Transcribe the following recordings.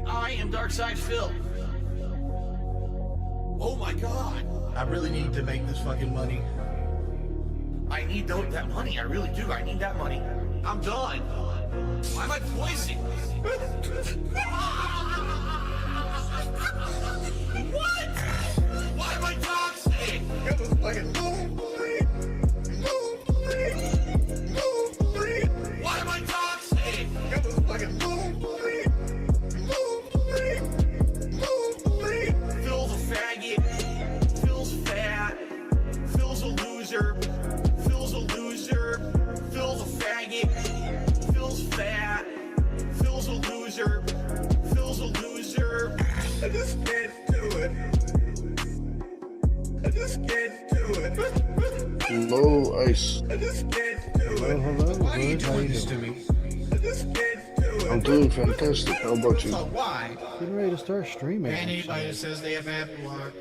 I am Darkside Phil. Oh my god. I really need to make this fucking money. I need that money. I really do. I need that money. I'm done. Why am I poisoned? What? Why am I toxic? Get this fucking Why am I toxic? Get this fucking Phil's a faggot. Phil's fat. Phil's a loser. Phil's a loser. Phil's a faggot. Phil's fat. Phil's a loser. Phil's a loser. I just can't do it. I just can't do it. Hello, Ice. I just can't do it. Hello, Why are you good. How doing you this to doing? me? I just can't do it. I'm doing fantastic. How about you? So why? Getting ready to start streaming. And actually. anybody that says they have Apple I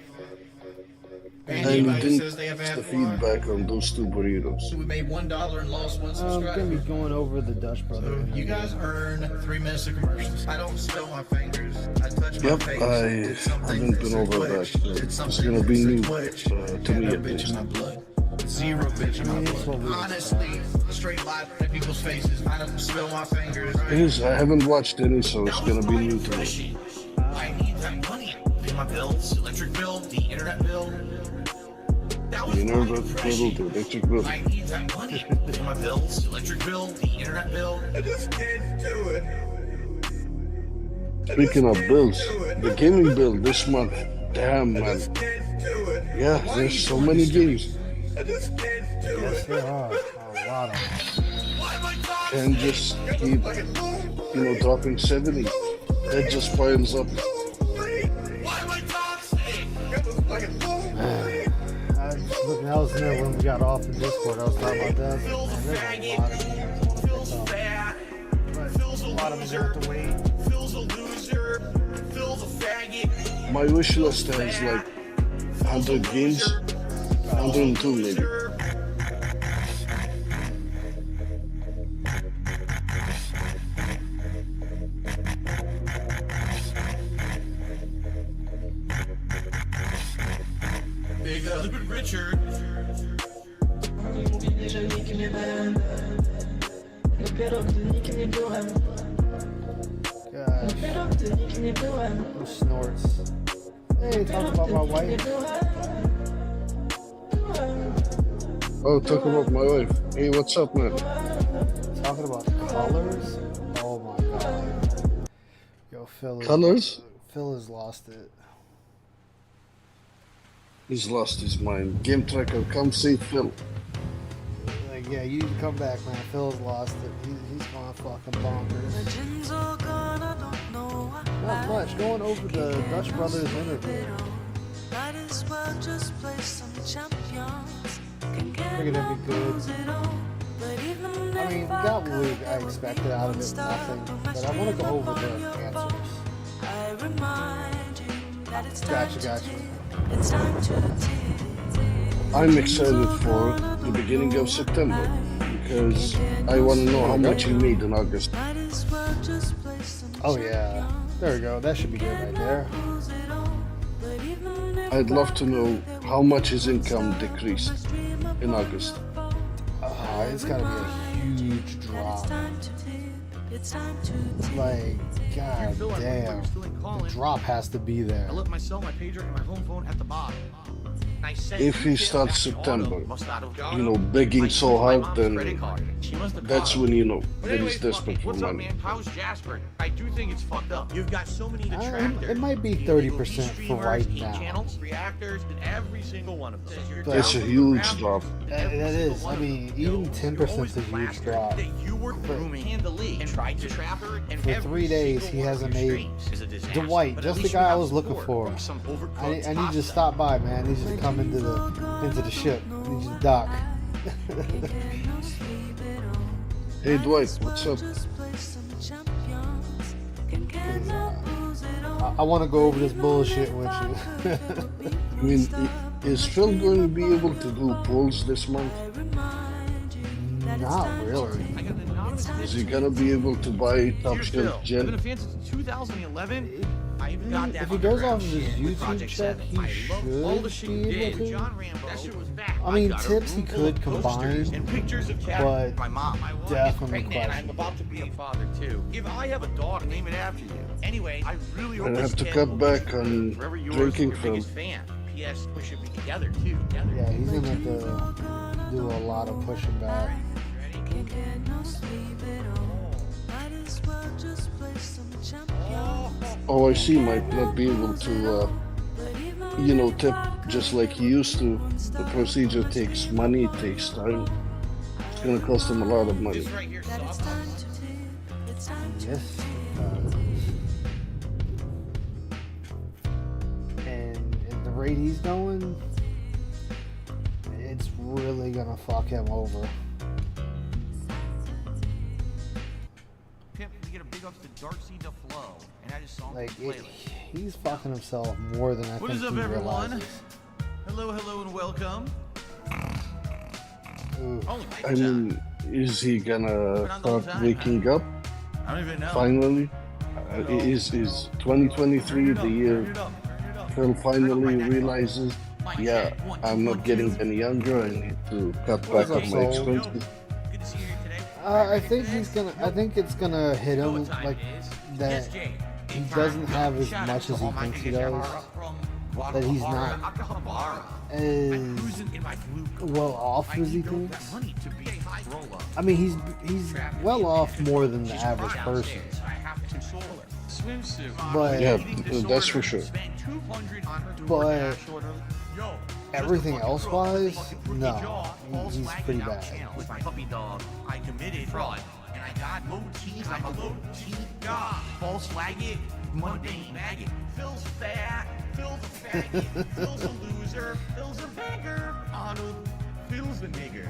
and anybody that didn't says they have get the Apple feedback on those two burritos. we made $1 and lost one I'm subscriber. gonna be going over the Dutch brother. So you guys earn 3 minutes of commercials. I don't spill my fingers. I touch my Yep, face. I It's something haven't been over Twitch. that. It's It's something gonna be new Twitch. to me No at bitch least. in my blood. Zero bitch in my That's what blood. we Honestly, straight live in people's faces. I don't spill my fingers. It is. I haven't watched any, so it's That gonna was be my new to me. impression. I need that money. Pay my bills, electric bill, the internet bill. That was You know my that bill, impression. the electric bill. I need that money. Pay my bills, electric bill, the internet bill. I just can't do it. Speaking of bills, the gaming bill this month. Damn, man. Can't do it. Yeah, there's so many games. I just can't do Yes, there are a lot of them. Why am I toxic? And just keep, dropping 70. That just piles up. Why am I toxic? I was looking, I was in there when we got off the Discord. I was talking about that. Phil's a Man, there's a lot of faggot. games I want to Phil's pick up. fat. But Phil's a a lot of them loser. have to wait. Phil's a loser. Phil's a faggot. My wish list has like 100 games. 102 maybe. Big Husband Richard. Déjà nique mes veines. Le pédoc de nique mes bohèmes. Le Gosh, pédoc de nique mes bohèmes. who snorts? Hey, talk about my wife. Oh, talk about my wife. Hey, what's up, man? Talking about colors. Oh my god. Yo, Colors? Phil has lost it. He's lost his mind. Game Tracker, come save Phil. Like, yeah, you need to come back, man. Phil's lost it. He's going fucking bonkers. Not much. Going over the Dutch Brothers interview. Figured it'd be good. I mean, got what I expected out of it, nothing. But I want to go over the answers. Gotcha. I'm excited for the beginning of September because I want to know how much he made in August. Oh yeah, there we go. That should be good right there. I'd love to know how much his income decreased in August. It's gotta be a huge drop. Like, god damn, the drop has to be there. I left my cell, my pager, and my home phone at the bottom. I sent If he detail starts back to September, Autumn. Must not have gotten you know, them. begging I so used my hard, mom's then credit card. She must have that's called. when you know But that anyways, he's desperate for what's up, money. man? How's Jasper? I do think it's fucked up. You've got so many detractors. It might be Illegal 30% for streamers, right hate now. channels, reactors, and every single one of them. But- It's a huge drop. That is. I mean, even 10% is a huge drop. That you were For- grooming handily and tried to trap her. And For every 3 days, single he one of hasn't your made streams is a disaster. Dwight, But at just the least you guy I have was looking support for. from some overcooked I need you to pasta. stop by, man. I need you to come into the ship. I need you to dock. Hey Dwight, what's up? I want to go over this bullshit with you. I mean, is Phil going to be able to do polls this month? Not really. Is he gonna be able to buy top Here's shelf Phil. I've been a gin? fan since 2011. I even got that If he goes off underground of his shit with YouTube Project check, 7. he I love all the shit should you be did. able to. John Rambo. That shit was back. I mean, got a tips he room full could of posters combine, and pictures of Chad. but My mom. My wife definitely is pregnant. I'm questionable. about to be a father too. If I have a daughter, name it after you. Anyway, I really hope I this have to kid cut will back be on forever yours, drinking your from. biggest fan. P.S. We should be together too. Together. Yeah, he's gonna have to do a lot of pushing back. Oh, I see. Might not be able to, tip just like he used to. The procedure takes money, it takes time. It's gonna cost him a lot of money. This right here sucks. Yes. And at the rate he's going, it's really gonna fuck him over. Pimp, we get a big ups to Darcy DeFlo, and I just saw him Like, play like. he's fucking himself more than I What think is up, he everyone? realizes. Hello, and welcome. Ooh. Holy I mean, is he gonna start waking up I don't even know. finally? Is 2023 the year Phil finally realizes, yeah, I'm not getting any younger, I need to cut back on my expenses? Good to see you here today. I think he's gonna. I think it's gonna hit him like that. He doesn't have as much as he thinks he does. That he's not as well off as he thinks. I mean, he's well off more than the average person. But Yeah, that's for sure. But everything else wise, no, he's pretty bad. With my puppy dog, I committed fraud, and I got low T's. I'm a low T god. False flag it, mundane maggot. Phil's fat, Phil's a faggot, Phil's a loser, Phil's a beggar. Arnold, Phil's a nigger.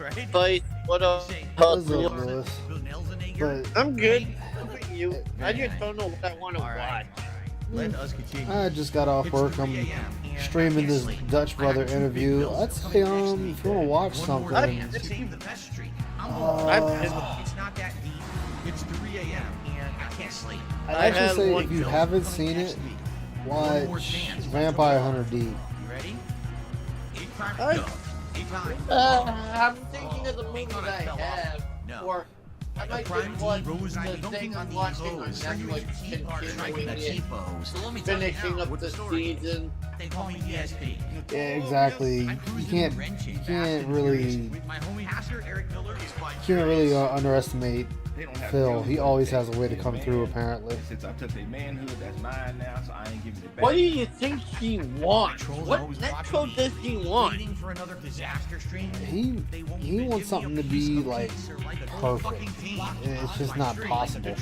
Right? But what up? What's up, Lewis? Phil Nell's a nigger. But I'm good. Look at you. I just don't know what I want to watch. Let us continue. I just got off work. I'm streaming this Dutch Brother interview. I'd say, if you want to watch something, Save the best streak. I've It's not that deep. It's 3 a.m. and I can't sleep. I'd I actually had say one if you film. haven't seen it, watch Vampire Hunter D. You ready? 8 times I- go. 8 times. I'm thinking of the movie that I have, or I might Prime just watch D Rose, I the don't thing think I'm on watching on these Netflix, continuing it, So let me tell you finishing now, up what the story is. season. They call me ESP. Yeah, exactly. You can't really My homie Pastor Eric Miller is by underestimate Phil. He always has a way to come through. Apparently, Since I took their manhood, that's mine now, so I ain't giving it back. What do you think he wants? What netcode does he want? waiting for another disaster stream. he wants something to be like perfect. And it's just not possible.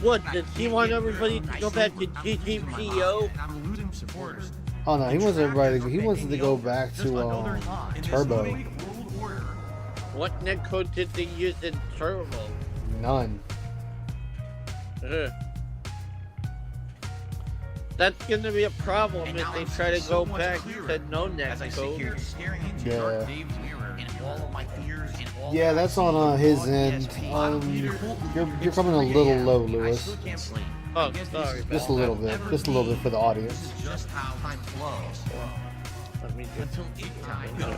What, does he want everybody to go back to GGPO? I'm losing supporters. Oh no, he wants everybody. He wants it to go back to Turbo. What netcode did they use in Turbo? None. Ugh. That's gonna be a problem if they try to go back to no As I sit here netcode. staring into Yeah. Dark Dave's mirror and all of my fears and all Yeah, of my that's on his end. You're coming a little low, I Lewis. still can't sleep. Oh, sorry. Just a little bit. Just a little bit for the audience. Just how time flows. Let me just Until it time goes.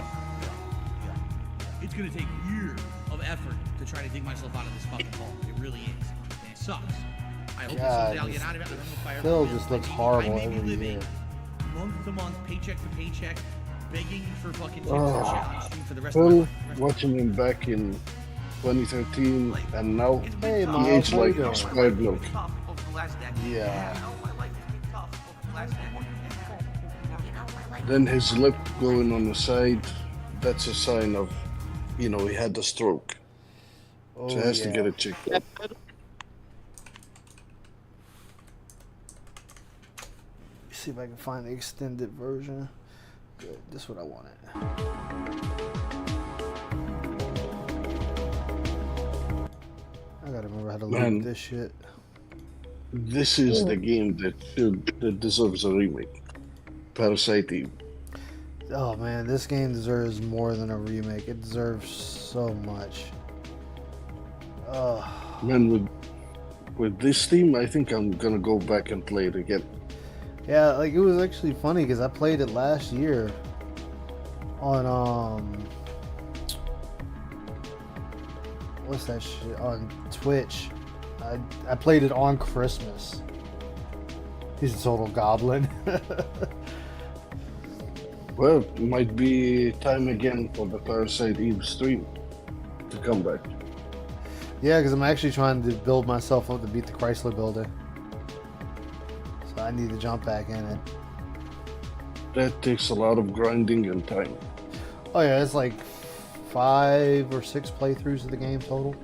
It's gonna take years of effort to try to dig myself out of this fucking hole. It really is. And it sucks. I hope God, someday I'll get out of it. I don't know if I ever Phil will. just looks I horrible may be every living year. month to month, paycheck to paycheck, begging for fucking tips Oh. and shit on the street for the rest of my Phil, life. watching him back in 2013 and now, It's Hey, been Miles, he aged how you like doing? expired milk. tough over the last decade. Yeah. You know, my life has been tough over the last decade. Then his lip going on the side, that's a sign of, he had a stroke. Oh, So he has to yeah. get it checked out. See if I can find the extended version. Good. This is what I wanted. I gotta remember how to Man. load this shit. This is the game that deserves a remake. Parasite Eve. Oh man, this game deserves more than a remake. It deserves so much. Man, with this team, I think I'm gonna go back and play it again. Yeah, like it was actually funny because I played it last year on what's that shit on Twitch. I played it on Christmas. He's a total goblin. Well, it might be time again for the Parasite Eve stream to come back. Yeah, because I'm actually trying to build myself up to beat the Chrysler Builder. So I need to jump back in it. That takes a lot of grinding and time. Oh yeah, it's like 5 or 6 playthroughs of the game total.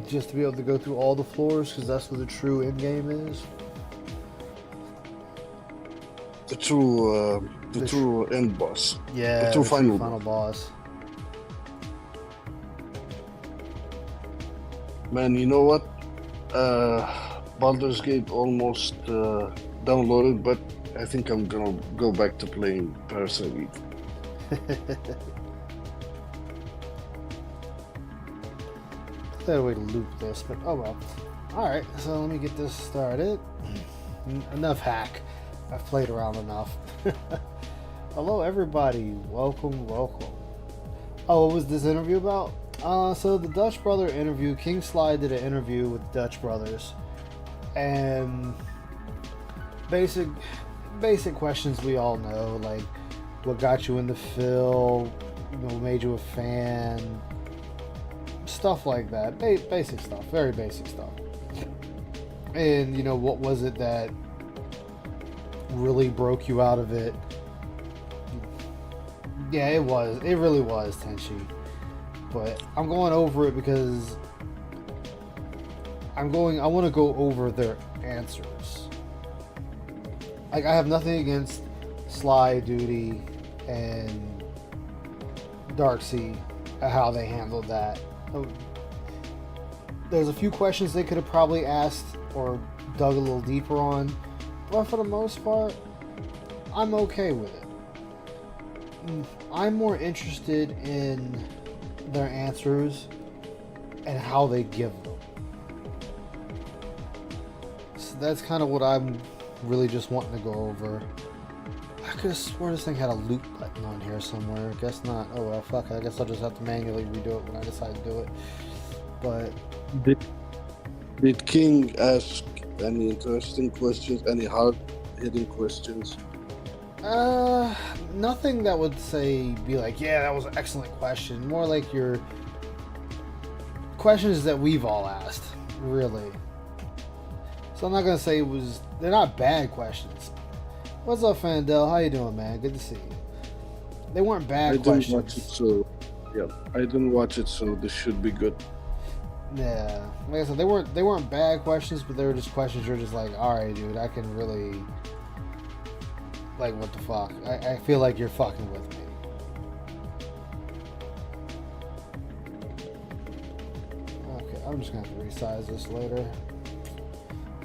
Just to be able to go through all the floors, because that's what the true end game is. The true end boss. Yeah, the true final boss. Man, you know what? Baldur's Gate almost downloaded, but I think I'm gonna go back to playing Parasite Eve. Better way to loop this, but oh well. Alright, so let me get this started. Enough hack. I've played around enough. Hello everybody, welcome. Oh, what was this interview about? So the Dutch Brother interview, King Sly did an interview with the Dutch Brothers. And basic questions we all know, like what got you into Phil, what made you a fan, stuff like that. Basic stuff, very basic stuff. And what was it that really broke you out of it? Yeah, it really was Tenchi. But I'm going over it because I want to go over their answers. Like, I have nothing against Sly, Duty, and Darksea, how they handled that. There's a few questions they could have probably asked or dug a little deeper on, but for the most part, I'm okay with it. I'm more interested in their answers and how they give them. So that's kind of what I'm really just wanting to go over. I could have sworn this thing had a loop button on here somewhere. I guess not. Oh well, fuck it. I guess I'll just have to manually redo it when I decide to do it. But Did King ask any interesting questions? Any hard-hitting questions? Nothing that would be like, yeah, that was an excellent question. More like your questions that we've all asked, really. So I'm not gonna say they're not bad questions. What's up, Fandel? How you doing, man? Good to see you. They weren't bad questions. I didn't watch it, so this should be good. Yeah, like I said, they weren't bad questions, but they were just questions you're just like, all right, dude, I can really, like, what the fuck? I feel like you're fucking with me. Okay, I'm just gonna have to resize this later.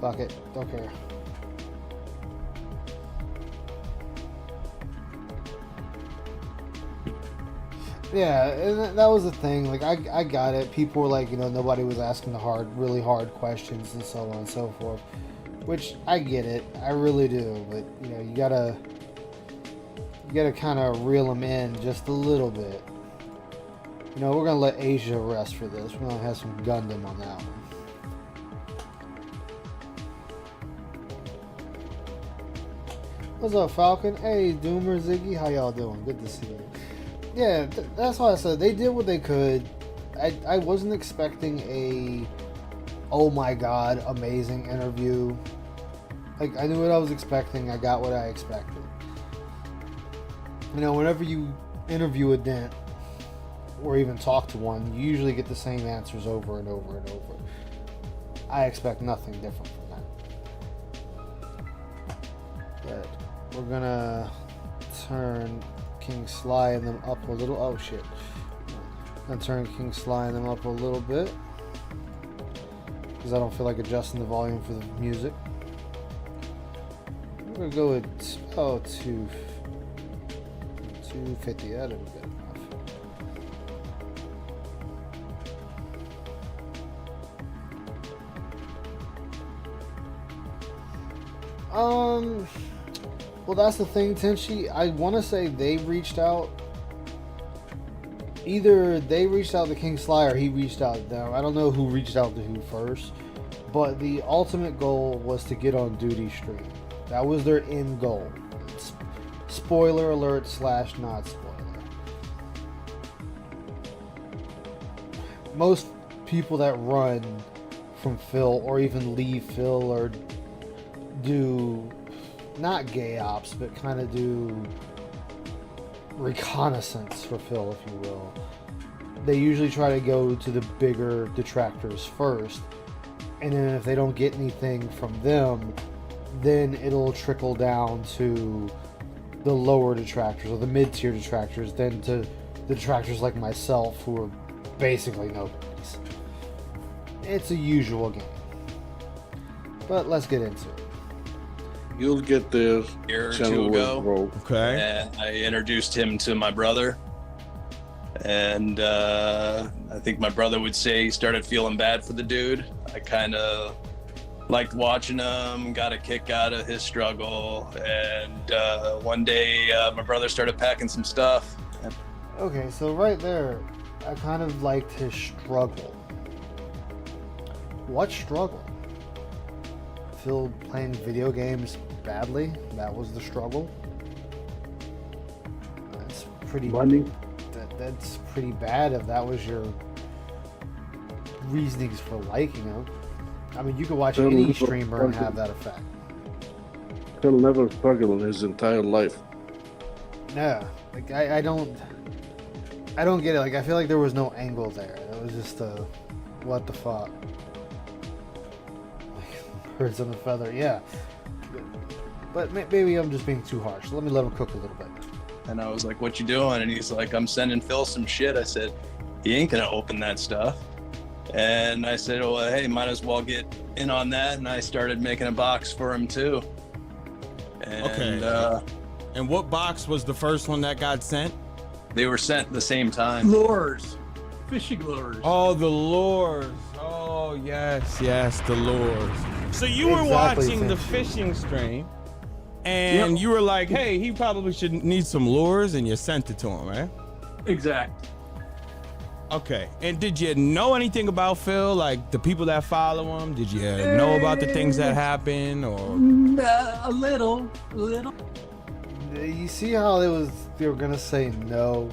Fuck it, don't care. Yeah, and that was the thing. Like, I got it. People were like, nobody was asking the really hard questions and so on and so forth. Which, I get it. I really do. But, you gotta kind of reel them in just a little bit. We're gonna let Asia rest for this. We're gonna have some Gundam on that one. What's up, Falcon? Hey, Doomer, Ziggy, how y'all doing? Good to see you. Yeah, that's why I said they did what they could. I wasn't expecting a, oh my god, amazing interview. Like, I knew what I was expecting. I got what I expected. Whenever you interview a dent, or even talk to one, you usually get the same answers over and over and over. I expect nothing different from that. But we're gonna turn King Sly and them up a little. Oh shit. I'm gonna turn King Sly and them up a little bit, because I don't feel like adjusting the volume for the music. We're gonna go with 250. That'll be good enough. Well, that's the thing, Tenchi. I want to say they reached out. Either they reached out to King Sly or he reached out to them. I don't know who reached out to who first. But the ultimate goal was to get on Duty Stream. That was their end goal. Spoiler alert / not spoiler. Most people that run from Phil or even leave Phil or do not gay ops but kind of do reconnaissance for Phil, if you will. They usually try to go to the bigger detractors first, and then if they don't get anything from them, then it'll trickle down to the lower detractors or the mid-tier detractors, then to the detractors like myself who are basically nobodies. It's a usual game. But let's get into it. You'll get there. Year or Channel two will ago. grow. Okay. And I introduced him to my brother. And I think my brother would say he started feeling bad for the dude. I kind of liked watching him, got a kick out of his struggle. And one day my brother started packing some stuff. Okay, so right there, I kind of liked his struggle. What struggle? Phil playing video games badly? That was the struggle? That's pretty... Money. That's pretty bad if that was your reasonings for liking him. I mean, you could watch Phil any never streamer and have struggled. that effect. He'll never struggle in his entire life. Yeah, like I don't get it. Like I feel like there was no angle there. It was just a what the fuck. Like, birds on a feather, yeah. But maybe I'm just being too harsh. Let me let him cook a little bit. And I was like, what you doing? And he's like, I'm sending Phil some shit. I said, he ain't gonna open that stuff. And I said, well, hey, might as well get in on that. And I started making a box for him too. And Okay. And what box was the first one that got sent? they were sent at the same time. Lures. Fishing lures. Oh, the lures. Oh, yes, the lures. So you were Exactly, watching the Finch. fishing stream, and you were like, hey, he probably should need some lures, and you sent it to him, right? Exact. Okay. And did you know anything about Phil? Like the people that follow him? Did you know about the things that happen, or? A little. You see how they were gonna say no.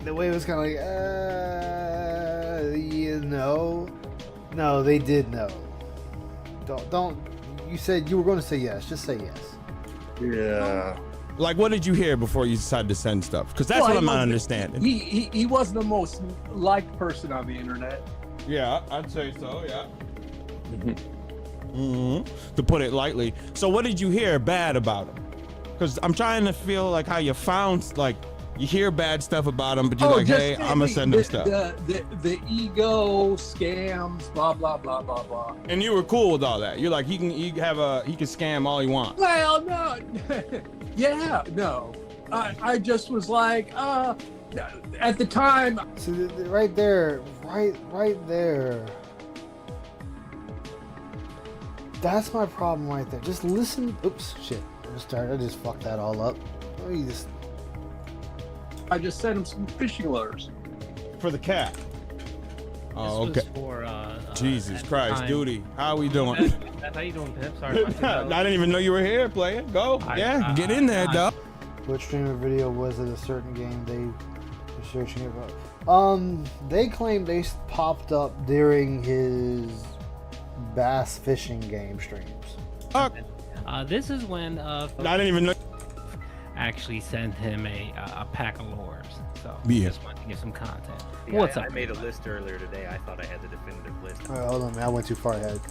The way it was kind of like, you know, no, they did know. Don't. You said you were going to say yes. Just say yes. Yeah. Like, what did you hear before you decided to send stuff? Because that's what I'm not understanding. He wasn't the most liked person on the internet. Yeah, I'd say so. Yeah. To put it lightly. So, what did you hear bad about him? Because I'm trying to feel like how you found, like, you hear bad stuff about him, but you're like, hey, I'm gonna send him stuff. The ego scams, blah blah blah blah blah. And you were cool with all that. You're like, he can scam all he wants. Well, no, yeah, no. I just was like, at the time. So right there, right there. That's my problem right there. Just listen. Oops, shit. I just fucked that all up. Let me just. I just sent him some fishing lures. For the cat. Oh, okay. For, Jesus Christ, time. Duty. How we doing? How you doing, Pip? Sorry about that. I didn't even know you were here, player. Go. Yeah, get in there, dog. What streamer video was it? A certain game they were searching about? They claimed they popped up during his bass fishing game streams. This is when I didn't even know. actually sent him a pack of lures. So Yeah. just wanted to get some content. Yeah, What's I up? made a list earlier today. I thought I had the definitive list. All right, hold on, man. I went too far ahead.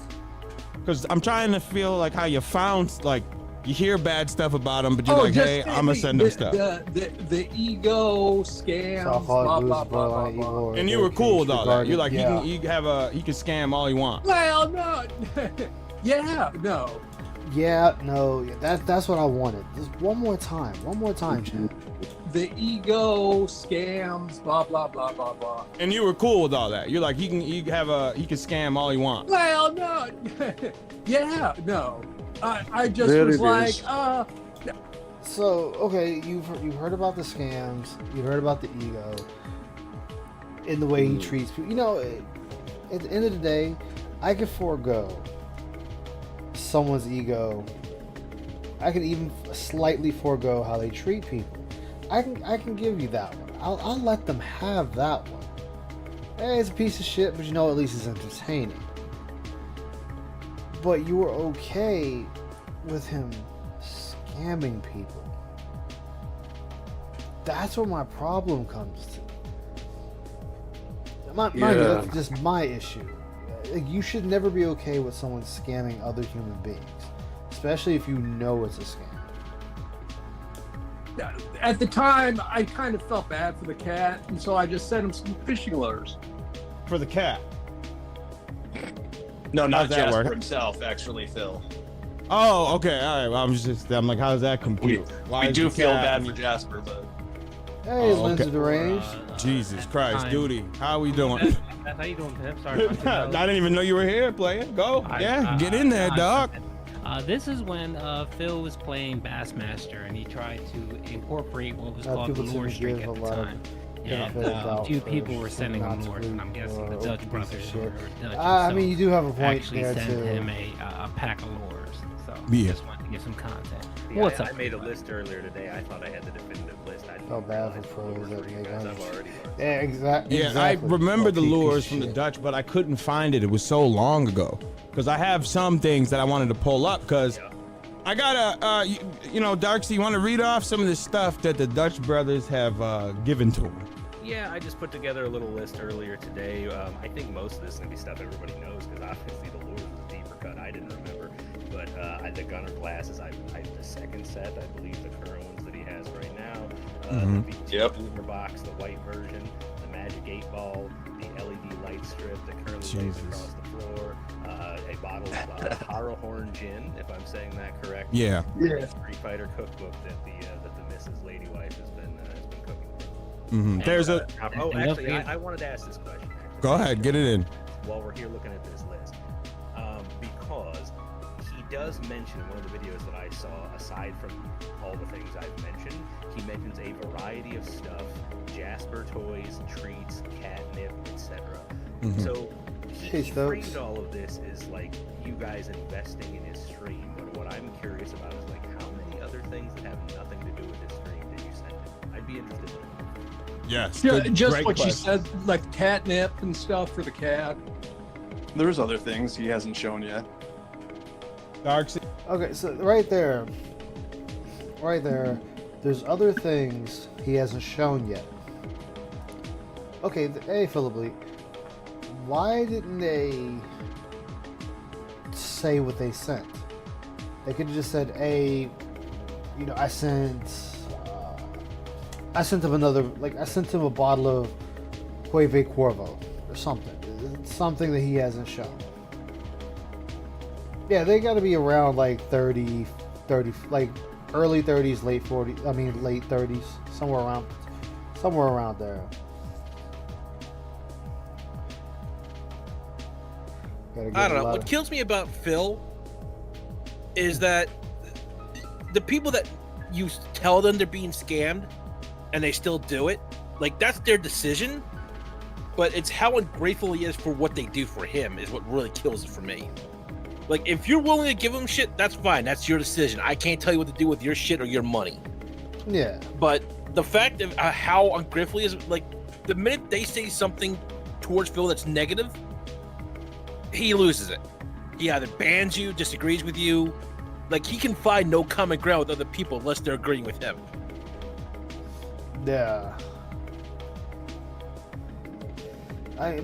Because I'm trying to feel like how you found, like, you hear bad stuff about him, but you're like, hey, I'm gonna send him stuff. The ego scams, blah blah blah blah. And you were cool with all that. You're like, he can scam all he wants. Well, no, yeah, no. Yeah, no, that's what I wanted. Just one more time, Chad. The ego scams, blah blah blah blah blah. And you were cool with all that. You're like, he can scam all he wants. Well, no, Yeah, no. I just There was it like, is. So okay, you've heard about the scams, you've heard about the ego, in the way he treats people. You know, at the end of the day, I can forego someone's ego. I can even slightly forego how they treat people. I can give you that one. I'll let them have that one. Hey, it's a piece of shit, but you know, at least it's entertaining. But you were okay with him scamming people. That's where my problem comes to. Mind you, that's just my issue. Like, you should never be okay with someone scamming other human beings, especially if you know it's a scam. At the time, I kind of felt bad for the cat, and so I just sent him some fishing lures. For the cat. No, not How's that Jasper work? himself, actually, Phil. Oh, okay, all right. I'm like, how does that compute? Why We is do the feel cat- bad for Jasper, but Hey, Oh, Lindsay okay. Deranged. Jesus Christ, Time. Duty, how we doing? How you doing, Pip? Sorry. I didn't even know you were here, player. Go, get in there, dog. This is when Phil was playing Bassmaster, and he tried to incorporate what was called the people lure seem to streak give at a the lot of time. And benefit of doubt few for people were sending him not lures, and I'm guessing or the Dutch piece of brothers shit. or Dutch I himself mean, you do have a point actually there, sent too. him a pack of lures. So Yeah. just wanted to give some content. Yeah, What's I up? made a list earlier today. I thought I had the definitive list. I didn't Felt bad for realize pros the lures that were you make guys. money. I've already learned. Yeah, exactly. Yeah, I remember the lures from the Dutch, but I couldn't find it. It was so long ago. Because I have some things that I wanted to pull up. Because I got you know, Darksy, you want to read off some of the stuff that the Dutch brothers have given to him? Yeah, I just put together a little list earlier today. I think most of this is going to be stuff everybody knows because obviously the lures was deeper cut. I didn't remember. But the gunner glasses, I the second set, I believe the current ones that he has right now. Mhm. The boomer box, the white version, the Magic 8-Ball, the LED light strip that currently lays across the floor, a bottle of Haro Horn Gin, if I'm saying that correct. Yeah. The Street Fighter cookbook that the Mrs. Lady Wife has been cooking. Mhm. There's a. Oh, actually, I wanted to ask this question. Actually. Go ahead, get it in. While we're here looking at this list, because he does mention in one of the videos that I saw, aside from all the things I've mentioned, he mentions a variety of stuff: Jasper toys, treats, catnip, etc. Mhm. So Hey, he Stokes. framed all of this as like you guys investing in his stream. But what I'm curious about is like how many other things that have nothing to do with his stream did you send him? I'd be interested in that. Yes. Yeah, good- just great what you question. said, like catnip and stuff for the cat. there's other things he hasn't shown yet. Darksy. Okay, so right there, there's other things he hasn't shown yet. Okay, hey, Philip Lee, why didn't they say what they sent? They could have just said, hey, you know, I sent him I sent him a bottle of Cueve Cuervo or something. It's something that he hasn't shown. Yeah, they got to be around like 30, like early 30s, late 40s. I mean, late 30s, somewhere around there. I don't know. What kills me about Phil is that the people that you tell them they're being scammed and they still do it, like that's their decision. But it's how ungrateful he is for what they do for him is what really kills it for me. Like, if you're willing to give him shit, that's fine. That's your decision. I can't tell you what to do with your shit or your money. Yeah. But the fact of how ungrateful he is, like, the minute they say something towards Phil that's negative, he loses it. He either bans you, disagrees with you. Like, he can find no common ground with other people unless they're agreeing with him. Yeah.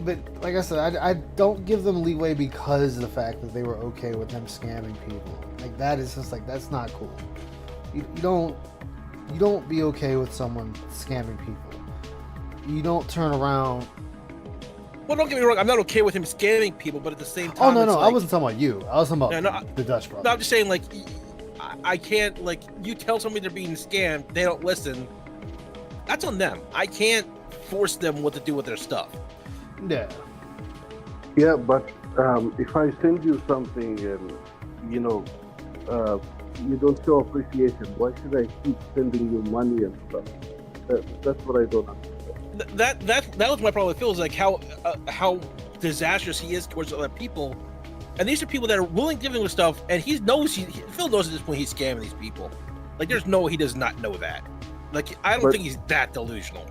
But like I said, I don't give them leeway because of the fact that they were okay with him scamming people. Like, that is just like, that's not cool. You don't be okay with someone scamming people. You don't turn around. Well, don't get me wrong. I'm not okay with him scamming people, but at the same Oh time, no, it's I like, wasn't talking about you. I was talking about the Dutch brother. No, I'm just saying, like, I can't, like, you tell somebody they're being scammed, they don't listen. That's on them. I can't force them what to do with their stuff. Yeah. Yeah, but if I send you something and you know you don't show appreciation, why should I keep sending you money and stuff? That's what I don't understand. That was my problem with Phil, is like how disastrous he is towards other people, and these are people that are willing to give him with stuff, and Phil knows at this point he's scamming these people. Like he does not know that. Like I don't think he's that delusional.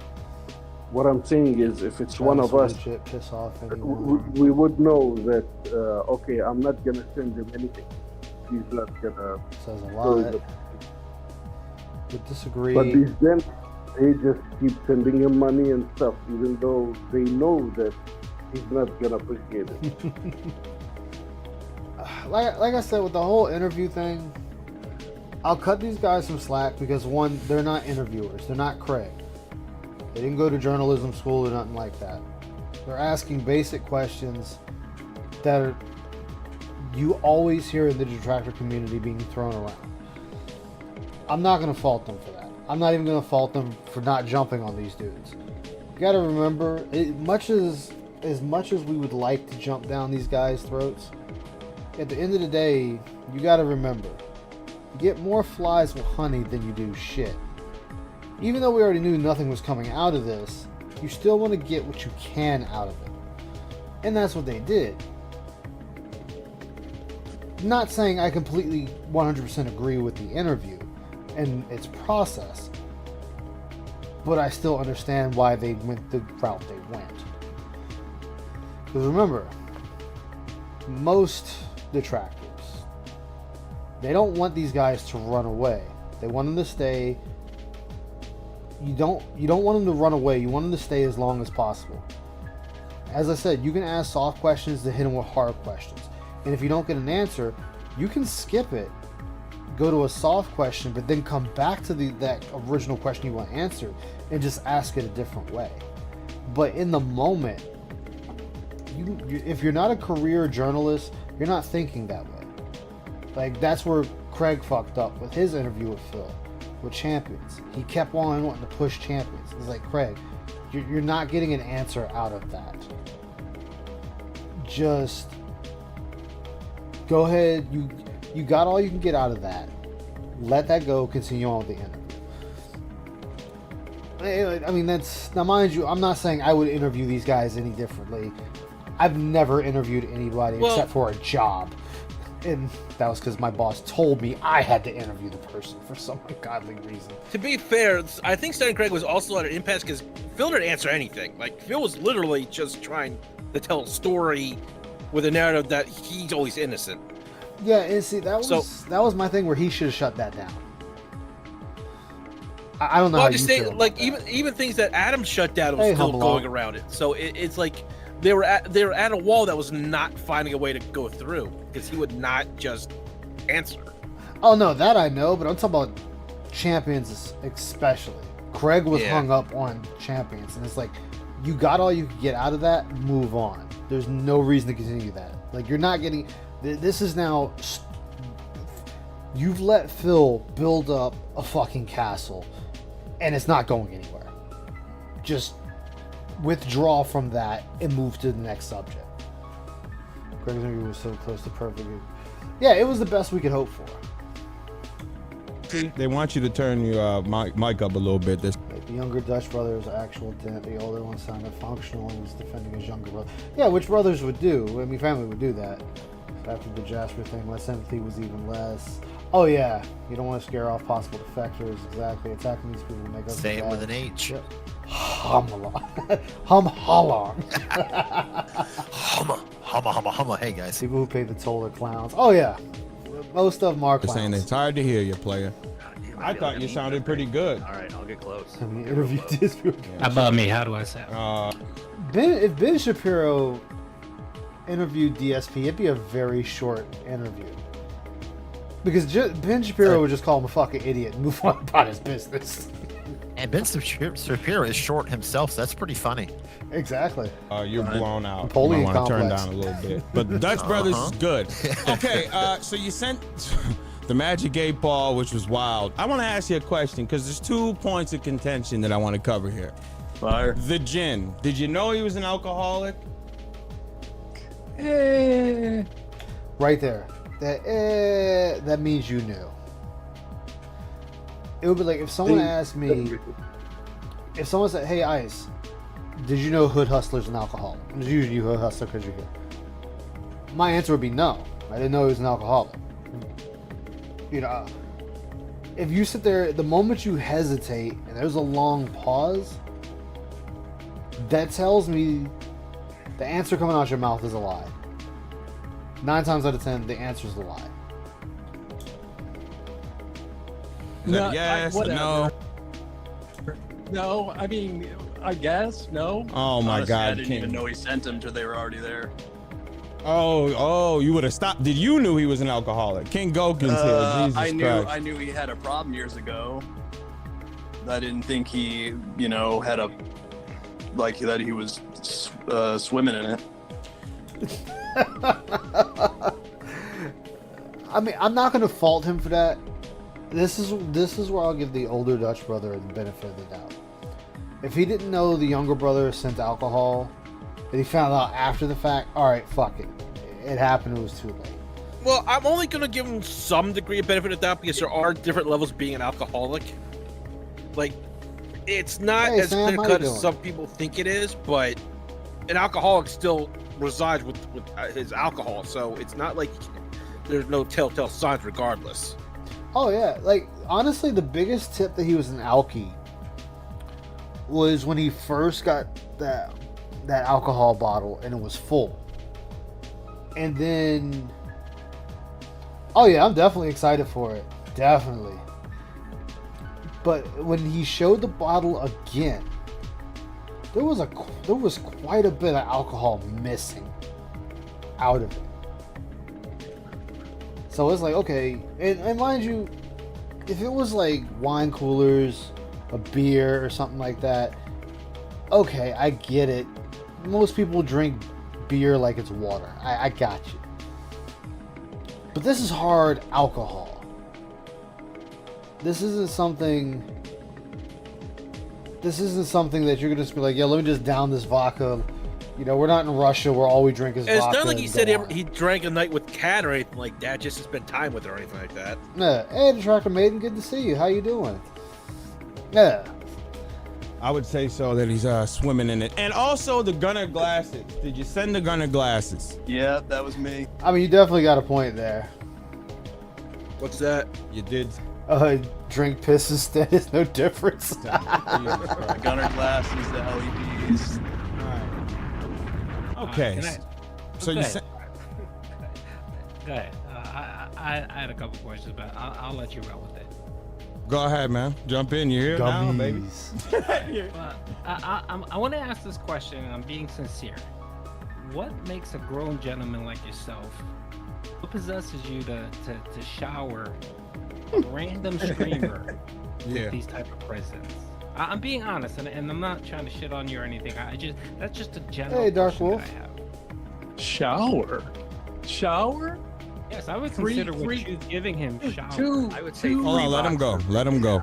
What I'm saying is, if it's one of us, piss off we would know that. Okay, I'm not gonna send him anything. He's not gonna. Says a lot. Would disagree. But these gents, they just keep sending him money and stuff, even though they know that he's not gonna appreciate it. Like I said, with the whole interview thing, I'll cut these guys some slack because one, they're not interviewers. They're not Craig. They didn't go to journalism school or nothing like that. They're asking basic questions that you always hear in the detractor community being thrown around. I'm not going to fault them for that. I'm not even going to fault them for not jumping on these dudes. You got to remember, as much as we would like to jump down these guys' throats, at the end of the day, you got to remember, you get more flies with honey than you do shit. Even though we already knew nothing was coming out of this, you still want to get what you can out of it. And that's what they did. Not saying I completely 100% agree with the interview and its process, but I still understand why they went the route they went. Because remember, most detractors, they don't want these guys to run away. They want them to stay. You don't want them to run away. You want them to stay as long as possible. As I said, you can ask soft questions to hit them with hard questions. And if you don't get an answer, you can skip it, go to a soft question, but then come back to that original question you want answered and just ask it a different way. But in the moment, if you're not a career journalist, you're not thinking that way. Like, that's where Craig fucked up with his interview with Phil, with Champions. He kept on wanting to push Champions. It's like, Craig, you're not getting an answer out of that. Just go ahead. You got all you can get out of that. Let that go. Continue on with the interview. I mean, now mind you, I'm not saying I would interview these guys any differently. I've never interviewed anybody except for a job. And that was because my boss told me I had to interview the person for some ungodly reason. To be fair, I think Stan Craig was also at an impasse because Phil didn't answer anything. Like, Phil was literally just trying to tell a story with a narrative that he's always innocent. Yeah, and see, that was my thing where he should have shut that down. I don't know how you feel about like that. even things that Adam shut down was still going around it. So it's like they were at a wall that was not finding a way to go through because he would not just answer. Oh no, that I know, but I'm talking about Champions especially. Craig was hung up on Champions, and it's like, you got all you could get out of that, move on. There's no reason to continue that. Like, you're not getting. This is now. You've let Phil build up a fucking castle, and it's not going anywhere. Just withdraw from that and move to the next subject. Craig's interview was so close to perfect. Yeah, it was the best we could hope for. They want you to turn your mic up a little bit. The younger Dutch brother was actual dent. The older one sounded functional and was defending his younger brother. Yeah, which brothers would do. I mean, family would do that. After the Jasper thing, my sympathy was even less. Oh yeah, you don't want to scare off possible defectors. Exactly, attacking these people to make us say it with an H. Yep. Hummalong. Humma. Hey guys. People who pay the toll are clowns. Oh yeah, most of them are clowns. Saying it's hard to hear you, player. I thought you sounded pretty good. All right, I'll get close. I mean, interview this. How about me? How do I sound? If Ben Shapiro interviewed DSP, it'd be a very short interview. Because Ben Shapiro would just call him a fucking idiot and move on about his business. And Ben Shapiro is short himself, so that's pretty funny. Exactly. You're blown out. Napoleon you want to turn complex. down a little bit. But Dutch Brothers is good. Okay, so you sent the Magic 8 Ball, which was wild. I want to ask you a question because there's 2 points of contention that I want to cover here. Fire. The gin. Did you know he was an alcoholic? Right there. That means you knew. It would be like if someone asked me, if someone said, "Hey, Ice, did you know Hood Hustler's an alcoholic?" It's usually Hood Hustler because you're here. My answer would be no. I didn't know he was an alcoholic. You know, if you sit there, the moment you hesitate and there's a long pause, that tells me the answer coming out your mouth is a lie. 9 times out of 10, the answer is a lie. No, yes, whatever. no. No, I mean, I guess no. Oh my Honestly, God, I didn't King. even know he sent them till they were already there. Oh, you would have stopped. Did you knew he was an alcoholic? King Goken's here. Jesus Christ. I knew he had a problem years ago. I didn't think he, you know, had a like that. He was swimming in it. I mean, I'm not going to fault him for that. This is where I'll give the older Dutch brother the benefit of the doubt. If he didn't know the younger brother sent alcohol, and he found out after the fact, all right, fuck it. It happened. It was too late. Well, I'm only going to give him some degree of benefit of doubt because there are different levels of being an alcoholic. Like, it's not Hey, as Sam, clear how you cut as doing? some people think it is, but an alcoholic still resides with his alcohol, so it's not like there's no telltale signs regardless. Oh yeah, like honestly, the biggest tip that he was an alkie was when he first got that alcohol bottle and it was full, and then oh yeah, I'm definitely excited for it, definitely. But when he showed the bottle again, there was quite a bit of alcohol missing out of it. So it's like, okay, and mind you, if it was like wine coolers, a beer or something like that, okay, I get it. Most people drink beer like it's water. I got you. But this is hard alcohol. This isn't something that you're gonna just be like, yeah, let me just down this vodka. You know, we're not in Russia where all we drink is And vodka. it's not like he and said go on. he drank a night with Cat or anything like that, just to spend time with her or anything like that. Yeah. Hey, Detractor Maiden, good to see you. How you doing? Yeah. I would say so that he's swimming in it. And also the Gunner glasses. Did you send the Gunner glasses? Yeah, that was me. I mean, you definitely got a point there. What's that? You did. Drink piss instead is no difference. Gunner glasses, the LEDs. Okay. So you sent. Go ahead. I had a couple questions, but I'll let you roll with it. Go ahead, man. Jump in. You're here now, baby. I want to ask this question, and I'm being sincere. What makes a grown gentleman like yourself? What possesses you to shower a random streamer with these type of presents? I'm being honest, and I'm not trying to shit on you or anything. That's just a general Hey, Dark question Wolf. that I have. Shower? Yes, I would Three- consider what three- you giving him shower. I would say Hold on. Let him go. Let him go.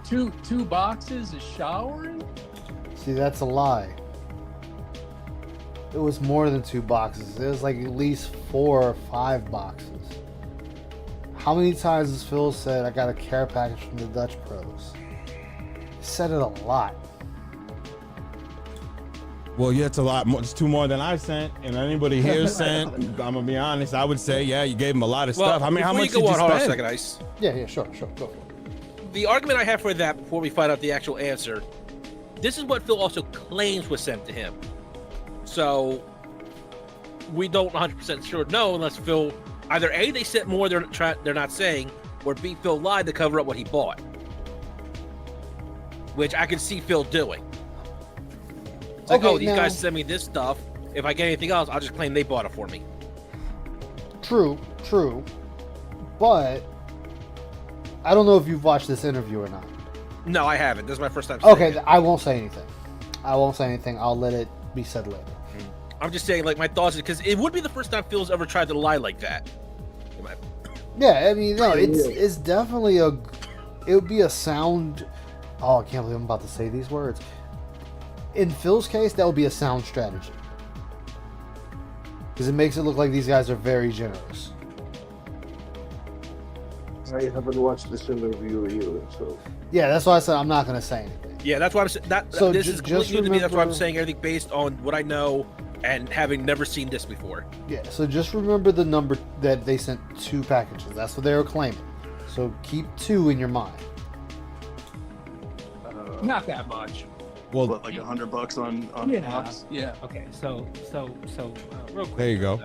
Two boxes of showering? See, that's a lie. It was more than 2 boxes. It was like at least 4 or 5 boxes. How many times has Phil said, I got a care package from the Dutch Pros? He said it a lot. Well, yeah, it's a lot more. It's 2 more than I sent, and anybody here sent. I'm gonna be honest. I would say, yeah, you gave him a lot of stuff. I mean, how much did you Hold on a spend? second, Ice. Yeah, sure, go for it. The argument I have for that before we find out the actual answer, this is what Phil also claims was sent to him. So we don't 100% sure know unless Phil either A, they sent more they're not saying, or B, Phil lied to cover up what he bought. Which I can see Phil doing. It's like, Okay, these now- guys send me this stuff. If I get anything else, I'll just claim they bought it for me. True. But I don't know if you've watched this interview or not. No, I haven't. This is my first time seeing Okay, it. I won't say anything. I'll let it be said later. I'm just saying, like, my thoughts, because it would be the first time Phil's ever tried to lie like that. Yeah, I mean, no, it's definitely it would be a sound. Oh, I can't believe I'm about to say these words. In Phil's case, that would be a sound strategy. because it makes it look like these guys are very generous. I haven't watched this interview either, so. Yeah, that's why I said I'm not going to say anything. Yeah, that's why I'm saying So this ju- is just completely new to me. That's why I'm remember- saying everything based on what I know and having never seen this before. Yeah, so just remember the number that they sent 2 packages. That's what they were claiming. So keep 2 in your mind. Not that much. Well, what, like $100 on Yeah. box? Yeah. Okay, so real quick. There you go.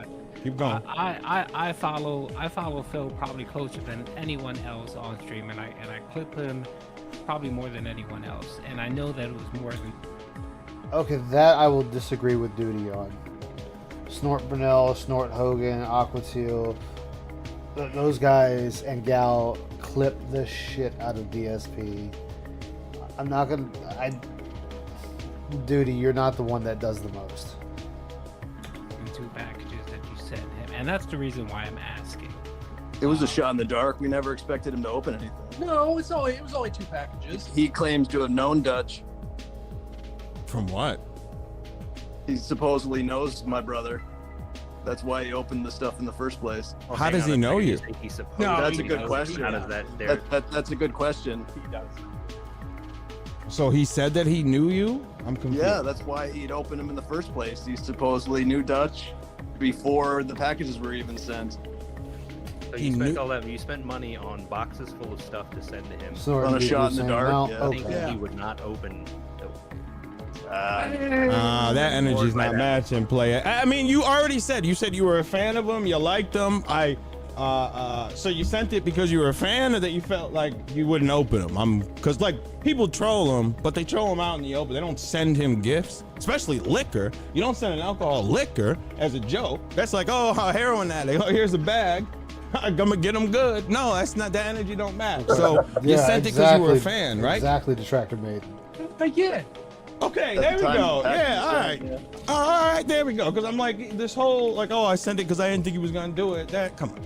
Keep going. I follow Phil probably closer than anyone else on stream, and I clip him probably more than anyone else, and I know that it was more than. Okay, that I will disagree with Duty on. Snort Brunel, Snort Hogan, Aqua Teal, those guys and gal clip the shit out of DSP. I'm not gonna. Duty, you're not the one that does the most. 2 packages that you sent him, and that's the reason why I'm asking. It was a shot in the dark. We never expected him to open anything. No, it was only 2 packages. He claims to have known Dutch. From what? He supposedly knows my brother. That's why he opened the stuff in the first place. How does he know you? That's a good question. That's a good question. He does. So he said that he knew you? I'm confused. Yeah, that's why he'd opened them in the first place. He supposedly knew Dutch before the packages were even sent. So you spent all that. You spent money on boxes full of stuff to send to him. So On a shot in the dark. Yeah. Thinking he would not open. That energy's not matching, player. I mean, you already said you were a fan of him, you liked him. So you sent it because you were a fan, or that you felt like you wouldn't open them? Because like people troll him, but they troll him out in the open. They don't send him gifts, especially liquor. You don't send an alcohol liquor as a joke. That's like, oh, a heroin addict. Oh, here's a bag. I'm gonna get him good. No, that's not. The energy don't match. So you sent it because you were a fan, right? Exactly, the Tractor Maiden. Yeah. Okay, there we go. Yeah, all right. All right, there we go. Because I'm like, this whole, like, oh, I sent it because I didn't think he was going to do it. Come on.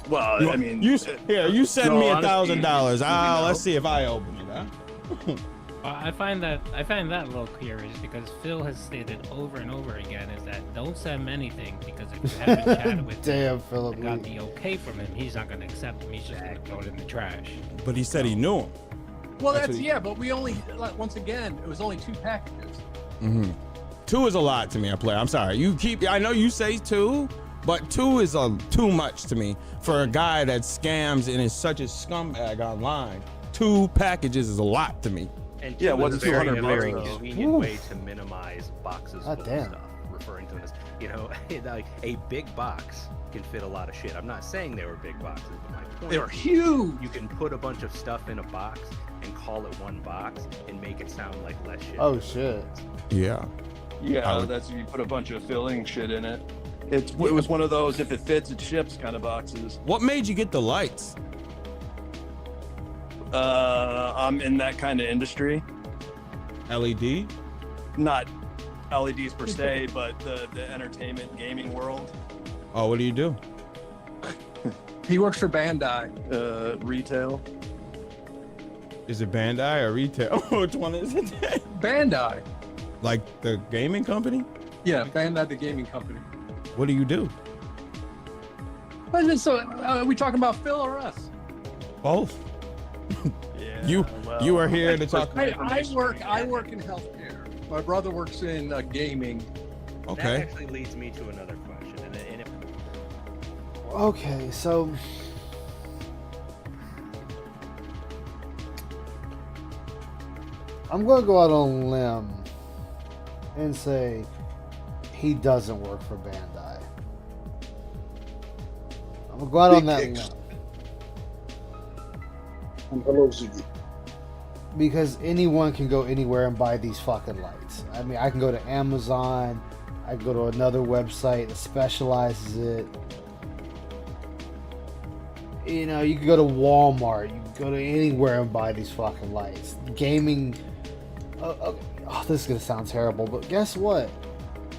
Well, I mean, you send me $1,000. honestly, Let's see if I open it, huh? I find that a little curious because Phil has stated over and over again is that don't send him anything because if you haven't chatted with Damn, him Philip and got Lee. the okay from him, he's not going to accept him. He's just going to throw it in the trash. But he said he knew him. Well, That's that's what he- yeah, but we only once again it was only 2 packages. 2 is a lot to me, a player. I'm sorry. I know you say 2, but 2 is too much to me for a guy that scams and is such a scumbag online. 2 packages is a lot to me. And Yeah, two what's is a very, $200 very though? convenient way to minimize boxes God full damn. of stuff. Referring to them as, like a big box can fit a lot of shit. I'm not saying they were big boxes, but my point They were is huge. you can put a bunch of stuff in a box and call it one box and make it sound like less shit. Oh shit. Yeah. Yeah, that's if you put a bunch of filling shit in it. It was one of those if it fits, it ships kind of boxes. What made you get the lights? I'm in that kind of industry. LED? Not LEDs per se, but the entertainment gaming world. Oh, what do you do? He works for Bandai. Retail. Is it Bandai or retail? Which one is it? Bandai. Like the gaming company? Yeah, Bandai, the gaming company. What do you do? So, are we talking about Phil or us? Both. Yeah. You are here to talk. I work in healthcare. My brother works in gaming. That Okay. actually leads me to another question. And if Okay, so I'm going to go out on a limb and say he doesn't work for Bandai. I'm going to go out on that Big limb. kicks. Hello, Ziggy. Because anyone can go anywhere and buy these fucking lights. I mean, I can go to Amazon, I can go to another website that specializes it. You know, you can go to Walmart, you can go to anywhere and buy these fucking lights. Gaming. Oh, this is gonna sound terrible, but guess what?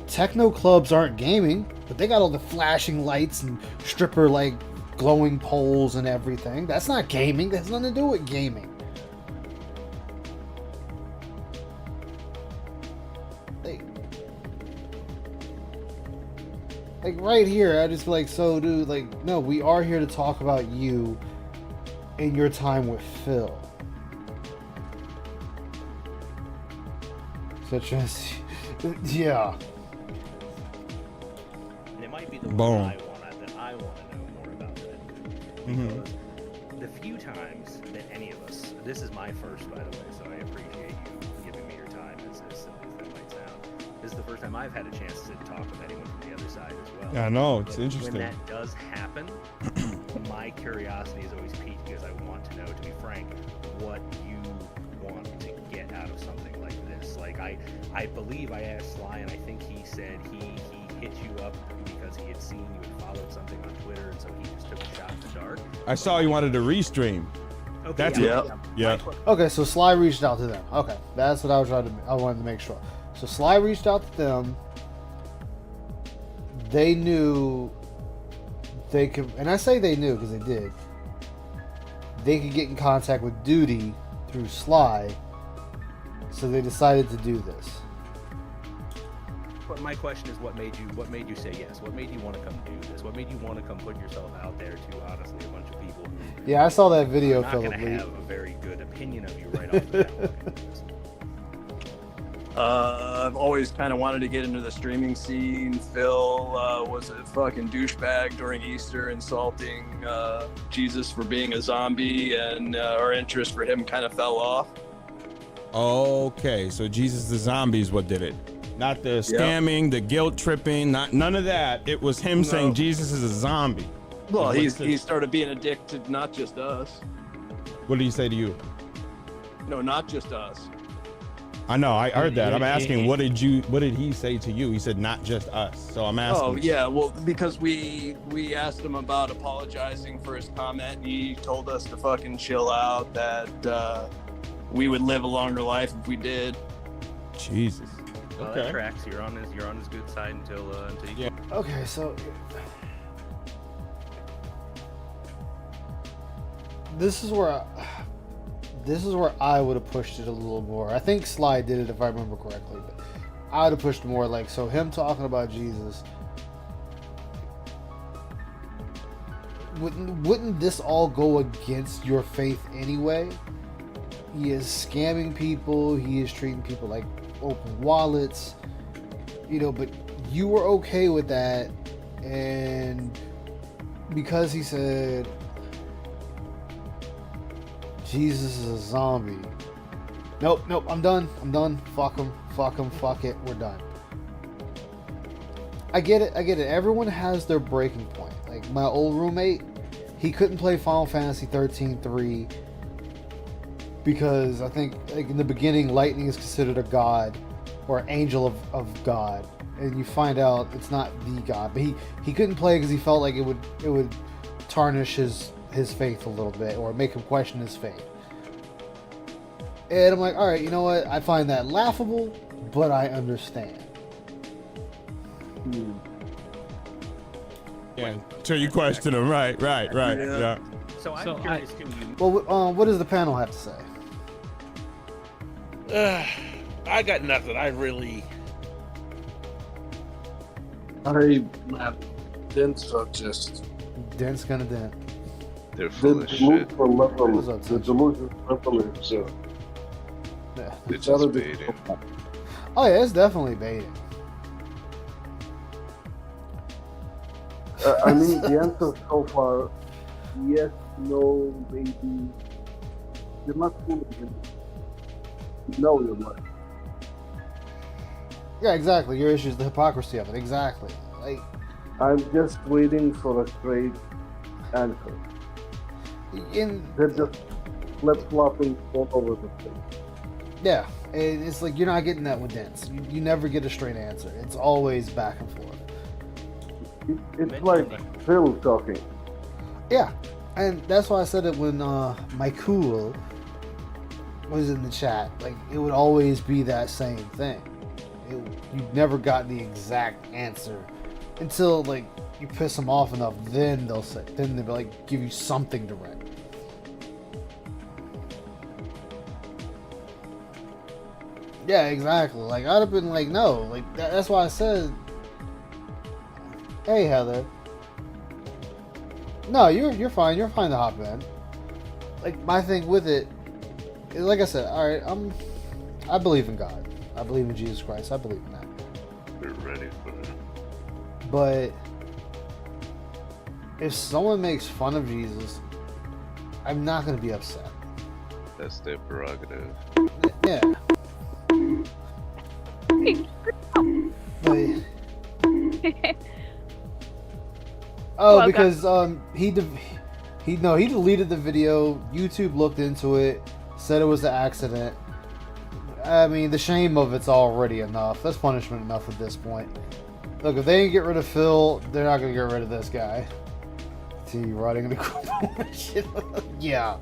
Techno clubs aren't gaming, but they got all the flashing lights and stripper like glowing poles and everything. That's not gaming. That has nothing to do with gaming. Like right here, I just be like, so dude, like, no, we are here to talk about you and your time with Phil. Such as, yeah. And it might be the Boom. one that I want to know more about it. Because the few times that any of us, this is my first, by the way, so I appreciate you giving me your time, as silly as that might sound. This is the first time I've had a chance to talk with anyone from the other side as well. Yeah, I know, it's But interesting. When that does happen, my curiosity is always piqued because I want to know, to be frank, what you want to get out of something like this. Like, I believe I asked Sly, and I think he said he hit you up because he had seen you had followed something on Twitter, and so he just took a shot in the dark. I saw you wanted to restream. Okay, That's yeah. Okay, so Sly reached out to them. Okay, that's what I wanted to make sure. So Sly reached out to them. They knew they could, and I say they knew because they did. They could get in contact with Duty through Sly, so they decided to do this. But my question is, what made you say yes? What made you want to come do this? What made you want to come put yourself out there to, honestly, a bunch of people who Yeah, I saw that video, are not going Philip to Lee. have a very good opinion of you right off the bat. I've always kind of wanted to get into the streaming scene. Phil was a fucking douchebag during Easter, insulting Jesus for being a zombie, and our interest for him kind of fell off. Okay, so Jesus the zombie is what did it. Not the scamming, the guilt tripping, none of that. It was him saying Jesus is a zombie. Well, he started being a dick to not just us. What did he say to you? No, not just us. I know, I heard that. I'm asking, what did he say to you? He said not just us. So I'm asking. Oh yeah, well, because we asked him about apologizing for his comment, and he told us to fucking chill out, that we would live a longer life if we did. Jesus. Well, that tracks. You're on his good side until you. Okay, so this is where I would have pushed it a little more. I think Sly did it, if I remember correctly, but I would have pushed more like, so him talking about Jesus. Wouldn't this all go against your faith anyway? He is scamming people. He is treating people like open wallets, but you were okay with that, and because he said Jesus is a zombie, nope, I'm done, fuck him, fuck it, we're done. I get it, everyone has their breaking point. Like my old roommate, he couldn't play Final Fantasy 13-3 because I think, like, in the beginning, Lightning is considered a god or angel of God, and you find out it's not the god. But he couldn't play because he felt like it would tarnish his faith a little bit or make him question his faith. And I'm like, all right, you know what? I find that laughable, but I understand. Yeah. So you question him, right? Yeah. So I'm curious too. Well, what does the panel have to say? I got nothing. I Dents are just. Dent's gonna dent. They're full of shit. The delusion level is. They're just baiting. Oh yeah, it's definitely baiting. I mean, the answer so far, yes, no, maybe. You're not fooling him. No, you're not. Yeah, exactly. Your issue is the hypocrisy of it. Exactly. Like, I'm just waiting for a straight answer. They're just flip-flopping all over the place. Yeah, and it's like you're not getting that with Dents. You never get a straight answer. It's always back and forth. It's like Phil talking. Yeah, and that's why I said it when Michael was in the chat. Like, it would always be that same thing. You've never gotten the exact answer until, like, you piss them off enough. Then they'll like give you something direct. Yeah, exactly. Like, I'd have been like, no. Like, that's why I said Hey, Heather. No, you're fine. You're fine to hop in. Like, my thing with it is, like I said, all right, I believe in God. I believe in Jesus Christ. I believe in that. We're ready for it. But if someone makes fun of Jesus, I'm not going to be upset. That's their prerogative. Yeah. But, Well, because he deleted the video. YouTube looked into it, said it was an accident. I mean, the shame of it's already enough. That's punishment enough at this point. Look, if they didn't get rid of Phil, they're not gonna get rid of this guy. See you riding in the group. Yeah.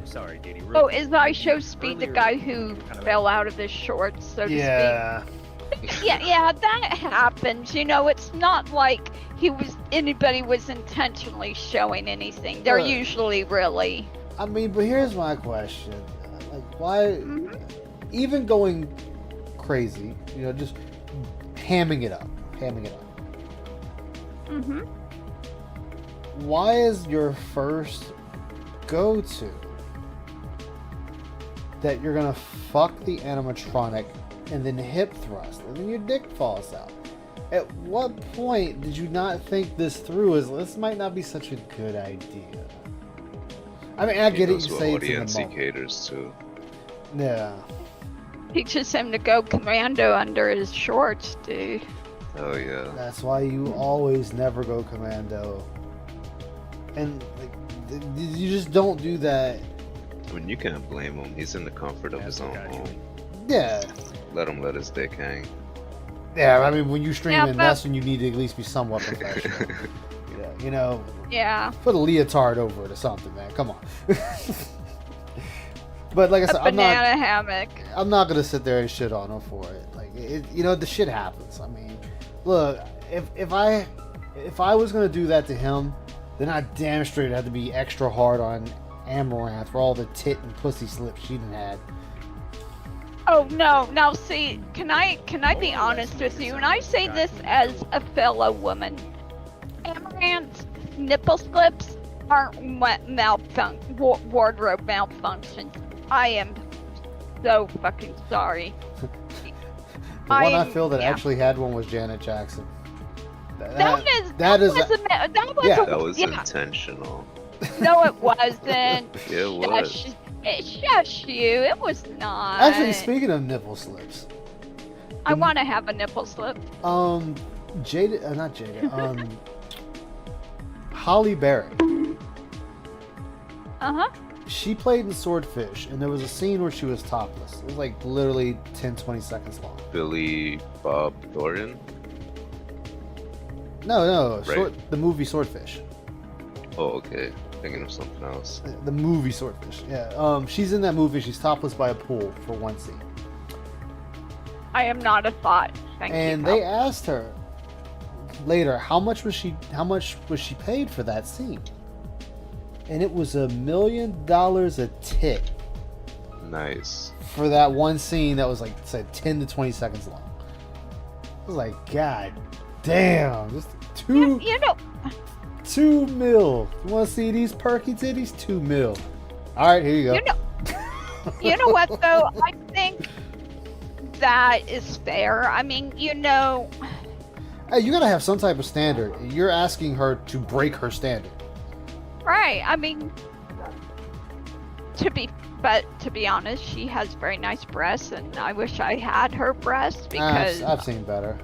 Sorry, Didi. Oh, is I-Show Speed the guy who fell out of his shorts, so to speak? Yeah. Yeah, that happens. You know, it's not like anybody was intentionally showing anything. They're usually really. I mean, but here's my question: like, why, even going crazy, you know, just hamming it up. Mm-hmm. Why is your first go-to that you're gonna fuck the animatronic and then hip thrust and then your dick falls out? At what point did you not think this through as this might not be such a good idea? I mean, I get it, you say it's in the audience he moment. caters to. Yeah. Teaches him to go commando under his shorts, dude. Oh yeah. That's why you always never go commando. And like, you just don't do that. I mean, you can't blame him. He's in the comfort of his own home. Yeah. Let him let his dick hang. Yeah, I mean, when you stream Yeah, in, but- that's when you need to at least be somewhat professional. Yeah, you know, Yeah. put a leotard over it or something, man. Come on. But like I A said, banana hammock. I'm not gonna sit there and shit on him for it. Like, you know, the shit happens. I mean, look, if I was gonna do that to him, then I damn straight had to be extra hard on Amaranth for all the tit and pussy slips she done had. Oh no! Now see, can I be honest with you? And I say this as a fellow woman. Amaranth's nipple slips aren't wardrobe malfunctions. I am so fucking sorry. The one I feel that actually had one was Janet Jackson. That was yeah. intentional. No, it wasn't. Yeah, it was. Shush you. It was not. Actually, speaking of nipple slips, I want to have a nipple slip. Jada, not Jada, Holly Berry. Uh-huh. She played in Swordfish, and there was a scene where she was topless. It was like literally 10-20 seconds long. Billy Bob Thornton. No, Right. the movie Swordfish. Oh, okay. Thinking of something else. The movie Swordfish. Yeah. She's in that movie. She's topless by a pool for one scene. I am not a thought. Thank And you. they asked her later how much was she paid for that scene, and it was $1 million a tit Nice. for that one scene that was like said 10 to 20 seconds long. I was like, God damn, just $2 mil. You want to see these perky titties? $2 mil. All right, here you go. You know what though? I think that is fair. I mean, you know. Hey, you gotta have some type of standard. You're asking her to break her standard. Right. I mean, to be honest, she has very nice breasts, and I wish I had her breasts because I've seen better.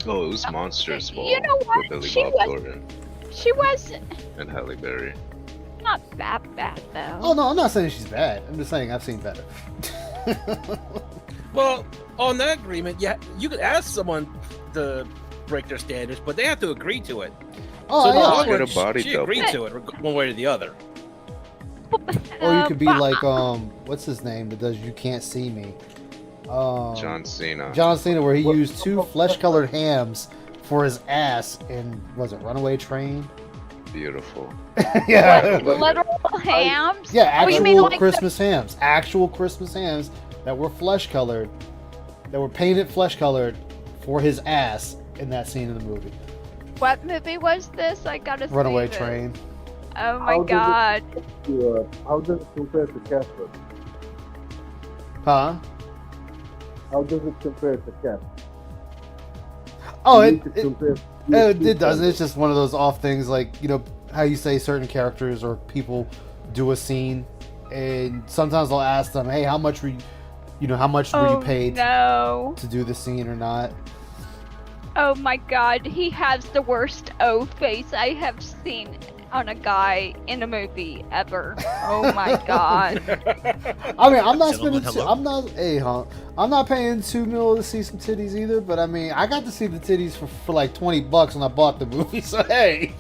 Oh, it was Monsters Ball. you know what? With Billy She Bob was- Thornton she wasn't and Halle Berry. not that bad though. Oh no, I'm not saying she's bad. I'm just saying I've seen better. Well, on that agreement, yeah, you could ask someone to break their standards, but they have to agree to it. Oh, so yeah. in other Get a words, body she double. agreed to it one way or the other. Or you could be like what's his name that does You Can't See Me? John Cena. John Cena, where he used 2 flesh-colored hams for his ass in, was it Runaway Train? Beautiful. Yeah. Literal hams. Yeah, Oh, you actual mean like Christmas hams. Actual Christmas hams that were flesh-colored, that were painted flesh-colored for his ass in that scene in the movie. What movie was this? I gotta see Runaway this. Train. Oh my god. How does it compare to Casper? Huh? How does it compare to Casper? Oh, You it need to compare- it doesn't. It's just one of those off things, like, you know, how you say certain characters or people do a scene, and sometimes they'll ask them, "Hey, how much were you paid No. to do the scene or not?" Oh my god, he has the worst O face I have seen on a guy in a movie ever. Oh my god. I mean, I'm not Gentlemen, spending. hello? I'm not paying $2 million to see some titties either. But I mean, I got to see the titties for like $20 when I bought the movie. So hey.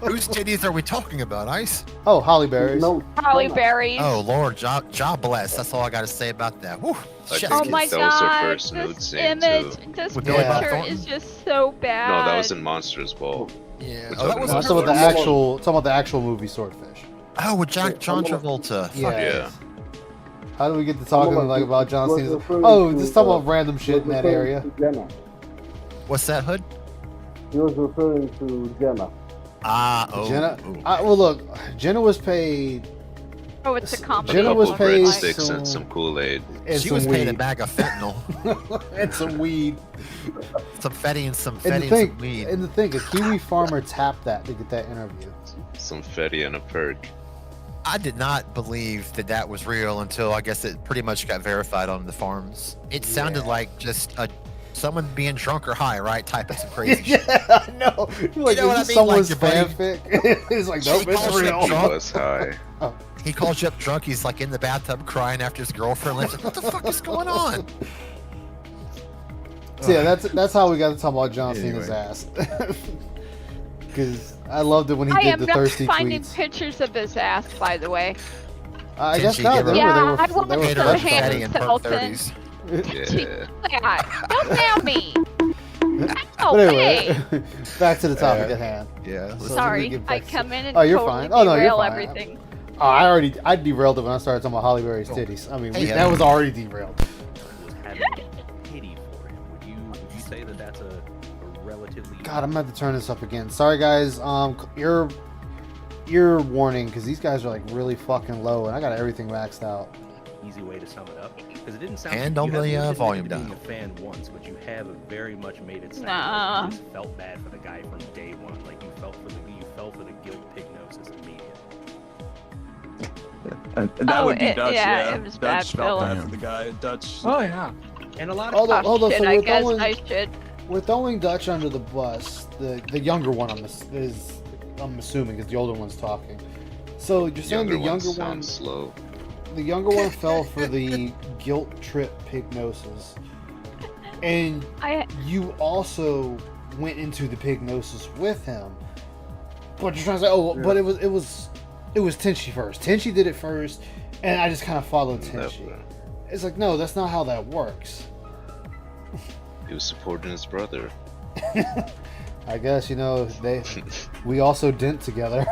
Whose titties are we talking about, Ice? Oh, Holly Berry's. Holly Berry. Oh Lord, job bless. That's all I got to say about that. Whew. I Shit. think Oh my that was her god, first nude this scene, image, too. this With Billy Bob picture Thornton? is just so bad. No, that was in Monsters Ball. Yeah. We're Oh, that talking was No, I'm talking about the actual movie Swordfish. Oh, with John Travolta. Fuck Yeah. Yeah. How do we get to talking like about John Cena? Oh, just talking about random shit in that area. What's that, Hood? He was referring to Jenna. Jenna. Ooh. Well, look, Jenna was paid. Oh, it's a comedy. Jenna was Couple paid breadsticks some- and some Kool-Aid. and She some was paid a weed. bag of fentanyl, And some weed. some fetty and some And fetty the and thing, some weed. and the thing is, Kiwi Farmer tapped that to get that interview. Some Fetty and a perk. I did not believe that was real until I guess it pretty much got verified on the farms. It sounded like just someone being drunk or high, right? Typing some crazy shit. Yeah, I know. Like, know what I is this mean? someone's Like your buddy- fanfic? It's like, nope, He it's calls you real. He drunk. was high. He calls you up drunk. He's like in the bathtub crying after his girlfriend leaves. Like, what the fuck is going on? So yeah, that's how we got to talk about John Anyway. Cena's ass. Because I loved it when he I did am the not thirsty finding tweets. pictures of his ass, by the way. I Didn't guess she not. give her- They Yeah, I were want they were Paid her the up hand fatty in perk Sultan. 30s. Yeah. Don't nail me. Oh, But hey. anyway, back to the topic at hand. Yeah. So let me Sorry, get I back to- come in and Oh, you're totally fine. Oh, no, you're derail fine. everything. Oh, I derailed it when I started talking about Holly Berry's titties. I mean, Hey, that was already derailed. Was having pity for him. Would you say that that's a relatively God, I'm about to turn this up again. Sorry, guys. Ear warning, because these guys are like really fucking low, and I got everything maxed out. easy way to sum it up? Because it didn't sound. And you on haven't the, admitted volume to being down. a fan once, but you have very much made it sound Nah. like you just felt bad for the guy from day one. Like you fell for the guilt pignosis immediately. That Oh, would be it- Dutch. yeah, it was bad Dutch felt bad feeling. for the guy. Dutch. Oh yeah. And a lot of Hold on. Shit, So I we're guess throwing, I should. we're throwing Dutch under the bus. The younger one, I'm assuming, is the older one's talking. So you're saying the younger one, sounds slow. the younger one fell for the guilt trip pignosis, and you also went into the pignosis with him. But you're trying to say, but it was Tenchi first. Tenchi did it first, and I just kind of followed Tenchi. It's like, no, that's not how that works. He was supporting his brother. I guess, we also dent together.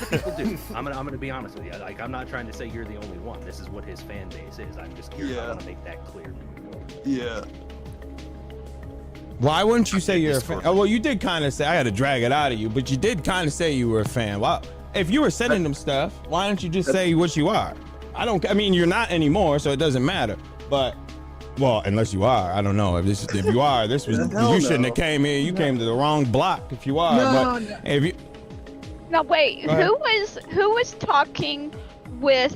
People do. I'm gonna be honest with you. Like I'm not trying to say you're the only one. This is what his fan base is. I'm just curious. I want to make that clear. Yeah. Why wouldn't you say you're a fan? Oh, well, you did kind of say, I had to drag it out of you, but you did kind of say you were a fan. Wow. If you were sending them stuff, why don't you just say what you are? I mean, you're not anymore, so it doesn't matter. But, well, unless you are, I don't know. If you are, you shouldn't have came here. You came to the wrong block if you are. No, but if you, No, wait. Go ahead. Who was talking with?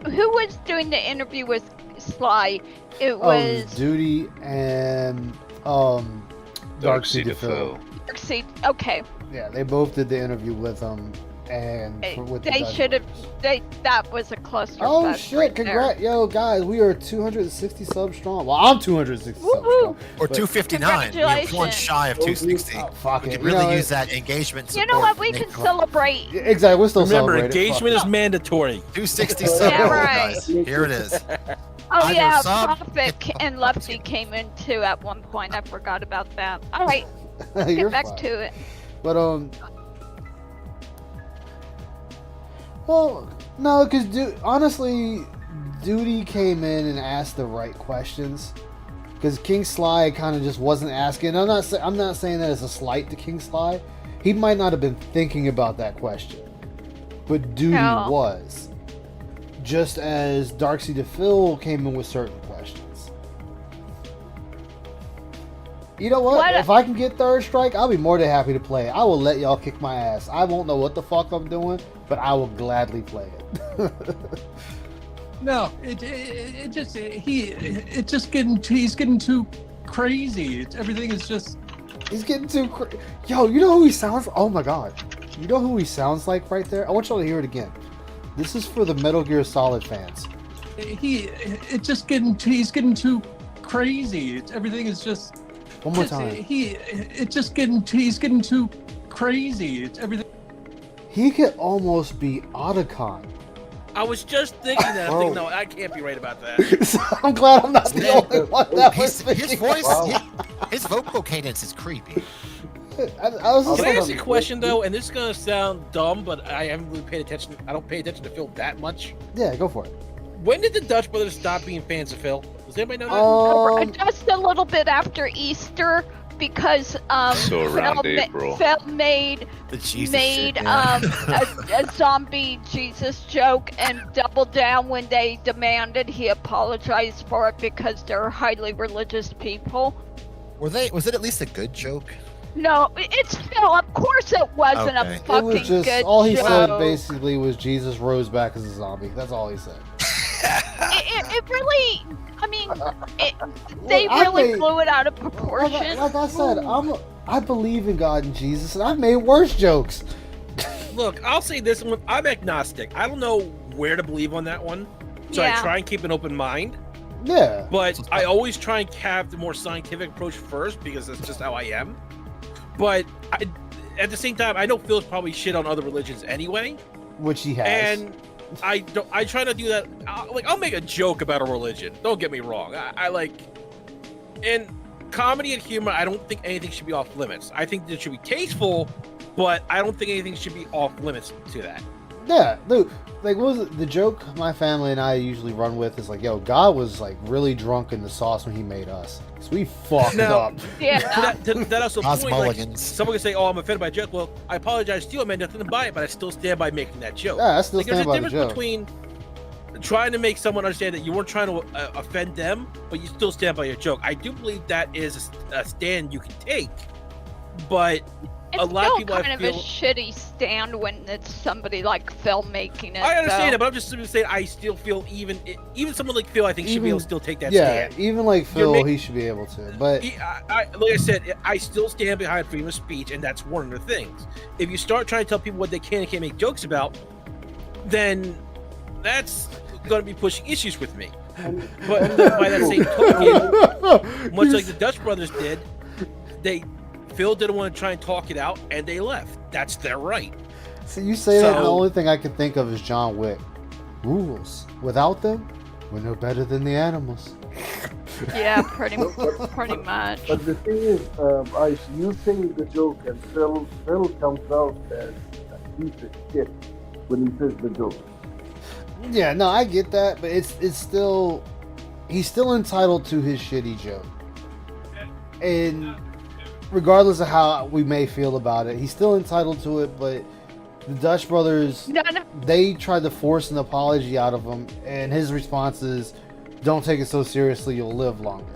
Who was doing the interview with Sly? It was Duty and Darkseid DeFeo. Darkseid. Okay. Yeah, they both did the interview with him, and with the They Dutch should have. brothers. That was a cluster. Oh fest shit! right Congrats, yo guys, we are 260 subs strong. Well, I'm 260 subs strong. Or but- 259. We're one shy of 260. fuck we it. could You really know, use that engagement support. You know what? We to can make- celebrate. Exactly, we're still Remember, celebrating. engagement is mandatory. 260 Yeah, subs, right. guys. Here it is. Oh Either yeah, sub- Prophet and Lefty came in too at one point. I forgot about that. All right, You're get back fine. to it. But well, no, because honestly, Duty came in and asked the right questions. because King Sly kind of just wasn't asking. I'm not saying that as a slight to King Sly. He might not have been thinking about that question, but Duty was. Just as Darksea to Phil came in with certain questions. You know what? If I can get third strike, I'll be more than happy to play it. I will let y'all kick my ass. I won't know what the fuck I'm doing, but I will gladly play it. No, he's getting too crazy. Everything is just. He's getting too crazy. Yo, you know who he sounds? Oh my god, you know who he sounds like right there? I want y'all to hear it again. This is for the Metal Gear Solid fans. He's getting too crazy. Everything is just. One more time. He's getting too crazy. Everything. He could almost be Otacon. I was just thinking that. I'm thinking, no, I can't be right about that. So I'm glad I'm not the only one that was his voice, his vocal cadence is creepy. Can I ask you a question though? And this is gonna sound dumb, but I haven't really paid attention. I don't pay attention to Phil that much. Yeah, go for it. When did the Dutch brothers stop being fans of Phil? Does anybody know that? Just a little bit after Easter, because Phil made a zombie Jesus joke and doubled down when they demanded he apologize for it because they're highly religious people. Was it at least a good joke? No, it's Phil. Of course it wasn't a fucking it was just, good all he joke. said basically was Jesus rose back as a zombie. That's all he said. It really, I mean, they really blew it out of proportion. Like I said, I believe in God and Jesus, and I've made worse jokes. Look, I'll say this one. I'm agnostic. I don't know where to believe on that one. So I try and keep an open mind. Yeah. But I always try and have the more scientific approach first because that's just how I am. But at the same time, I know Phil's probably shit on other religions anyway. Which he has. And I try not to do that. I'll make a joke about a religion. Don't get me wrong. I like, in comedy and humor, I don't think anything should be off limits. I think it should be tasteful, but I don't think anything should be off limits to that. Yeah, dude. Like, what was it? The joke my family and I usually run with is like, yo, God was like really drunk in the sauce when he made us. So we fucked up. Yeah. That also point, like, someone can say, oh, I'm offended by a joke. Well, I apologize to you. I meant nothing by it, but I still stand by making that joke. Yeah, I still stand by the There's a joke. difference between trying to make someone understand that you weren't trying to offend them, but you still stand by your joke. I do believe that is a stand you can take, but a lot of people kind of a shitty stand when it's somebody like Phil making it. I understand it, but I'm just simply saying I still feel even someone like Phil, I think should be able to still take that yeah, stand. even like Phil, he should be able to. But like I said, I still stand behind freedom of speech, and that's one of the things. If you start trying to tell people what they can and can't make jokes about, then that's going to be pushing issues with me. But by that same token, much like the Dutch brothers did, Phil didn't want to try and talk it out, and they left. That's their right. So you say that, and the only thing I can think of is John Wick. Rules. Without them, we're no better than the animals. Yeah, pretty much. But the thing is, Ice, you say the joke, and Phil comes out as a piece of shit when he says the joke. Yeah, no, I get that, but it's still, he's still entitled to his shitty joke. And regardless of how we may feel about it, he's still entitled to it. But the Dutch brothers, they tried to force an apology out of him, and his response is, don't take it so seriously, you'll live longer.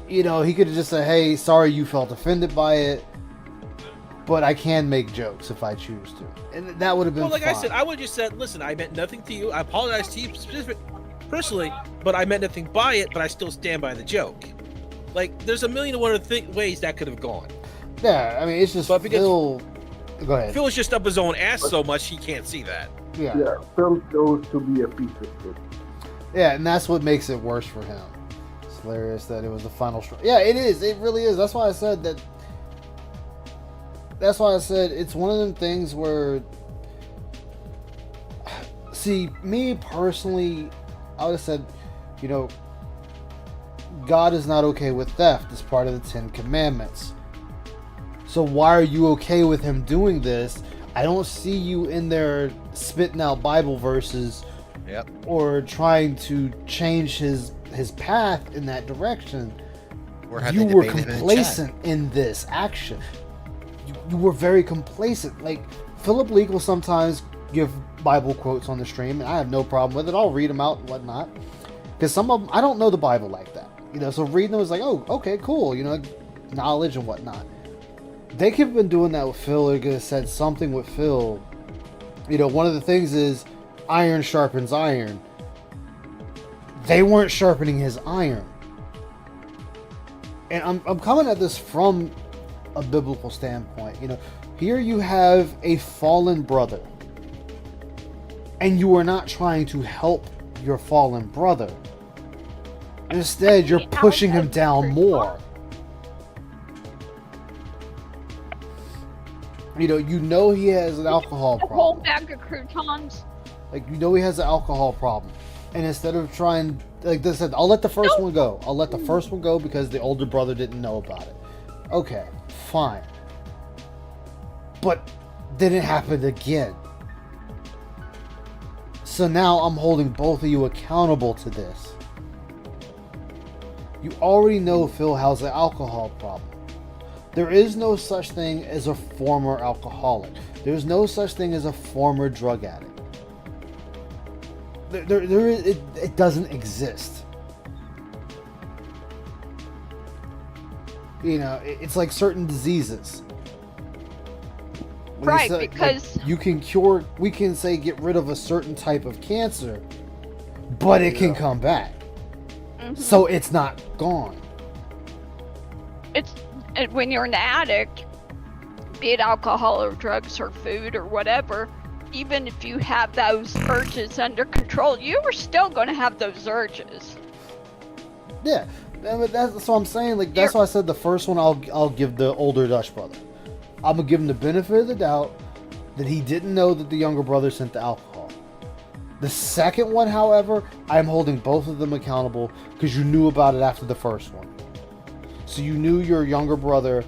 You know, he could have just said, hey, sorry you felt offended by it, but I can make jokes if I choose to. And that would have been like fine. I said, I would have just said, listen, I meant nothing to you. I apologize to you personally, but I meant nothing by it, but I still stand by the joke. Like, there's a million and one ways that could have gone. Yeah, I mean, it's just Phil. Go ahead. Phil's just up his own ass so much he can't see that. Yeah, Phil knows to be a piece of shit. Yeah, and that's what makes it worse for him. It's hilarious that it was the final straw. Yeah, it is. It really is. That's why I said that. That's why I said it's one of them things where. See, me personally, I would have said, you know, God is not okay with theft. It's part of the 10 Commandments. So why are you okay with him doing this? I don't see you in there spitting out Bible verses or trying to change his his path in that direction, have you they were debated in the complacent in this action. You were very complacent. Like, Philip Leak will sometimes give Bible quotes on the stream, and I have no problem with it. I'll read them out and whatnot. Because some of them, I don't know the Bible like that. You know, so reading them is like, oh, okay, cool. You know, knowledge and whatnot. They could have been doing that with Phil. They could have said something with Phil. You know, one of the things is iron sharpens iron. They weren't sharpening his iron. And I'm coming at this from a biblical standpoint. You know, here you have a fallen brother. And you are not trying to help your fallen brother. Instead, you're pushing him down more. You know he has an alcohol A whole problem. bag of croutons. Like, you know he has an alcohol problem. And instead of trying, like I said, I'll let the first one go. I'll let the first one go because the older brother didn't know about it. Okay, fine. But then it happened again. So now I'm holding both of you accountable to this. You already know Phil has an alcohol problem. There is no such thing as a former alcoholic. There's no such thing as a former drug addict. It doesn't exist. You know, it's like certain diseases. When Right, you say, because- like, you can cure, we can say get rid of a certain type of cancer, but it can come back. So it's not gone. When you're an addict, be it alcohol or drugs or food or whatever, even if you have those urges under control, you are still going to have those urges. Yeah, that's what I'm saying. Like, that's why I said the first one I'll give the older Dutch brother. I'm gonna give him the benefit of the doubt that he didn't know that the younger brother sent the alcohol. The second one, however, I'm holding both of them accountable because you knew about it after the first one. So you knew your younger brother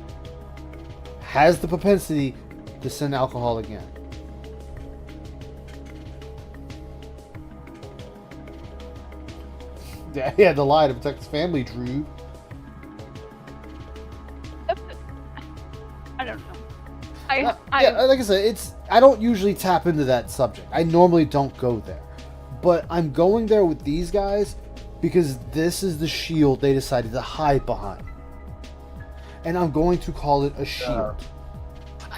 has the propensity to send alcohol again. Yeah, he had to lie to protect his family, Drew. I don't know. Yeah, like I said, I don't usually tap into that subject. I normally don't go there. But I'm going there with these guys because this is the shield they decided to hide behind. And I'm going to call it a shield.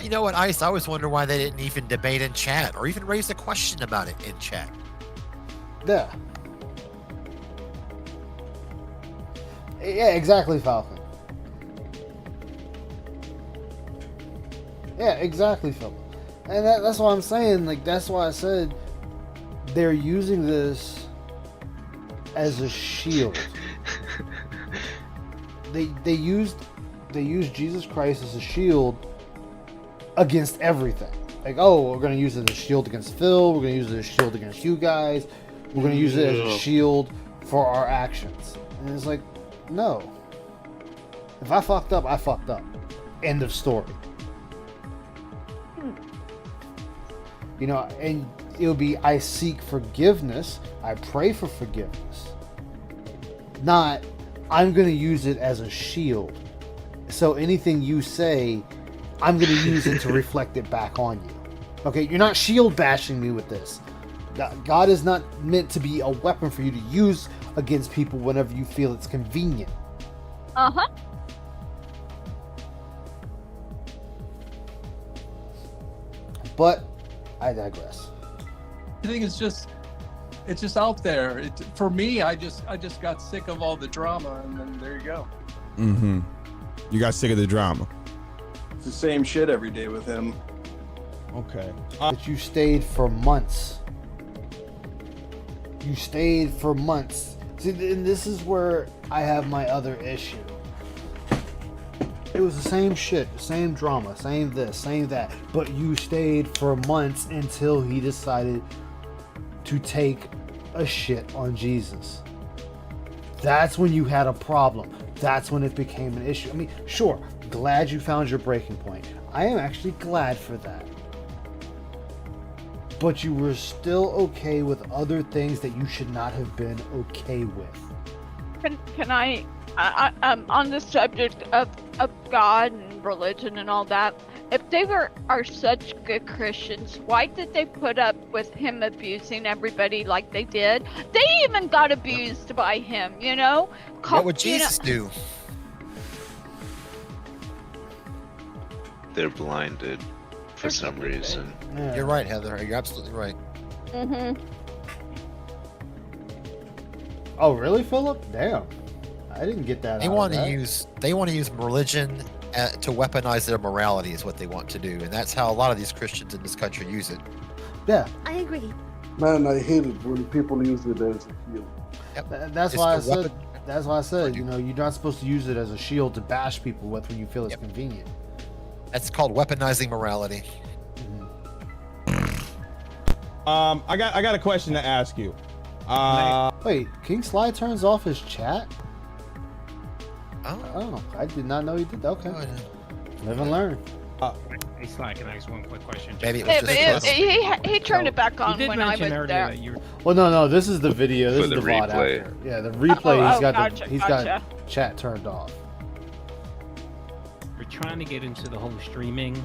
You know what, Ice? I always wonder why they didn't even debate in chat or even raise a question about it in chat. Yeah. Yeah, exactly, Falcon. Yeah, exactly, Philip. And that's why I'm saying, like, that's why I said they're using this as a shield. They used Jesus Christ as a shield against everything. Like, oh, we're gonna use it as a shield against Phil, we're gonna use it as a shield against you guys, we're gonna use it as a shield for our actions. And it's like, no. If I fucked up, I fucked up. End of story. You know, and it'll be I seek forgiveness, I pray for forgiveness. Not, I'm going to use it as a shield. So anything you say, I'm going to use it to reflect it back on you. Okay, you're not shield bashing me with this. God is not meant to be a weapon for you to use against people whenever you feel it's convenient. Uh-huh. But I digress. I think it's just out there. For me, I just got sick of all the drama, and then there you go. Mm-hmm. You got sick of the drama. It's the same shit every day with him. Okay. That you stayed for months. You stayed for months. See, and this is where I have my other issue. It was the same shit, the same drama, same this, same that. But you stayed for months until he decided to take a shit on Jesus. That's when you had a problem. That's when it became an issue. I mean, sure, glad you found your breaking point. I am actually glad for that. But you were still okay with other things that you should not have been okay with. Can I on the subject of God and religion and all that, if they are such good Christians, why did they put up with him abusing everybody like they did? They even got abused by him, you know? What would Jesus do? They're blinded for some reason. You're right, Heather. You're absolutely right. Mm-hmm. Oh, really, Philip? Damn, I didn't get that. They want to use religion to weaponize their morality is what they want to do, and that's how a lot of these Christians in this country use it. Yeah, I agree. Man, I hate it when people use it as a shield. Yep. That's why I said. That's why I said. You know, you're not supposed to use it as a shield to bash people with when you feel it's convenient. That's called weaponizing morality. I got a question to ask you. Wait, King Sly turns off his chat? Oh, I did not know he did that. Okay. Live and learn. Hey Sly, can I ask one quick question? Maybe it was just He turned it back on when I was there. Well, no, this is the video. This For is the the VOD replay. after. Yeah, the replay. He's got gotcha. chat turned off. We're trying to get into the whole streaming,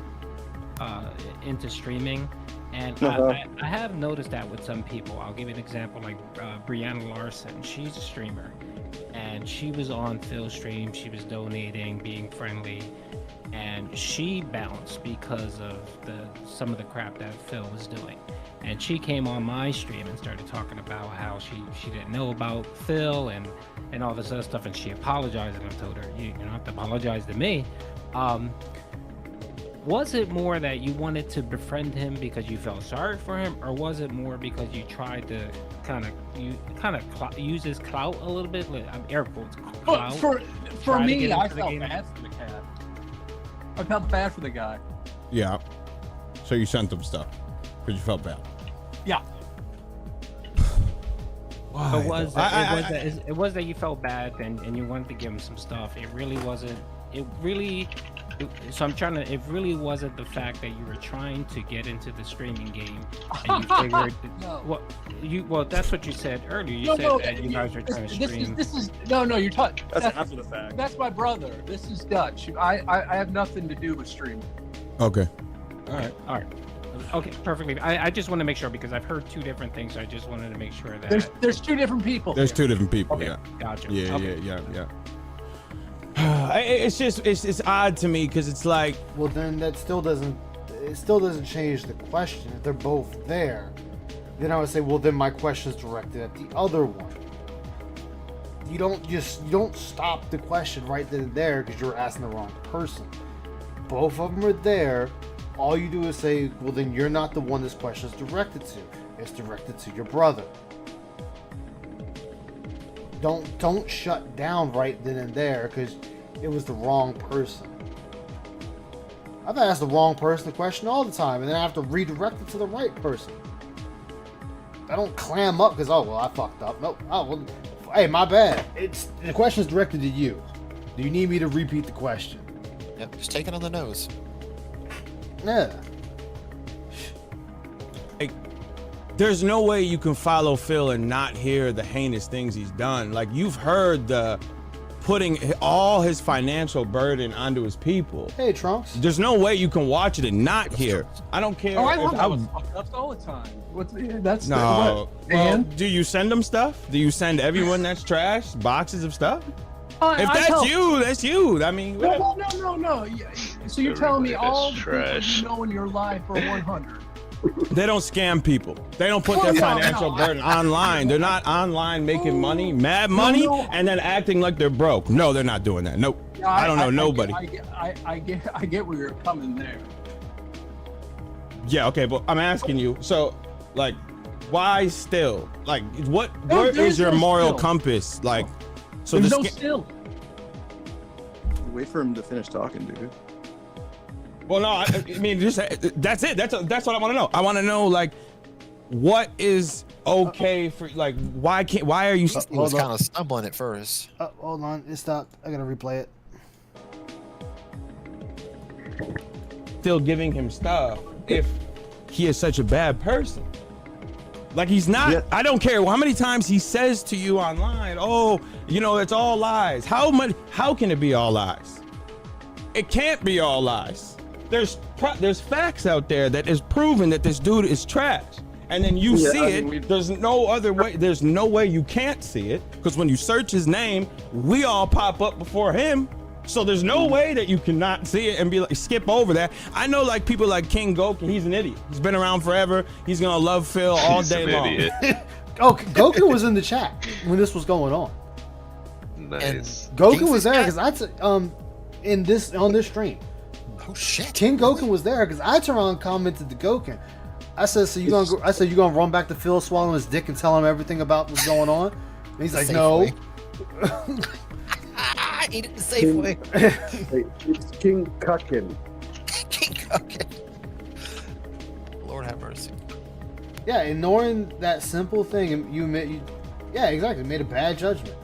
and I have noticed that with some people. I'll give you an example, like Brianna Larson. She's a streamer, and she was on Phil's stream. She was donating, being friendly, and she bounced because of some of the crap that Phil was doing. And she came on my stream and started talking about how she didn't know about Phil and all this other stuff, and she apologized, and I told her, you don't have to apologize to me. Was it more that you wanted to befriend him because you felt sorry for him, or was it more because you tried to kind of use his clout a little bit? Like, I'm air quotes. But Clout, for try to me, get I into the felt game? bad for the cat. I felt bad for the guy. Yeah. So you sent him stuff because you felt bad. Yeah. It was that you felt bad and you wanted to give him some stuff. It really wasn't. So I'm trying to. It really wasn't the fact that you were trying to get into the streaming game and you figured. No. Well, that's what you said earlier. You said that you guys were trying to stream. This is no. You're talking. That's after the fact. That's my brother. This is Dutch. I have nothing to do with streaming. Okay. All right. Okay, perfectly. I just want to make sure because I've heard two different things. So I just wanted to make sure that There's two different people. There's two different people. Okay. Yeah. Gotcha. Yeah. Okay. Yeah. It's just it's odd to me because it's like, well, then that still doesn't change the question. If they're both there, then I would say, well, then my question is directed at the other one. You don't stop the question right then and there because you're asking the wrong person. Both of them are there. All you do is say, well, then you're not the one this question is directed to. It's directed to your brother. Don't shut down right then and there because it was the wrong person. I've asked the wrong person the question all the time, and then I have to redirect it to the right person. I don't clam up because I fucked up. Nope. Oh well, hey, my bad. The question's directed to you. Do you need me to repeat the question? Yep, just take it on the nose. Yeah. there's no way you can follow Phil and not hear the heinous things he's done. Like, you've heard the putting all his financial burden onto his people. Hey, Trunks. There's no way you can watch it and not hear. I don't care. Oh, I love those fucked-ups all the time. That's no. what? Well, And? do you send them stuff? Do you send everyone that's trash boxes of stuff? If I that's tell- you, that's you. I mean, No. So you're telling me all the people trash. you know in your life are 100. they don't scam people. They don't put their financial burden online. They're not online making money, mad money, and then acting like they're broke. No, they're not doing that. Nope. I don't know nobody. I get where you're coming there. Yeah, okay, but I'm asking you. So, like, why still? Like, what? No, Where there's is your no moral still. compass? Like, so There's the no sca- still. Wait for him to finish talking, dude. Well, no, I mean, just that's it. That's what I want to know. I want to know, like, what is okay for, like, why are you? He was kind of stumbling at first. Hold on, it stopped. I gotta replay it. Still giving him stuff if he is such a bad person? Like he's not. Yeah. I don't care how many times he says to you online, "Oh, you know, it's all lies." How can it be all lies? It can't be all lies. There's facts out there that is proven that this dude is trash. And then you see it. There's no other way. There's no way you can't see it, because when you search his name, we all pop up before him. So there's no way that you cannot see it and be like, skip over that. I know, like, people like King Goku, he's an idiot. He's been around forever. He's gonna love Phil all day long. Oh, Goku was in the chat when this was going on. Nice. Goku was there because on this stream. Oh shit. King Goku was there because I turned around and commented to Goku. I said, "So you gonna run back to Phil, swallowing his dick, and tell him everything about what's going on?" And he's like, "No." Eat it the safe way. It's King Kukin. King Kukin. Lord have mercy. Yeah, ignoring that simple thing, yeah, exactly, made a bad judgment.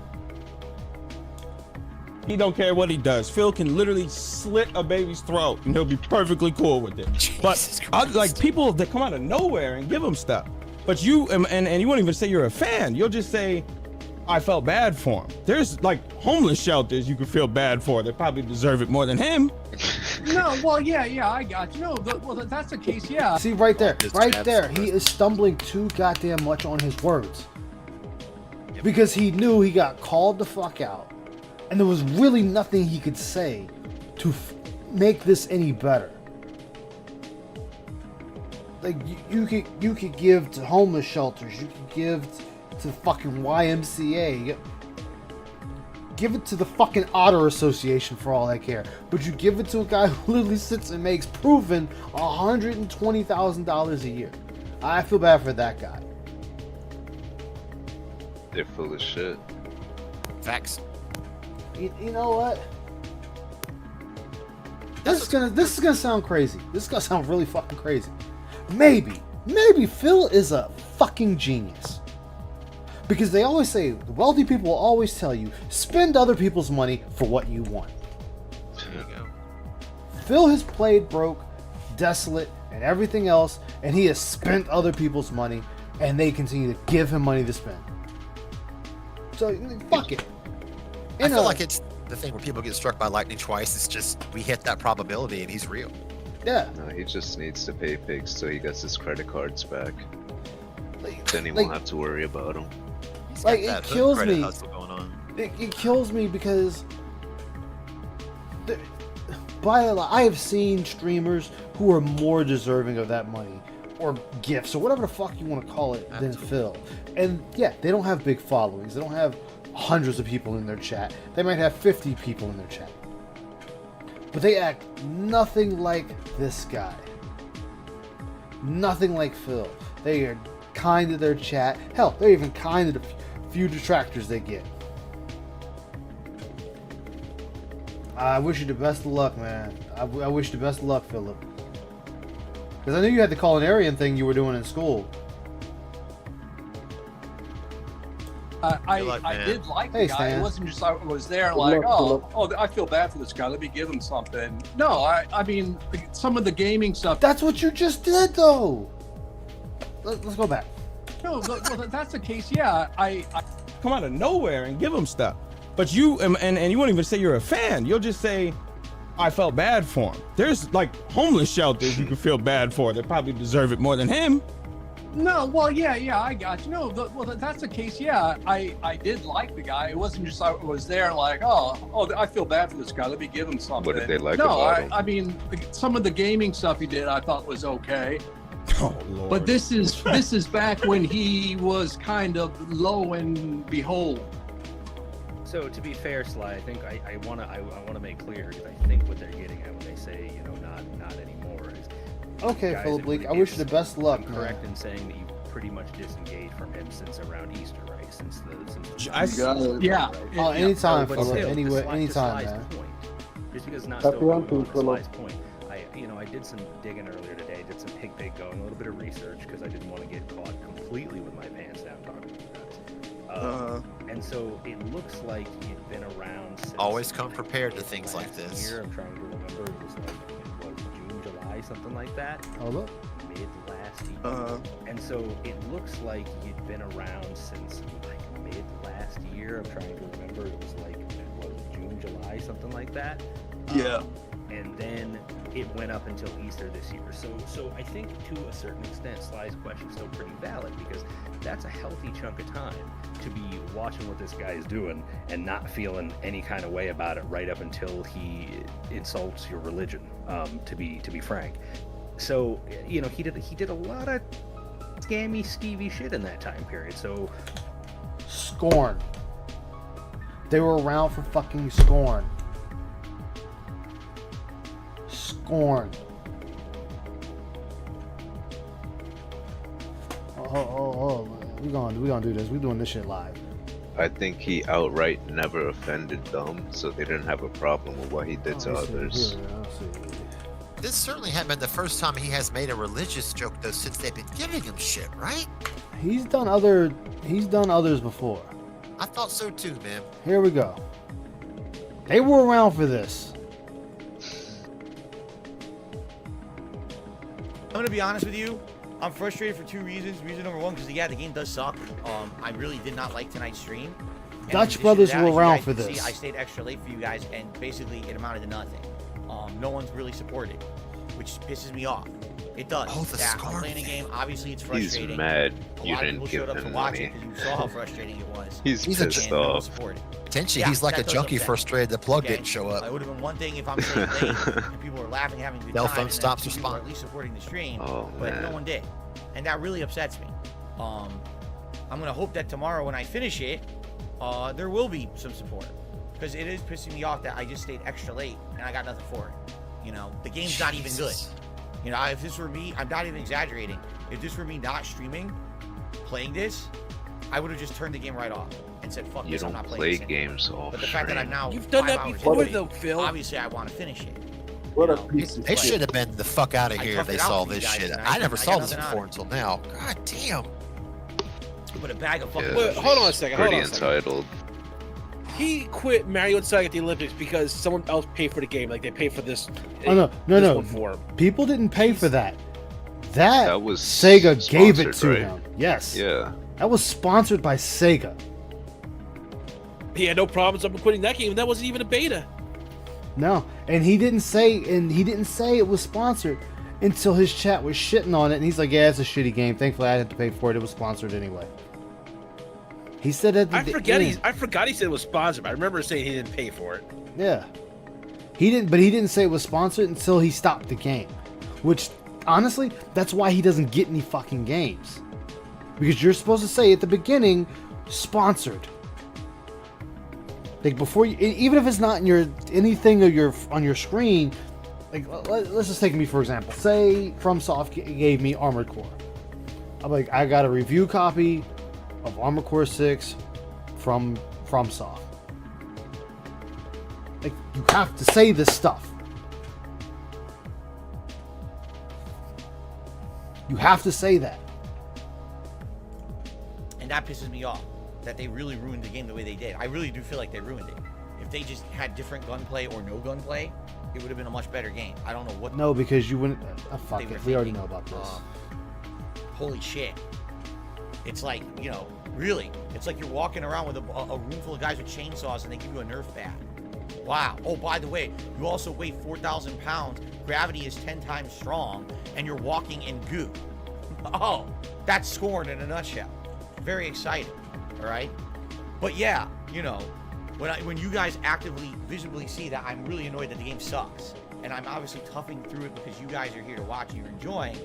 He don't care what he does. Phil can literally slit a baby's throat and he'll be perfectly cool with it. But like people that come out of nowhere and give him stuff. But you and you won't even say you're a fan. You'll just say, I felt bad for him. There's like homeless shelters you could feel bad for. They probably deserve it more than him. No, well, yeah, I got you. No, well, that's the case, yeah. See, right there. He is stumbling too goddamn much on his words. Because he knew he got called the fuck out. And there was really nothing he could say to make this any better. Like, you could give to homeless shelters. You could give to fucking YMCA. Give it to the fucking Otter Association for all I care. But you give it to a guy who literally sits and makes proven $120,000 a year. I feel bad for that guy. They're full of shit. Facts. You know what? This is gonna sound crazy. This is gonna sound really fucking crazy. Maybe Phil is a fucking genius. Because they always say, the wealthy people will always tell you, spend other people's money for what you want. There you go. Phil has played broke, desolate, and everything else, and he has spent other people's money, and they continue to give him money to spend. So, fuck it. I feel like it's the thing where people get struck by lightning twice. It's just, we hit that probability and he's real. Yeah. No, he just needs to pay pigs so he gets his credit cards back. Then he won't have to worry about them. Like, it kills me. It kills me because I have seen streamers who are more deserving of that money or gifts or whatever the fuck you want to call it than Phil. And yeah, they don't have big followings. They don't have hundreds of people in their chat. They might have 50 people in their chat. But they act nothing like this guy. Nothing like Phil. They are kind to their chat. Hell, they're even kind to the few detractors they get. I wish you the best of luck, man. I wish you the best of luck, Philip. Because I knew you had the culinarian thing you were doing in school. I did like the guy. Stan. It wasn't just I was there like, I feel bad for this guy. Let me give him something. No, I mean, some of the gaming stuff. That's what you just did, though. Let's go back. No, well, that's the case. Yeah, I come out of nowhere and give him stuff. But you and you won't even say you're a fan. You'll just say, I felt bad for him. There's like homeless shelters you could feel bad for. They probably deserve it more than him. No, well, yeah, I got you. No, well, that's the case. Yeah, I did like the guy. It wasn't just I was there like, I feel bad for this guy. Let me give him something. What did they like no, about him? I mean, some of the gaming stuff he did, I thought was okay. Oh Lord. But this is back when he was kind of low and behold. So to be fair, Sly, I think I wanna make clear because I think what they're getting at when they say not anymore is. Okay, Philip Bleak, I wish you the best of luck. I'm correct in saying that you pretty much disengaged from him since around Easter, right? Since yeah. Oh, anytime, but Philip. Still, Anyway, anytime, man. Point, just because it's not Happy still hunting, going on Philip. Sly's point. I did some digging earlier today. Did some pig going, a little bit of research because I didn't want to get caught completely with my pants down talking to you guys. And so it looks like you've been around since. Always come prepared to things like this. Year. I'm trying to remember. It was June, July something like that. Oh look. Mid last year. And so it looks like you'd been around since like mid last year. I'm trying to remember. It was like what, June, July, something like that. Yeah. And then it went up until Easter this year. So I think to a certain extent, Sly's question is still pretty valid, because that's a healthy chunk of time to be watching what this guy is doing and not feeling any kind of way about it right up until he insults your religion. To be frank, so you know he did a lot of scammy, skeevy shit in that time period. So Scorn. They were around for fucking Scorn. Scorn. Oh, we gonna do this. We doing this shit live. I think he outright never offended them, so they didn't have a problem with what he did to others. This certainly hasn't been the first time he has made a religious joke, though, since they've been giving him shit, right? He's done others before. I thought so too, man. Here we go. They were around for this. I'm gonna be honest with you. I'm frustrated for two reasons. Reason number one, because yeah, the game does suck. I really did not like tonight's stream. And Dutch Brothers that, were as you around guys for can see, this. I stayed extra late for you guys, and basically it amounted to nothing. No one's really supported, which pisses me off. It does. Oh, the I'm playing a game. Obviously, it's frustrating. He's mad A you lot of didn't people give showed up him to watch money. it because you saw how frustrating it was. He's pissed And no one off. supported. Attention, Yeah, he's like a that does junkie upset frustrated the plug Okay? didn't show up. It would have been one thing if I'm staying late and people were laughing, having a good Cell time, phone and then stops people were responding. at least supporting the stream, Oh, but no man. one did, and that really upsets me. I'm gonna hope that tomorrow when I finish it, there will be some support, because it is pissing me off that I just stayed extra late and I got nothing for it. You know, the game's not even good. You know, if this were me, I'm not even exaggerating. If this were me not streaming, playing this, I would have just turned the game right off and said, "Fuck You this, I'm don't not playing play this anymore." games off But the fact that I'm now You've done 5 that hours before, into it, though, Phil. Obviously, I want to finish it. What a piece of They shit. should have been the fuck out of I here if toughed they it out saw for you this guys shit. tonight, I never and I saw got this nothing out before of it. until now. God damn. With a bag of fucking. Yeah, Wait, hold on a second. Hold Pretty on a second. entitled. He quit Mario Odyssey at the Olympics because someone else paid for the game. Like they paid for this. Oh no, this one for him. People didn't pay for that. That was Sega gave it to sponsored, right? him. Yes. Yeah. That was sponsored by Sega. He had no problems up quitting that game. That wasn't even a beta. No, and he didn't say it was sponsored until his chat was shitting on it, and he's like, "Yeah, it's a shitty game. Thankfully, I didn't have to pay for it. It was sponsored anyway." He said that. I forgot he said it was sponsored. But I remember saying he didn't pay for it. Yeah, he didn't. But he didn't say it was sponsored until he stopped the game. Which, honestly, that's why he doesn't get any fucking games, because you're supposed to say at the beginning, sponsored. Like before you, even if it's not in your anything of your on your screen, like let's just take me for example. Say FromSoft gave me Armored Core. I'm like, I got a review copy of Armored Core 6 from FromSoft. Like you have to say this stuff. You have to say that. And that pisses me off, that they really ruined the game the way they did. I really do feel like they ruined it. If they just had different gunplay or no gunplay, it would have been a much better game. I don't know what. No, because you wouldn't. Fuck they it. were We already thinking. know about this. Holy shit. It's like, you know, really. It's like you're walking around with a room full of guys with chainsaws and they give you a Nerf bat. Wow. Oh, by the way, you also weigh 4,000 pounds. Gravity is 10 times strong, and you're walking in goo. Oh, that's Scorn in a nutshell. Very exciting. All right. But yeah, you know, when you guys actively, visibly see that I'm really annoyed that the game sucks, and I'm obviously toughing through it because you guys are here to watch and you're enjoying,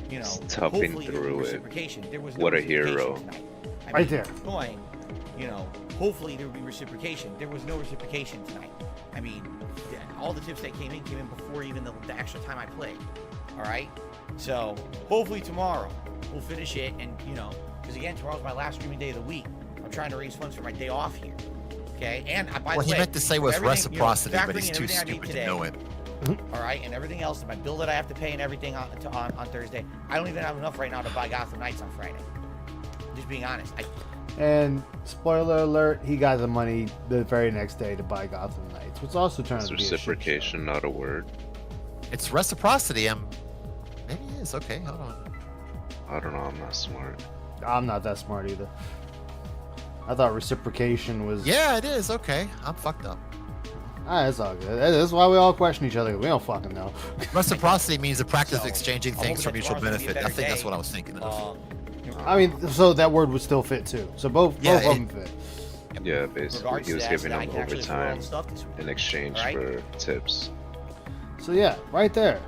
you know, Toughing hopefully there will be through it. reciprocation. There was no What a reciprocation hero. tonight. I Right mean, there. Going, you know, hopefully there will be reciprocation. There was no reciprocation tonight. I mean, all the tips that came in before even the extra time I played. All right. So hopefully tomorrow we'll finish it, and you know, because again, tomorrow's my last streaming day of the week. I'm trying to raise funds for my day off here. Okay, and by What the he way, meant to say was everything, you know, reciprocity, but factoring he's in too everything I need stupid to today, know it. all right, and everything else, my bill that I have to pay and everything on Thursday. I don't even have enough right now to buy Gotham Knights on Friday. Just being honest. And spoiler alert, he got the money the very next day to buy Gotham Knights, which also turned It's out to be a shit show. reciprocation, not a word. It's reciprocity. is. Okay, hold on. I don't know. I'm not smart. I'm not that smart either. I thought reciprocation was. Yeah, it is. Okay, I'm fucked up. It's all good. That's why we all question each other. We don't fucking know. Reciprocity means the practice of exchanging things for mutual benefit. I think that's what I was thinking of. I mean, so that word would still fit too. So both of them fit. Yeah, basically, he was giving him overtime in exchange Alright. for tips. So yeah, right there.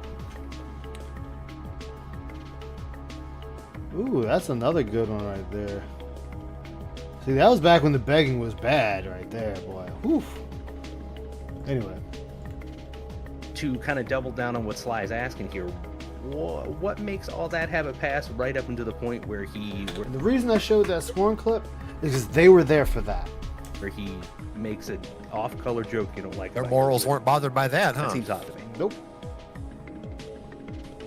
Ooh, that's another good one right there. See, that was back when the begging was bad right there, boy. Whew. Anyway. To kind of double down on what Sly is asking here, what makes all that have a pass right up until the point where And the reason I showed that scorn clip is because they were there for that. where he makes an off-color joke you don't like? Their morals weren't bothered by that, huh? That seems odd to me. Nope.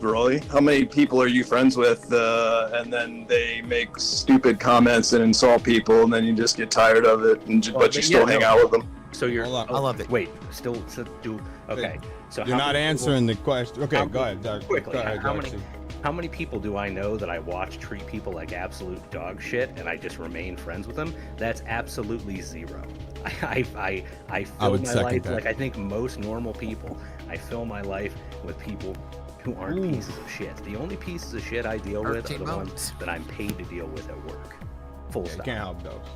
Really? How many people are you friends with, and then they make stupid comments and insult people, and then you just get tired of it, but you still hang out with them? So you're. Hold on. I love it. Wait, still do. Okay. So You're not answering the question. Okay, go ahead, Doug. Quickly, Go ahead, how many people do I know that I watch treat people like absolute dog shit, and I just remain friends with them? That's absolutely zero. I fill would my second life that. like I think most normal people. I fill my life with people who aren't pieces of shit. The only pieces of shit I deal with are the ones that I'm paid to deal with at work. Full You stop. can't help those.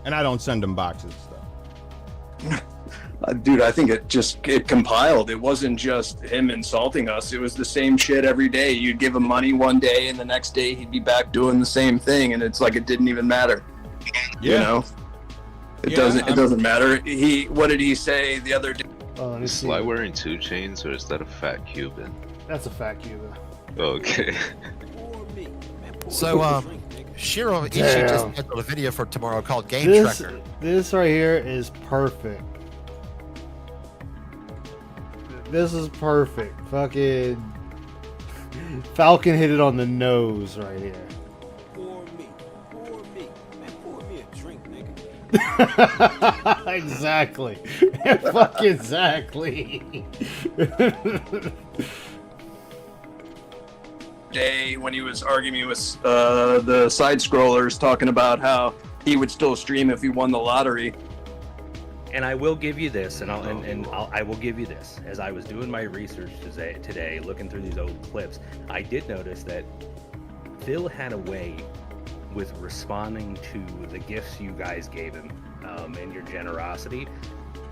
And I don't send them boxes and stuff. Dude, I think it compiled. It wasn't just him insulting us. It was the same shit every day. You'd give him money one day, and the next day he'd be back doing the same thing, and it's like it didn't even matter. You know, it doesn't matter. What did he say the other day? Is Sly wearing 2 chains, or is that a fat Cuban? That's a fat Cuban. Okay. So, Shiro Ichi Damn. just scheduled a video for tomorrow called Game This, Tracker. this right here is perfect. This is perfect. Fucking Falcon hit it on the nose right here. Exactly. Fuck exactly. Day when he was arguing with the side scrollers, talking about how he would still stream if he won the lottery. And I will give you this, and I will give you this. As I was doing my research today, looking through these old clips, I did notice that Phil had a way with responding to the gifts you guys gave him and your generosity,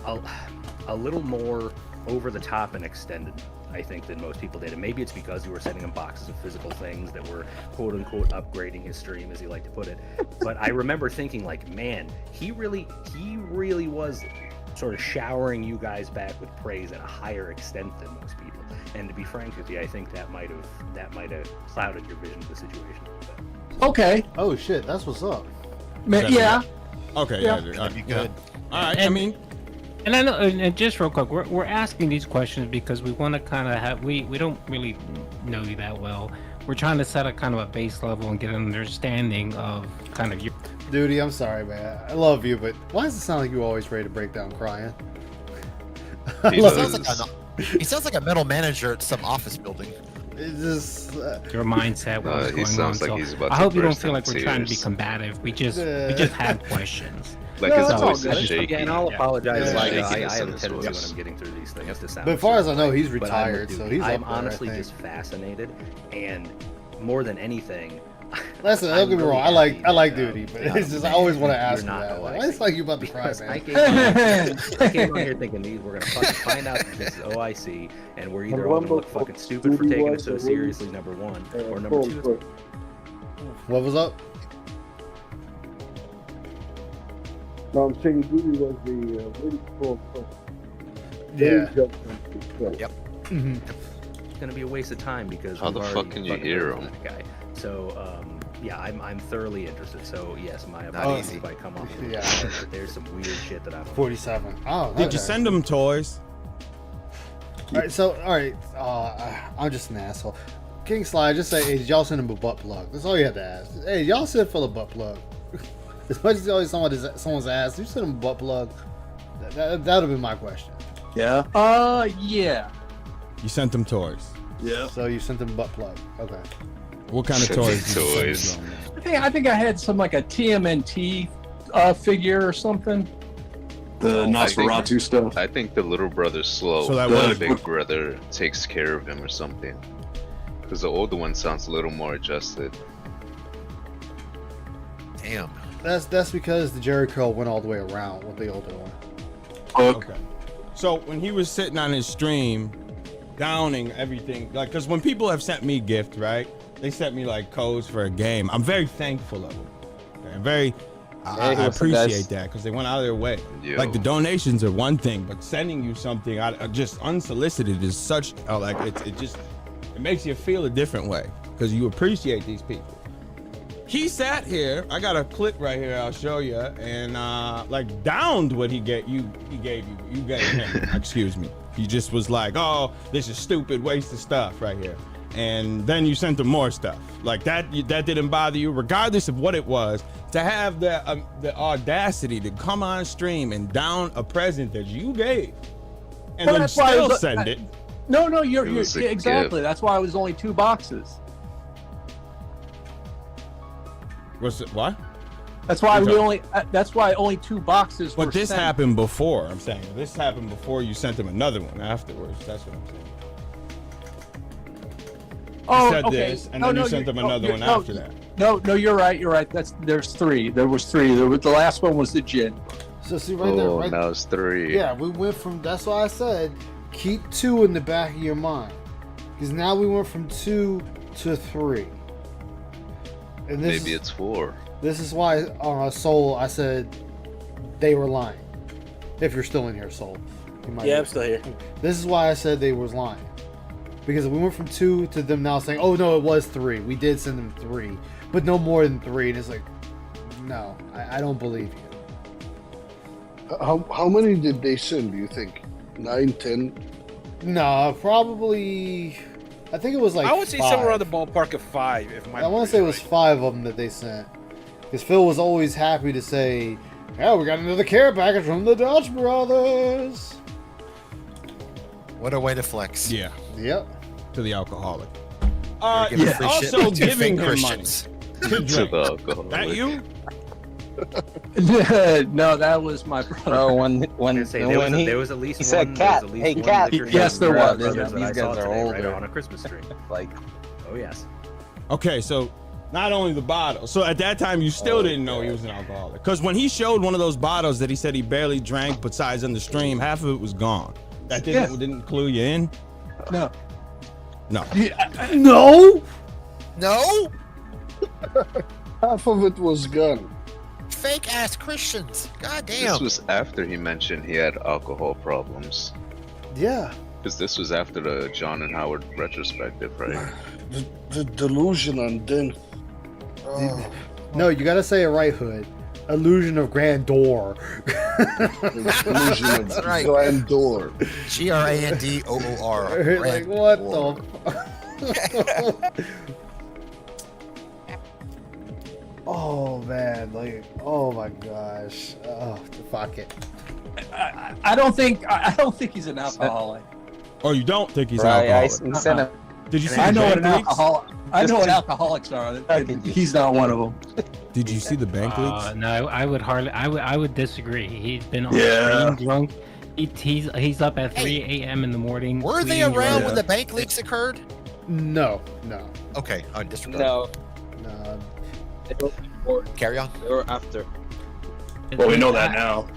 a little more over the top and extended, I think, than most people did. And maybe it's because you were sending him boxes of physical things that were quote unquote upgrading his stream, as he liked to put it. But I remember thinking, like, man, he really was sort of showering you guys back with praise at a higher extent than most people. And to be frank with you, I think that might have clouded your vision of the situation a little bit. Okay. Oh shit, that's what's up. Yeah. Okay, Yeah. that'd be good. All right, I mean, And I know, and just real quick, we're asking these questions because we want to kind of have we don't really know you that well. We're trying to set a kind of a base level and get an understanding of kind of your. Duty, I'm sorry, man. I love you, but why does it sound like you're always ready to break down crying? He sounds like a middle manager at some office building. It's just Your mindset, what's he going sounds on. like So he's about I to hope you don't burst feel like into we're trying to be tears. combative. We just have questions. Like his No, voice it's is all good. shaky. Yeah, and I'll apologize. Yeah. Like, I Shakiness have in a his tendency when voice. I'm getting through these things to sound. But as far as I know, he's but I'm with retired, you. so he's I'm up there, I honestly think. just fascinated, and more than anything. Listen, don't get me wrong. I like Duty, but it's just I always want to ask you that. Why it's like you about to cry, man? I came on here thinking we're gonna fucking find out that this is OIC, and we're either all gonna look fucking stupid for taking it so seriously, number one, or number two. What was up? No, I'm saying Duty was the really cool Yeah. Yep. It's gonna be a waste of time because How we've the already fuck can you fucking hear heard from him? that guy. So yeah, I'm thoroughly interested. So yes, my Not apologies easy. if I come off. Yeah. But there's some weird shit that I don't. 47. Oh, did okay. you send them toys? All right. I'm just an asshole. King Sly, just say, hey, did y'all send him a butt plug? That's all you have to ask. Hey, y'all send Phil a butt plug. As much as always someone's asked, you send him a butt plug. That'll be my question. Yeah. Yeah. You sent them toys. Yeah. So you sent them butt plug. Okay. What kind of toys? did you send them? I think I had some like a TMNT figure or something. The Nosferatu stuff. I think the little brother's slow. So that the was- big brother takes care of him or something. Because the older one sounds a little more adjusted. Damn. That's because the Jerry curl went all the way around with the older one. Okay. So when he was sitting on his stream, downing everything, like, because when people have sent me gifts, right? They sent me like codes for a game. I'm very thankful of them. Okay? I'm very. I he was the appreciate best. that because they went out of their way. Yo. Like the donations are one thing, but sending you something just unsolicited is such like it makes you feel a different way because you appreciate these people. He sat here. I got a clip right here. I'll show you, and like downed what he gave you. You gave him. Excuse me. He just was like, "Oh, this is stupid, waste of stuff right here." And then you sent him more stuff like that. That didn't bother you, regardless of what it was. To have the audacity to come on stream and down a present that you gave, and Well, then that's why I still was- send it. No, you're was a exactly. gift. That's why it was only 2 boxes. What's it? What? That's why Okay. we only. That's why only 2 boxes were But this sent. happened before. I'm saying this happened before you sent him another one afterwards. That's what I'm saying. Oh, said okay. this, and then you sent them another one after that. No, you're right. You're right. There's 3. There was 3. The last one was the gin. So see right there, right? Now it's 3. Yeah, we went from. That's why I said keep 2 in the back of your mind, because now we went from 2 to 3. And this Maybe it's 4. This is why on Soul I said they were lying. If you're still in here, Soul. You might Yeah, be. I'm still here. This is why I said they was lying. Because we went from 2 to them now saying, oh no, it was 3. We did send them 3, but no more than 3. And it's like, no, I don't believe you. How many did they send? Do you think 9, 10? No, probably. I think it was like. I would say 5. somewhere around the ballpark of 5. If my I want to say it was 5 of them that they sent. Because Phil was always happy to say, "Yeah, we got another care package from the Dutch Brothers." What a way to flex. Yeah. Yep. To the alcoholic. Giving free shit Also to giving fake him Christians. money. To To drink. the alcoholic. That you? No, that was my brother. Bro, when there was at least he one. said, "Cat, there was at least hey, one cat." liquor Yes, there was. brothers that These I guys saw are today, right older. on a Christmas tree. Like, Oh yes. Okay, so not only the bottle. So at that time, you still didn't know he was an alcoholic. Because when he showed one of those bottles that he said he barely drank, besides on the stream, half of it was gone. That didn't clue you in? No. No. No. No. Half of it was gone. Fake ass Christians. God damn. This was after he mentioned he had alcohol problems. Yeah. Because this was after the John and Howard retrospective, right? The delusion on Den. No, you gotta say it right, Hood. Illusion of grandeur. Illusion of That's right. grandeur. GRANDOOR. Like what the? Oh man, like oh my gosh. Oh fuck it. I don't think he's an alcoholic. Oh, you don't think he's right, alcoholic? I sent him. Did you see I the know what bank an leaks? alcoholic. I know what alcoholics are. He's not one of them. Did you see the bank leaks? No, I would hardly. I would disagree. He's been on Yeah. stream drunk. He's up at 3 a.m. in the morning. Were they tweeting around drunk. when the bank leaks occurred? No. Okay, I disregard. No, No. they were before. Carry on. They were after. Well, we know that now.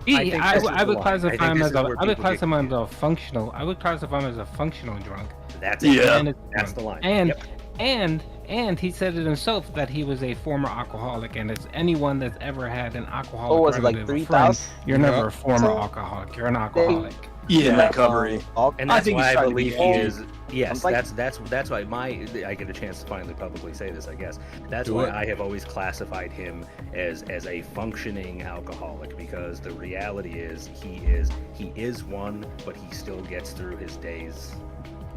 I would classify him as I would classify him as a functional. I would classify him as a functional drunk. That's Yeah. And it's That's drunk. the line. And Yep. and he said it himself that he was a former alcoholic, and it's anyone that's ever had an alcoholic What was it, like relative or 3,000? friend, you're never a former So- alcoholic. You're an alcoholic. In recovery. And I that's think why he's I trying to be believe he edgy. is. Yes, I'm like- that's why I get a chance to finally publicly say this. I guess that's Do why it. I have always classified him as a functioning alcoholic, because the reality is he is one, but he still gets through his days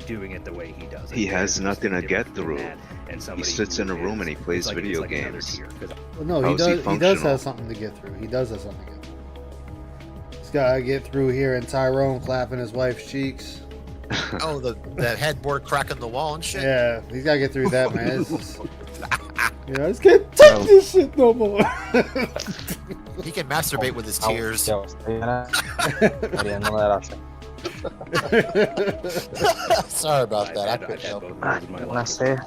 doing it the way he does it. He has There's nothing to a get difference between through. that and He somebody sits who in a room and he is- plays it's like- video it's like another games. tier, 'cause Well, no, How he is he does. He does functional? have something to get through. He does have something to get through. He's gotta get through here, and Tyrone clapping his wife's cheeks. Oh, that headboard cracking the wall and shit. Yeah, he's gotta get through that, man. It's just, you know, I just can't touch this shit no more. He can masturbate with his tears. Sorry about that. I couldn't help it. Not saying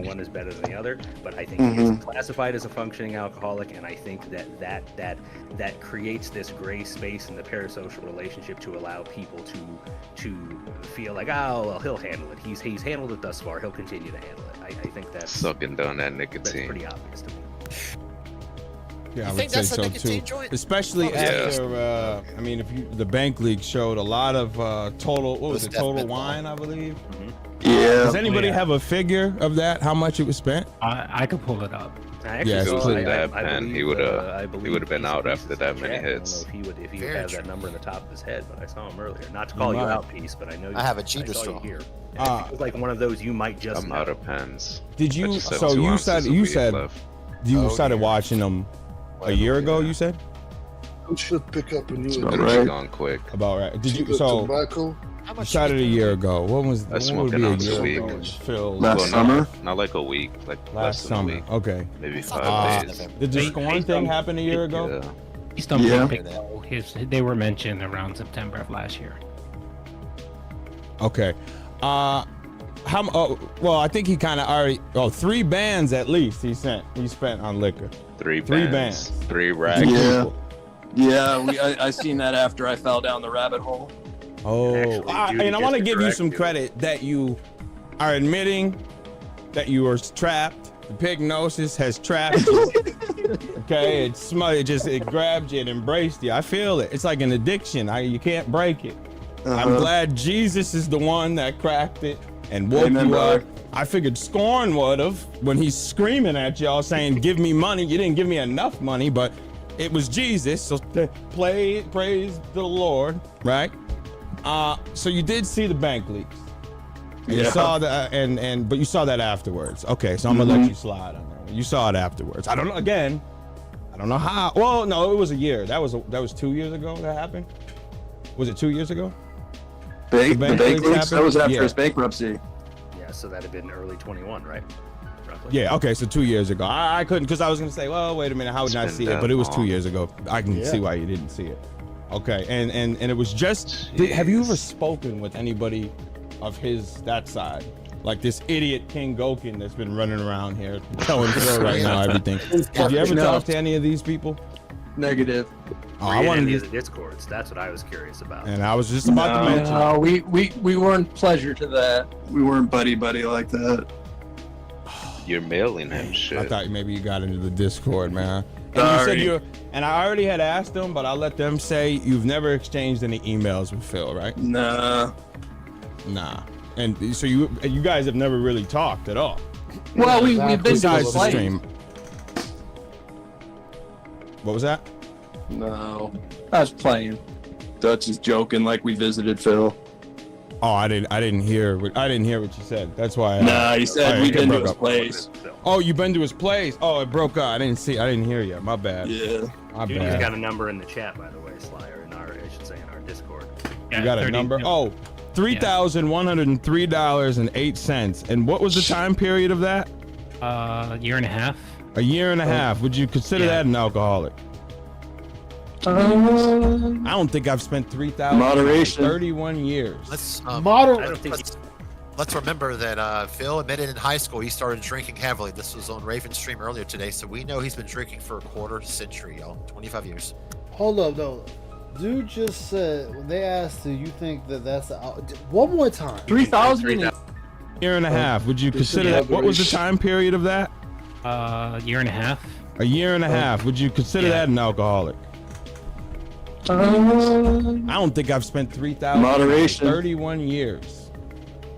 one is better than the other, but I think he is classified as a functioning alcoholic, and I think that creates this gray space in the parasocial relationship to allow people to feel like, oh well, he'll handle it. He's handled it thus far. He'll continue to handle it. I think that's sucking down that that's nicotine. pretty obvious to me. Yeah, I You would think say that's a so nicotine too. joint? Especially Oh, yeah. after, I mean, the bank league showed a lot of total. What was it? Those Total definite wine, I believe. Yeah. Does anybody have a figure of that? How much it was spent? I could pull it up. Yes, If it was please. in that pen, he would have been out Peace after is that in many chat. hits. I don't know if he would Very have that true. number in the top of his head, but I saw him earlier. Not to call you might. out, Peace, but I know I have a I cheater saw you straw. here. And it was like one of those you might just I'm know. out of pens. Did I you? just have So 2 you ounces said of you weed said left. you Oh, started yeah. watching them a year ago. You said We should pick up a new It'll addiction. be gone quick. about right. Did you? Cheaper So tobacco. How you much started a year ago. What was? I What smoked would an be a ounce a year week. ago? Phil. Last Well, summer? Not like a week, like Last less than a summer. week. Okay. Maybe thought 5 it was days. Did the scorn thing happen a year ago? Yeah. He's done Yeah. big though. They were mentioned around September of last year. Okay. Well, I think he kind of already. 3 bands at least he spent on liquor. 3 Three bands. bands. 3 racks. Yeah. Yeah, I seen that after I fell down the rabbit hole. Oh, Actually, and I want to give you correct some credit that you are admitting that you were trapped. The pignosis has trapped you. Okay, it grabbed you and embraced you. I feel it. It's like an addiction. You can't break it. I'm glad Jesus is the one that cracked it and woke Amen, you up. brother. I figured Scorn would have when he's screaming at y'all saying, "Give me money." You didn't give me enough money, but it was Jesus. So praise the Lord, right? So you did see the bank leaks. And you Yeah. saw that, but you saw that afterwards. Okay, so I'm gonna let you slide on that. You saw it afterwards. I don't know. Again, I don't know how. Well, no, it was a year. That was 2 years ago that happened. Was it 2 years ago? The bank bank leaks leaks? That happened? was after Yeah. his bankruptcy. Yeah, so that'd have been early 21, right? Roughly. Yeah. Okay, so 2 years ago. I couldn't because I was gonna say, well, wait a minute, how would I It's see been it? But it was 2 that years ago. I can see why you didn't see it. Okay, and it was just. Have you ever spoken with anybody of that side? Like this idiot King Gokin that's been running around here telling Phil right now everything. Have you ever No. talked to any of these people? Negative. Oh, I wanted any to, of the discords. That's what I was curious about. and I was just about to mention. No, we weren't pleasure to that. We weren't buddy like that. You're mailing him shit. I thought maybe you got into the Discord, man. And you said Sorry. and I already had asked them, but I'll let them say you've never exchanged any emails with Phil, right? Nah. Nah. And so you guys have never really talked at all. Well, we've been to Besides his the place. stream. What was that? No. I was playing. Dutch is joking like we visited Phil. Oh, I didn't hear what you said. That's why. Nah, he said we've it been to broke his up. place. Oh, you've been to his place. Oh, it broke up. I didn't hear you. My bad. Yeah. My Dude, bad. he's got a number in the chat, by the way, Sly, or in our, I should say, in our Discord. You got a number? Oh, $3,103.08. And what was the time period of that? Year and a half. A year and a half. Would you consider that an alcoholic? I don't think I've spent $3,000 Moderation. in 31 years. Let's Moderate. let's remember that Phil admitted in high school he started drinking heavily. This was on Raven's stream earlier today, so we know he's been drinking for a quarter century, y'all. 25 years. Hold up, though. Dude just said when they asked, "Do you think that's one more time?" 3,000. Year and a half. Would you consider that? What was the time period of that? Year and a half. A year and a half. Would you consider that an alcoholic? I don't think I've spent $3,000 Moderation. in 31 years.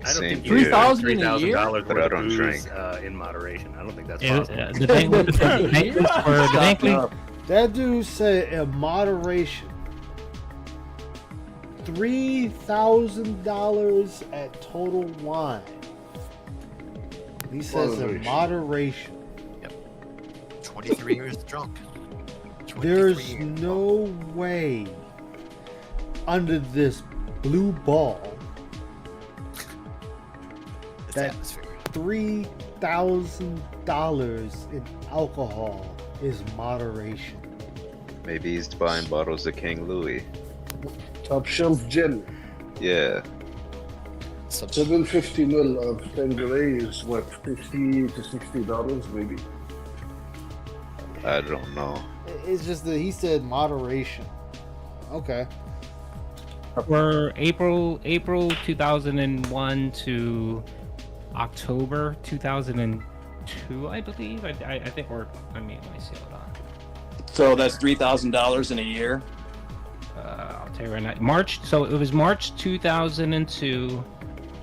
I don't think here. $3,000 in a year? $3,000 But I worth don't of booze drink. in moderation. I don't think that's Yeah, possible. the bank league. That dude said in moderation. $3,000 at Total Wine. He says in moderation. 23 years drunk. 23 There's years. no way under this blue ball that atmosphere. $3,000 in alcohol is moderation. Maybe he's buying bottles of King Louis. Top shelf gin. Yeah. 750 ml of Tanqueray is what, $50 to $60 maybe. I don't know. It's just that he said moderation. Okay. For April 2001 to October 2002, I believe. I think we're. Let me see. Hold on. So that's $3,000 in a year. I'll tell you right now. March. So it was March 2002,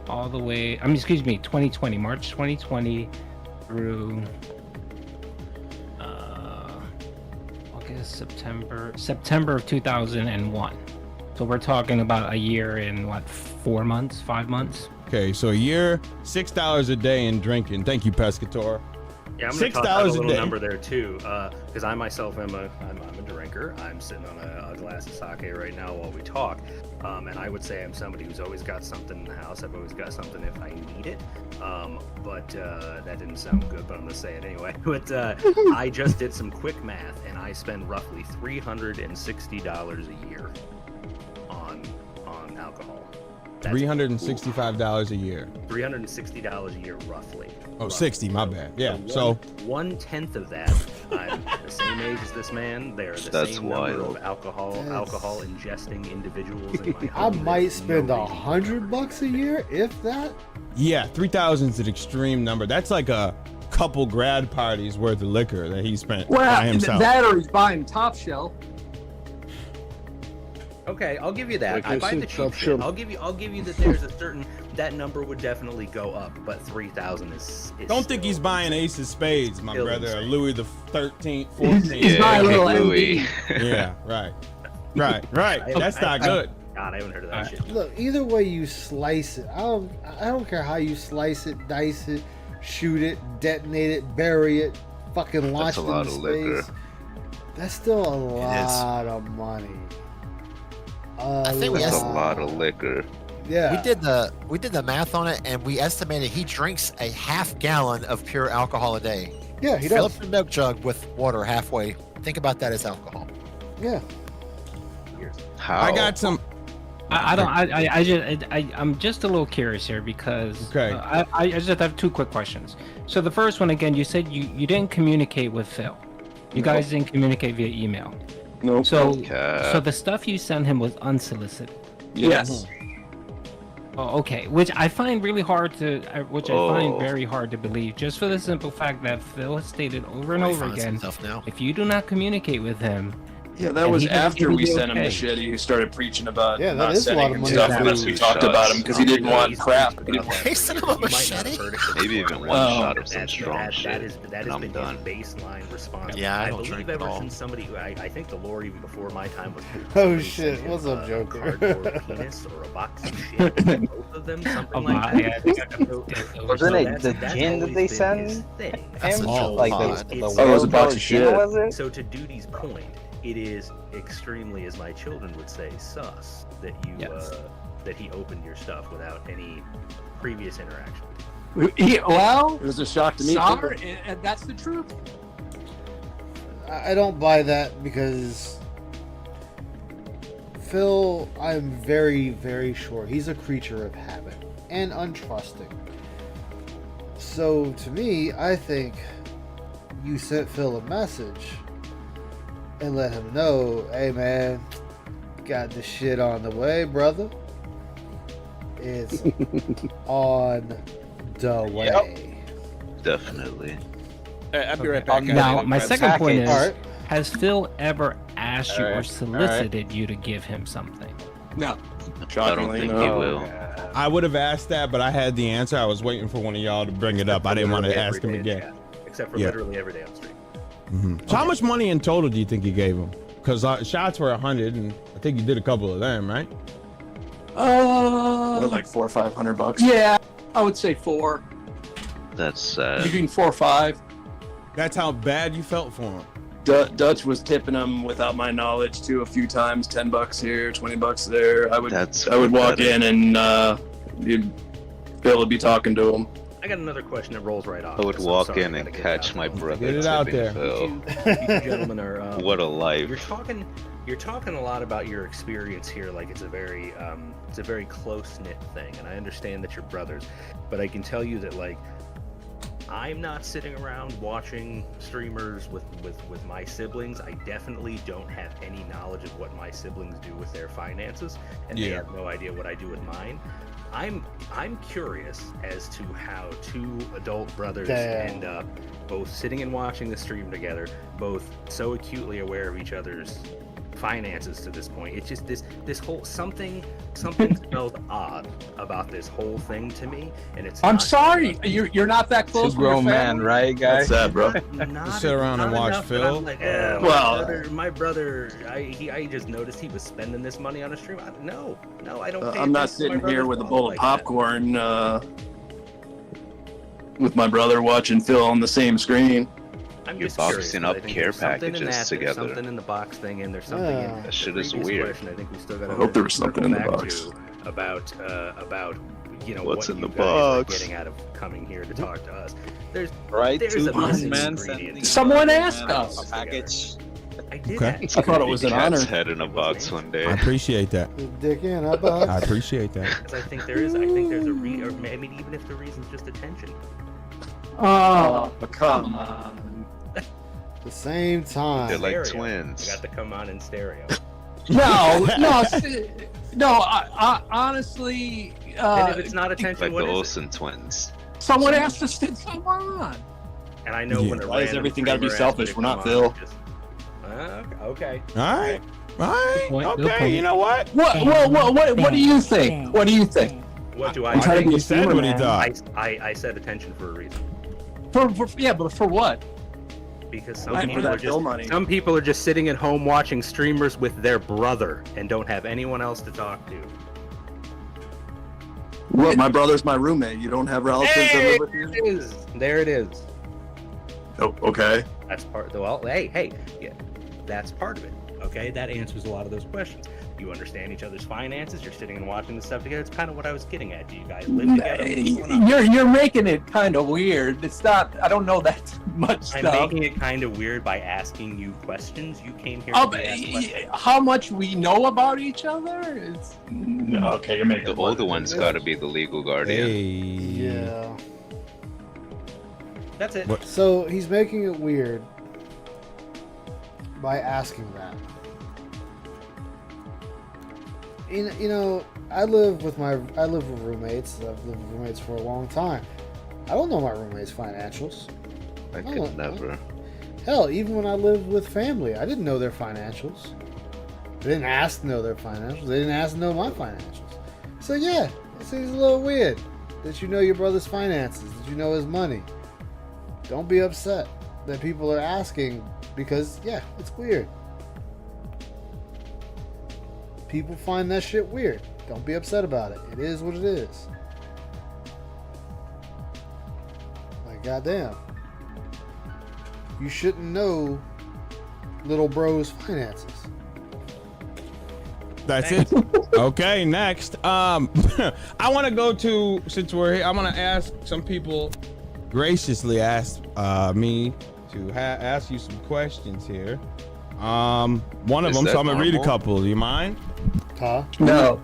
all the way. 2020. March 2020 through August, September of 2001. So we're talking about a year in what, 4 months, 5 months? Okay, so a year, $6 a day in drinking. Thank you, Pescator. Yeah, I'm going to toss out a $6 a little day. number there too, because I myself am a drinker. I'm sitting on a glass of sake right now while we talk, and I would say I'm somebody who's always got something in the house. I've always got something if I need it, but that didn't sound good, but I'm going to say it anyway. But I just did some quick math, and I spend roughly $360 a year on alcohol. That's $365 a year. $360 a year, roughly. Oh, 60, my bad. Yeah, So so 1/10 of that, I'm the same age as this man. They're the That's same number wild. of alcohol ingesting individuals in my I home. might spend $100 a year, if that. yeah, 3,000 is an extreme number. That's like a couple grad parties worth of liquor that he spent by himself. that or he's buying Top Shelf. Okay, I'll give you that. Like I I buy said, the cheap Top shit. Shelf. I'll give you that. There's a certain that number would definitely go up, but 3,000 is Don't think he's buying Ace of Spades, my still brother, or insane. Louis the 13th, 14th. He's buying a little King Louis. Yeah, right. That's not good. God, I haven't heard of that shit. Look, either way you slice it, I don't care how you slice it, dice it, shoot it, detonate it, bury it, fucking launch That's a it lot into of liquor. space. That's still a lot of money. I think That's a Yes. lot of liquor. Yeah. We did the math on it, and we estimated he drinks a half gallon of pure alcohol a day. Yeah, he Fill does. up a milk jug with water halfway. Think about that as alcohol. Yeah. How? I got some. I'm just a little curious here because I just have two quick questions. So the first one, again, you said you didn't communicate with Phil. You guys didn't communicate via email. No. So the stuff you sent him was unsolicited. Yes. Oh, okay, which I find really hard to, I find Oh. very hard to believe, just for the simple fact that Phil has stated over and He over finds again, himself now. if you do not communicate with him, Yeah, that and was he doesn't after give you we the sent him the okay. shit. He started preaching about Yeah, that not is a lot sending of him money. stuff Yeah, unless we two talked about shots. him because he didn't want crap. He didn't He sent him a You might not machete. have heard it, but Maybe even one Oh. shot of some strong that shit. has and been I'm his done. baseline response. Yeah, I don't believe drink at ever all. since somebody, I think the lore even before my time was. Oh, somebody shit. sent him What's up, a Joker? Cardboard penis or a box of shit. Both of them, something like that. yeah, I think Wasn't it That's- the that's gin that always they been send his thing. That's him? a joke Like pod. the Oh, it was a world box of gin, shit. was it? So to Duty's point, it is extremely, as my children would say, sus that you that he opened your stuff without any previous interaction. Well, It was a shock to me. sorry, and that's the truth. I don't buy that because Phil, I'm very, very sure he's a creature of habit and untrusting. So to me, I think you sent Phil a message and let him know, hey man, got the shit on the way, brother. It's on the way. Definitely. I'll be right back. Now, my second point is, Alright. has Phil ever asked you or Alright, solicited you to give him something? No. I don't Shockingly, think no. he will. I would have asked that, but I had the answer. I was waiting for one of y'all to bring it up. I didn't want to Literally ask him every day in again. chat, except for Yeah. literally every day on stream. So how much money in total do you think you gave him? Because shots were 100, and I think you did a couple of them, right? Like $400 or $500. Yeah, I would say 4. That's sad. Between 4 or 5. That's how bad you felt for him. Dutch was tipping him without my knowledge too a few times. $10 here, $20 there. I would walk in and Bill would be talking to him. I got another question that rolls right off. I would this. I'm walk sorry, in I and gotta get catch out. my brother. Get it out tipping there. Phil. You two gentlemen are. What a life. You're talking a lot about your experience here, like it's a very close knit thing, and I understand that you're brothers, but I can tell you that like I'm not sitting around watching streamers with my siblings. I definitely don't have any knowledge of what my siblings do with their finances, and they have no idea what I do with mine. I'm curious as to how two adult brothers end up both sitting and watching the stream together, both so acutely aware of each other's finances to this point. It's just this whole something smells odd about this whole thing to me, and it's. I'm sorry, you're not that close. It's a grown man, right, guys? What's that, bro? Sit around and watch Phil. Like, my brother, I just noticed he was spending this money on a stream. No, I don't. I'm not sitting here with a bowl of popcorn with my brother watching Phil on the same screen. I'm You're just curious, boxing but I up think care there's something in packages that, together. There's something in the box thing, and there's something in That shit the is previous weird. question. I think we still got. I hope there was something in the box. About What's what in the you guys are box? getting out of coming here to talk to us. There's Right, a missing man. ingredient. Someone asked us. A package. I did Okay. that. I thought it was an honor. Cat's head in a box one day. I appreciate that. Dick in a box. I appreciate that. Because I think there's a or I mean, even if the reason's just attention. Oh, come on. At the same time. They're like Stereo. twins. I got to come on in stereo. no. I honestly, And if it's not attention, Like what the is it? Olsen twins. someone asked us to come on. And I know Yeah. when a Why does random everything gotta be streamer asks me selfish? to We're not come on, Phil. I just- okay. All right. All right. Good Okay. point. You know what? What do you think? What do you think? What do I I think think? he said what he thought. I said attention for a reason. But for what? Because Looking for that Phil money. some people are just sitting at home watching streamers with their brother and don't have anyone else to talk to. What? My brother's my roommate. You don't have relatives that Hey, live with you? it is. There it is. Oh, okay. That's part. Well, hey, yeah, that's part of it. Okay, that answers a lot of those questions. You understand each other's finances. You're sitting and watching the stuff together. It's kind of what I was getting at. Do you guys live together? What's going on? You're making it kind of weird. It's not. I don't know that much I'm stuff. making it kind of weird by asking you questions. You came here to be asked questions. How much we know about each other? It's No, okay, you're making The older one's got to be the legal guardian. Hey. Yeah. That's it. What? So he's making it weird by asking that. You know, I live with roommates. I've lived with roommates for a long time. I don't know my roommates' financials. I don't could know. never. Hell, even when I lived with family, I didn't know their financials. They didn't ask to know their financials. They didn't ask to know my financials. So yeah, it seems a little weird that you know your brother's finances, that you know his money. Don't be upset that people are asking because, yeah, it's weird. People find that shit weird. Don't be upset about it. It is what it is. Like, goddamn. You shouldn't know little bro's finances. That's it. Okay, next. I want to go to, since we're here, I want to ask some people graciously asked me to ask you some questions here. One of Is them, so that I'm gonna read a normal? couple. Do you mind? Huh? No.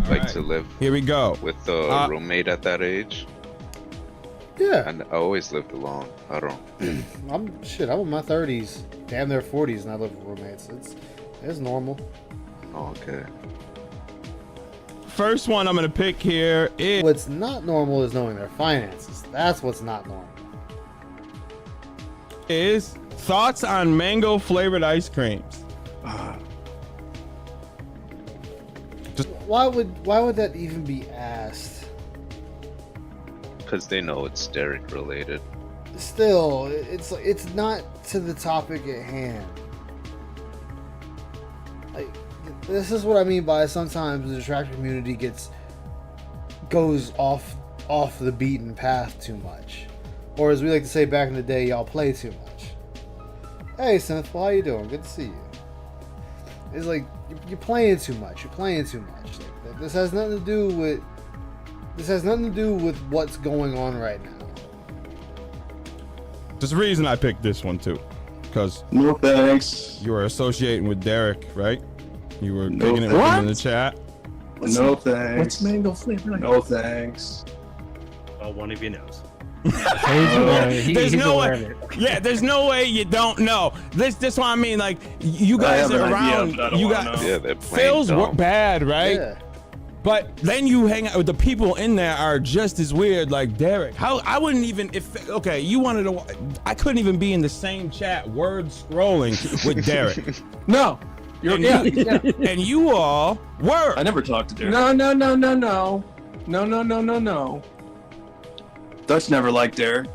Like right. to live Here we go. with a roommate at that age. Yeah. And I always lived alone. I don't. I'm in my 30s, damn near 40s, and I live with roommates. It's normal. Oh, okay. First one I'm gonna pick here is What's not normal is knowing their finances. That's what's not normal. thoughts on mango flavored ice creams. Why would that even be asked? Because they know it's Derek related. Still, it's not to the topic at hand. Like, this is what I mean by sometimes the tractor community goes off the beaten path too much, or as we like to say back in the day, y'all play too much. Hey, Synthful, how you doing? Good to see you. It's like you're playing too much. You're playing too much. Like, this has nothing to do with what's going on right now. There's a reason I picked this one too, because no thanks. You were associating with Derek, right? You were No picking it with him in the thanks. chat. No thanks. What's mango flavor? No thanks. Well, one of you knows. There's no way. Yeah, there's no way you don't know. This what I mean. Like you I guys have are an idea, around. but I don't You wanna got know. Yeah, they're playing Phil's dumb. bad, right? Yeah. But then you hang out with the people in there are just as weird, like Derek. How I wouldn't even if okay, you wanted to. I couldn't even be in the same chat, word scrolling with Derek. No. You're, And yeah, you- yeah. And you all were. I never talked to Derek. No, no, no, no, no. No, no, no, no, no. Dutch never liked Derek.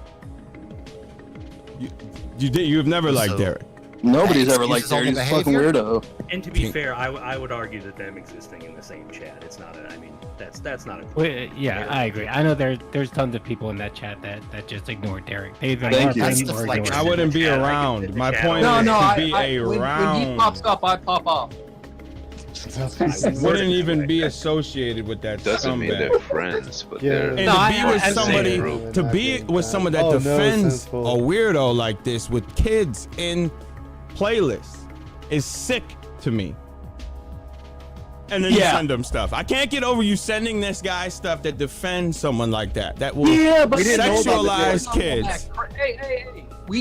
You've never liked Derek. Nobody's ever liked Derek. He's a fucking weirdo. And to be fair, I would argue that them existing in the same chat, it's not a. I mean, that's not a. Wait, yeah, I agree. I know there's tons of people in that chat that just ignore Derek. They either Thank are you. friends That's or deflection. ignore I him. wouldn't be Yeah, I around. get the My chat. point No, is no. to be When he around. pops up, I pop up. Wouldn't even be associated with that Doesn't mean scumbag. they're friends, but they're. And No, to I- be with I'm somebody, saying- to be with someone that Oh, no, defends sinful. a weirdo like this with kids in playlists is sick to me. And then you Yeah. send them stuff. I can't get over you sending this guy stuff that defends someone like that. That will Yeah, but sexualize kids. Hey.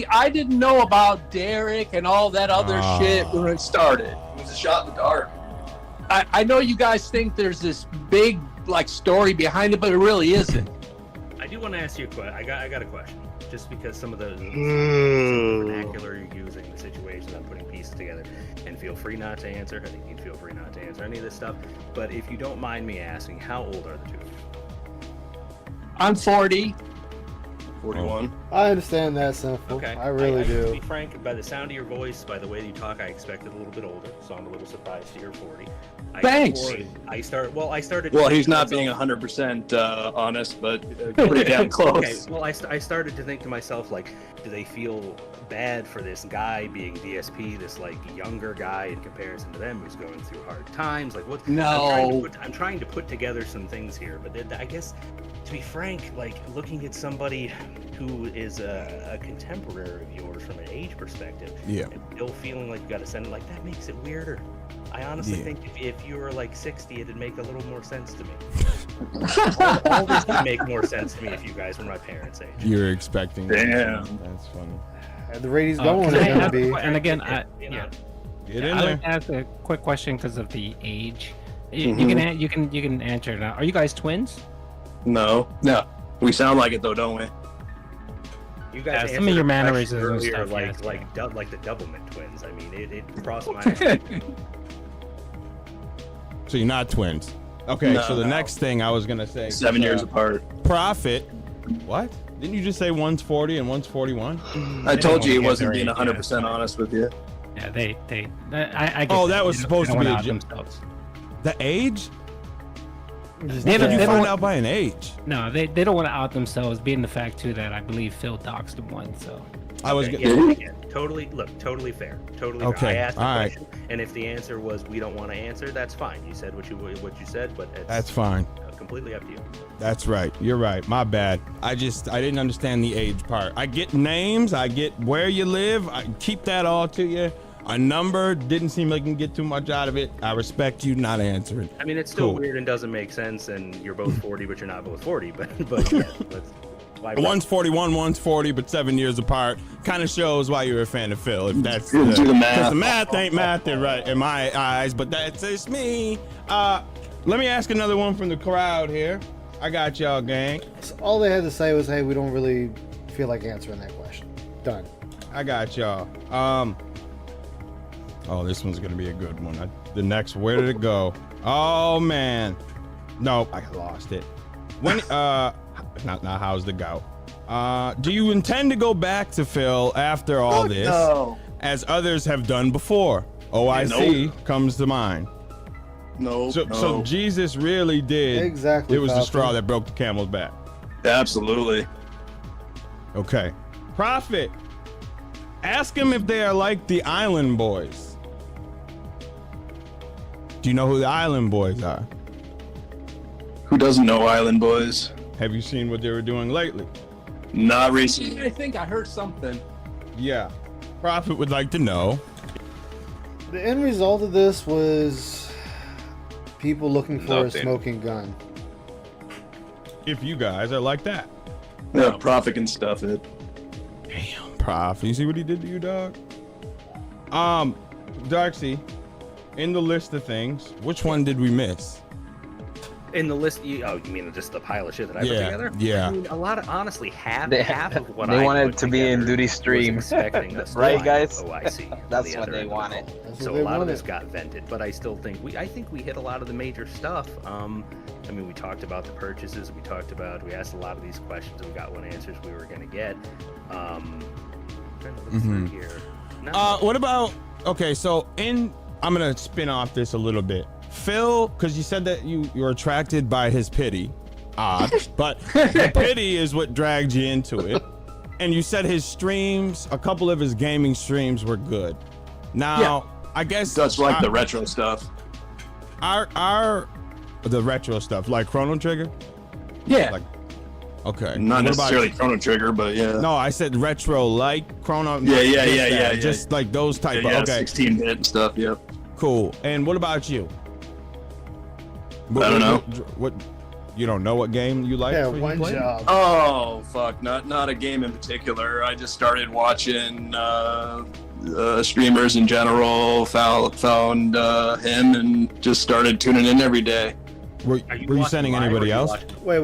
I didn't know about Derek and all that other shit when it started. It was a shot in the dark. I know you guys think there's this big like story behind it, but it really isn't. I do want to ask you a question. I got a question. Just because some of the vernacular you're using, the situations I'm putting pieces together, and feel free not to answer. I think you can feel free not to answer any of this stuff. But if you don't mind me asking, how old are the two of you? I'm 40. 41. I understand that, Sinful. Okay. I really To do. be frank, by the sound of your voice, by the way you talk, I expected a little bit older, so I'm a little surprised to hear 40. Thanks. I started. Well, he's not being 100% honest, but pretty damn close. Okay, well, I started to think to myself, like, do they feel bad for this guy being DSP, this like younger guy in comparison to them who's going through hard times? Like, what? No. I'm trying to put together some things here, but I guess, to be frank, like looking at somebody who is a contemporary of yours from an age perspective, Yeah. and still feeling like you got to send it, like that makes it weirder. I honestly Yeah. think if you were like 60, it'd make a little more sense to me. all this would make more sense to me if you guys were my parents' age. You're expecting. Damn. That's funny. The ratings going Can is I gonna ask- be. And again, You know, Get in I'd there. like to ask a quick question because of the age. You can answer now. Are you guys twins? No. We sound like it though, don't we? You guys Yeah, some of your answered the question mannerisms and earlier, stuff, like yes. like the Doublemint twins. I mean, it crossed my mind. So you're not twins. Okay, No, so the no. next thing I was gonna say. 7 years apart. Profit. What? Didn't you just say one's 40 and one's 41? I told you he Yeah, wasn't they're being age, 100% honest with you. Yeah, they. I Oh, get that was They supposed don't to be wanna a out joke. themselves. The age? Just How did you they find don't- out by an age? No, they don't want to out themselves, being the fact too that I believe Phil doxed him once. So I was. Okay, gonna yeah, totally fair. Totally Okay, fair. I asked the all right. question, and if the answer was we don't want to answer, that's fine. You said what you said, but it's That's fine. completely up to you. That's right. You're right. My bad. I didn't understand the age part. I get names. I get where you live. I keep that all to you. A number didn't seem like you can get too much out of it. I respect you not answering. I mean, it's still Cool. weird and doesn't make sense, and you're both 40, but you're not both 40. But yeah, why? One's 41, one's 40, but 7 years apart. Kind of shows why you're a fan of Phil. If that's Do the math. because the math ain't mathing right in my eyes. But that's just me. Let me ask another one from the crowd here. I got y'all, gang. So all they had to say was, "Hey, we don't really feel like answering that question." Done. I got y'all. Oh, this one's gonna be a good one. The next, where did it go? Oh man, no, I lost it. When not how's the gout? Do you intend to go back to Phil after all this, as others have done before? OIC comes to mind. No. So Jesus really did. Exactly, It was the Falcon. straw that broke the camel's back. Absolutely. Okay. Prophet, ask him if they are like the Island Boys. Do you know who the Island Boys are? Who doesn't know Island Boys? Have you seen what they were doing lately? Not recently. I think I heard something. Yeah. Prophet would like to know. The end result of this was people looking for a Nothing. smoking gun. If you guys are like that. No, Prophet can stuff it. Damn, Prof. You see what he did to you, dog? Darksy, in the list of things, which one did we miss? In the list, you mean just the pile of shit that I put Yeah, together? yeah. I mean, a lot of, honestly, half They- of what they I wanted put to be in together Duty was Stream. expecting us to Right, find guys? OIC on That's the what other they end of the wanted. call. That's So what a they lot of wanted. this got vented, but I still think I think we hit a lot of the major stuff. I mean, we talked about the purchases. We asked a lot of these questions. And we got what answers we were going to get. Trying to look through here. No. What about, okay, so I'm gonna spin off this a little bit. Phil, because you said that you're attracted by his pity. Odd, but the pity is what dragged you into it. And you said his streams, a couple of his gaming streams were good. Now, I guess That's like the retro stuff. The retro stuff, like Chrono Trigger? Yeah. Like, okay. Not What about- necessarily Chrono Trigger, but yeah. No, I said retro like Chrono. Yeah. Just like those type Yeah, of, okay. 16-bit and stuff, yep. Cool. And what about you? I don't know. What you don't know what game you like? Yeah, for you one play? job. Oh fuck! Not a game in particular. I just started watching streamers in general. Found him and just started tuning in every day. Were you sending anybody else? Wait.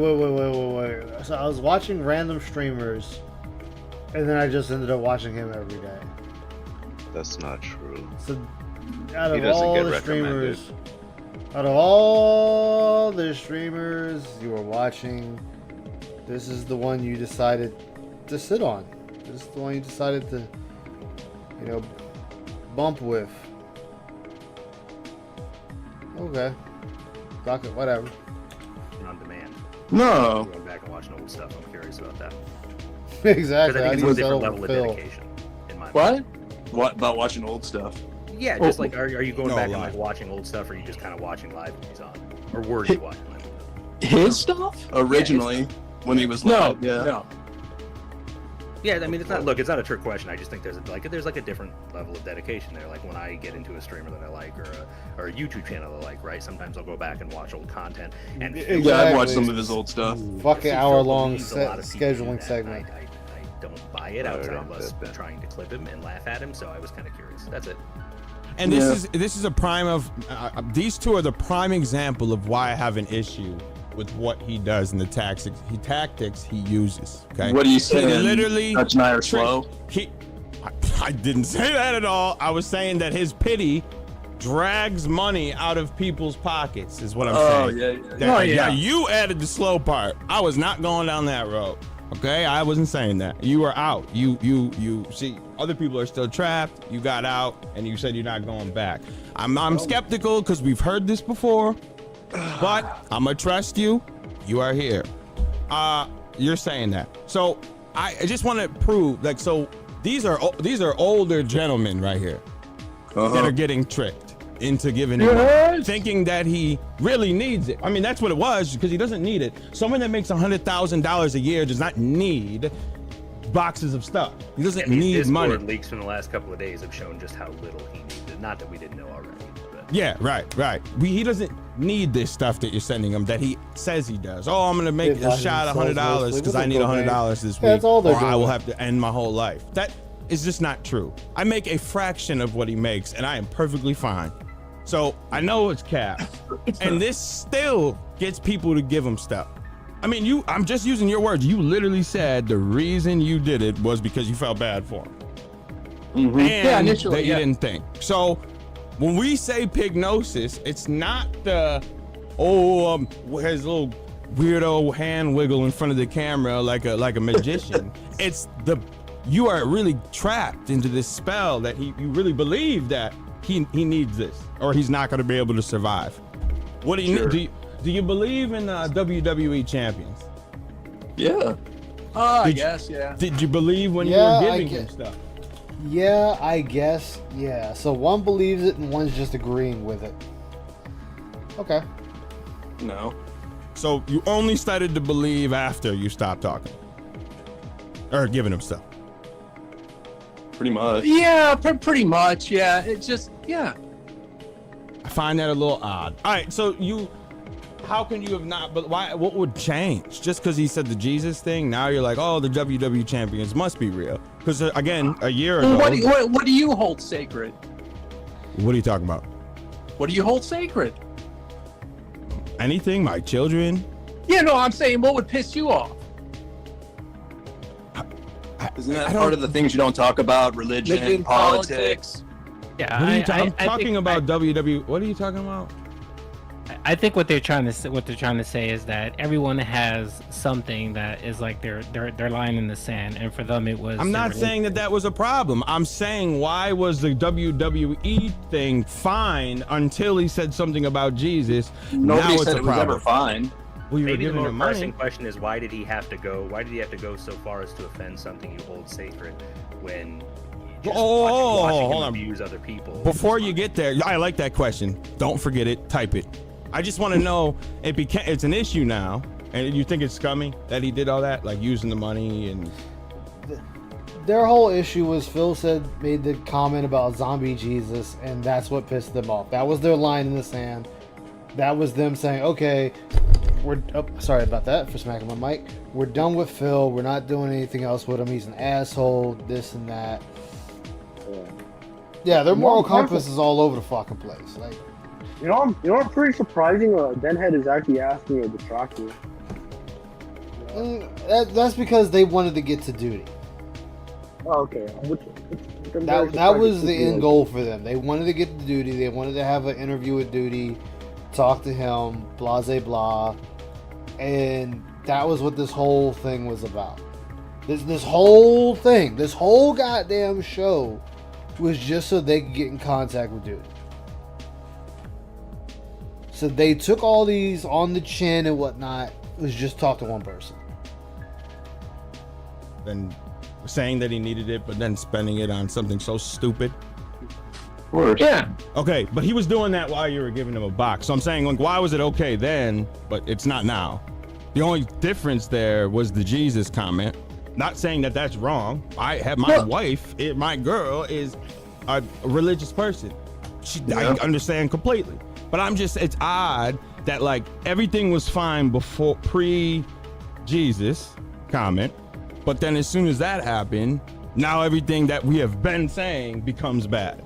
So I was watching random streamers, and then I just ended up watching him every day. That's not true. So out He of doesn't all get the recommended. streamers you were watching, this is the one you decided to sit on. This is the one you decided to, bump with. Okay. Fuck it, whatever. On demand. No. Going back and watching old stuff. I'm curious about that. Exactly. 'Cause I think How it's do a you different settle level with of Phil? dedication. In my What? What about watching old stuff? Yeah, Oh. just like, are you going No, back and live. like watching old stuff, or are you just kind of watching live when he's on, or were you watching live? His stuff? Originally, when he was live, yeah. Yeah, I mean, it's not a trick question. I just think there's a different level of dedication there. Like when I get into a streamer that I like, or a YouTube channel that I like, right? Sometimes I'll go back and watch old content. And Yeah, I've watched some of his old stuff. Fucking hour-long believes a lot of people do scheduling that. segment. I don't buy it outside of us trying to clip him and laugh at him. So I was kind of curious. That's it. And this is a prime of these two are the prime example of why I have an issue with what he does and the tactics he uses. Okay. What are you He saying? literally Dutch and I are slow? I didn't say that at all. I was saying that his pity drags money out of people's pockets is what I'm saying. Yeah. You added the slow part. I was not going down that road. Okay, I wasn't saying that. You were out. You see, other people are still trapped. You got out, and you said you're not going back. I'm skeptical because we've heard this before, but I'm gonna trust you. You are here. You're saying that. So I just want to prove, like, so these are older gentlemen right here that are getting tricked into giving him money, thinking that he really needs it. I mean, that's what it was, because he doesn't need it. Someone that makes $100,000 a year does not need boxes of stuff. He doesn't need Discord money. leaks from the last couple of days have shown just how little he needed. Not that we didn't know already. But. Yeah, right. He doesn't need this stuff that you're sending him that he says he does. Oh, I'm gonna make a shot $100 because I need $100 this week, That's all they're or I doing. will have to end my whole life. That is just not true. I make a fraction of what he makes, and I am perfectly fine. So I know it's cap, and this still gets people to give him stuff. I mean, I'm just using your words. You literally said the reason you did it was because you felt bad for him. Mm-hmm. And that you didn't think. So when we say pignosis, it's not the his little weirdo hand wiggle in front of the camera like a magician. It's you are really trapped into this spell that you really believe that he needs this, or he's not going to be able to survive. What do you do? Do you believe in WWE champions? Yeah. I guess, yeah. Did you believe when you Yeah, were I giving get- him stuff? Yeah, I guess. Yeah. So one believes it and one's just agreeing with it. Okay. No. So you only started to believe after you stopped talking. or giving him stuff. Pretty much. Yeah, pretty much. Yeah, it's just yeah. I find that a little odd. All right, so how can you have not? But why? What would change? Just because he said the Jesus thing, now you're like, oh, the WWE champions must be real. Because again, a year ago. What do you hold sacred? What are you talking about? What do you hold sacred? Anything? My children? Yeah, no, I'm saying what would piss you off? Isn't that part of the things you don't talk about? Religion, politics. Yeah, What are you I'm talking about WWE. What are you talking about? I think what they're trying to say is that everyone has something that is like their line in the sand, and for them it was. I'm not saying that was a problem. I'm saying why was the WWE thing fine until he said something about Jesus? Nobody now said it's it was ever fine. Well, you were Maybe the giving more him money. pressing question is why did he have to go? Why did he have to go so far as to offend something you hold sacred when? Just watching hold him on. abuse other people. Before you get there, I like that question. Don't forget it. Type it. I just want to know it's an issue now, and you think it's scummy that he did all that, like using the money and. Their whole issue was Phil made the comment about zombie Jesus, and that's what pissed them off. That was their line in the sand. That was them saying, okay, sorry about that for smacking my mic. We're done with Phil. We're not doing anything else with him. He's an asshole, this and that. Yeah, their moral compass is all over the fucking place. Like, You know what's pretty surprising? Deadhead is actually asking a detractor. That's because they wanted to get to duty. Oh, okay. That was the end goal for them. They wanted to get to duty. They wanted to have an interview with Duty, talk to him, blah, blah, blah. And that was what this whole thing was about. This whole thing, this whole goddamn show was just so they could get in contact with Duty. So they took all these on the chin and whatnot. It was just talk to one person. And saying that he needed it, but then spending it on something so stupid. Of course. Yeah. Okay, but he was doing that while you were giving him a box. So I'm saying, like, why was it okay then, but it's not now? The only difference there was the Jesus comment. Not saying that that's wrong. I have my wife, my girl is a religious person. I understand completely. But it's odd that like everything was fine before pre-Jesus comment, but then as soon as that happened, now everything that we have been saying becomes bad.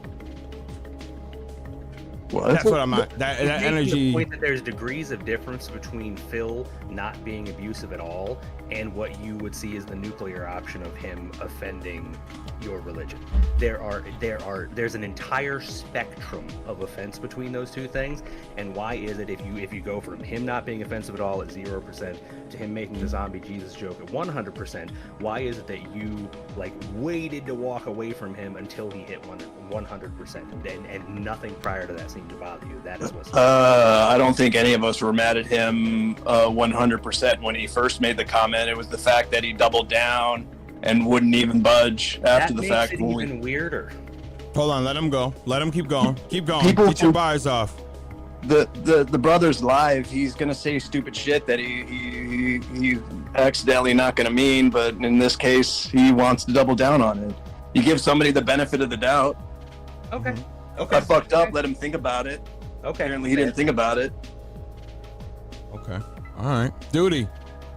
Well, that's what I'm at. That energy. The point that there's degrees of difference between Phil not being abusive at all and what you would see as the nuclear option of him offending your religion. There's an entire spectrum of offense between those two things. And why is it if you go from him not being offensive at all at 0% to him making the zombie Jesus joke at 100%, why is it that you like waited to walk away from him until he hit 100% and nothing prior to that seemed to bother you? That is what's I don't think any of us were mad at him 100% when he first made the comment. It was the fact that he doubled down and wouldn't even budge after the fact. That makes it even weirder. Hold on, let him go. Let him keep going. Keep going. People Get your bars off. The brother's live. He's gonna say stupid shit that he accidentally not gonna mean, but in this case, he wants to double down on it. You give somebody the benefit of the doubt. Okay. I fucked up. Let him think about it. Okay. Apparently, he didn't think about it. Okay. All right. Duty.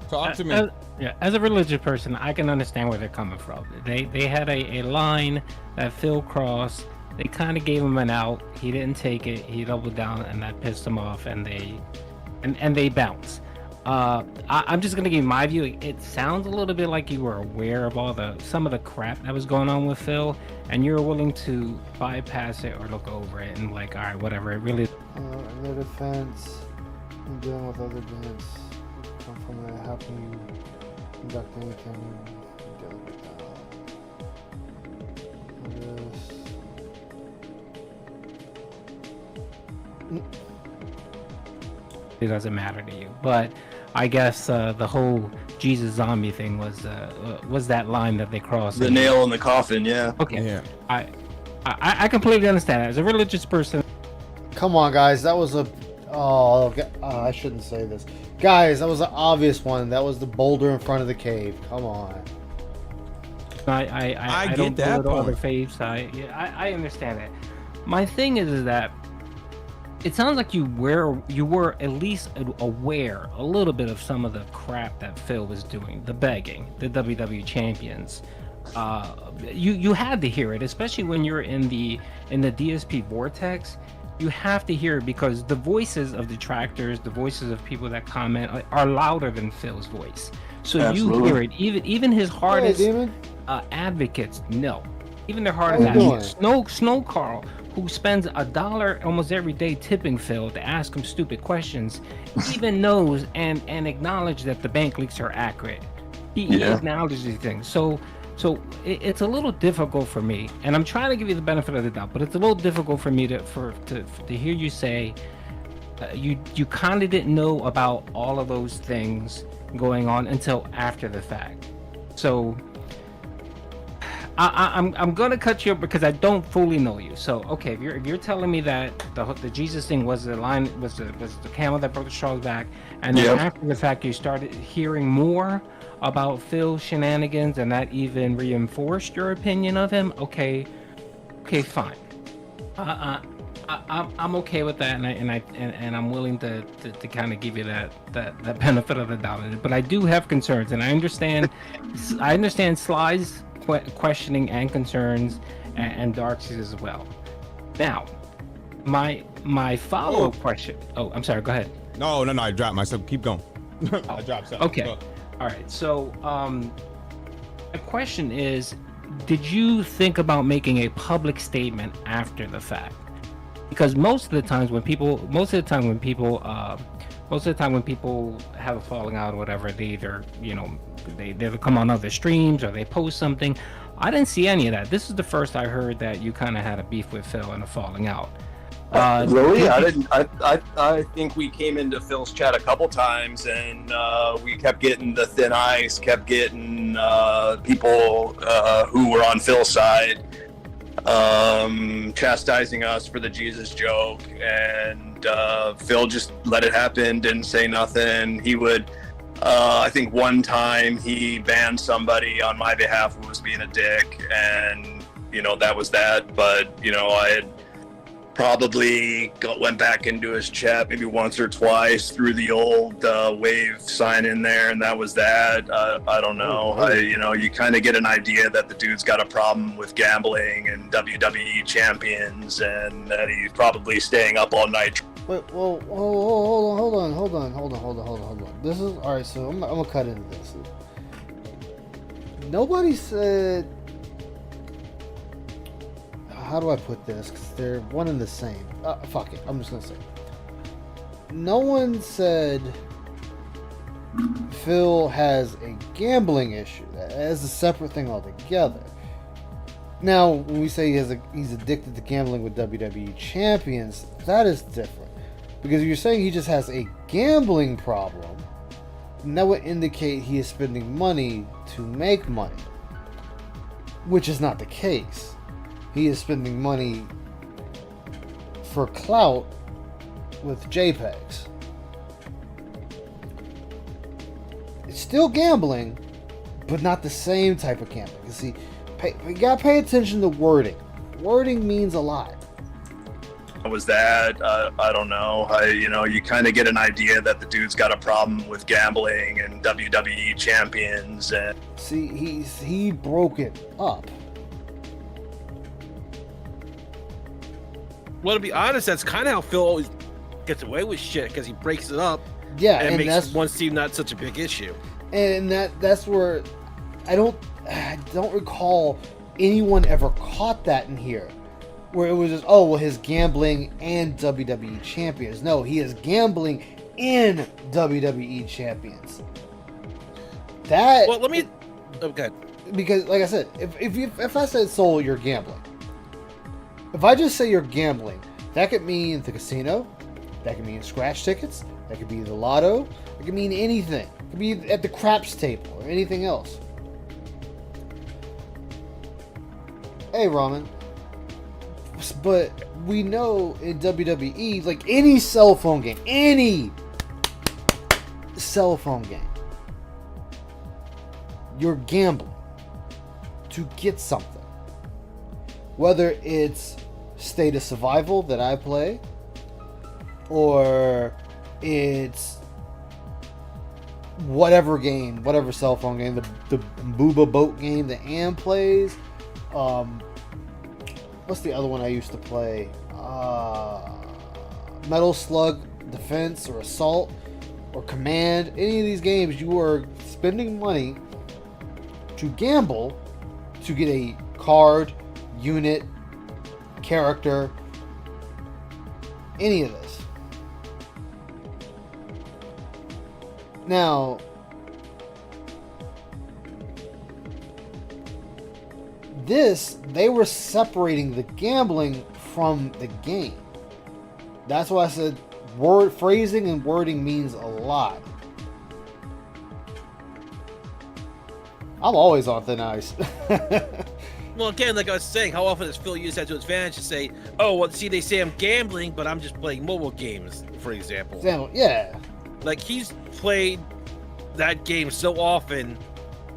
Talk to me. As a religious person, I can understand where they're coming from. They had a line that Phil crossed. They kind of gave him an out. He didn't take it. He doubled down, and that pissed him off. And they bounced. I'm just gonna give my view. It sounds a little bit like you were aware of some of the crap that was going on with Phil, and you're willing to bypass it or look over it and like, all right, whatever. It really. In their defense, in dealing with other events, come from that. How can you conduct anything dealing with It doesn't matter to you, but I guess the whole Jesus zombie thing was that line that they crossed. The nail in the coffin, yeah. Okay. Yeah. I completely understand that. As a religious person. Come on, guys. That was I shouldn't say this. Guys, that was an obvious one. That was the boulder in front of the cave. Come on. I get don't that do it all the point. faves. I understand that. My thing is that it sounds like you were at least aware a little bit of some of the crap that Phil was doing, the begging, the WWE champions. You had to hear it, especially when you're in the DSP vortex. You have to hear it because the voices of detractors, the voices of people that comment are louder than Phil's voice. So Absolutely. you hear it. Even his hardest Demon. advocates know. Even their How hardest you advocates. Snow Carl, who spends $1 almost every day tipping Phil to ask him stupid questions, even knows and acknowledges that the bank leaks are accurate. He acknowledges these things. So it's a little difficult for me, and I'm trying to give you the benefit of the doubt, but it's a little difficult for me to hear you say you kind of didn't know about all of those things going on until after the fact. So I'm gonna cut you because I don't fully know you. So okay, if you're telling me that the Jesus thing was the camel that broke the straw's back, and then after the fact you started hearing more about Phil's shenanigans, and that even reinforced your opinion of him. Okay, fine. I'm okay with that, and I'm willing to kind of give you that benefit of the doubt. But I do have concerns, and I understand Sly's questioning and concerns, and Darkseid as well. Now, my follow-up question. Oh, I'm sorry. Go ahead. No, I dropped myself. Keep going. I dropped something. Okay. All right. So, the question is, did you think about making a public statement after the fact? Because most of the time when people have a falling out or whatever, they either they come on other streams or they post something. I didn't see any of that. This is the first I heard that you kind of had a beef with Phil and a falling out. Really? I didn't. I think we came into Phil's chat a couple times, and we kept getting the thin ice, kept getting people who were on Phil's side chastising us for the Jesus joke, and Phil just let it happen, didn't say nothing. He would. I think one time he banned somebody on my behalf who was being a dick, and that was that. But I had probably went back into his chat maybe once or twice, threw the old wave sign in there, and that was that. I don't know. You kind of get an idea that the dude's got a problem with gambling and WWE champions, and that he's probably staying up all night. Wait, well, hold on. This is all right. So I'm gonna cut into this. Nobody said. How do I put this? Because they're one and the same. Fuck it. I'm just gonna say. No one said Phil has a gambling issue. That is a separate thing altogether. Now, when we say he's addicted to gambling with WWE champions, that is different. Because if you're saying he just has a gambling problem, that would indicate he is spending money to make money, which is not the case. He is spending money for clout with JPEGs. It's still gambling, but not the same type of gambling. You see, you gotta pay attention to wording. Wording means a lot. Was that I don't know. You kind of get an idea that the dude's got a problem with gambling and WWE champions, and see, he broke it up. Well, to be honest, that's kind of how Phil always gets away with shit, because he breaks it up. Yeah, and makes that's one seem not such a big issue. And that's where I don't recall anyone ever caught that in here, where it was just, oh well, his gambling and WWE champions. No, he is gambling in WWE champions. That well, let me. Okay. Because, like I said, if I said Soul, you're gambling. If I just say you're gambling, that could mean the casino, that could mean scratch tickets, that could be the lotto, it could mean anything. It could be at the craps table or anything else. Hey, Ramen. But we know in WWE, like any cell phone game, you're gambling. to get something. Whether it's State of Survival that I play, or it's whatever game, whatever cell phone game, the Booba Boat game that Ann plays. What's the other one I used to play? Metal Slug Defense or Assault or Command. Any of these games, you are spending money to gamble to get a card, unit, character, any of this. Now, they were separating the gambling from the game. That's why I said phrasing and wording means a lot. I'm always on thin ice. Well, again, like I was saying, how often does Phil use that to his advantage to say, oh, well, see, they say I'm gambling, but I'm just playing mobile games, for example. Yeah. Like, he's played that game so often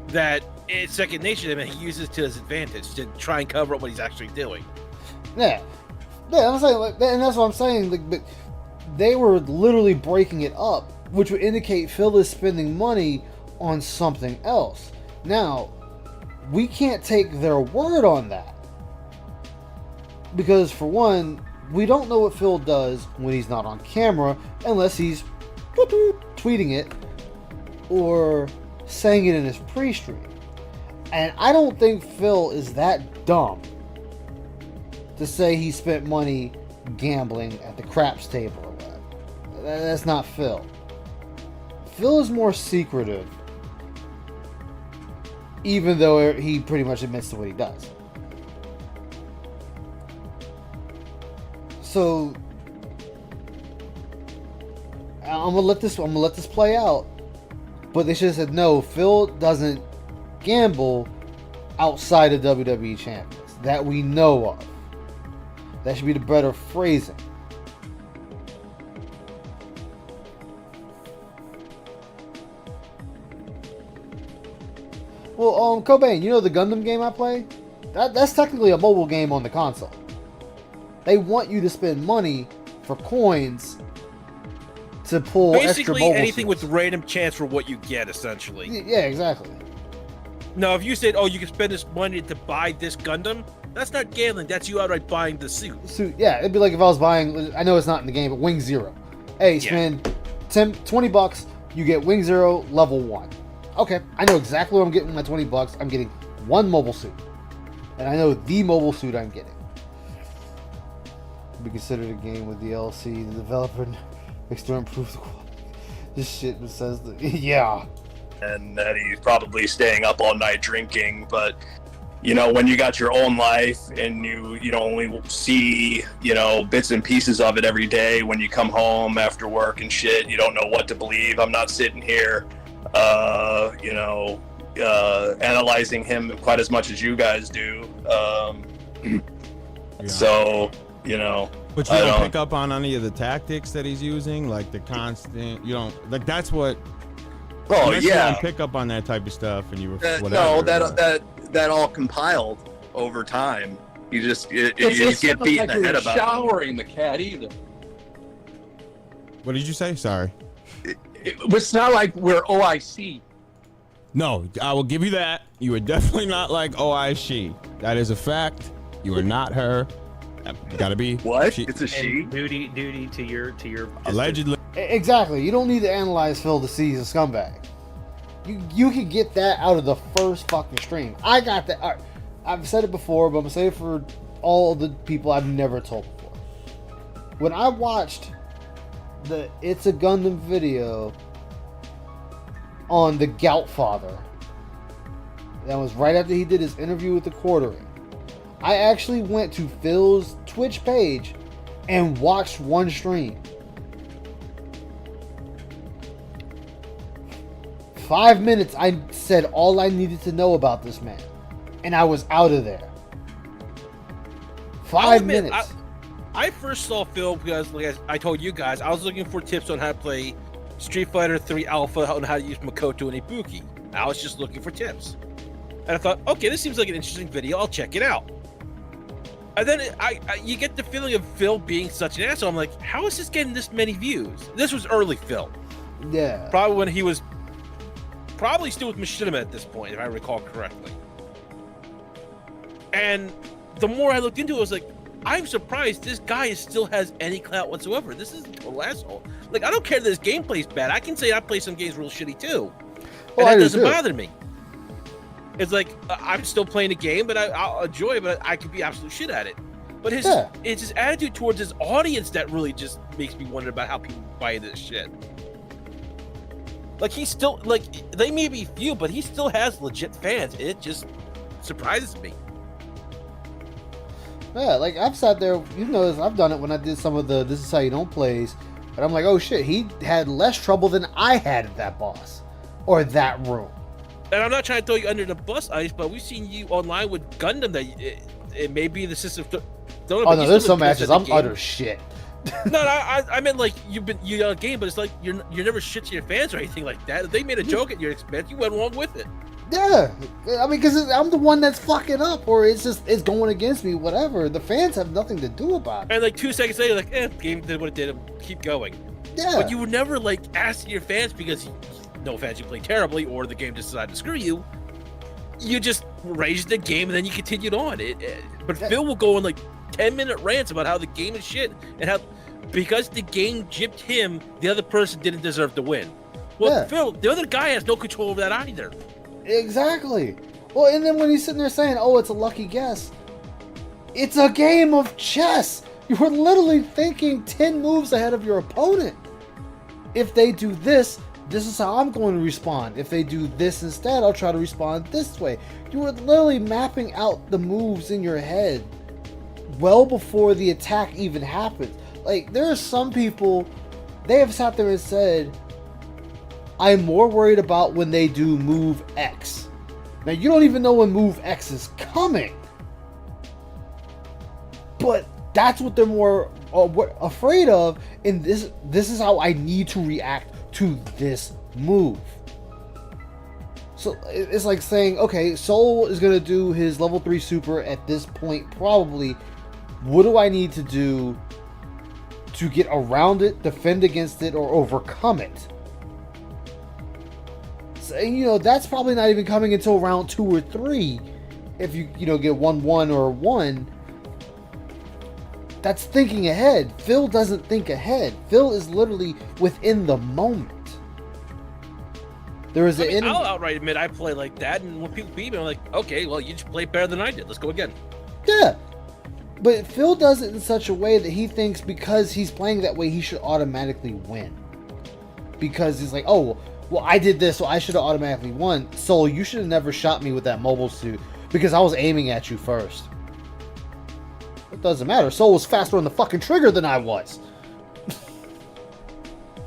that it's second nature to him, and he uses it to his advantage to try and cover up what he's actually doing. Yeah. I'm saying, and that's what I'm saying. Like, but they were literally breaking it up, which would indicate Phil is spending money on something else. Now, we can't take their word on that. Because, for one, we don't know what Phil does when he's not on camera, unless he's tweeting it or saying it in his pre-stream. And I don't think Phil is that dumb to say he spent money gambling at the craps table or whatever. That's not Phil. Phil is more secretive, even though he pretty much admits to what he does. So I'm gonna let this play out. But they should have said, no, Phil doesn't gamble outside of WWE champions that we know of. That should be the better phrasing. Well, Cobain, you know the Gundam game I play? That's technically a mobile game on the console. They want you to spend money for coins to pull extra mobile anything suits. with random chance for what you get, essentially. Yeah, exactly. Now, if you said, oh, you can spend this money to buy this Gundam, that's not gambling. That's you outright buying the suit. Yeah, it'd be like if I was buying, I know it's not in the game, but Wing Zero. Hey, spend $20, you get Wing Zero level 1. Okay, I know exactly what I'm getting with my $20. I'm getting one mobile suit. And I know the mobile suit I'm getting. Be considered a game with DLC. The developer makes to improve the quality. This shit says that, yeah. And that he's probably staying up all night drinking, but you know, when you got your own life and you only see, bits and pieces of it every day, when you come home after work and shit, you don't know what to believe. I'm not sitting here analyzing him quite as much as you guys do. So, But you don't pick up on any of the tactics that he's using, like the constant, like that's what. Oh, unless you yeah. don't pick up on that type of stuff and you were whatever. No, that all compiled over time. You just you get not beat like in the you head were about showering the cat either. What did you say? Sorry. It's not like we're OIC. No, I will give you that. You are definitely not like OIC. That is a fact. You are not her. Gotta be. What? It's a she. Duty to your allegedly. Exactly. You don't need to analyze Phil to see he's a scumbag. You can get that out of the first fucking stream. I got that. All right. I've said it before, but I'm gonna say it for all the people I've never told before. When I watched the It's a Gundam video on the Goutfather, that was right after he did his interview with the Quartering. I actually went to Phil's Twitch page and watched one stream. 5 minutes, I said all I needed to know about this man, and I was out of there. 5 minutes. I first saw Phil because, like I told you guys, I was looking for tips on how to play Street Fighter 3 Alpha, on how to use Makoto and Ibuki. I was just looking for tips. And I thought, okay, this seems like an interesting video. I'll check it out. And then you get the feeling of Phil being such an asshole. I'm like, how is this getting this many views? This was early Phil. Yeah. Probably when he was probably still with Machinima at this point, if I recall correctly. And the more I looked into it, I was like, I'm surprised this guy still has any clout whatsoever. This is a total asshole. Like, I don't care that this gameplay's bad. I can say I play some games real shitty too. And that doesn't bother me. It's like, I'm still playing the game, but I'll enjoy it, but I could be absolute shit at it. But it's his attitude towards his audience that really just makes me wonder about how people buy this shit. Like, he's still, like, they may be few, but he still has legit fans. It just surprises me. Yeah, like, I've sat there, you know, I've done it when I did some of the This Is How You Don't plays, but I'm like, oh shit, he had less trouble than I had at that boss. Or that room. And I'm not trying to throw you under the bus, Ice, but we've seen you online with Gundam that it may be the system. Oh no, there's some matches I'm utter shit. No, I meant like you on a game, but it's like you're never shit to your fans or anything like that. If they made a joke at your expense, you went along with it. Yeah, I mean, because I'm the one that's fucking up, or it's going against me, whatever. The fans have nothing to do about it. And like 2 seconds later, like, the game did what it did. Keep going. Yeah. But you would never like ask your fans because, no offense, you played terribly, or the game decided to screw you. You just raised the game and then you continued on. But Phil will go on like 10-minute rants about how the game is shit and how because the game gypped him, the other person didn't deserve to win. Well, Phil, the other guy has no control over that either. Exactly. Well, and then when he's sitting there saying, "Oh, it's a lucky guess," it's a game of chess. You were literally thinking 10 moves ahead of your opponent. If they do this, this is how I'm going to respond. If they do this instead, I'll try to respond this way. You were literally mapping out the moves in your head well before the attack even happens. Like, there are some people, they have sat there and said, I'm more worried about when they do move X. Now, you don't even know when move X is coming. But that's what they're more afraid of, and this is how I need to react to this move. So it's like saying, okay, Soul is going to do his level 3 super at this point probably. What do I need to do to get around it, defend against it, or overcome it? So, you know, that's probably not even coming until round 2 or 3. If you get 1-1 or 1. That's thinking ahead. Phil doesn't think ahead. Phil is literally within the moment. There is I'll outright admit I play like that, and when people beat me, I'm like, okay, well, you just played better than I did. Let's go again. Yeah. But Phil does it in such a way that he thinks because he's playing that way, he should automatically win. Because he's like, oh, well, I did this, so I should have automatically won. Soul, you should have never shot me with that mobile suit because I was aiming at you first. It doesn't matter. Soul was faster on the fucking trigger than I was.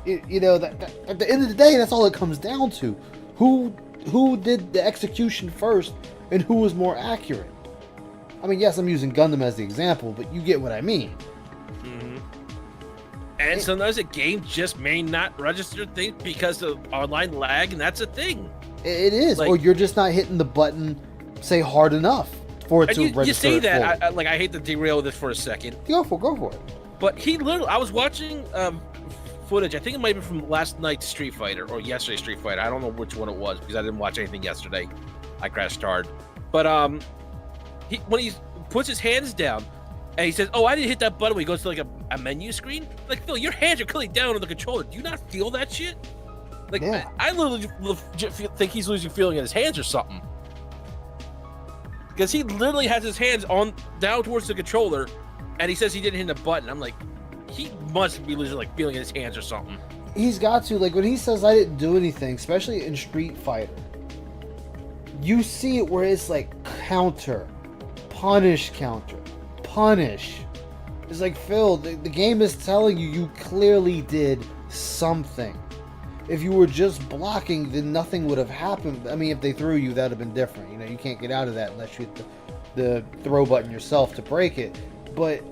That at the end of the day, that's all it comes down to. Who did the execution first and who was more accurate? I mean, yes, I'm using Gundam as the example, but you get what I mean. Mm-hmm. And sometimes a game just may not register things because of online lag, and that's a thing. It is, or you're just not hitting the button, say, hard enough for it to register. You say that, I hate to derail this for a second. Go for it. But I was watching footage. I think it might be from last night's Street Fighter or yesterday's Street Fighter. I don't know which one it was because I didn't watch anything yesterday. I crashed hard. But when he puts his hands down and he says, "Oh, I didn't hit that button," when he goes to like a menu screen. Like, Phil, your hands are clearly down on the controller. Do you not feel that shit? Like, yeah. I literally legit think he's losing feeling in his hands or something. Because he literally has his hands down towards the controller, and he says he didn't hit the button. I'm like, he must be losing like feeling in his hands or something. He's got to, like, when he says I didn't do anything, especially in Street Fighter, you see it where it's like counter, punish, counter, punish. It's like, Phil, the game is telling you clearly did something. If you were just blocking, then nothing would have happened. I mean, if they threw you, that would have been different. You can't get out of that unless you hit the throw button yourself to break it. But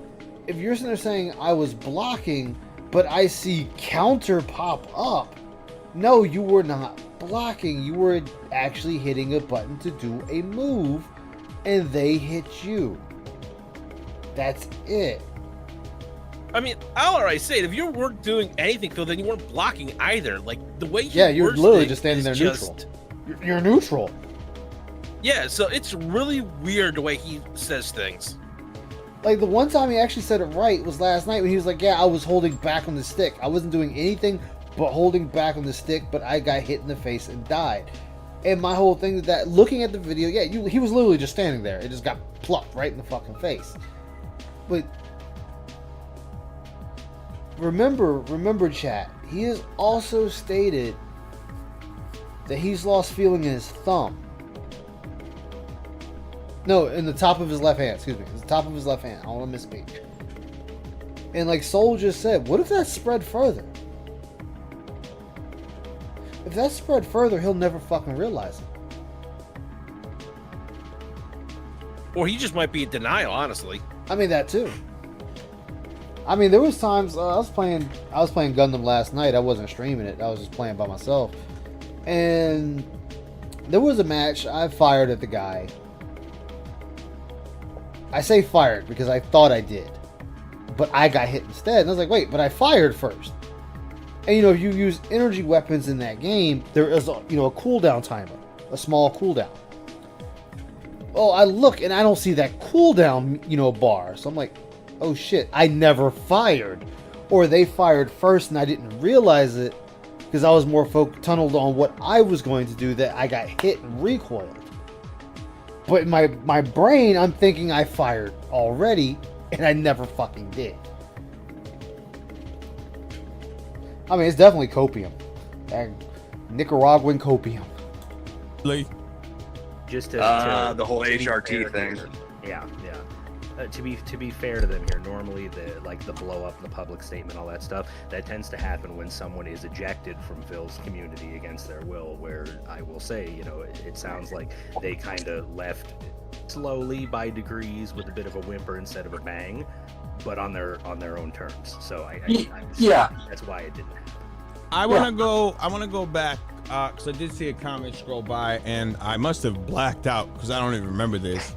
if you're sitting there saying I was blocking, but I see counter pop up, No, you were not blocking. You were actually hitting a button to do a move, and they hit you. That's it. I mean, all I say, if you weren't doing anything, Phil, then you weren't blocking either. Like the way he You're words literally things just standing there is neutral. just- You're neutral. Yeah, so it's really weird the way he says things. Like the one time he actually said it right was last night when he was like, "Yeah, I was holding back on the stick. I wasn't doing anything but holding back on the stick, but I got hit in the face and died." And my whole thing is that looking at the video, he was literally just standing there. It just got plucked right in the fucking face. But remember, chat. He has also stated that he's lost feeling in his thumb. No, in the top of his left hand. Excuse me, the top of his left hand. I don't want to misspeak. And like Soul just said, what if that spread further? If that spread further, he'll never fucking realize it. Or he just might be in denial, honestly. I mean that too. I mean, there was times I was playing Gundam last night. I wasn't streaming it. I was just playing by myself. And there was a match I fired at the guy. I say fired because I thought I did, but I got hit instead. And I was like, wait, but I fired first. And if you use energy weapons in that game, there is a cooldown timer, a small cooldown. Well, I look and I don't see that cooldown, bar. So I'm like, oh shit, I never fired. Or they fired first and I didn't realize it because I was more tunneled on what I was going to do that I got hit and recoiled. But in my brain, I'm thinking I fired already and I never fucking did. I mean, it's definitely copium. Nicaraguan copium. Just the whole HRT thing. Yeah. To be fair to them here, normally the blow up, the public statement, all that stuff, that tends to happen when someone is ejected from Phil's community against their will. Where I will say, it sounds like they kind of left slowly by degrees with a bit of a whimper instead of a bang, but on their own terms. So that's why it didn't happen. I want to go back because I did see a comment scroll by and I must have blacked out because I don't even remember this.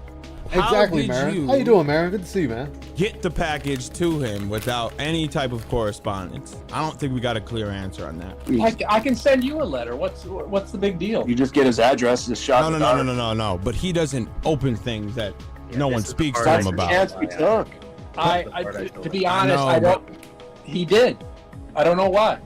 Exactly, Marin. How you doing, Marin? Good to see you, man. Get the package to him without any type of correspondence. I don't think we got a clear answer on that. I can send you a letter. What's the big deal? You just get his address, just shot. No. But he doesn't open things that no one speaks to him about. Chance we took. To be honest, I don't. He did. I don't know why.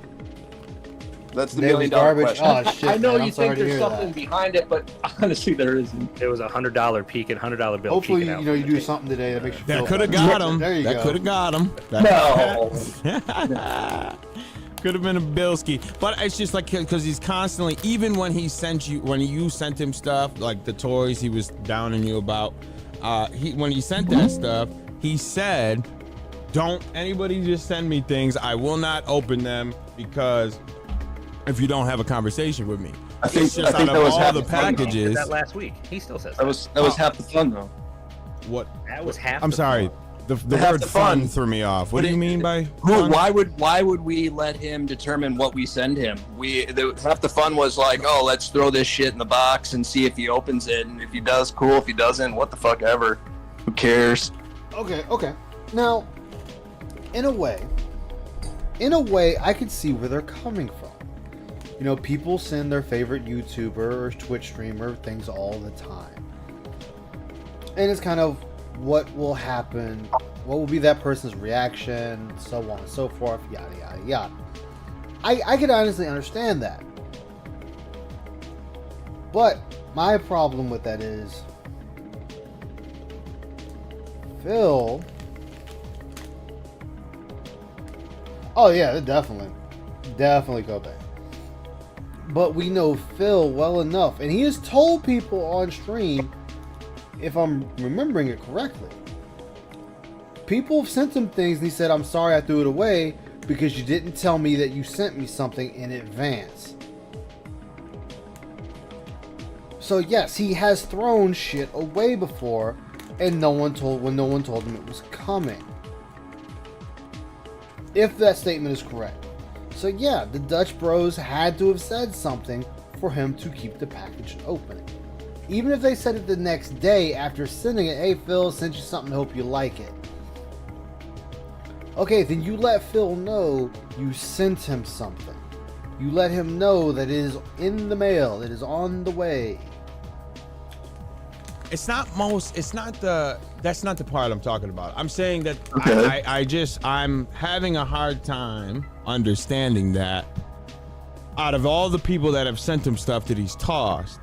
That's the $1 million question. Oh, shit, I know you think there's something behind it, but honestly, there isn't. There was $100 peeking, $100 bill. Hopefully, peeking out you do something today that makes you feel That could have got him. There you go. That could have got him. No. Could have been a Bilski, but it's just like because he's constantly, even when you sent him stuff like the toys he was downing you about, when he sent that stuff, he said, "Don't anybody just send me things. I will not open them because if you don't have a conversation with me." I think just that out of was all half the the fun, though. packages. That last week, he still says that was half the fun though. What? That was half. I'm sorry. Fun. The Half word the fun fun threw me off. What But do you mean by Well, fun? why would we let him determine what we send him? Half the fun was like, oh, let's throw this shit in the box and see if he opens it, and if he does, cool. If he doesn't, what the fuck ever. Who cares? Okay. Now, in a way, I could see where they're coming from. People send their favorite YouTuber or Twitch streamer things all the time. And it's kind of what will happen, what will be that person's reaction, so on and so forth, yada, yada, yada. I can honestly understand that. But my problem with that is Phil. Oh yeah, definitely go back. But we know Phil well enough, and he has told people on stream, if I'm remembering it correctly, people have sent him things and he said, "I'm sorry I threw it away because you didn't tell me that you sent me something in advance." So yes, he has thrown shit away before, and no one told him it was coming. If that statement is correct. So yeah, the Dutch Bros had to have said something for him to keep the package open. Even if they said it the next day after sending it, hey Phil, sent you something, hope you like it. Okay, then you let Phil know you sent him something. You let him know that it is in the mail, it is on the way. That's not the part I'm talking about. I'm saying that I'm having a hard time understanding that out of all the people that have sent him stuff that he's tossed,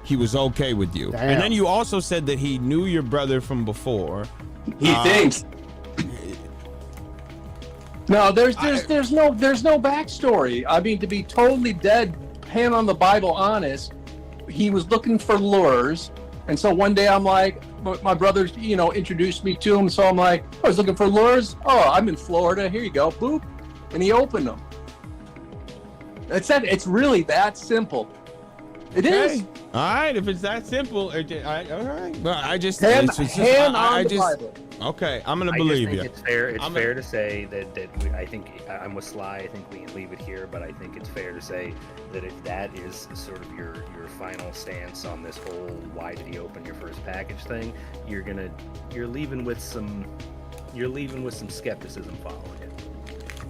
he was okay with you. Damn. And then you also said that he knew your brother from before. He thinks. No, there's no backstory. I mean, to be totally dead, hand on the Bible honest, he was looking for lures. And so one day I'm like, my brother, introduced me to him. So I'm like, I was looking for lures. Oh, I'm in Florida. Here you go. Boop. And he opened them. It's really that simple. It is. All right, if it's that simple, all right. Well, I just hand on the Bible. Okay, I'm gonna I believe just you. think it's fair. It's fair to say that I think I'm with Sly. I think we can leave it here, but I think it's fair to say that if that is sort of your final stance on this whole why did he open your first package thing, you're leaving with some skepticism following it.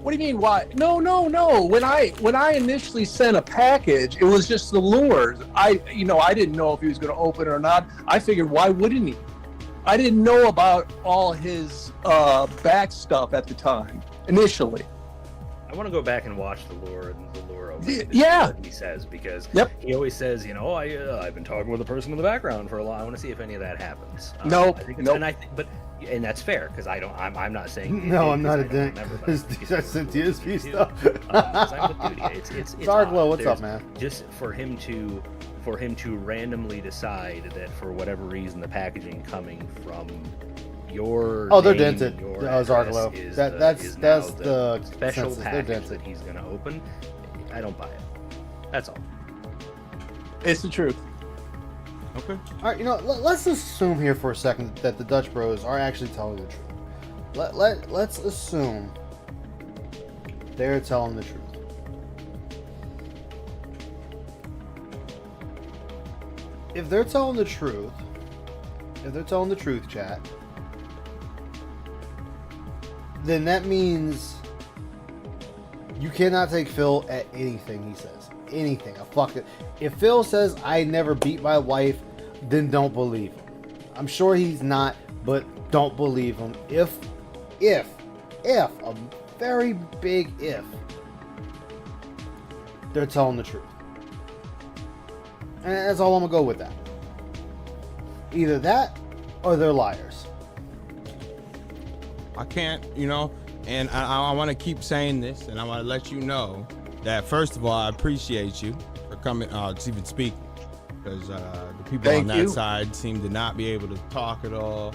What do you mean? Why? No. When I initially sent a package, it was just the lures. I didn't know if he was going to open it or not. I figured, why wouldn't he? I didn't know about all his back stuff at the time. Initially, I want to go back and watch the lure open. Yeah. What he says, because he always says, I've been talking with a person in the background for a while. I want to see if any of that happens. Nope. And that's fair, because I'm not saying. No, I'm not a dick. I sent you his piece stuff. I'm with Duty. It's Darklow, what's There's- up, man? Just for him to randomly decide that for whatever reason the packaging coming from your they're name, dented. your Zarglow. address is That's now the special census. They're package dented. that he's going to open. I don't buy it. That's all. it's the truth. Okay. All right, let's assume here for a second that the Dutch Bros are actually telling the truth. Let's assume they're telling the truth. If they're telling the truth, chat, then that means you cannot take Phil at anything he says. Anything. If Phil says I never beat my wife, then don't believe him. I'm sure he's not, but don't believe him. If a very big if, they're telling the truth. And that's all I'm gonna go with that. Either that or they're liars. I can't, and I want to keep saying this, and I want to let you know that first of all, I appreciate you for coming, to even speak, because the people on that side seem to not be able to talk at all.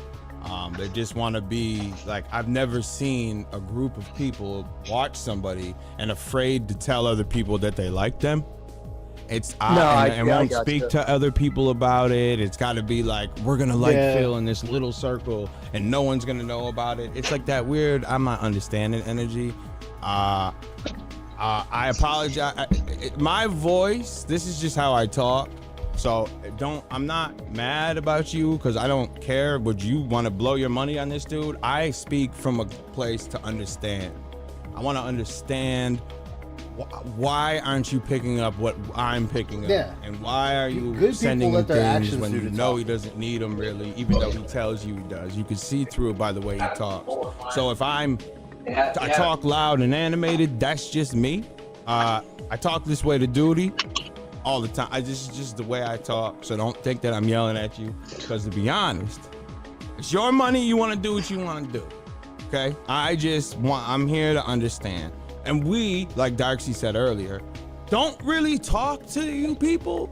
They just want to be like, I've never seen a group of people watch somebody and afraid to tell other people that they like them. And won't speak to other people about it. It's got to be like, we're gonna like Phil in this little circle and no one's gonna know about it. It's like that weird, I'm not understanding energy. I apologize. My voice, this is just how I talk. So I'm not mad about you, because I don't care. Would you want to blow your money on this dude? I speak from a place to understand. I want to understand why aren't you picking up what I'm picking up? Yeah. And why are you Good sending people him let their things actions when do you the know he talking. doesn't need them really, even though he tells you he does? You can see through it by the way he talks. So if I talk loud and animated, that's just me. I talk this way to Duty all the time. This is just the way I talk. So don't think that I'm yelling at you, because to be honest, it's your money. You want to do what you want to do. Okay? I'm here to understand. And we, like Darksy said earlier, don't really talk to you people.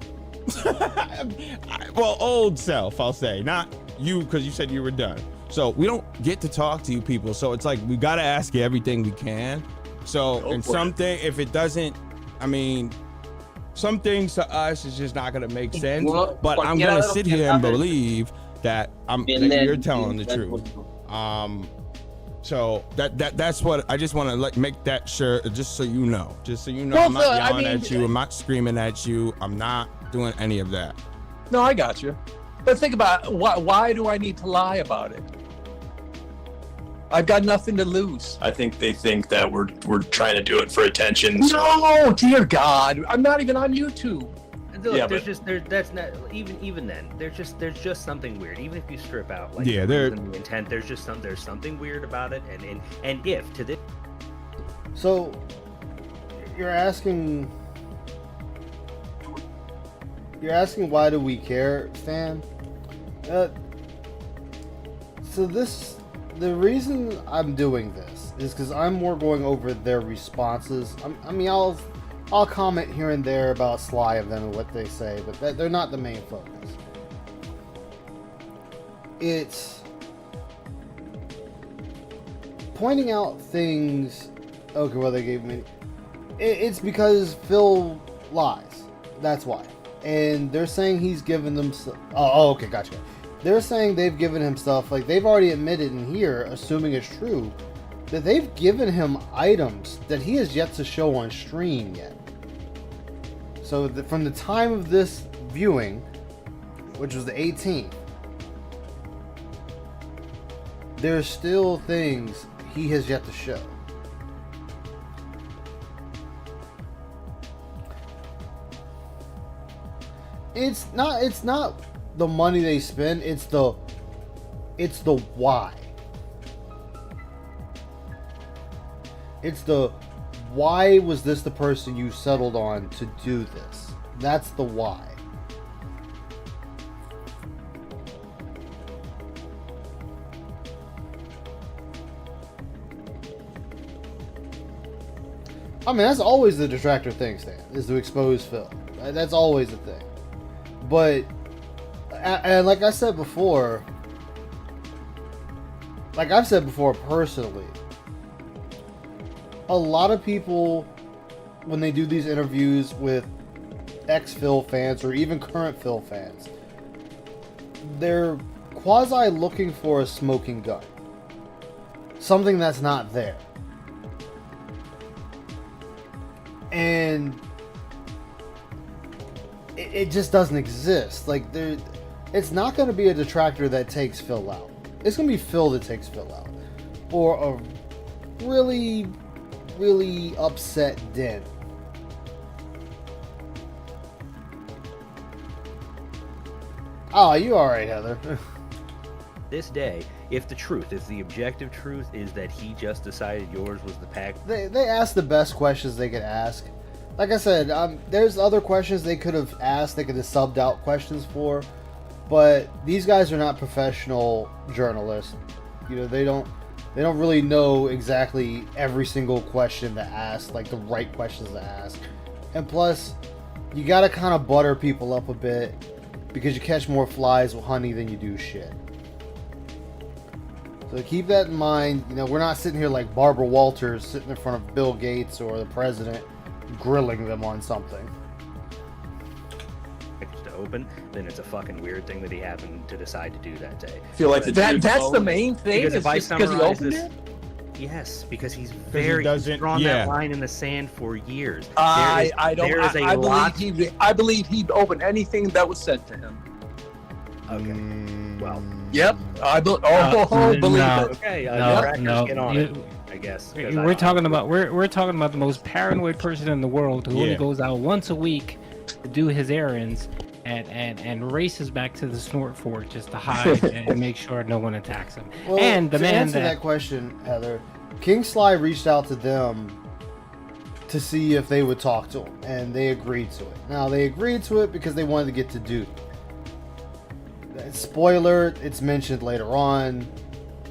Well, old self, I'll say, not you, because you said you were done. So we don't get to talk to you people. So it's like, we got to ask you everything we can. So, and something, if it doesn't, some things to us is just not going to make sense. But I'm going to sit here and believe that you're telling the truth. So that's what I just want to make that sure, just so you know, Well, I'm not Phil, I yelling mean- at you, I'm not screaming at you, I'm not doing any of that. No, I got you. But think about it. Why do I need to lie about it? I've got nothing to lose. I think they think that we're trying to do it for attention. So. No, dear God, I'm not even on YouTube. Look, Yeah, there's but- just that's not even then. There's just something weird. Even if you strip out like Yeah, the there- reason, the intent, there's something weird about it. And if to this, So, you're asking why do we care, Stan? The reason I'm doing this is because I'm more going over their responses. I'll comment here and there about Sly of them and what they say, but they're not the main focus. It's pointing out things. Okay, well, they gave me. It's because Phil lies. That's why. And they're saying he's given them. Oh, okay, gotcha. They're saying they've given him stuff. Like, they've already admitted in here, assuming it's true, that they've given him items that he has yet to show on stream yet. So, from the time of this viewing, which was the 18th, there's still things he has yet to show. It's not the money they spend, it's the why. It's the why was this the person you settled on to do this? That's the why. I mean, that's always the detractor thing, Stan, is to expose Phil. That's always the thing. But, and like I said before, like I've said before personally, a lot of people, when they do these interviews with ex-Phil fans or even current Phil fans, they're quasi looking for a smoking gun. Something that's not there. And it just doesn't exist. Like, it's not going to be a detractor that takes Phil out. It's going to be Phil that takes Phil out. Or a really, really upset Den. Oh, you alright, Heather? this day, if the objective truth is that he just decided yours was the pack. They asked the best questions they could ask. Like I said, there's other questions they could have asked. They could have subbed out questions for, but these guys are not professional journalists. You know, they don't really know exactly every single question to ask, like the right questions to ask. And plus, you got to kind of butter people up a bit because you catch more flies with honey than you do shit. So keep that in mind. You know, we're not sitting here like Barbara Walters sitting in front of Bill Gates or the president grilling them on something. To open, then it's a fucking weird thing that he happened to decide to do that day. I feel like that's the main thing. Because Is if I just because he summarize opened this, it? yes, because he's doesn't- drawn yeah. that line in the sand for years. I There is a lot. believe he'd open anything that was sent to him. Okay. Well. Yep. Believe no. it. Okay. No. Get on You- it. I guess. 'cause We're talking about the most paranoid person in the world who only Yeah. goes out once a week to do his errands and races back to the Snort Fort just to hide and make sure no one attacks him. Well, and the to man answer that question, Heather, King Sly reached out to them to see if they would talk to him, and they agreed to it. Now, they agreed to it because they wanted to get to duty. Spoiler, it's mentioned later on,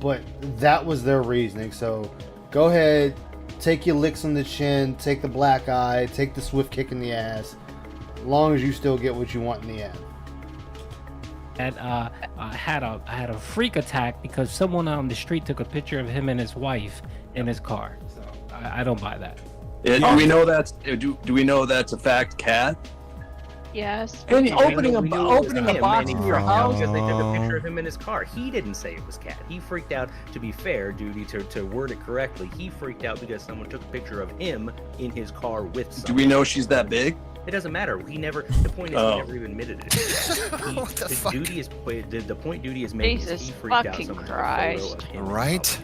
but that was their reasoning. So go ahead, take your licks on the chin, take the black eye, take the swift kick in the ass, as long as you still get what you want in the end. had a freak attack because someone on the street took a picture of him and his wife in his car. So I don't buy that. Do we know that's a fact, Cat? Yes. And We knew opening it was a him, box and he in your freaked out house. because they took a picture of him in his car. He didn't say it was Cat. He freaked out. To be fair, Duty, to word it correctly, he freaked out because someone took a picture of him in his car with someone. Do we know she's that big? It doesn't matter. He never. The point is, Oh. he never even admitted it. The point Duty is making is Jesus he freaked out. fucking Someone took a Christ. photo of him in Right?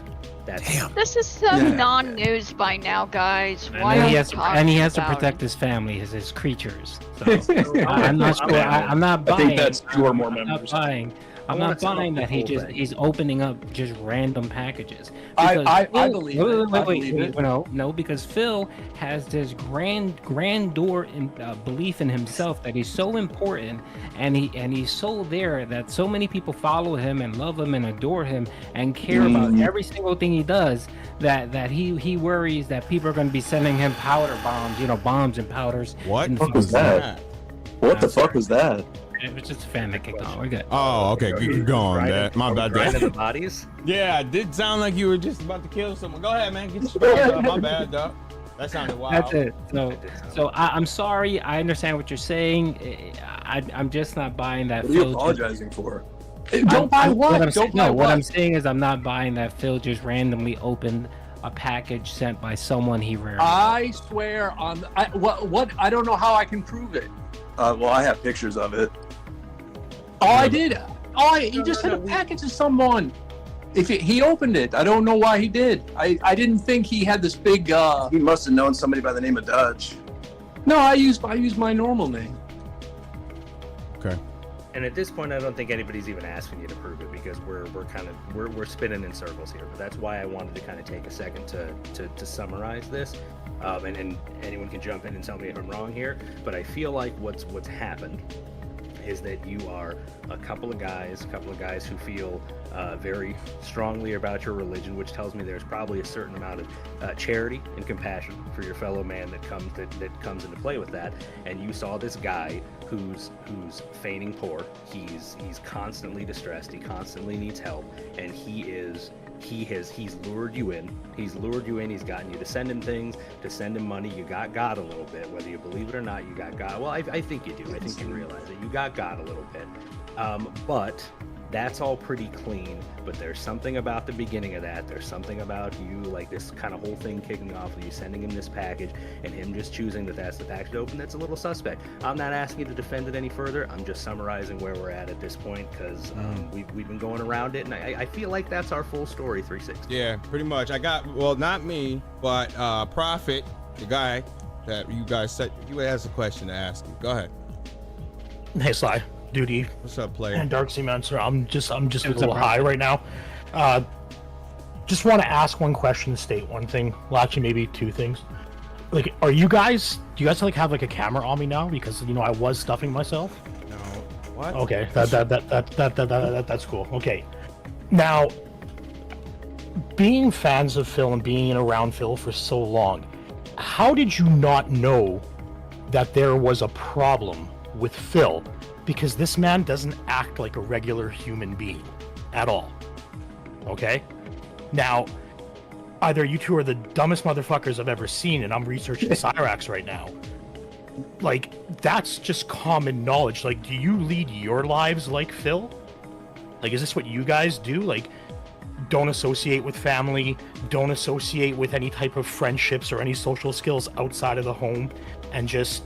That's This is so non-news by now, guys. Why And are he we has talking to about protect his family, his creatures. So I'm not sure. I'm not I buying. think that's 2 or more I'm not members. buying. I'm wanna not sum up buying the that whole thing. he's opening up just random packages. I Because believe Phil- it. I Wait, believe it. no, because Phil has this grandeur in belief in himself that he's so important, and he's so there that so many people follow him and love him and adore him and care about every single thing he does. That he worries that people are going to be sending him powder bombs, bombs and powders. What in the fuck was that? What the fuck was that? It was just a fan that kicked on. We're good. Oh, okay. Keep going, Dad. My bad, grinding the Dad. bodies. Yeah, it did sound like you were just about to kill someone. Go ahead, man. Get your story up. My bad, dog. That sounded wild. That's it. So I'm sorry. I understand what you're saying. I'm just not buying that. What are you Phil just- apologizing for? Don't buy what? What I'm, Don't saying, buy no, what? what I'm saying is I'm not buying that Phil just randomly opened a package sent by someone he rarely. I swear on what I don't know how I can prove it. Well, I have pictures of it. He just sent a package to someone. He opened it, I don't know why he did. I didn't think he had this big. He must have known somebody by the name of Dutch. No, I used my normal name. Okay. And at this point, I don't think anybody's even asking you to prove it because we're spinning in circles here. But that's why I wanted to kind of take a second to summarize this, and anyone can jump in and tell me if I'm wrong here. But I feel like what's happened is that you are a couple of guys who feel very strongly about your religion, which tells me there's probably a certain amount of charity and compassion for your fellow man that comes into play with that. And you saw this guy who's feigning poor. He's constantly distressed. He constantly needs help, and he's lured you in. He's gotten you to send him things, to send him money. You got God a little bit, whether you believe it or not. You got God. Well, I think you do. I think you realize it. You got God a little bit, but that's all pretty clean. But there's something about the beginning of that. There's something about you, like this kind of whole thing kicking off with you sending him this package and him just choosing that that's the package to open. That's a little suspect. I'm not asking you to defend it any further. I'm just summarizing where we're at this point because we've been going around it, and I feel like that's our full story. 360. Yeah, pretty much. I got, well, not me, but Prophet, the guy that you guys said, you has a question to ask you. Go ahead. Hey, Sly. Duty. What's up, player? And Dark Sea Mancer. I'm just a little high right now. Just want to ask one question, state one thing. Well, actually, maybe two things. Like, do you guys like have like a camera on me now? Because I was stuffing myself. No. What? Okay, that's cool. Okay, now being fans of Phil and being around Phil for so long, how did you not know that there was a problem with Phil? Because this man doesn't act like a regular human being at all. Okay? Now, either you two are the dumbest motherfuckers I've ever seen, and I'm researching Cyrax right now. Like, that's just common knowledge. Like, do you lead your lives like Phil? Like, is this what you guys do? Like, don't associate with family, don't associate with any type of friendships or any social skills outside of the home, and just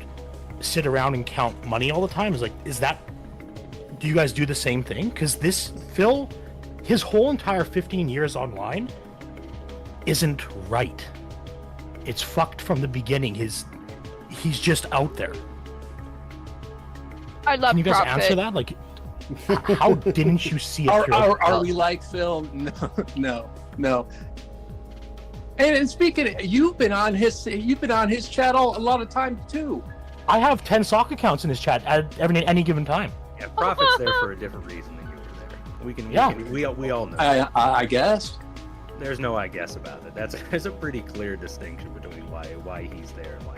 sit around and count money all the time? Do you guys do the same thing? Because this Phil, his whole entire 15 years online isn't right. It's fucked from the beginning. He's just out there. I love Can you guys Prophet. answer that? Like, how didn't you see it? Are we like Phil? No. And speaking, you've been on his channel a lot of times too. I have 10 sock accounts in his chat at any given time. Yeah, Prophet's there for a different reason than you were there. We all know. I guess. There's no I guess about it. There's a pretty clear distinction between why he's there and why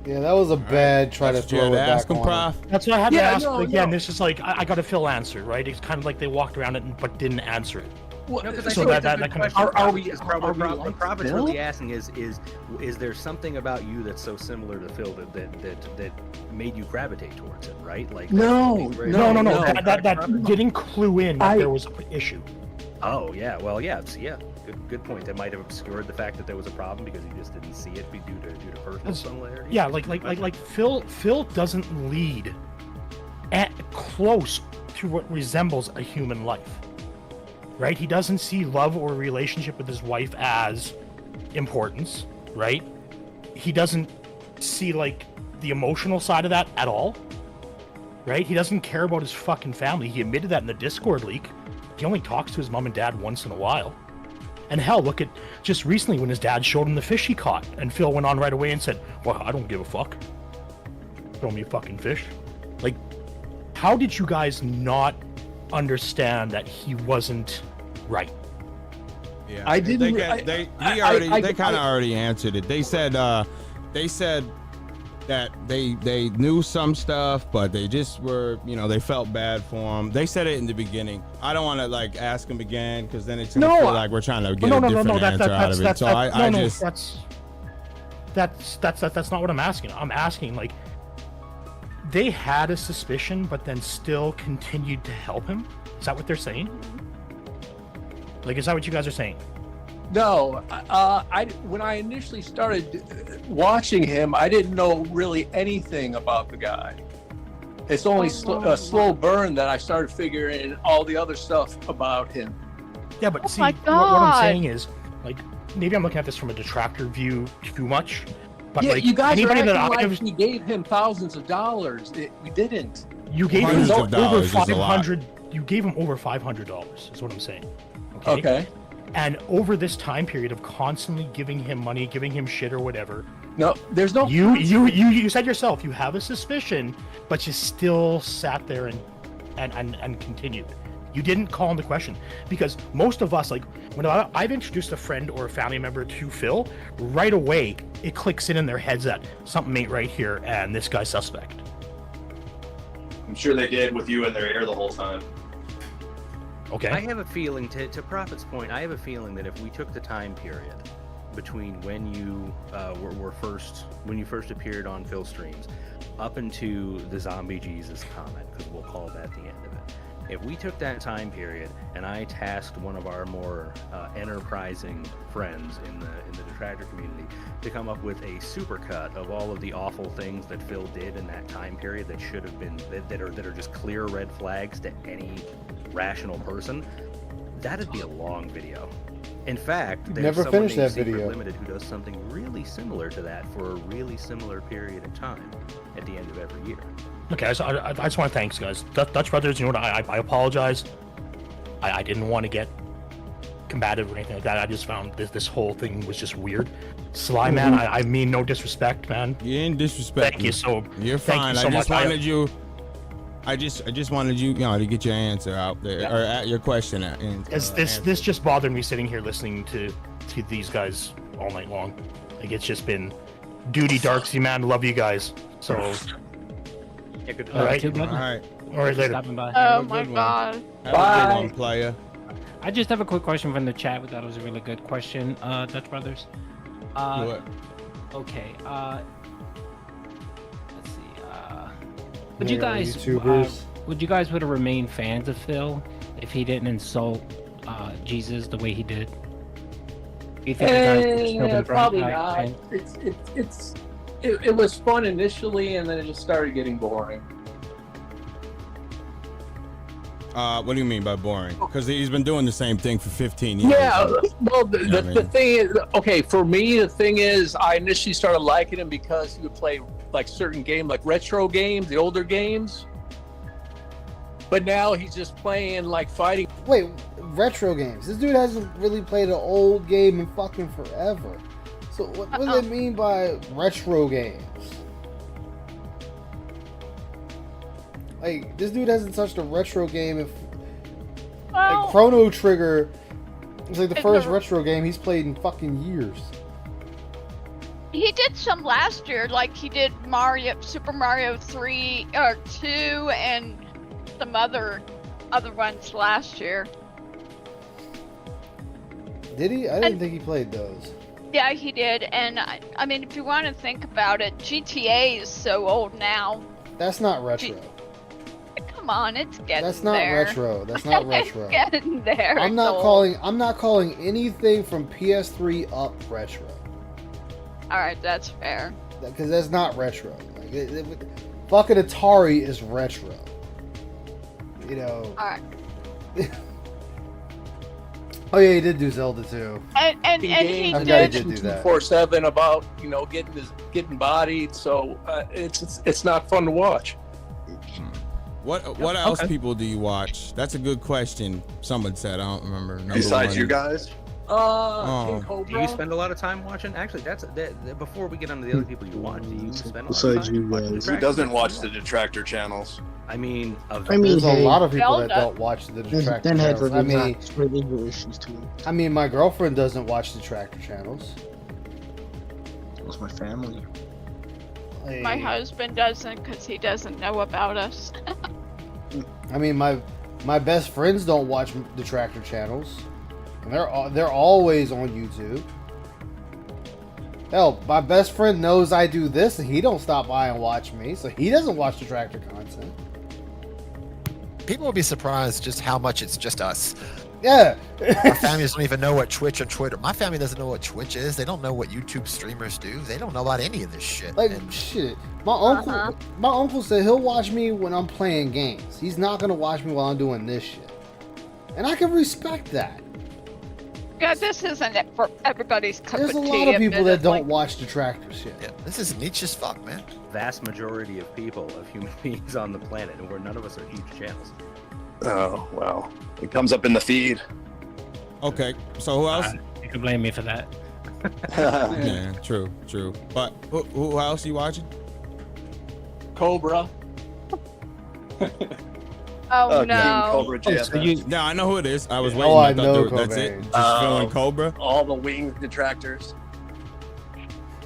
you're Yeah, that was a bad try to throw it back on. That's what I had to ask. No, Again, no. this is like I got a Phil answer, right? It's kind of like they walked around it but didn't answer it. No, because I So think that- it's a that good kind of- question. are we- Because probably are we what like Prophet's Phil? really asking is there something about you that's so similar to Phil that made you gravitate towards it, right? Like No. That no. didn't clue in that there was an issue. Oh yeah, well yeah, good point. That might have obscured the fact that there was a problem because you just didn't see it due to personal similarities. Yeah, like Phil doesn't lead at close to what resembles a human life. Right? He doesn't see love or relationship with his wife as importance, right? He doesn't see like the emotional side of that at all. Right? He doesn't care about his fucking family. He admitted that in the Discord leak. He only talks to his mom and dad once in a while. And hell, look at just recently when his dad showed him the fish he caught, and Phil went on right away and said, "Well, I don't give a fuck. Throw me a fucking fish." Like, how did you guys not understand that he wasn't right? Yeah, I didn't- They kind of already answered it. They said that they knew some stuff, but they just were, they felt bad for him. They said it in the beginning. I don't want to like ask him again because then it's gonna feel like we're trying to get a different answer out of it. So that's not what I'm asking. I'm asking like they had a suspicion, but then still continued to help him. Is that what they're saying? Like, is that what you guys are saying? No, when I initially started watching him, I didn't know really anything about the guy. It's only a slow burn that I started figuring all the other stuff about him. Yeah, but see, what I'm saying is, like, maybe I'm looking at this from a detractor view too much. But yeah, like, you guys are anybody acting that like we gave him thousands of dollars. We didn't. You gave him Hundreds of over dollars is a lot. $500. You gave him over $500. Is what I'm saying. Okay. And over this time period of constantly giving him money, giving him shit or whatever. No, there's no. You said yourself you have a suspicion, but you still sat there and continued. You didn't call into question because most of us, like when I've introduced a friend or a family member to Phil, right away it clicks in their heads that something ain't right here and this guy's suspect. I'm sure they did with you in their ear the whole time. Okay. I have a feeling, to Prophet's point, I have a feeling that if we took the time period between when you when you first appeared on Phil streams up into the Zombie Jesus comment, because we'll call that the end of it. If we took that time period and I tasked one of our more enterprising friends in the detractor community to come up with a supercut of all of the awful things that Phil did in that time period that should have been that are just clear red flags to any rational person, that'd be a long video. In fact, there's Never someone finished named that Secret video. Limited who does something really similar to that for a really similar period of time at the end of every year. Okay, so I just want to thanks, guys. Dutch Brothers, you know what? I apologize. I didn't want to get combative or anything like that. I just found this whole thing was just weird. Sly man, I mean no disrespect, man. You didn't disrespect. Thank you so. You're thank fine. you so I just much. wanted you. I just wanted you, to get your answer out there, or at your question. This just bothered me sitting here listening to these guys all night long. Like it's just been duty, Darksy man. Love you guys. So. Yeah, good. All right. All right. All right. Later. Stopping by. Oh Have a my good one. god. Have a good one, player. I just have a quick question from the chat. We thought it was a really good question, Dutch Brothers. What? Okay. Let's see. Would you guys YouTubers. would you guys would have remained fans of Phil if he didn't insult Jesus the way he did? Do you think you guys would still been Probably fans? not. It was fun initially, and then it just started getting boring. What do you mean by boring? Because he's been doing the same thing for 15 years. Yeah, well, You know what I the mean? thing is, okay, for me, the thing is, I initially started liking him because he would play like certain games, like retro games, the older games. But now he's just playing like fighting. Wait, retro games. This dude hasn't really played an old game in fucking forever. So what does it mean by retro games? Like, this dude hasn't touched a retro game if like Chrono Trigger is like the first retro game he's played in fucking years. He did some last year, like he did Super Mario 3 or 2 and some other ones last year. Did he? I didn't think he played those. Yeah, he did. And I mean, if you want to think about it, GTA is so old now. That's not retro. Come on, it's getting That's not there. retro. That's not retro. It's getting there. I'm It's not old. calling anything from PS3 up retro. All right, that's fair. Because that's not retro. Like, fucking Atari is retro. You know. All right. Oh yeah, he did do Zelda too. And he I forgot did. do that. 247 about getting bodied, so it's not fun to watch. What else people do you watch? That's a good question. Someone said, I don't remember. Number Besides one. you guys? King Do you Cobra. spend a lot of time watching? Actually, before we get on to the other people you watch, do you spend a lot of Besides time you watching guys. the Who doesn't watch the detractor channels? I mean, There's a lot of people that Zelda. don't watch the There's Detractor Denhead channels. for legal issues too. I mean, my girlfriend doesn't watch Detractor channels. That's my family. My husband doesn't because he doesn't know about us. I mean, my best friends don't watch Detractor channels, and they're always on YouTube. Hell, my best friend knows I do this, and he don't stop by and watch me, so he doesn't watch Detractor content. People will be surprised just how much it's just us. Yeah. Our families don't even know what Twitch or Twitter. My family doesn't know what Twitch is. They don't know what YouTube streamers do. They don't know about any of this shit. Like shit. My uncle said he'll watch me when I'm playing games. He's not gonna watch me while I'm doing this shit. And I can respect that. God, this isn't it for everybody's cup There's a of lot tea, of people that admittedly. don't watch Detractor shit. Yeah, this is niche as fuck, man. vast majority of people, of human beings on the planet, and where none of us are huge channels. Oh, well. It comes up in the feed. Okay, so who else? You can blame me for that. Yeah, true. But who else you watching? Cobra. Oh King no. Cobra JFS. Yeah, I know who it is. I was waiting. Oh, I thought know that's Cobain. it. Just feeling Cobra. All the winged detractors.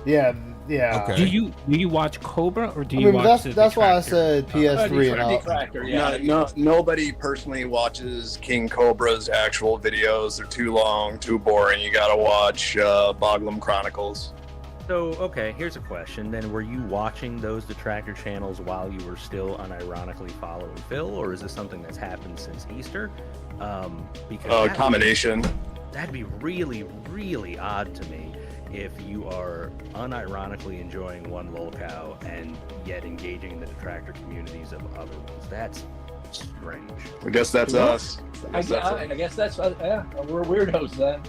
Yeah. Okay. Do you watch Cobra or do I you mean, watch that's why I said PS3 and up. Detractor, No, nobody personally watches King Cobra's actual videos. They're too long, too boring. You gotta watch Boglum Chronicles. So, okay, here's a question. Then, were you watching those detractor channels while you were still unironically following Phil, or is this something that's happened since Easter? Because Combination. That'd be really, really odd to me if you are unironically enjoying one lolcow and yet engaging in the detractor communities of other ones. That's strange. I guess that's us. I guess that's we're weirdos then.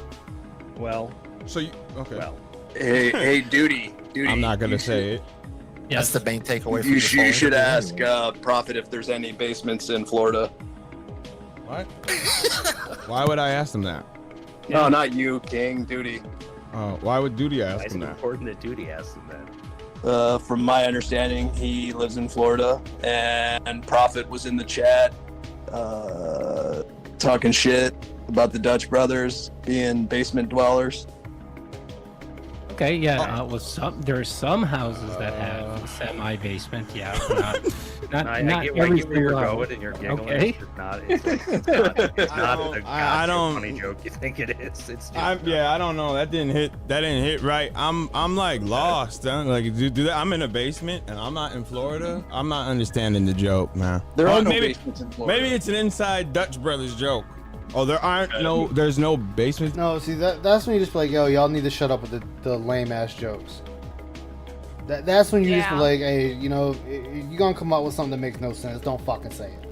Well, so you okay? Well, hey, duty. I'm not gonna say it. That's the main takeaway from You this whole should interview. ask Prophet if there's any basements in Florida. What? Why would I ask them that? No, not you, King. Duty. Oh, why would Duty why ask is them it that? important that Duty asks them that? From my understanding, he lives in Florida, and Prophet was in the chat talking shit about the Dutch brothers being basement dwellers. Okay, yeah. There's some houses that have semi basement. Yeah, not I get every where you're single going and you're giggling. Okay. It's not the I don't- funny joke you think it is. It's just I don't know. That didn't hit right. I'm like lost. Huh? Like do that. I'm in a basement and I'm not in Florida. I'm not understanding the joke, man. There are no maybe, basements in Florida. Maybe it's an inside Dutch Brothers joke. Oh, there's no basement. No, see that's when you just be like, yo, y'all need to shut up with the lame ass jokes. That's when you just be Yeah. like, hey, you know, you gonna come up with something that makes no sense, don't fucking say it.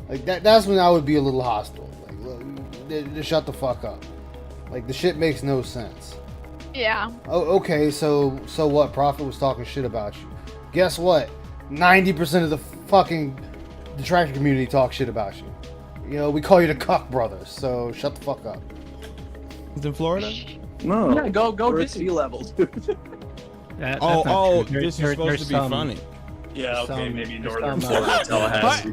Like that's when I would be a little hostile. Like, look, just shut the fuck up. Like the shit makes no sense. Yeah. Oh, okay, so what? Prophet was talking shit about you. Guess what? 90% of the fucking detractor community talk shit about you. You know, we call you the Cuck Brothers, so shut the fuck up. It's in Florida? No. Yeah, go We're at Disney. sea levels. That's Oh, not true. this is There- supposed there's to be some- funny. Yeah, okay, Some- maybe there's northern some, Florida, Tallahassee.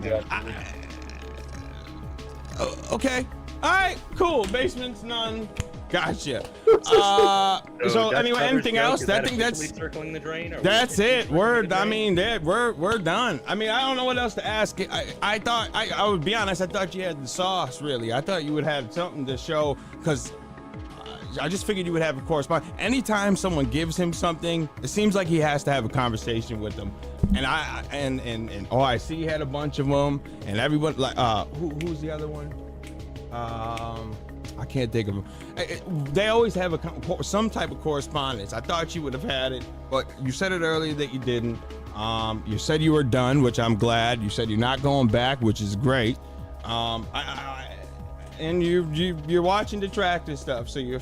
Okay. All right. Cool. Basements, none. Gotcha. So Dutch anyway, Brothers anything joke, else? is I that think that's officially circling the drain. Or that's we- it. We're circling the I drain? mean, we're done. I mean, I don't know what else to ask. I thought I would be honest. I thought you had the sauce. Really, I thought you would have something to show because I just figured you would have a correspondence. Anytime someone gives him something, it seems like he has to have a conversation with them. And OIC had a bunch of them, and everyone like who's the other one? I can't think of them. They always have some type of correspondence. I thought you would have had it, but you said it earlier that you didn't. You said you were done, which I'm glad. You said you're not going back, which is great. And you're watching Detractor stuff, so you're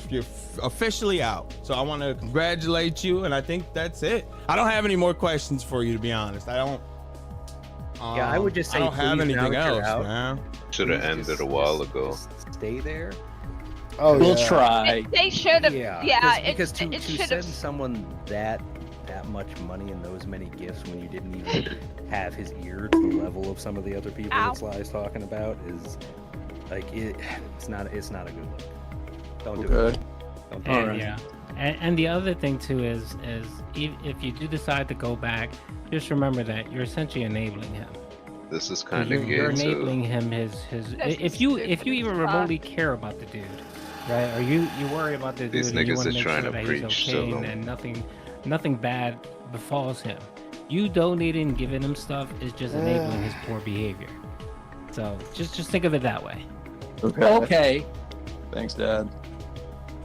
officially out. So I want to congratulate you, and I think that's it. I don't have any more questions for you, to be honest. I don't. Yeah, I would just say I don't have please, now anything that you're else, out, man. Should have ended a while ago. Stay there. Oh, We'll yeah. try. They should have. Yeah, because it to should send have. someone that much money and those many gifts when you didn't even have his ear to the level of some of the other people Ow. that Sly's talking about is like it's not a good look. Don't do it. Don't do And, it. yeah. And the other thing too is if you do decide to go back, just remember that you're essentially enabling him. This is kind You're, of you're gay enabling too. him his if you even remotely care about the dude, right? Or you worry about the dude These and you niggas want are to make trying sure to that he's preach, okay so- and nothing bad befalls him. You donating and giving him stuff is just enabling his poor behavior. So just think of it that way. Okay. Thanks, Dad.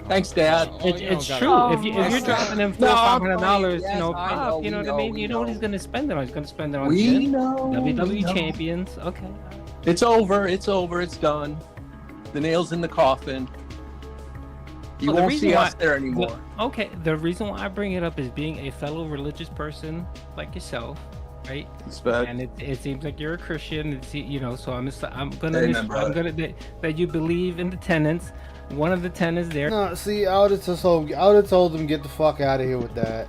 Thanks, Dad. It's gotta- true. Oh if you're my dropping him No, I'm $400, playing. you know, Yes, I pop, know, you know we what I mean? know, You know what he's gonna spend it on. He's gonna spend it on We shit. know. WWE we know. champions. Okay. It's over. It's over. It's done. The nail's in the coffin. You Well, the won't reason see why- us there anymore. Okay. The reason why I bring it up is being a fellow religious person like yourself, right? Respect. And it seems like you're a Christian. It's, you know, so I'm gonna Amen, brother. that you believe in the tenets. One of the tenets there. No, see, I would have told them get the fuck out of here with that.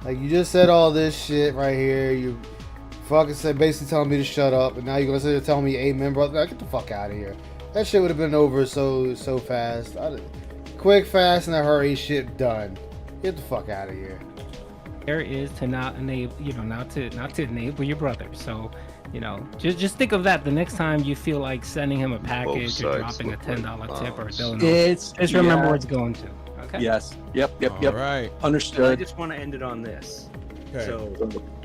Like, you just said all this shit right here. You fucking said basically telling me to shut up, and now you're gonna sit there telling me amen, brother. Like, get the fuck out of here. That shit would have been over so fast. Quick, fast, in a hurry. Shit done. Get the fuck out of here. There is to not enable, you know, not to enable your brother. So, you know, just think of that the next time you feel like sending him a package or sides dropping a look like $10 tip or a bombs. donut. Just remember where it's going to. Okay. Yes. Yep. All right. I Understood. just want to end it on this. Okay. So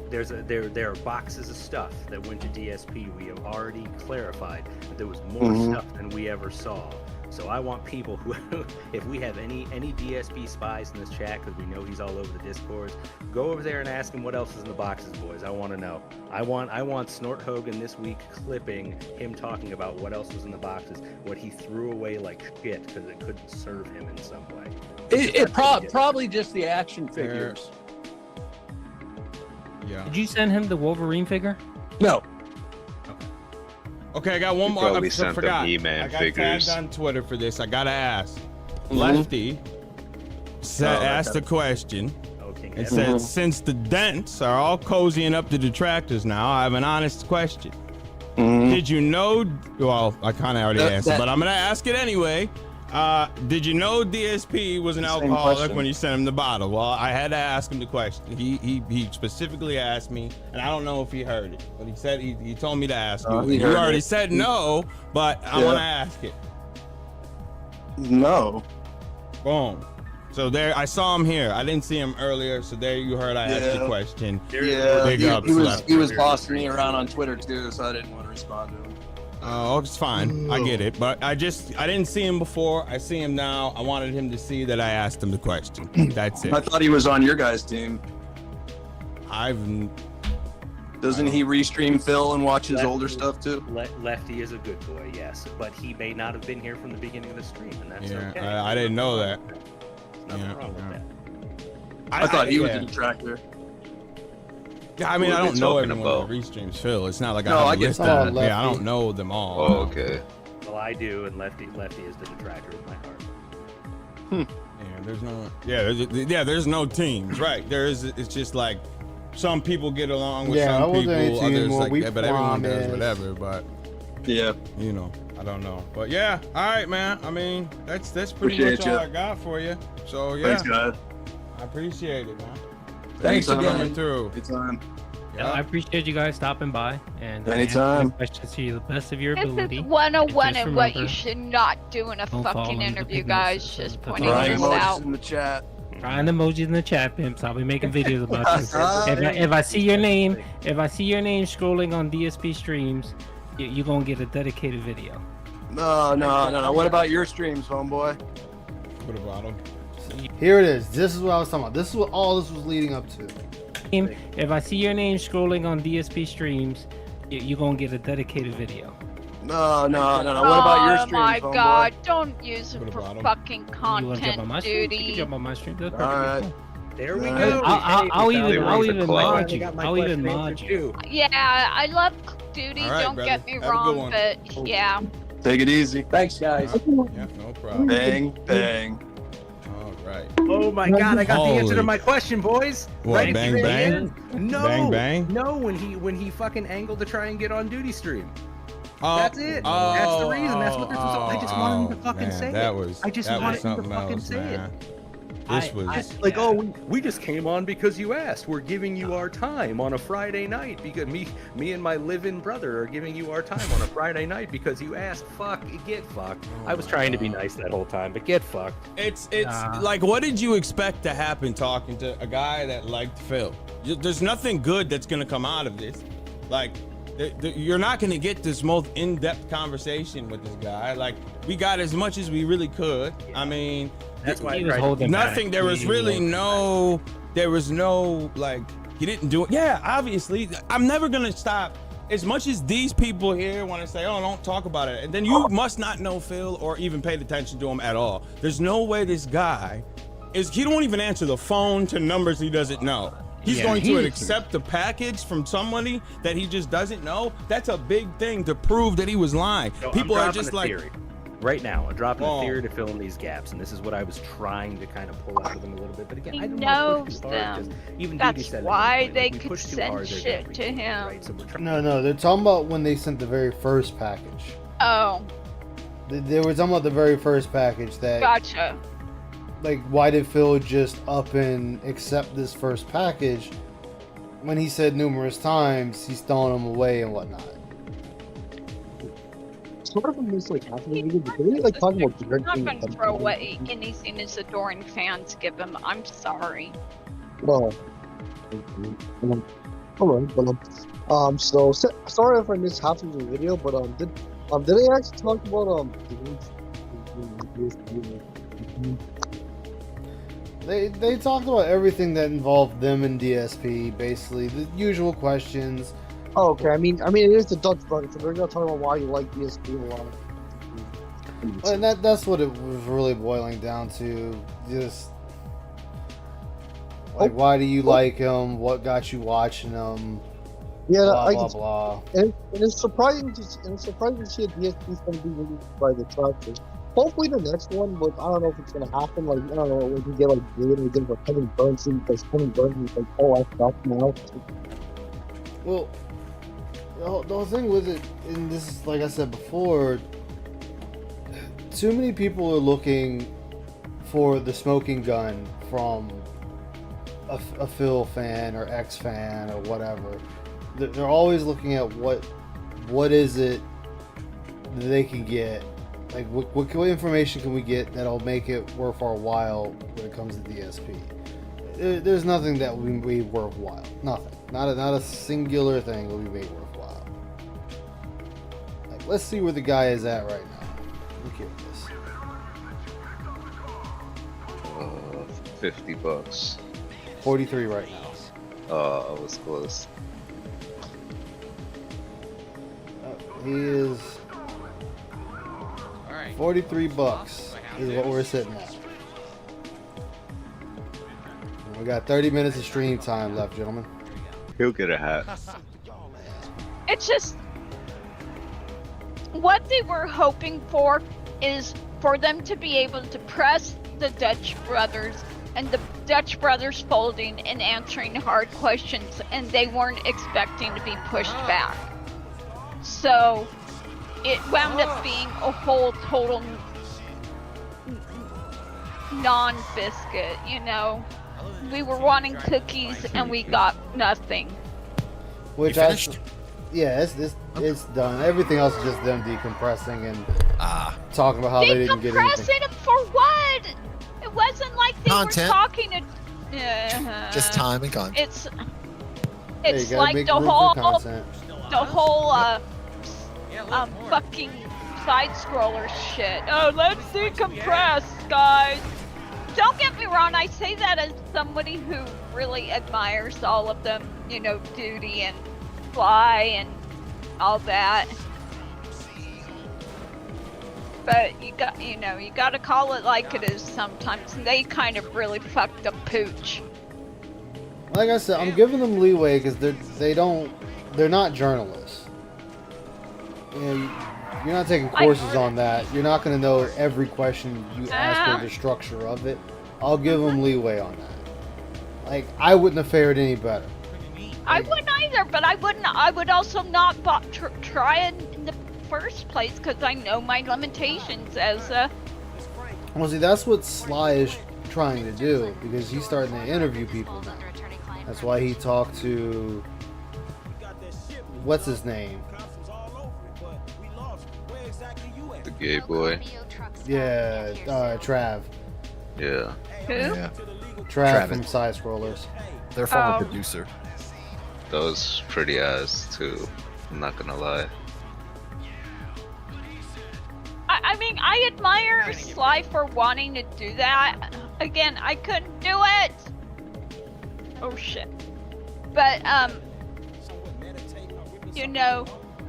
there are boxes of stuff that went to DSP. We have already clarified that there was more stuff than we ever saw. So I want people who, if we have any DSP spies in this chat, because we know he's all over the Discords, go over there and ask him what else is in the boxes, boys. I want to know. I want Snort Hogan this week clipping him talking about what else was in the boxes, what he threw away like shit because it couldn't serve him in some way. Probably just the action figures. Yeah. Did you send him the Wolverine figure? No. Okay, I got one You more. probably I sent them forgot. E-Man I got figures. tagged on Twitter for this. I gotta ask. Lefty asked a question. It said, since the Dents are all cozying up the Detractors now, I have an honest question. Did you know? Well, I kind of already asked it, but I'm gonna ask it anyway. Did you know DSP was an alcoholic question. when you sent him the bottle? Well, I had to ask him the question. He specifically asked me, and I don't know if he heard it, but he said he told me to ask you. he You heard already it. said no, but I want to ask it. No. Boom. So there, I saw him here. I didn't see him earlier, so there you heard I asked the question. Yeah, Big he, ups, he was Lefty. he was bossing me around on Twitter too, so I didn't want to respond to him. Oh, it's fine. I get it, but I didn't see him before. I see him now. I wanted him to see that I asked him the question. That's it. I thought he was on your guys' team. Doesn't he restream Phil and watch his older stuff too? Lefty is a good boy, yes, but he may not have been here from the beginning of the stream, and that's Yeah, okay. I didn't know that. Nothing wrong with that. I thought he was yeah. a detractor. Yeah, I mean, Who I are don't they know talking everyone about? that restreams Phil. It's not like No, I I have a get list that. of them. Yeah, I don't know them all. Oh, okay. Well, I do, and Lefty is the detractor of my heart. There's no teams, right? It's just like some people get along with Yeah, I some wasn't people, into others anymore. like We that, but everyone does promise. whatever. But yeah, you know, I don't know. But yeah, all right, man. I mean, that's pretty Appreciate much all ya. I got for you. So yeah, Thanks, guys. I appreciate it, man. Thanks for again. coming through. Good time. Yeah, I appreciate you guys stopping by and Anytime. questions to you the best of your This ability. is 101 Just and what you remember, should not do in a don't fall fucking into the interview, pig guys. mess. Just That's pointing all. this out. in the chat. Trying emojis in the chat, pimps. I'll be making videos about you. If I see your name, scrolling on DSP streams, you're gonna get a dedicated video. No. What about your streams, homeboy? What about them? Here it is. This is what I was talking about. This is what all this was leading up to. If I see your name scrolling on DSP streams, you're gonna get a dedicated video. No. What about your streams, Oh my homeboy? God! Don't use it What for about 'em? fucking You wanna jump on my content, stream? You can duty. jump on my stream. That's All perfectly right. fine. There we I'll- go. I'll even mod I you. got my I'll even question mod answered you. too. Yeah, I love duty. All right, Don't brother. get me Have a good wrong, one. but yeah. Take it easy. Thanks, guys. Yeah, no problem. Bang, bang. All right. Oh my God! I got the answer Holy- to my question, boys. What, Right bang, here. bang? No. Bang, bang? No, when he fucking angled to try and get on duty stream. Oh, That's it. That's the reason. That's what this was. I just wanted him to fucking man, say that it. was I just that wanted was him to something fucking else, say man. it. This was Just like, oh, we just came on because you asked. We're giving you our time on a Friday night because me and my live-in brother are giving you our time on a Friday night because you asked. Fuck, get fucked. I was trying to be nice that whole time, but get fucked. It's like, what did you expect to happen talking to a guy that liked Phil? There's nothing good that's gonna come out of this. Like, you're not gonna get this most in-depth conversation with this guy. Like, we got as much as we really could. I mean, That's why He was holding nothing. back. There was really no. There was no like. He didn't do it. Yeah, obviously, I'm never gonna stop. As much as these people here want to say, "Oh, don't talk about it," and then you must not know Phil or even paid attention to him at all. There's no way this guy is. He don't even answer the phone to numbers he doesn't know. He's Yeah, going to he- accept a package from somebody that he just doesn't know. That's a big thing to prove that he was lying. So People I'm are dropping just a like, theory. Right now, I'm dropping Oh. a theory to fill in these gaps, and this is what I was trying to kind of pull out of them a little bit. But again, He I don't want to knows push too hard them. because even That's Didi said it at why one point, they like, we could push too send hard, they're shit gonna to leave, him. right? So we're trying. No, they're talking about when they sent the very first package. Oh, They were talking about the very first package that, gotcha. like, why did Phil just up and accept this first package when he said numerous times he's throwing them away and whatnot? Sort of missed like half of the video, but they like talking about I'm not drinking. going to throw away anything his adoring fans give him. I'm sorry. Well, alright, but sorry if I missed half of the video, but did they actually talk about They talked about everything that involved them and DSP, basically the usual questions. Oh, okay. I mean, it is the Dutch brother, so they're gonna talk about why you like DSP a lot. And that's what it was really boiling down to. Just like, why do you like him? What got you watching him? Yeah, blah blah blah. And it's surprising to see a DSP is gonna be released by the Tractor. Hopefully the next one, but I don't know if it's gonna happen. Like, I don't know, we can get like Blade, we get like Kevin Burns, because Kevin Burns is like, oh, I stopped now. Well, the whole thing with it, and this is like I said before, too many people are looking for the smoking gun from a Phil fan or X fan or whatever. They're always looking at what is it that they can get. Like, what information can we get that'll make it worth our while when it comes to DSP? There's nothing that will be made worthwhile. Nothing. Not a singular thing will be made worthwhile. Like, let's see where the guy is at right now. Look at this. $50. 43 right now. Oh, I was close. He is 43 bucks is what we're sitting at. We got 30 minutes of stream time left, gentlemen. He'll get a hat. It's just what they were hoping for is for them to be able to press the Dutch brothers and the Dutch brothers folding and answering hard questions, and they weren't expecting to be pushed back. So it wound up being a whole total non-biscuit, you know. We were wanting cookies and we got nothing. Which You finished? Yeah, it's done. Everything else is just them decompressing and talking about how they didn't get anything. Decompressing them for what? It wasn't like they Content. were talking to. Just time and content. It's Hey, it's you gotta like make the room for whole content. fucking side scroller shit. Oh, let's decompress, guys. Don't get me wrong, I say that as somebody who really admires all of them, you know, Duty and Fly and all that. But you gotta call it like it is sometimes. They kind of really fucked the pooch. Like I said, I'm giving them leeway because they're not journalists. You know, you're not taking courses on that. You're not going to know every question you ask or the structure of it. I'll give them leeway on that. Like, I wouldn't have fared any better. I wouldn't either, but I would also not try it in the first place because I know my limitations as a. Well, see, that's what Sly is trying to do because he's starting to interview people now. That's why he talked to what's his name? The gay boy. Yeah, Trav. Yeah. Who? Yeah. Trav Travis. from Side Scrollers. Their former producer. That was pretty ass too. I'm not gonna lie. I mean, I admire Sly for wanting to do that. Again, I couldn't do it. Oh shit. But you know,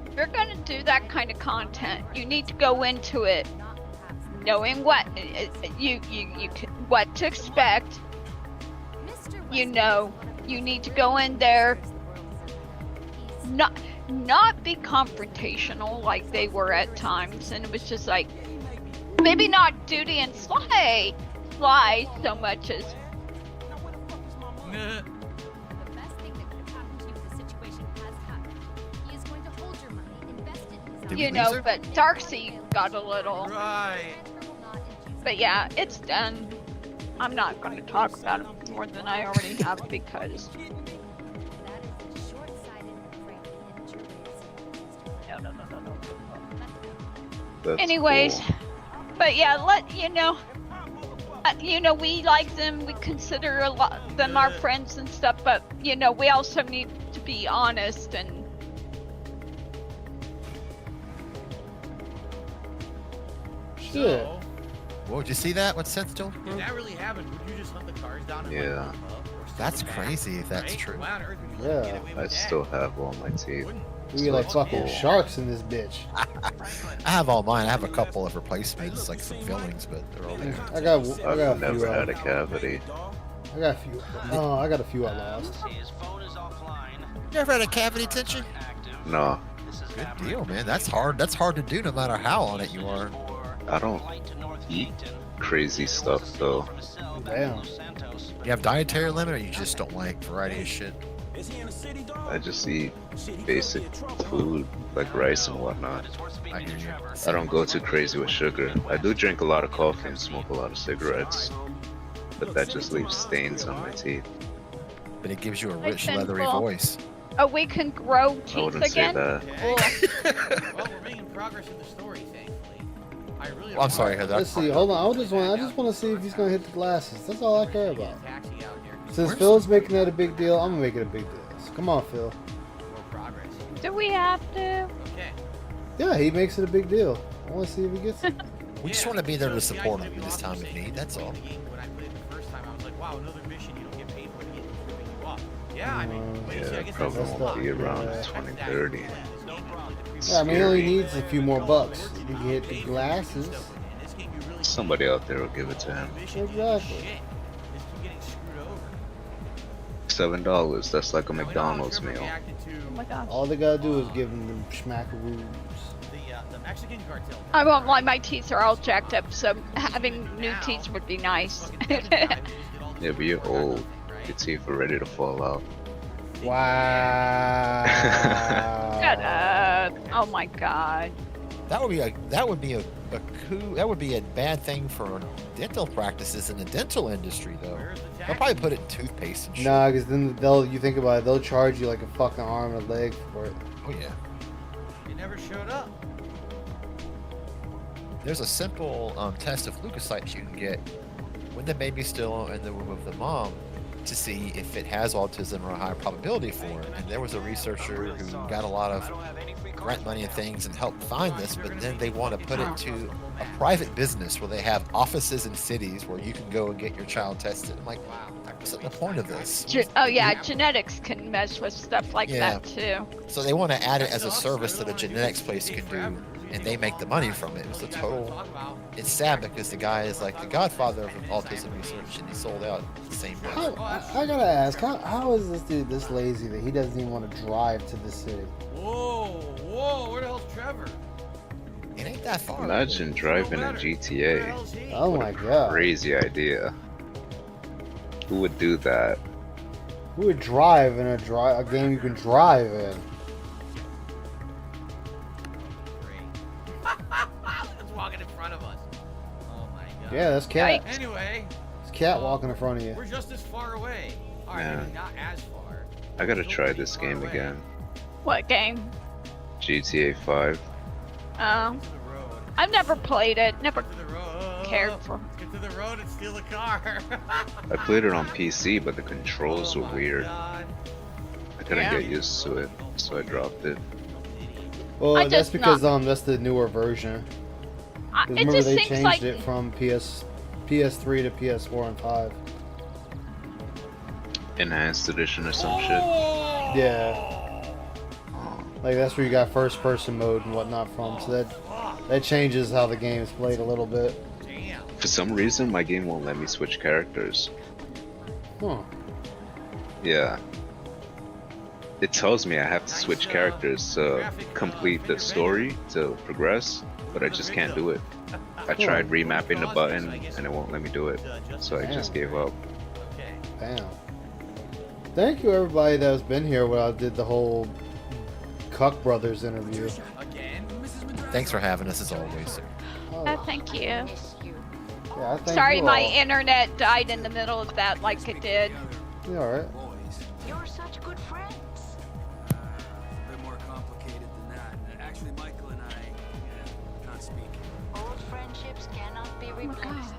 if you're gonna do that kind of content, you need to go into it knowing what what to expect. You know, you need to go in there not be confrontational like they were at times, and it was just like maybe not Duty and Sly so much as you know, but Darcy got a little. Right. But yeah, it's done. I'm not going to talk about it more than I already have because. No. Anyways, cool. But yeah, you know, we like them. We consider a lot them our friends and stuff. But you know, we also need to be honest and. Shit. Whoa, did you see that? What Seth told? If that really happened, would you just hunt the cars down and Yeah. like, up or That's something? crazy if that's Right? true. Why on earth would you Yeah. get away I with still that? have all my teeth. We like fucking sharks in this bitch. I have all mine. I have a couple of replacements, like some fillings, but they're all there. I got a I've never few. had a cavity. I got a few. Oh, I got a few I lost. You ever had a cavity tension? No, Good deal, man. That's hard. That's hard to do, no matter how on it you are. I don't eat crazy stuff though. Damn. You have dietary limit, or you just don't like variety of shit? I just eat basic food like rice and whatnot. I hear you. I don't go too crazy with sugar. I do drink a lot of coffee and smoke a lot of cigarettes, but that just leaves stains on my teeth. But it gives you a rich, Listen, leathery well, voice. Oh, we can grow I teeth wouldn't say again. that. Well, we're making progress in the story, thankfully. I really Well, I'm sorry, Heather. Let's see. Hold on. I just want to see if he's gonna hit the glasses. That's all I care about. taxi out there. Since Phil's making that a big deal, I'm gonna make it a big deal. So come on, Phil. More progress. Do we have to? Okay. Yeah, he makes it a big deal. I want to see if he gets it. We just want to be there to support him in this time of need. That's all. The game when I played it the first time, I was like, wow, another mission you don't get paid for to get you up. Yeah, I mean, wait, see, I Yeah, guess probably that's won't be around yeah. 2030. Yeah, I mean, he only needs a few more bucks. He can hit the glasses. Somebody out there will give it to him. Exactly. $7. That's like a McDonald's meal. Oh my gosh. All they gotta do is give him them schmackaroos. The Mexican cartel. I won't lie, my teeth are all jacked up, so having new teeth would be nice. Yeah, but you're old. Your teeth are ready to fall out. Wow. Shut up. Oh my god. That would be a coup. That would be a bad thing for dental practices in the dental industry, though. They'll probably put it in toothpaste and shit. Nah, because then you think about it, they'll charge you like a fucking arm and a leg for it. Oh yeah. You never showed up. There's a simple test of leukocytes you can get when the baby's still in the womb of the mom to see if it has autism or a high probability for it. And there was a researcher who got a lot of grant money and things and helped find this, but then they want to put it to a private business where they have offices in cities where you can go and get your child tested. I'm like, what's the point of this? Oh yeah, genetics can mess with stuff like Yeah. that too. So they want to add it as a service that a genetics place can do, and they make the money from it. It's a total. It's sad because the guy is like the godfather of autism research, and he sold out at the same time. I gotta ask, how is this dude this lazy that he doesn't even want to drive to the city? Whoa, where the hell's Trevor? It ain't that far. Imagine driving a GTA. Oh What my a god. Crazy idea. Who would do that? Who would drive in a game you can drive in? It's walking in front of us. Oh my god. Yeah, that's Cat. Anyway, It's Cat walking in front of you. we're just as far away. Alright, Man. not as far. I gotta try this game again. What game? GTA 5. I've never played it. Never cared for. Get to the road and steal a car. I played it on PC, but the controls were weird. I couldn't Yeah. get used to it, so I dropped it. Well, I that's just because that's the newer version. 'Cause It remember just they seems changed like it from PS3 to PS4 and 5. Enhanced edition or some shit. Yeah. Like that's where you got first person mode and whatnot from. So that changes how the game is played a little bit. For some reason, my game won't let me switch characters. Huh. Yeah. It tells me I have to switch characters to complete the story, to progress, but I just can't do it. I tried remapping the button and it won't let me do it, so I just gave up. Damn. Thank you everybody that's been here when I did the whole Cuck Brothers interview. Thanks for having us as always. thank you. Yeah, I thank Sorry, you my all. internet died in the middle of that, like it did. You alright? You're such good friends. A bit more complicated than that. Actually, Michael and I can't speak. Old friendships cannot be replaced.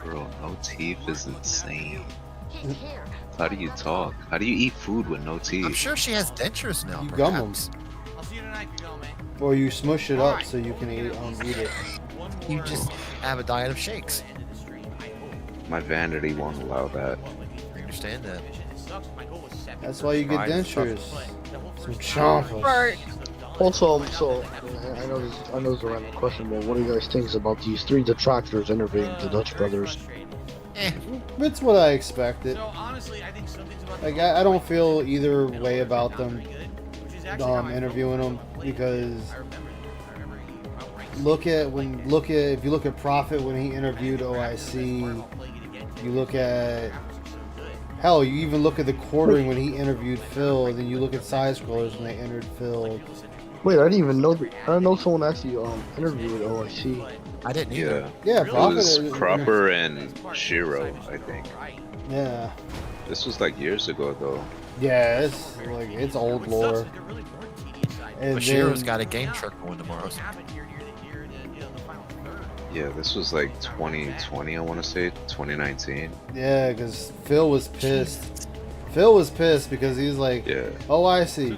Bro, no teeth is insane. He's here. How do you talk? How do you eat food with no teeth? I'm sure she has dentures now. You gum them. perhaps. I'll see you tonight, you go, man. Or you smush it up so you can eat it. You just have a diet of shakes. My vanity won't allow that. I understand that. That's why you get Right, dentures. Some chompers. Also, so I know this is a random question, but what do you guys think about these three detractors interviewing the Dutch brothers? It's what I expected. So honestly, I think some things about Like I don't feel either way about them interviewing them because if you look at Prophet when he interviewed OIC, you look at hell, you even look at the quartering when he interviewed Phil, and then you look at Side Scrollers when they interviewed Phil. Wait, I didn't even know. I didn't know someone actually interviewed OIC. I didn't Yeah. Yeah, It Prophet was is- Cropper and Shiro, I think. Yeah, This was like years ago, though. yeah, it's old lore. And But Shiro's then- got a game truck going tomorrow. Yeah, this was like 2020, I want to say, 2019. Yeah, because Phil was pissed. Phil was pissed because he was like, Yeah. "Oh, I see.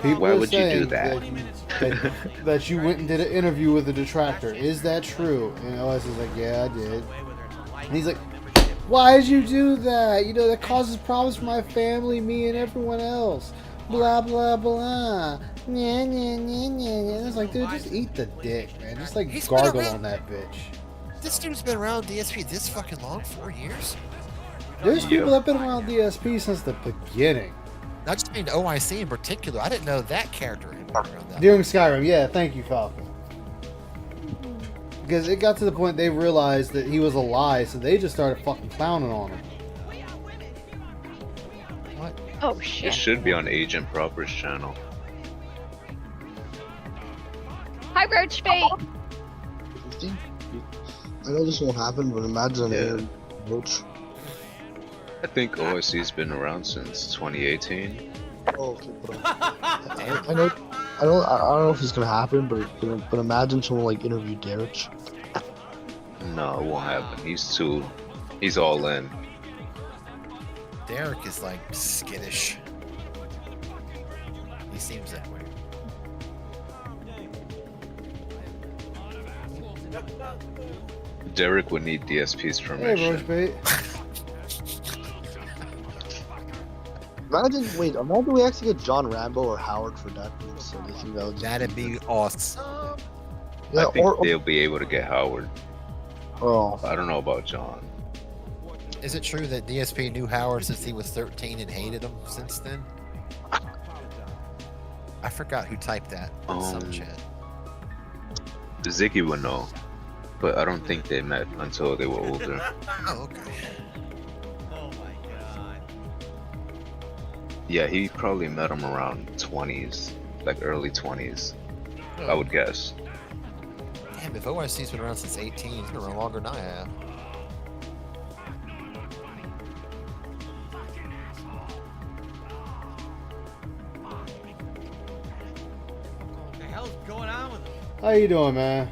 People Why are would you do saying that? that you went and did an interview with a detractor. Is that true?" And OIC is like, "Yeah, I did." And he's like, "Why did you do that? You know that causes problems for my family, me, and everyone else. Blah blah blah. Nya, nya, nya, nya. And it's like, dude, just eat the dick, man. Just like He's been gargle around- on that bitch. This dude's been around DSP this fucking long, 4 years. There's people that have been around DSP since the beginning. Not just being OIC in particular. I didn't know that character had been around that. During Skyrim, yeah, thank you, Falcon. Because it got to the point they realized that he was a lie, so they just started fucking clowning on him. Oh It shit. should be on Agent Proper's channel. Hi, Roach Bait. 50? I know this won't happen, but imagine an Roach. I think OSC's been around since 2018. Oh, okay, I don't know if it's gonna happen, but imagine someone like interview Derek. No, it won't happen. He's all in. Derek is like skittish. He seems that way. Derek would need DSP's permission. Hey, Roach Bait. Imagine we actually get John Rambo or Howard for that. So they think that'd be awesome. Yeah, I think they'll be able to get Howard. Oh. I don't know about John. Is it true that DSP knew Howard since he was 13 and hated him since then? I forgot who typed that in some chat. Ziggy would know, but I don't think they met until they were older. Oh, okay. Yeah, he probably met him around 20s, like early 20s, I would guess. Damn, if OSC's been around since 18, he's been around longer than I have. What the hell's going on with him? How you doing, man?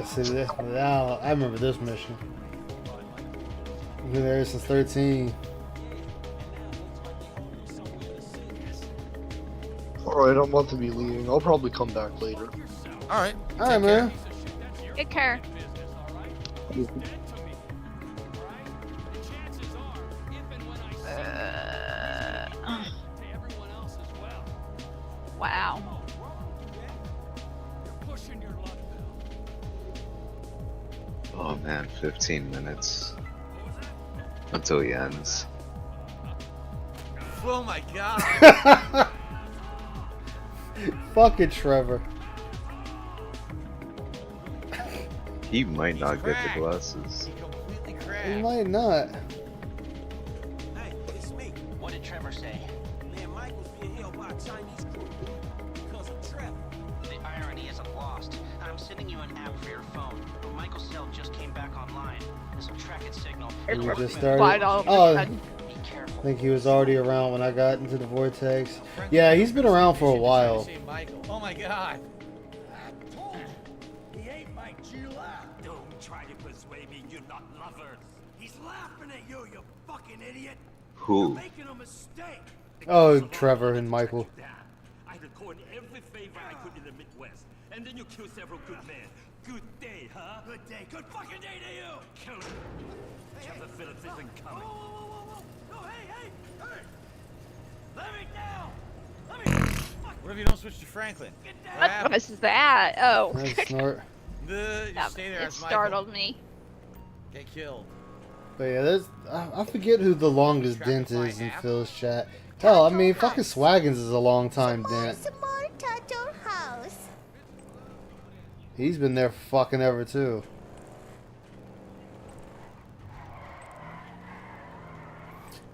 See this. Now I remember this mission. I've been there since 13. Alright, I'm about to be leaving. I'll probably come back later. Alright. Alright, man. Take care. Wow. Oh man, 15 minutes until he ends. Oh my god. Fucking Trevor. He might not get the glasses. He might not. Hey, it's me. What did Trevor say? Man, Michael's being held by a Chinese crew because of Trevor. The irony isn't lost. I'm sending you an app for your phone. Michael's cell just came back online. This will track its signal. We just started. Oh, I think he was already around when I got into the vortex. Yeah, he's been around for a while. Oh my god. He ain't Mike Gila. Don't try to persuade me you're not lovers. He's laughing at you, you fucking idiot. Who? You're making a mistake. Oh, Trevor and Michael. I recorded every favor I could in the Midwest, and then you kill several good men. Good day, huh? Good day. Good fucking day to you. Kill him. Trevor Phillips isn't coming. Whoa. No, hey. Let me down. What if you don't switch to Franklin? What was that? Oh. Nice snort. That- stay there it as Michael. startled me. Get killed. But yeah, there's I forget who the longest dent is in Phil's chat. Hell, I mean, fucking Swaggins is a long time dent. He's been there fucking ever too.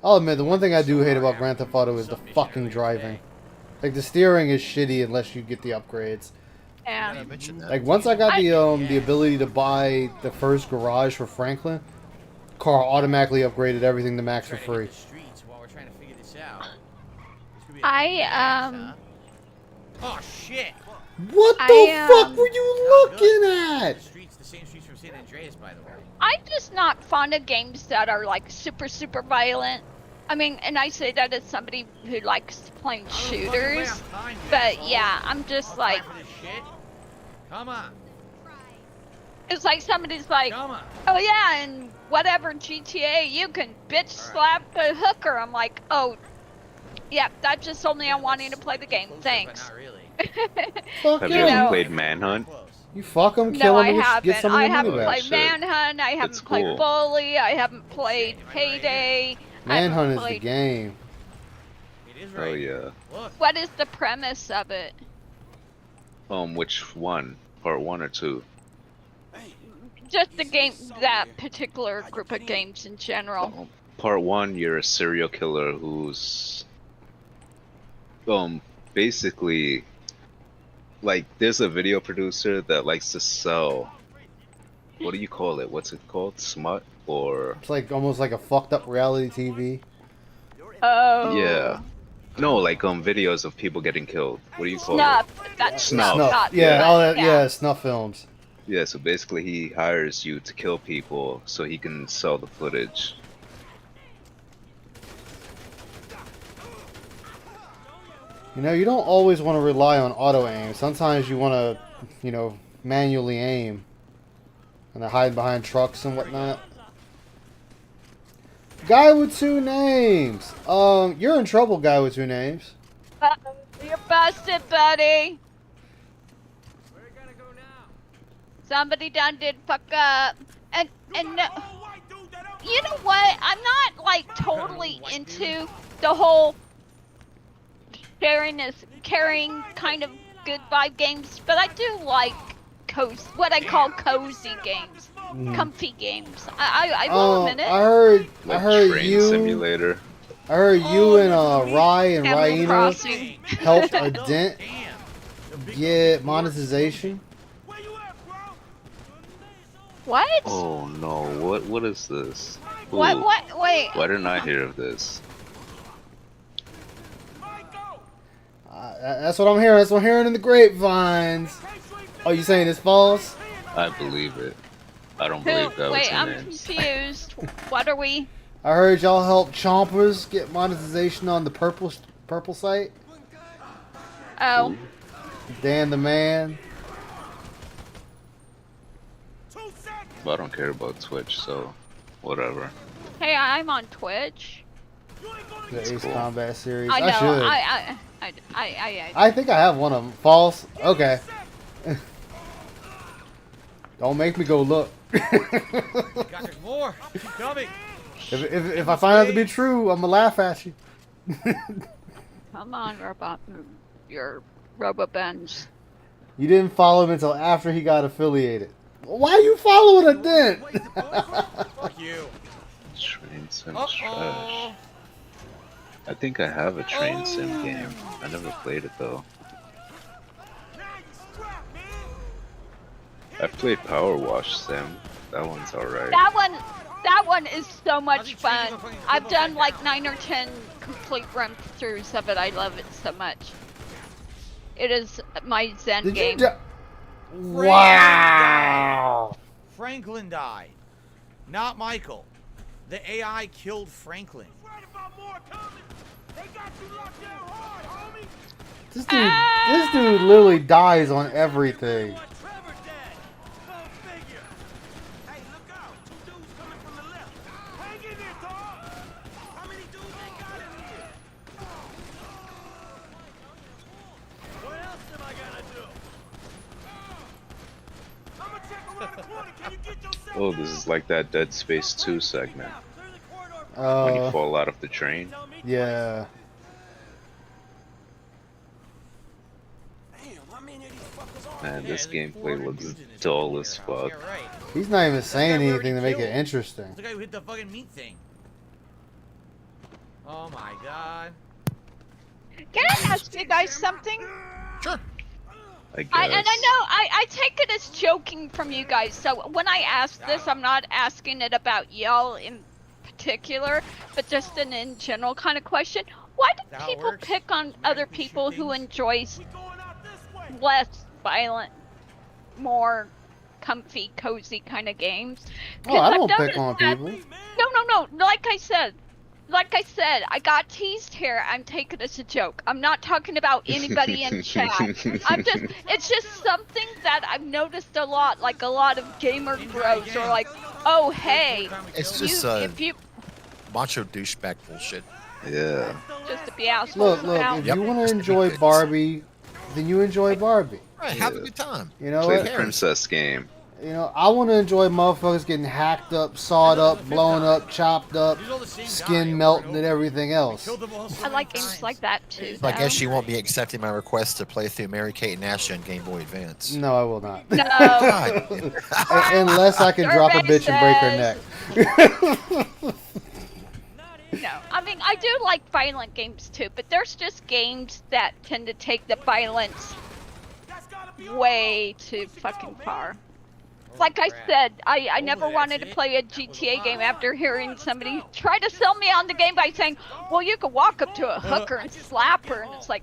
I'll admit, the one thing I do hate about Grand Theft Auto is the fucking driving. Like, the steering is shitty unless you get the upgrades. Yeah. Like, once I got the ability to buy the first garage for Franklin, car automatically upgraded everything to max for free. Oh shit! What the fuck were you looking at? The same streets from San Andreas, by the way. I'm just not fond of games that are like super violent. I mean, and I say that as somebody who likes playing shooters. But yeah, I'm just like, Come on. it's like somebody's like, oh yeah, and whatever GTA, you can bitch slap the hooker. I'm like, oh, Yep, that just told me I'm wanting to play the game. Thanks. Not really. Fuck Have yeah. you ever No. played Manhunt? You fuck them, No, kill I them, get haven't. some of I your money haven't back. played Shit. Manhunt. I haven't It's played cool. Bully. I haven't played Payday. I haven't Manhunt is the played- game. It is Oh right. yeah. Look. What is the premise of it? Which one? Part 1 or 2? Just the game, that particular group of games in general. Part 1, you're a serial killer who's basically like there's a video producer that likes to sell, what do you call it? What's it called? Smut or It's like almost like a fucked up reality TV. Oh. yeah. No, like videos of people getting killed. What do you call Snuff. it? That's Snuff. Snuff. Yeah, all that. Yeah. Yeah, snuff films. Yeah, so basically he hires you to kill people so he can sell the footage. You know, you don't always want to rely on auto aim. Sometimes you want to, you know, manually aim. And hide behind trucks and whatnot. Guy with 2 names. You're in trouble, guy with 2 names. You're busted, buddy. Somebody done did fuck up. And no, you know what? I'm not like totally into the whole carrying kind of good vibe games, but I do like what I call cozy games, comfy games. I will admit it. I heard Train you. Simulator. I heard you and Rye and Animal Raina Crossing. helped a dent get monetization. What? Oh no, what is this? What? Ooh, What? Wait. Why didn't I hear of this? That's what I'm hearing. That's what I'm hearing in the grapevines. Oh, you saying it's false? I believe it. I don't believe that was Wait, her I'm name. confused. What are we? I heard y'all helped Chompers get monetization on the purple site. Oh. Dan the Man. But I don't care about Twitch, so whatever. Hey, I'm on Twitch. The Ace cool. Combat series. I know. should. I I think I have one of them. False. Okay. Don't make me go look. God, there's more. Keep coming. If I find out to be true, I'm gonna laugh at you. Come on, your Robo-Benz. You didn't follow him until after he got affiliated. Why are you following a dent? Fuck you. Train Sim trash. I think I have a Train Sim game. I never played it though. I played Power Wash Sim. That one's alright. That one is so much fun. I've done like 9 or 10 complete run throughs of it. I love it so much. It is my Zen Did game. you? Wow. Franklin died. Not Michael. The AI killed Franklin. This dude literally dies on everything. Oh, this is like that Dead Space 2 segment. When you fall out of the train. Yeah. Man, this gameplay looks dull as fuck. He's not even saying anything to make it interesting. The guy who hit the fucking meat thing. Oh my god. Can I ask you guys something? Sure. I guess. And I know I take it as joking from you guys. So when I ask this, I'm not asking it about y'all in particular, but just an in general kind of question. Why do people pick on other people who enjoy less violent, more comfy, cozy kind of games? Oh, I don't I've pick on noticed that- people. No. Like I said, I got teased here. I'm taking it as a joke. I'm not talking about anybody in chat. It's just something that I've noticed a lot. Like a lot of gamer bros are like, oh hey, It's you- just if you macho douchebag bullshit. Yeah. Just to be assholes Look, about. if you want to enjoy Barbie, then you enjoy Barbie. Right, have a good time. You know Play what? the princess game. You know, I want to enjoy motherfuckers getting hacked up, sawed up, blown up, chopped up, skin melting, and everything else. I like games like that too. So I guess though. she won't be accepting my request to play through Mary-Kate and Ashley on Game Boy Advance. No, I will not. No. Unless I can drop a bitch and break her neck. No, I mean I do like violent games too, but there's just games that tend to take the violence way too fucking far. Like I said, I never wanted to play a GTA game after hearing somebody try to sell me on the game by saying, well, you could walk up to a hooker and slap her, and it's like,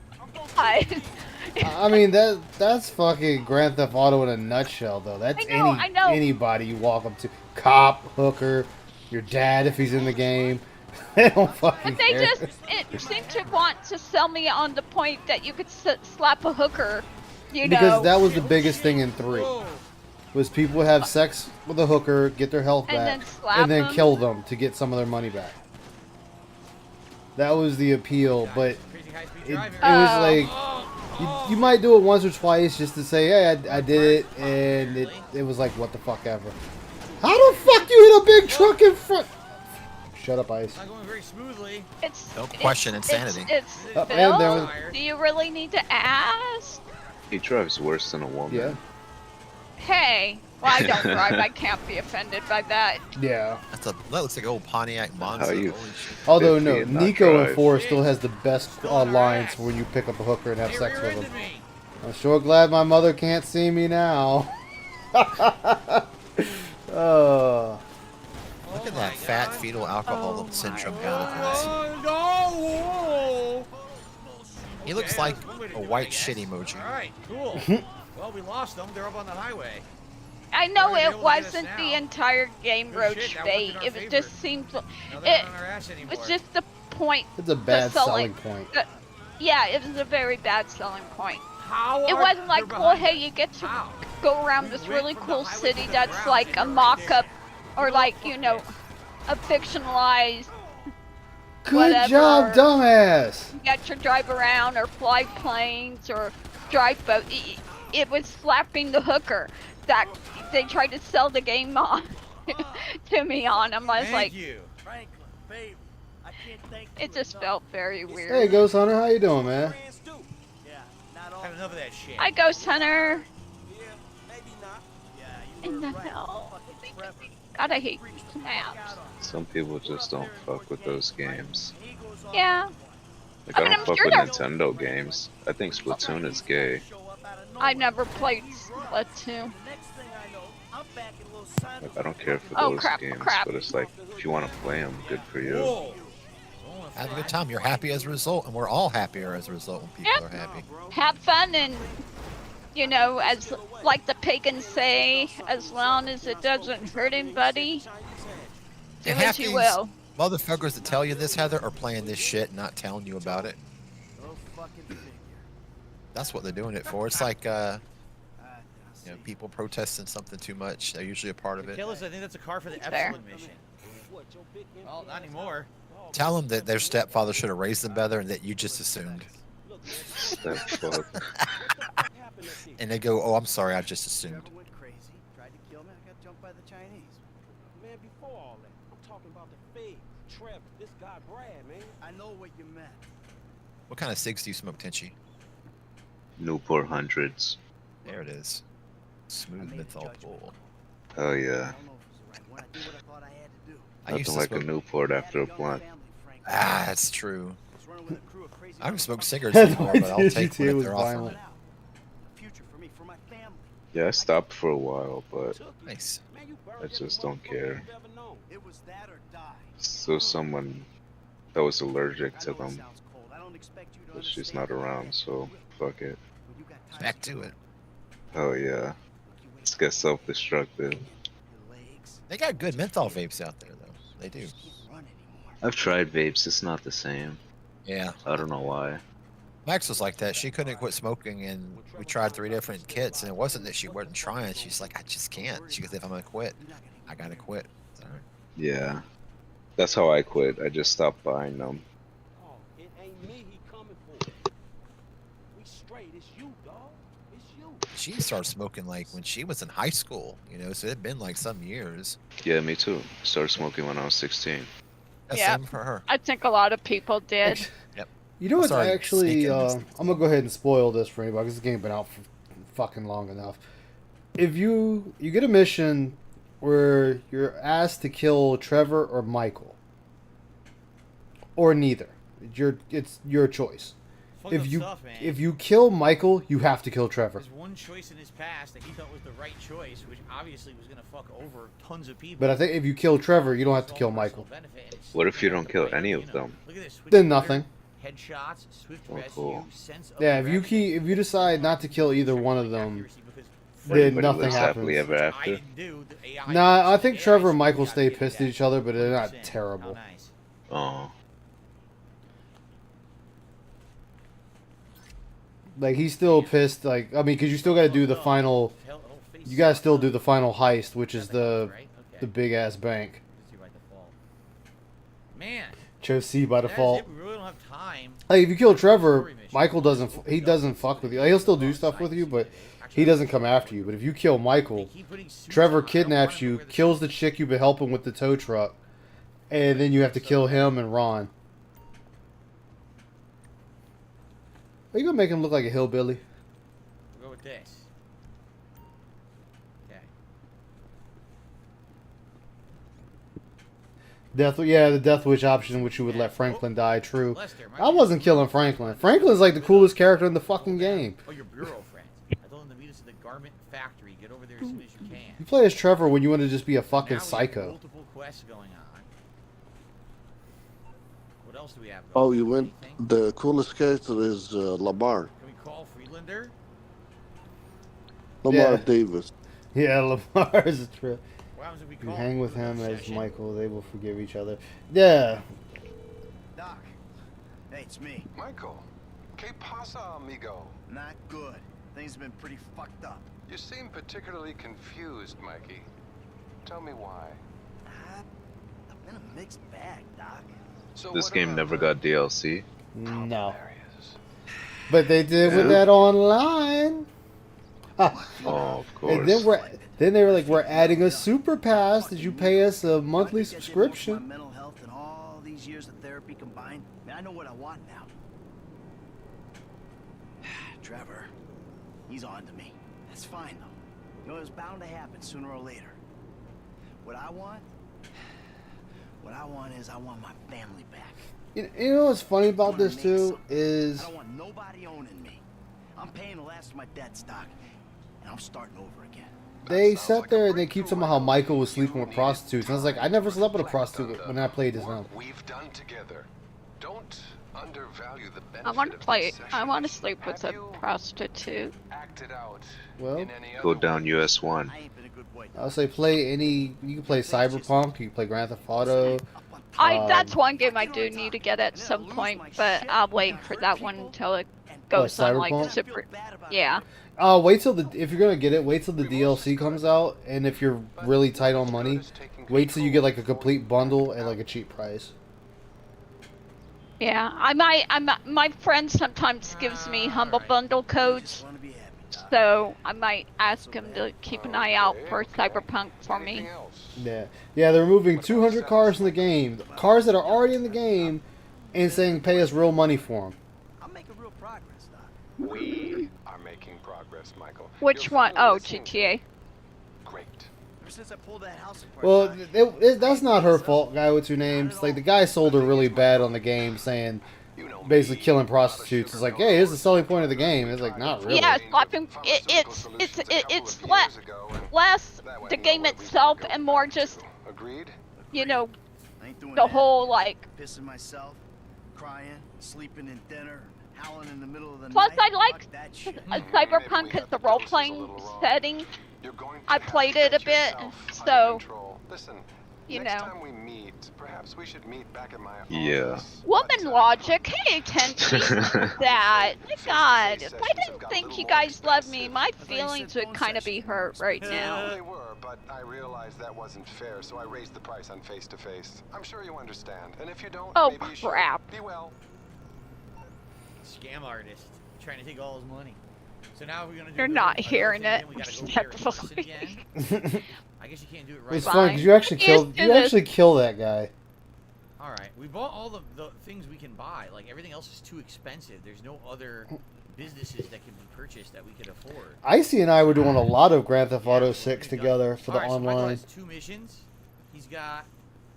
I mean, that's fucking Grand Theft Auto in a nutshell, though. That's I know. anybody you walk up to. Cop, hooker, your dad if he's in the game. They don't fucking But they care. just seem to want to sell me on the point that you could slap a hooker, you Because know. that was the biggest thing in 3. Was people would have sex with a hooker, get their health And back, then slap and then them. kill them to get some of their money back. That was the appeal, but it was like you might do it once or twice just to say, hey, I did it, and it was like, what the fuck ever. How the fuck you hit a big truck in front? Shut up, Ice. Not going very smoothly. Don't question insanity. It's Up and Phil, down. do you really need to ask? He drives worse than a woman. Yeah. Hey, well, I don't drive. I can't be offended by that. Yeah. That looks like an old Pontiac Monza. How you- Holy shit. Although no, 50 and not Nico in drive. 4 still has the best lines for when you pick up a hooker and have sex with him. I'm sure glad my mother can't see me now. Oh. Look at that fat fetal alcohol syndrome guy. No! He looks like a white shit emoji. All right, cool. Well, we lost them. They're up on the highway. I know They're it able to get us wasn't the now. entire game No Roach shit, that Fate. wasn't our It was favorite. just seems Now it they're not on our ass anymore. was just the point. It's a bad the selling point. Yeah, it was a very bad selling point. How It are wasn't like, they well, behind hey, you get to go around this really cool city that's like a mock-up, or like, you know, a fictionalized. Good whatever. job, dumbass. You get to drive around or fly planes or drive boat. It was slapping the hooker that they tried to sell the game on to me on. I was like, it just felt very weird. Hey, Ghost Hunter, how you doing, man? Had enough of that shit. Hi, Ghost Hunter. In the hell. God, I hate snaps. Some people just don't fuck with those games. Yeah, Like, I I, mean, don't I'm fuck sure with they're- Nintendo games. I think Splatoon is gay. I never played Splatoon. Like, I don't care for Oh, those crap, games, crap. but it's like, if you want to play them, good for you. Have a good time. You're happy as a result, and we're all happier as a result when people Yep. are happy. Have fun and, you know, as like the pagans say, as long as it doesn't hurt anybody, do And what half you these will. motherfuckers that tell you this, Heather, are playing this shit and not telling you about it. That's what they're doing it for. It's like, you know, people protesting something too much. They're usually a part of it. Killers, I think that's a car for the Fair. Epsilon mission. Well, not anymore. Tell them that their stepfather should have raised them better and that you just assumed. Stepfather. And they go, oh, I'm sorry, I just assumed. Tried to kill me, I got jumped by the Chinese. Man, before all that, I'm talking about the Fed, Trevor, this guy Brad, man. I know what you meant. What kind of cigs do you smoke, Tinchy? Newport Hundreds. There it is. Smooth menthol pull. Oh yeah. I used Nothing to like smoke. a Newport after a blunt. Ah, that's true. I haven't smoked cigarettes anymore, but I'll take one GTA if was they're offering violent. it. Yeah, I stopped for a while, but Nice. I just don't care. So someone that was allergic to them, but she's not around, so fuck it. Back to it. Oh yeah. Let's get self-destructive. They got good menthol vapes out there, though. They do. I've tried vapes, it's not the same. Yeah. I don't know why. Max was like that. She couldn't quit smoking, and we tried 3 different kits, and it wasn't that she wasn't trying. She's like, I just can't. She goes, if I'm gonna quit, I gotta quit. All right. Yeah. That's how I quit. I just stopped buying them. she started smoking like when she was in high school, you know, so it'd been like some years. Yeah, me too. Started smoking when I was 16. Yeah, Same for her. I think a lot of people did. Yep. You know what's Sorry, actually? sneaking. I'm gonna go ahead and spoil this for anybody because this game been out for fucking long enough. If you get a mission where you're asked to kill Trevor or Michael, or neither, it's your choice. Fucked If up you stuff, man. if you kill Michael, you have to kill Trevor. There's one choice in his past that he thought was the right choice, which obviously was going to fuck over tons of people. But I think if you kill Trevor, you don't have to kill Michael. What if you don't kill any of them? Look at this. Switch Then nothing. Headshots, swift Oh, rescue, cool. sense of Yeah, direction. if you decide not to kill either one of them, then Everybody nothing lives happily happens. ever after. Nah, I think Trevor and Michael stay pissed at each other, but they're not terrible. Oh. Like he's still pissed. Like I mean, because you still got to do the final. You got to still do the final heist, which is the big ass bank. Man, Chose C by that's default. it. We really don't have time. Like if you kill Trevor, Michael doesn't. He doesn't fuck with you. Like, he'll still do stuff with you, but he doesn't come after you. But if you kill Michael, Trevor kidnaps you, kills the chick you've been helping with the tow truck, and then you have to kill him and Ron. Are you gonna make him look like a hillbilly? We'll go with this. Okay. The Death Wish option, which you would let Franklin die. True. I wasn't killing Franklin. Franklin's like the coolest character in the fucking game. Oh, your bureau friends. I told them to meet us at the garment factory. Get over there as soon as you can. You play as Trevor when you want to just be a fucking Now we have psycho. multiple quests going on. What else do we have? Oh, you went. The coolest character is Lamar. Can we call Freelander? Lamar Yeah. Davis. Yeah, Lamar is a trip. What happens if we You call hang him with for another him as session? Michael. They will forgive each other. Yeah. Doc. Hey, it's me. Michael. Que pasa, amigo? Not good. Things have been pretty fucked up. You seem particularly confused, Mikey. Tell me why. I've been a mixed bag, Doc. So This what game about never got DLC. No. But they did with that online. Ah. Oh, of course. And then they were like, we're adding a super pass. Did you pay us a monthly My subscription? mental health and all these years of therapy combined. Man, I know what I want now. Trevor, he's on to me. That's fine though. You know, it was bound to happen sooner or later. What I want is I want my family back. You know what's funny about this too is I don't want nobody owning me. I'm paying the last of my debts, Doc, and I'm starting over again. they sat there and they keep talking about how Michael was sleeping with prostitutes. And I was like, I never slept with a prostitute when I played this game. we've done together. Don't undervalue the benefit I want to of play. these I want to sessions. sleep with a prostitute. Acted out Well, in any Go other down way. US 1. I'll say play any. You can play Cyberpunk. You can play Grand Theft Auto. That's one game I do need to get at some point, but I'll wait for that one until it goes on like Cyberpunk? super. Yeah. Wait till if you're gonna get it, wait till the DLC comes out, and if you're really tight on money, wait till you get like a complete bundle at like a cheap price. Yeah, my friend sometimes gives me Humble Bundle codes, so I might ask him to keep an eye out for Cyberpunk for me. Yeah, they're removing 200 cars in the game, cars that are already in the game, and saying pay us real money for them. I'm making real progress, Doc. We are making progress, Michael. Which one? Oh, GTA. Great. Ever since I pulled that house apart, Well, that's not her fault, guy with two names. Like the guy sold her really bad on the game, saying basically killing prostitutes. It's like, hey, here's the selling point of the game. It's like, not really. Yeah, slapping. It's less the game itself and more just, you know, the whole like. pissing myself, crying, sleeping in dinner, howling in the middle of the Plus, night. I like Fuck that shit. Cyberpunk as the role-playing setting. I played it a bit, so Listen, you next know. time we meet, perhaps we should meet back at my Yeah. Woman logic, pay attention to that. My God, if I didn't think you guys loved me, my feelings would kind of be hurt right now. They were, but I realized that wasn't fair, so I raised the price on face-to-face. I'm sure you understand, and if you don't, Oh, maybe you should. crap. Be well. Scam artist trying to take all his money. So now we're gonna do You're the not middle hearing thing, it. then we gotta go here and listen again. I guess you can't do it right. It's funny because you actually kill that guy. All right, we bought all the things we can buy. Like everything else is too expensive. There's no other businesses that can be purchased that we could afford. Icy and I were doing a lot of Grand Theft Auto 6 together for the Alright, so Michael online. has 2 missions. He's got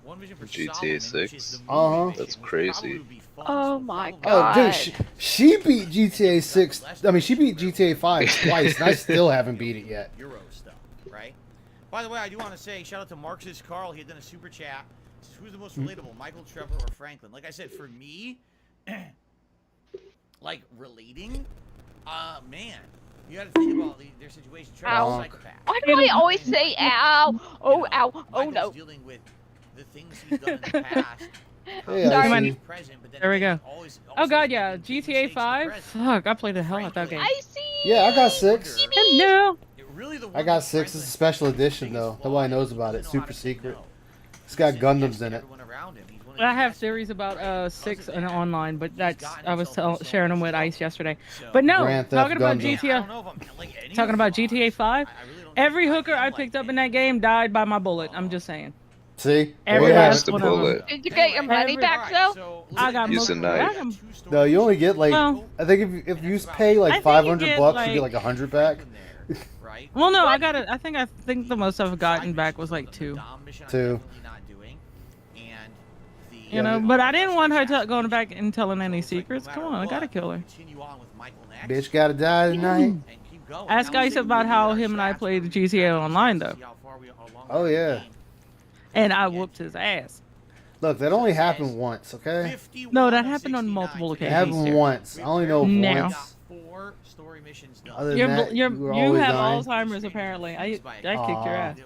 1 mission for GTA Solomon, which is 6. the Uh-huh. That's crazy. Oh my Oh, god. dude, she beat GTA 6. I mean, she beat GTA 5 twice, and I still haven't beat it yet. Euro stuff, right? By the way, I do want to say shout out to Marxist Carl. He had done a super chat. Says, who's the most relatable, Michael, Trevor, or Franklin? Like I said, for me, like relating, man, you got to think about their situation. Trevor's a psychopath. Why do I always say ow? Oh, ow. Oh, Michael's no. dealing with the things he's done in the past. Sorry. Present, but then There we go. again, always Oh god, yeah. GTA 5? Fuck, I played the hell out of that game. Yeah, I got 6. No. I got 6. It's a special edition, though. Nobody knows about it. Super secret. It's got Gundams in it. I have theories about 6 and online, but that's I was sharing them with Ice yesterday. But no, Grand Theft talking about Gundam. Talking about GTA 5. Every hooker I picked up in that game died by my bullet. I'm just saying. See? Every Yeah. last one of them. Did you get your money back though? I got Use a knife. No, you only get like Well, I think if you pay I like think 500 you get, bucks, you get like 100 back. Well, no, I got it. I think the most I've gotten back was like 2. 2. You know, but I didn't want her going back and telling any secrets. Come on, I gotta kill her. Bitch gotta die tonight. Ask Ice about how him and I played GTA Online though, Oh yeah. and I whooped his ass. Look, that only happened once, okay? No, that happened on multiple It occasions. happened once. I only know of No. once. 4 story missions done. Other than that, you were You always have dying. Alzheimer's apparently. I kicked your ass.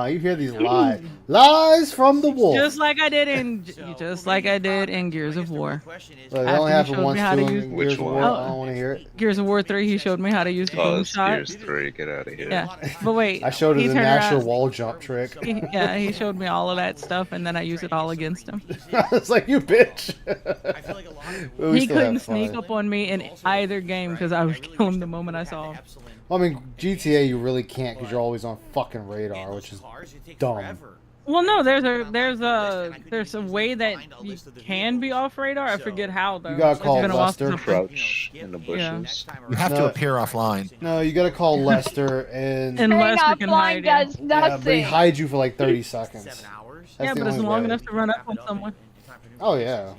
You hear these lies. Lies from the wolf. Just like I did in Gears of War. Look, it After only he happened showed once me how to too use in Gears of War. I don't want to hear it. Gears of War 3, he showed me how to use the Oh, boom it's shot. Gears 3. Get out of here. Yeah, but wait. I showed her he the turned national around- wall jump trick. He showed me all of that stuff, and then I used it all against him. It's like, you bitch. But we He still had couldn't sneak fun. up on me in either game because I would kill him the moment I saw him. Well, I mean, GTA you really can't because you're always on fucking radar, which is dumb. Well, no, there's a way that you can be off radar. I forget how though. You gotta It's call been a while Lester. since I- Crouch in the bushes. You have to appear offline. No, you gotta call Lester and. And Lester Staying can offline hide you. does Yeah, but he nothing. hides you for like 30 seconds. That's Yeah, the but it's only long way. enough to run up on someone. Oh yeah.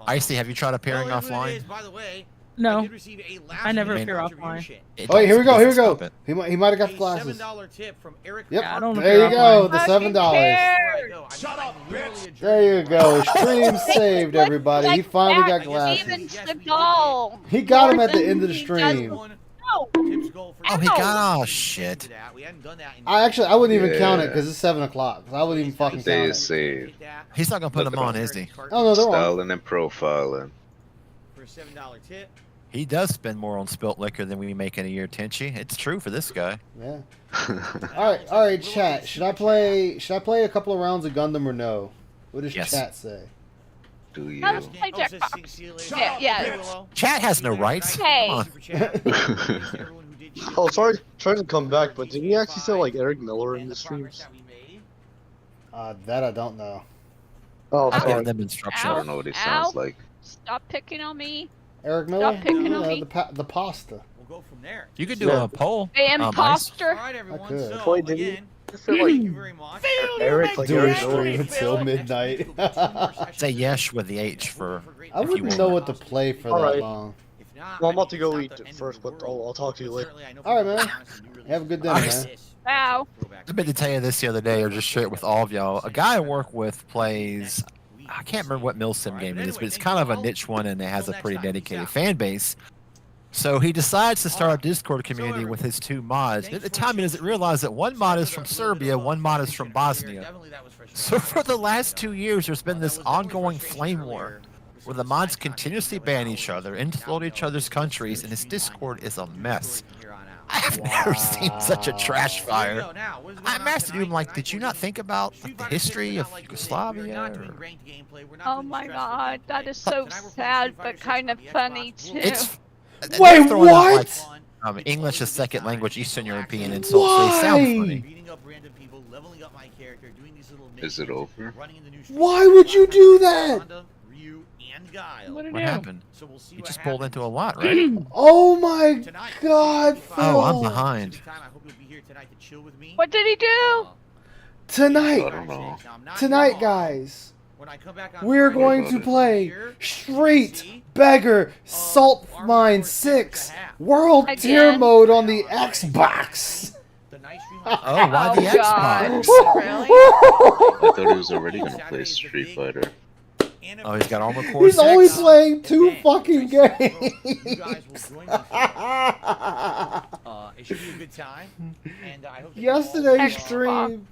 Icy, have you tried appearing offline? By the way, No, receive a I never minute appear offline. Oh, here we go. Here we go. Stop it. He might have got the glasses. $7 tip from Eric. Yep. Yeah, I don't There you appear go. offline. The $7. Shut up, bitch. There you go. Stream saved, everybody. He finally got Steven glasses. Seagal. He got him at the end of the stream. No. Oh, he got. Oh shit. I wouldn't even count it Yeah. because it's 7 o'clock. I wouldn't even fucking Day count is it. saved. He's not gonna put him on, is he? Oh no, they're on. Styling and profiling. For a $7 tip. He does spend more on spilt liquor than we make in a year, Tenchi. It's true for this guy. Yeah. All right, chat. Should I play a couple of rounds of Gundam or no? What does Yes. chat say? Do you? Let's play Jackbox. Yeah. Chat has no rights. Hey. Come on. Oh, sorry, trying to come back, but did he actually say like Eric Miller in the streams? That I don't know. Oh, I've sorry. given them I instructions. don't know what it sounds like. Stop picking on me. Eric Miller? Stop picking on Yeah, me. the pasta. We'll go from there. You could do a poll. The Ice. imposter. All right, everyone. could. So, Wait, did he again, say like thank you very much. Eric, like Do a Eric stream Miller? until midnight. Say yes with the H for. I if you wouldn't want. know what to play for All that right. long. Well, I'm about to go eat first, but I'll talk to you later. All right, man. Have a good dinner, man. Wow. I meant to tell you this the other day, or just share it with all of y'all. A guy I work with plays. I can't remember what Milsim game it is, but it's kind of a niche one, and it has a pretty dedicated fan base. So he decides to start a Discord community with his 2 mods. At the time, he doesn't realize that one mod is from Serbia, one mod is from Bosnia. So for the last 2 years, there's been this ongoing flame war where the mods continuously ban each other, infiltrate each other's countries, and his Discord is a mess. I have never seen such a trash fire. I'm asking him, like, did you not think about like, the history of Yugoslavia? Or... Oh my god, that is so sad, but kind of funny too. It's Wait, they're throwing out, what? like, English as second language Eastern European insults. They sound funny. Beating up random people, leveling up my character, doing these little Is it over? running into new Why would you do that? Ryu, and Guile. What happened? So we'll see You what just pulled into a lot, right? Oh my God, Phil. Oh, I'm behind. What did he do? Tonight, I don't know. tonight, guys, we're going to play Street Beggar Salt Mine 6 World Tier Again? Mode on the Xbox. Oh, why the God. Xbox? I thought he was already gonna play Street Fighter. Oh, he's got Armor Core He's 6. only playing 2 fucking games. It should be a good time. And I hope that Yesterday's Xbox. stream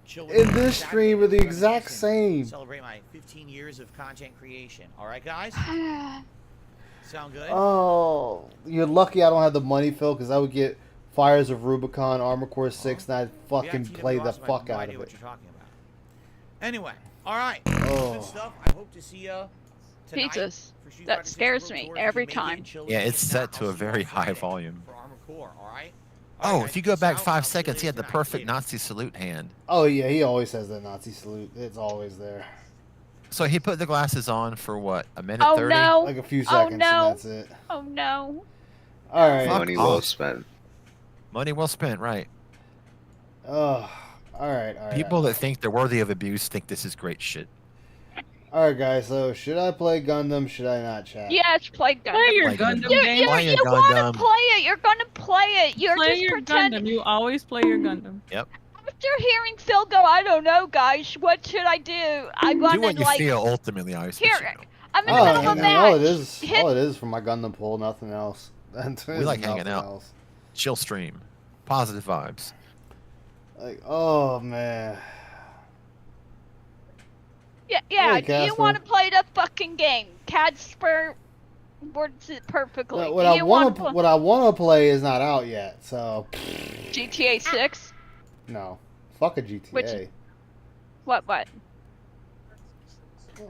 chill with and me this Saturday stream are the and exact same. Celebrate my 15 years of content creation. All right, guys? Sound good? Oh, you're lucky I don't have the money, Phil, because I would get Fires of Rubicon, Armor Core 6, and I'd fucking play the fuck out of What it. you're talking about. Anyway, all right. Oh. Good stuff. I hope to see you tonight. Jesus. for Street That Fighter 6 scares World me Tour. If every you make it time. and chill Yeah, with it's me, set to I'll a see you very on high Friday volume. For Armor Core, all right? Oh, if you go back 5 seconds, he had the perfect Nazi salute hand. Oh, yeah, he always has that Nazi salute. It's always there. So he put the glasses on for what, a minute Oh 30? no. Like a few Oh seconds, no. and that's it. Oh no. All right. Money off. well spent. Money well spent, right. Oh, all right, all right. People that think they're worthy of abuse think this is great shit. All right, guys. So, should I play Gundam? Should I not, chat? Yes, play Gundam. Play your Like Gundam You, game. you, Play your you want Gundam. to play it. You're going to play it. You're Play just your pretending. Gundam. You always play your Gundam. Yep. After hearing Phil go, I don't know, guys. What should I do? I Do want what to you like. feel ultimately, I Here, suppose. I'm in the Oh, middle of a and match. all it is for my Gundam pull, nothing else. We like hanging Nothing out. else. Chill stream. Positive vibes. Like, oh man. Yeah. Hey, Do you Casper. want to play the fucking game? Casper words it perfectly. What do I you want to play what I want to play is not out yet. So GTA 6? no, fuck a GTA. Which- What?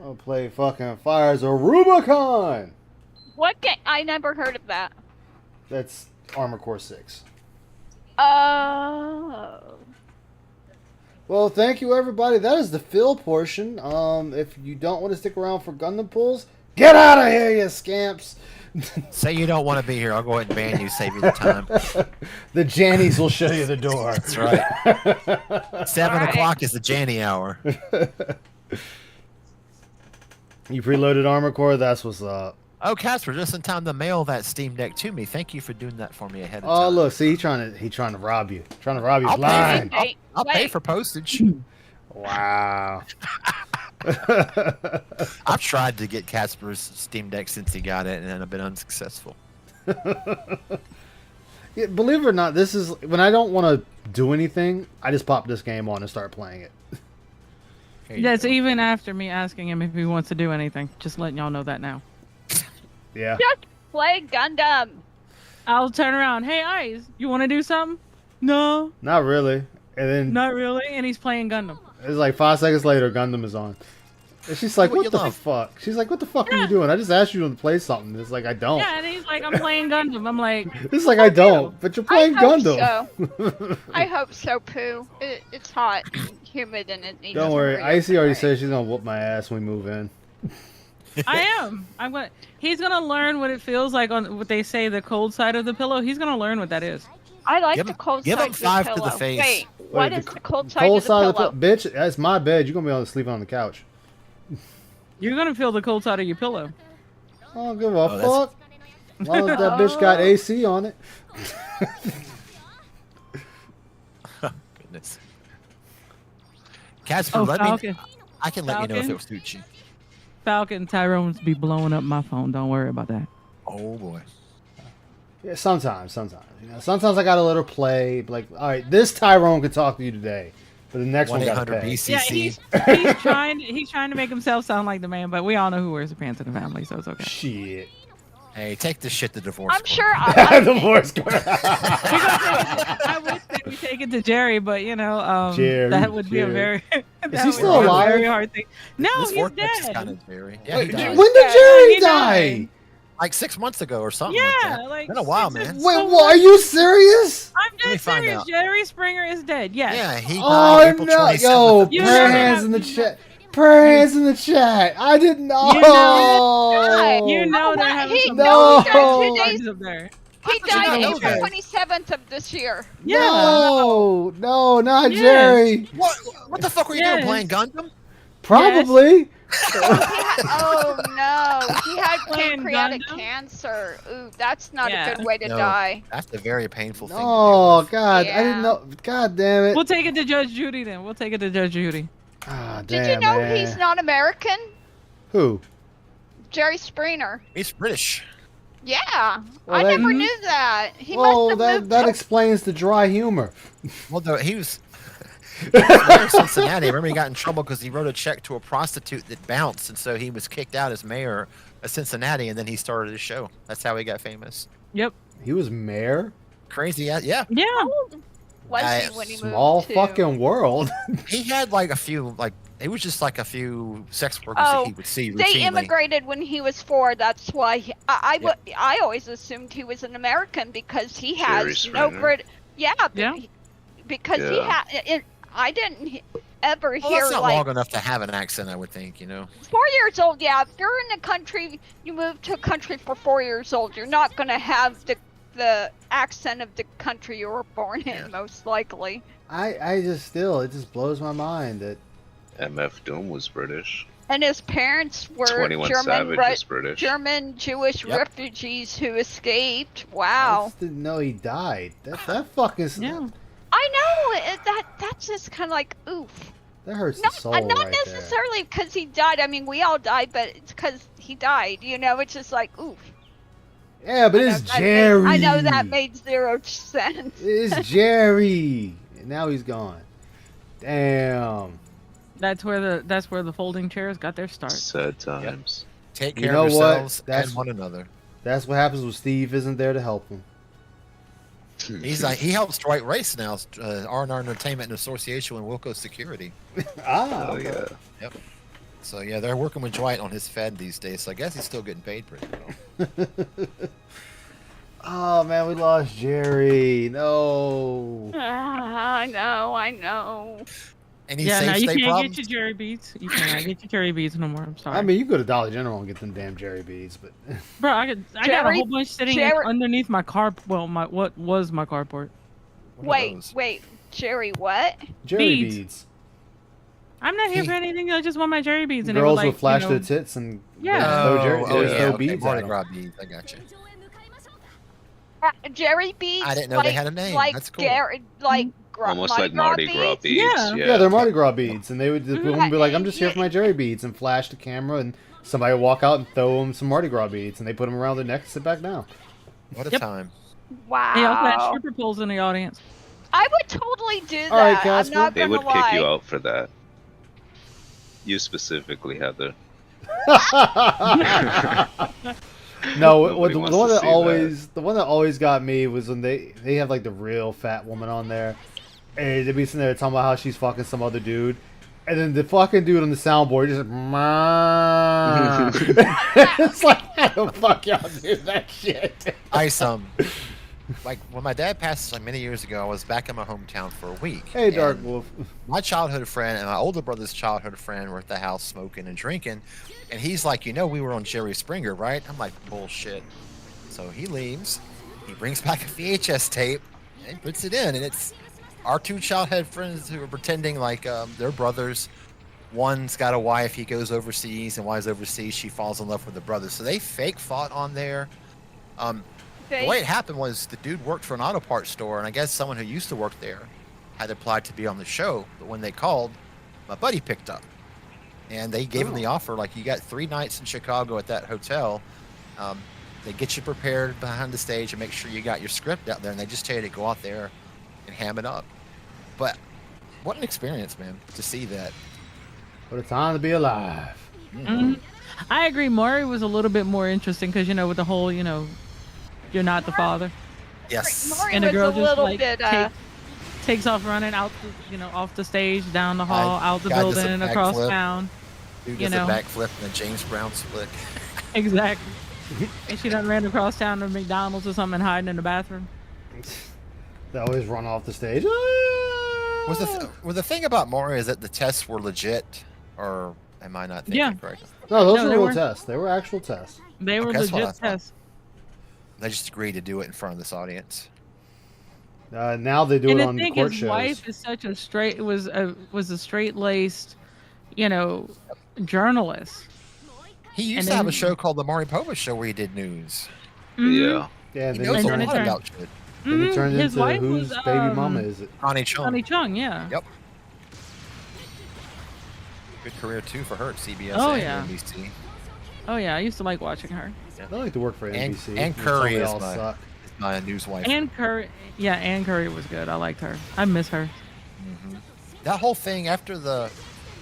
I'll play fucking Fires of Rubicon. What game? I never heard of that. That's Armor Core 6. Oh. Well, thank you everybody. That is the Phil portion. If you don't want to stick around for Gundam pulls, get out of here, you scamps. Say you don't want to be here. I'll go ahead and ban you, save you the time. The Jannies will show you the door. That's right. 7 o'clock is the Janny hour. You preloaded Armor Core? That's what's up. Oh, Casper, just in time to mail that Steam Deck to me. Thank you for doing that for me ahead of Oh, time. look, see, he's trying to rob you. Trying to rob you I'll blind. pay, I'll pay for postage. Wow. I've tried to get Casper's Steam Deck since he got it, and I've been unsuccessful. Yeah, believe it or not, this is when I don't want to do anything, I just pop this game on and start playing it. That's even after me asking him if he wants to do anything. Just letting y'all know that now. Yeah. Just play Gundam. I'll turn around. Hey, Ice, you want to do something? No, Not really. And then not really. And he's playing Gundam. it's like 5 seconds later, Gundam is on. And she's like, What what you the love? fuck? She's like, what the fuck are you doing? I just asked you to play something. It's like, I don't. Yeah, and he's like, I'm playing Gundam. I'm like, It's like, I don't. But you're playing I hope Gundam. I hope so, Pooh. It's hot and humid and it needs Don't to worry. hurry up Icy already and said she's going to whoop my ass when we move in. I am. I'm gonna. He's gonna learn what it feels like on what they say the cold side of the pillow. He's gonna learn what that is. I like Give the him- cold give side him of 5 the to the pillow. face. Wait, what is the cold side Cold of the side pillow? of the Bitch, that's my bed. You're going to be able to sleep on the couch. You're gonna feel the cold side of your pillow. I don't give a Oh, that's- fuck. As long as that bitch got AC on it. Goodness. Casper, Oh, let me. Falcon. I can let you know if Falcon? it was Tucci. Falcon Tyrone's be blowing up my phone. Don't worry about that. Oh boy. Yeah, sometimes. You know, sometimes I gotta let her play. Like, all right, this Tyrone can talk to you today, but the next one got to 1-800 pay. BCC. Yeah, he's trying to make himself sound like the man, but we all know who wears the pants in the family, so it's okay. Shit. Hey, take this shit to divorce. I'm court. sure Divorce court. I would say we take it to Jerry, but you know, Jerry, that would be a Jerry. very Is he still be a alive? very hard thing. No, This he's vortex is dead. kind of very. Yeah, Wait, he died. when did Jerry He die? died. like 6 months ago or something. Yeah, like that. like, been a while, it's man. just- Wait, what? Are you serious? I'm me dead find serious. out. Jerry Springer is dead. Yes. Yeah, he died Oh April no! 27th. Yo, You prayer know hands that- in the chat. Prayer hands in the chat. I didn't know. You know- You know they're having He some No. died 2 parties days. up there. He did you not died know April that? 27th of this year. No, no, not Yes. Jerry. What the fuck were you Yes. doing, playing Gundam? Probably. Oh no, he had Playing pancreatic Gundam? cancer. Ooh, that's not Yeah. a good way to No, die. That's a very painful thing. Oh God, I Yeah. didn't know. God damn it. We'll take it to Judge Judy then. We'll take it to Judge Judy. Ah, Did damn, you know man. he's not American? Who? Jerry Springer. He's British. Yeah, Well, I that- never knew that. He Well, must have that moved. that explains the dry humor. Well, though he was mayor of Cincinnati. Remember, he got in trouble because he wrote a check to a prostitute that bounced, and so he was kicked out as mayor of Cincinnati, and then he started his show. That's how he got famous. Yep. He was mayor. Crazy, yeah. Yeah. Was I- he when he Small moved to? fucking world. He had like a few, like it was just like a few sex workers Oh, that he would see they routinely. immigrated when he was 4. That's why I always assumed he was an American because he Jerry has no Springer. Brit. Yeah, Yeah. because he Yeah. had. I didn't ever Well, hear that's not like long enough to have an accent, I would think. 4 years old. Yeah, if you're in a country, you move to a country for 4 years old, you're not gonna have the accent of the country you were born in, most likely. I just still, it just blows my mind that MF Doom was British. And his parents were 21 German, Savage was British. German Jewish Yep. refugees who escaped. I Wow. just didn't know he died. That fucking Yeah. I know that's just kind of like oof. that hurts Not the soul not right there. necessarily because he died. I mean, we all died, but it's because he died. You know, it's just like oof. Yeah, but I know it's that Jerry. I know that made 0 sense. It's Jerry. And now he's gone. Damn. That's where the folding chairs got their start. Sad times. Take You care know of what? yourselves That's- and one another. That's what happens when Steve isn't there to help him. He's like he helps Dwight Race now, R&R Entertainment in association with Wilco Security. Ah. Oh yeah. Yep. So yeah, they're working with Dwight on his Fed these days. So I guess he's still getting paid pretty well. Oh man, we lost Jerry. No. I know. Any Yeah, no, safe you state can't problems? get your Jerry beads. You cannot get your Jerry beads no more. I'm sorry. I mean, you go to Dollar General and get them damn Jerry beads, but bro, I got a Jerry- whole bunch sitting Jerry- underneath my car. Well, what was my carport? What are those? Wait, Jerry, what? Jerry Beads. beads. I'm not here for anything. I just want my Jerry beads. And they were Girls like, would flash you know, their tits and Yeah. there's no Jerry, Oh, there's yeah, no okay, beads. Mardi on Gras them. beads. I got you. Jerry beads. I didn't know they like- had a name. Like That's cool. like Almost like Mardi Gras beads. Yeah. Yeah, they're Mardi Gras beads, and they would the woman would be like, "I'm just here Yeah. for my Jerry beads," and flash the camera, and somebody would walk out and throw them some Mardi Gras beads, and they put them around their neck and sit back down. What a Yep. time. Wow. They also had stripper poles in the audience. I would totally do that. All right, I'm Casper. not They gonna would lie. kick you out for that. You specifically, Heather. No, Nobody the wants one to that see the one that always got me was when they have like the real fat woman on there, and they'd be sitting there talking about how she's fucking some other dude, and then the fucking dude on the soundboard just it's like, how the fuck y'all do that shit? Like when my dad passed like many years ago, I was back in my hometown for a week. Hey, Dark and Wolf. My childhood friend and my older brother's childhood friend were at the house smoking and drinking, and he's like, we were on Jerry Springer, right? I'm like, bullshit. So he leaves, he brings back a VHS tape, and puts it in, and it's our two childhood friends who are pretending like they're brothers. One's got a wife, he goes overseas, and while he's overseas, she falls in love with the brother. So they fake fought on there. The way it happened was the dude worked for an auto parts store, and I guess someone who used to work there had applied to be on the show. But when they called, my buddy picked up, and they gave him the offer. Like, you got 3 nights in Chicago at that hotel. They get you prepared behind the stage and make sure you got your script out there, and they just tell you to go out there and ham it up. But what an experience, man, to see that. What a time to be alive. Mhm. I agree. Maury was a little bit more interesting because with the whole you're not the father. Yes. Maury And the was girl a just little like bit. takes off running out, off the stage, down the hall, out the guy does a building, across backflip. town. Dude You does a know. backflip and a James Brown split. Exactly. And she done ran across town to McDonald's or something, hiding in the bathroom. They always run off the stage. Was the thing about Maury is that the tests were legit, or am I not thinking correctly? No, those No, were they real weren't. tests. They were actual tests. They were Okay, that's what I legit thought. tests. They just agreed to do it in front of this audience. Now they do And it I on think court his shows. wife is such a was a straight laced, journalist. He used And to have a then- show called the Maury Povich Show where he did news. Yeah. Yeah, He then knows he a turned, lot about shit. then he turned His into wife whose was, baby mama is it? Connie Chung. Connie Chung, yeah. Yep. Good career too for her at CBS Oh, and yeah. NBC. Oh yeah, I used to like watching her. I like to work for And, NBC. and until Curry they is all suck. my news wife. Ann Curry, yeah, Ann Curry was good. I liked her. I miss her. That whole thing after the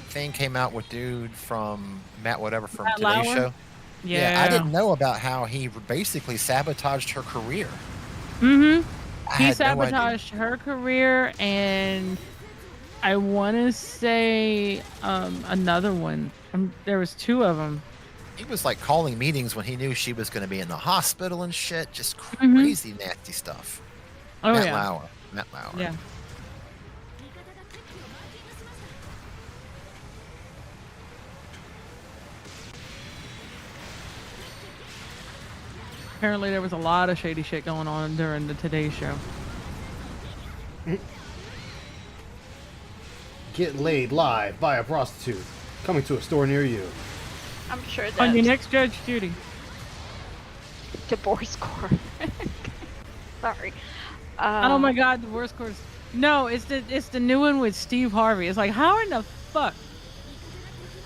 thing came out with dude from Matt whatever from Matt Today's Lauer? Show. Yeah. I didn't know about how he basically sabotaged her career. Mm-hmm. I He had no idea. sabotaged her career, and I want to say another one. There was two of them. He was like calling meetings when he knew she was going to be in the hospital and shit. Just Mhm. crazy, nasty stuff. Oh Matt yeah. Lauer. Matt Lauer. Yeah. Apparently, there was a lot of shady shit going on during the Today Show. Get laid live by a prostitute. Coming to a store near you. I'm sure On your that next Judge Judy. divorce court. Sorry. Oh my God, divorce course. No, it's the new one with Steve Harvey. It's like, how in the fuck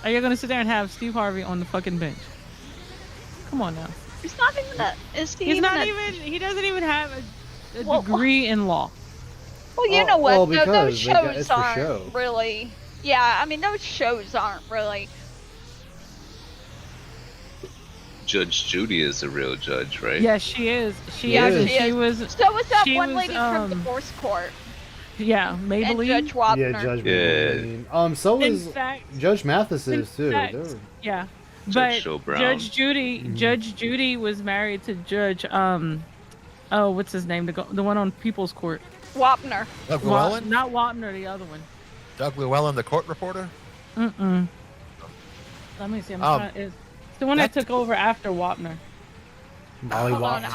are you gonna sit there and have Steve Harvey on the fucking bench? Come on now. He's not even a. Is he He's even not a, even. He doesn't even have a Well, degree in law. Well, you know what? well, though, those because they got- shows it's for aren't show. really. Yeah, I mean, those shows aren't really. Judge Judy is a real judge, right? Yes, she is. She Yeah, is. she She is. was. So was that she one was, lady from divorce court Yeah, and Maybelline. Judge Wapner. Yeah, Judge Yeah. Maybelline. So In is fact- Judge Mathis in is too. fact, They're- Yeah, Judge but Joe Brown. Judge Judy, Judge Judy was married to Judge oh, what's his name? The one on People's Court. Wapner. Doug Wa- Llewellyn? not Wapner, the other one. Doug Llewellyn, the court reporter? Mm-mm. Let me see. I'm Um, trying. It's the one that took over after Wapner. Molly Hold on, Wapner.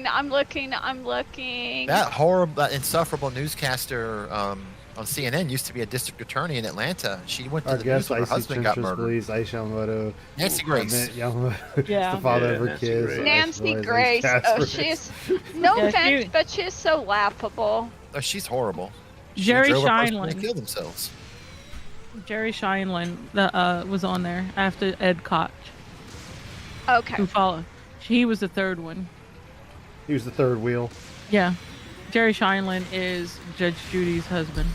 I'm looking. That horrible, that insufferable newscaster on CNN used to be a district attorney in Atlanta. She went to Our the guest, news when her Icy husband got Temptress murdered. Police, Aisha Yamamoto. Nancy Grace. Yamamoto. Yeah. The father Yeah, of her Nancy kids. Grace. Ice Nancy Boys, Grace. Ice Oh, Casper. she's no Yeah, offense, she- but she's so laughable. Oh, she's horrible. She Jerry drove a person to Shineland. kill themselves. Jerry Shineland was on there after Ed Koch, Okay. who followed. He was the third one. He was the third wheel. Yeah. Jerry Shineland is Judge Judy's husband.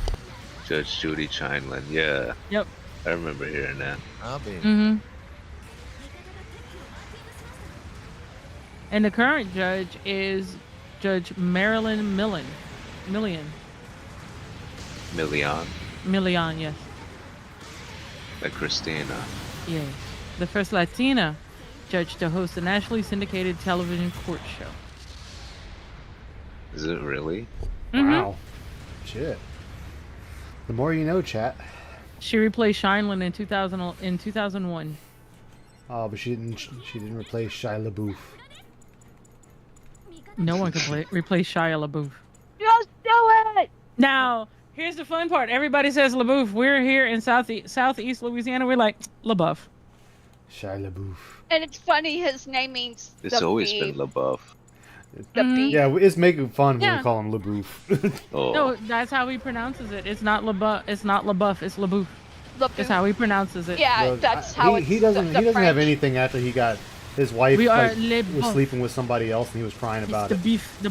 Judge Judy Chineland. Yeah. Yep. I remember hearing that. I'll be. Mm-hmm. And the current judge is Judge Marilyn Millian. Million. Millian, yes. Like Christina. Yes. The first Latina judge to host a nationally syndicated television court show. Is it really? Mhm. Wow. Shit. The more you know, chat. She replaced Shineland in 2001. Oh, but she didn't replace Shia LaBeouf. No one can replace Shia LaBeouf. Just do it. Now, here's the fun part. Everybody says LaBeouf. We're here in Southeast Louisiana. We're like, LaBeouf. Shia LaBeouf. And it's funny, his name means It's the always beef. been LaBeouf. The beef. Yeah, it's making fun when Yeah. we call him LaBeouf. Oh. No, that's how he pronounces it. It's not LaBeouf. It's not LaBeouf. It's LaBeouf. That's how he pronounces it. Yeah, Well, that's how he, it's he doesn't the he doesn't have French. anything after he got his wife We are like, les was beefs. sleeping with somebody else and he was crying about the it. beef. The